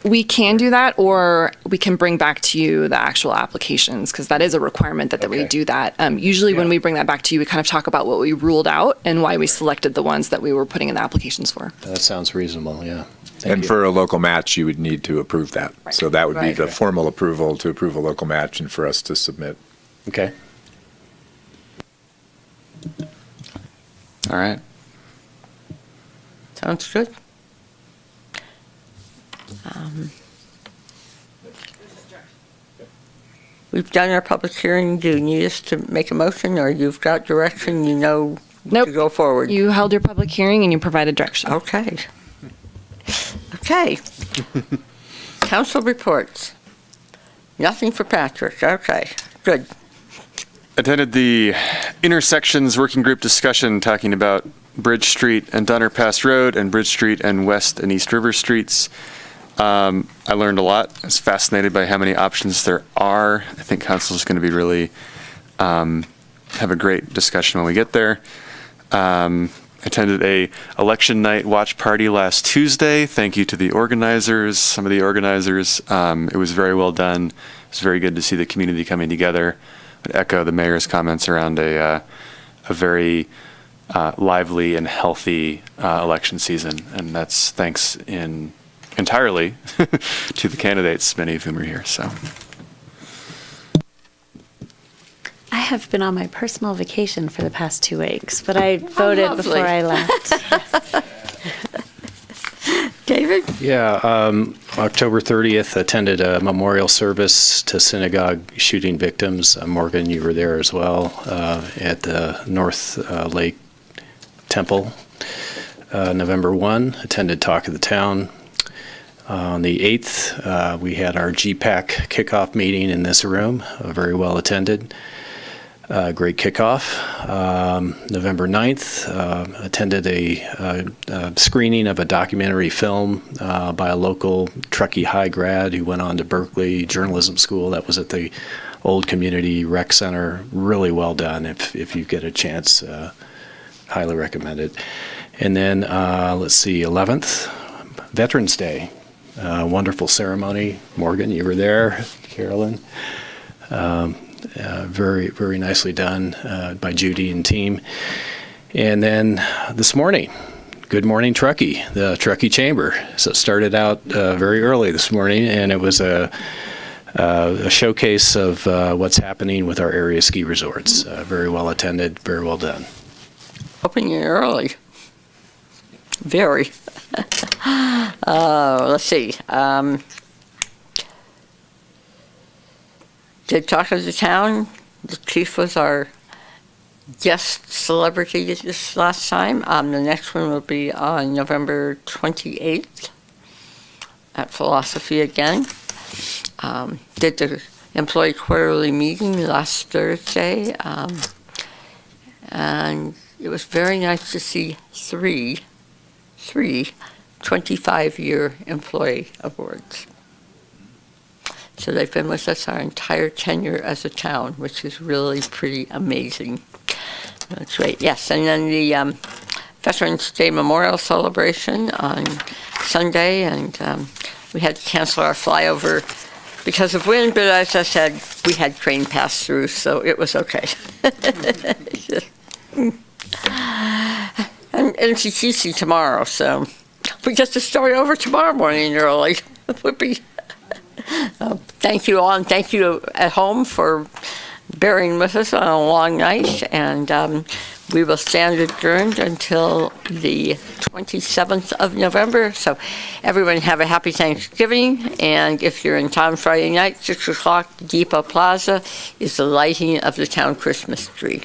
[SPEAKER 6] We can do that, or we can bring back to you the actual applications, because that is a requirement that we do that. Usually when we bring that back to you, we kind of talk about what we ruled out and why we selected the ones that we were putting in the applications for.
[SPEAKER 19] That sounds reasonable, yeah.
[SPEAKER 5] And for a local match, you would need to approve that.
[SPEAKER 6] Right.
[SPEAKER 5] So that would be
[SPEAKER 6] Right.
[SPEAKER 5] the formal approval to approve a local match and for us to submit.
[SPEAKER 19] Okay.
[SPEAKER 13] All right.
[SPEAKER 1] Sounds good. We've done our public hearing. Do you need us to make a motion, or you've got direction, to go forward?
[SPEAKER 6] You held your public hearing and you provided direction.
[SPEAKER 1] Okay. Okay. Council reports. Nothing for Patrick. Okay, good.
[SPEAKER 13] Attended the intersections working group discussion talking about Bridge Street and Donner Pass Road and Bridge Street and West and East River Streets. I learned a lot. I was fascinated by how many options there are. I think council is going to be really have a great discussion when we get there. Attended a election night watch party last Tuesday. Thank you to the organizers, some of the organizers. It was very well done. It was very good to see the community coming together. I'd echo the mayor's comments around a very lively and healthy election season, and that's thanks entirely to the candidates, many of whom are here. So
[SPEAKER 2] I have been on my personal vacation for the past 2 weeks, but I voted before I left.
[SPEAKER 1] David?
[SPEAKER 19] Yeah, October 30th, attended a memorial service to synagogue shooting victims. Morgan, you were there as well, at the North Lake Temple. November 1, attended Talk of the Town. On the 8th, we had our GPAC kickoff meeting in this room, very well attended. Great kickoff. November 9th, attended a screening of a documentary film by a local Truckee High grad who went on to Berkeley Journalism School. That was at the Old Community Rec Center. Really well done. If you get a chance, highly recommend it. And then, let's see, 11th, Veterans Day. Wonderful ceremony. Morgan, you were there. Carolyn. Very, very nicely done by Judy and team. And then this morning, Good Morning Truckee, the Truckee Chamber. So it started out very early this morning, and it was a showcase of what's happening with our area ski resorts. Very well attended, very well done.
[SPEAKER 1] Opening early. Very. Let's see. Did Talk of the Town. The chief was our guest celebrity this last time. The next one will be on November 28th at Philosophy again. Did the employee quarterly meeting last Thursday. And it was very nice to see three 25-year employee awards. So they've been with us our entire tenure as a town, which is really pretty amazing. That's great. Yes, and then the Veterans Day Memorial Celebration on Sunday, and we had to cancel our flyover because of wind, but as I said, we had train pass through, so it was okay. And it's easy tomorrow, so we get to start over tomorrow morning early. It would be. Thank you all, and thank you at home for bearing with us on a long night, and we will stand adjourned until the 27th of November. So everyone have a happy Thanksgiving, and if you're in town Friday night, 6 o'clock, Depot Plaza is the lighting of the town Christmas tree.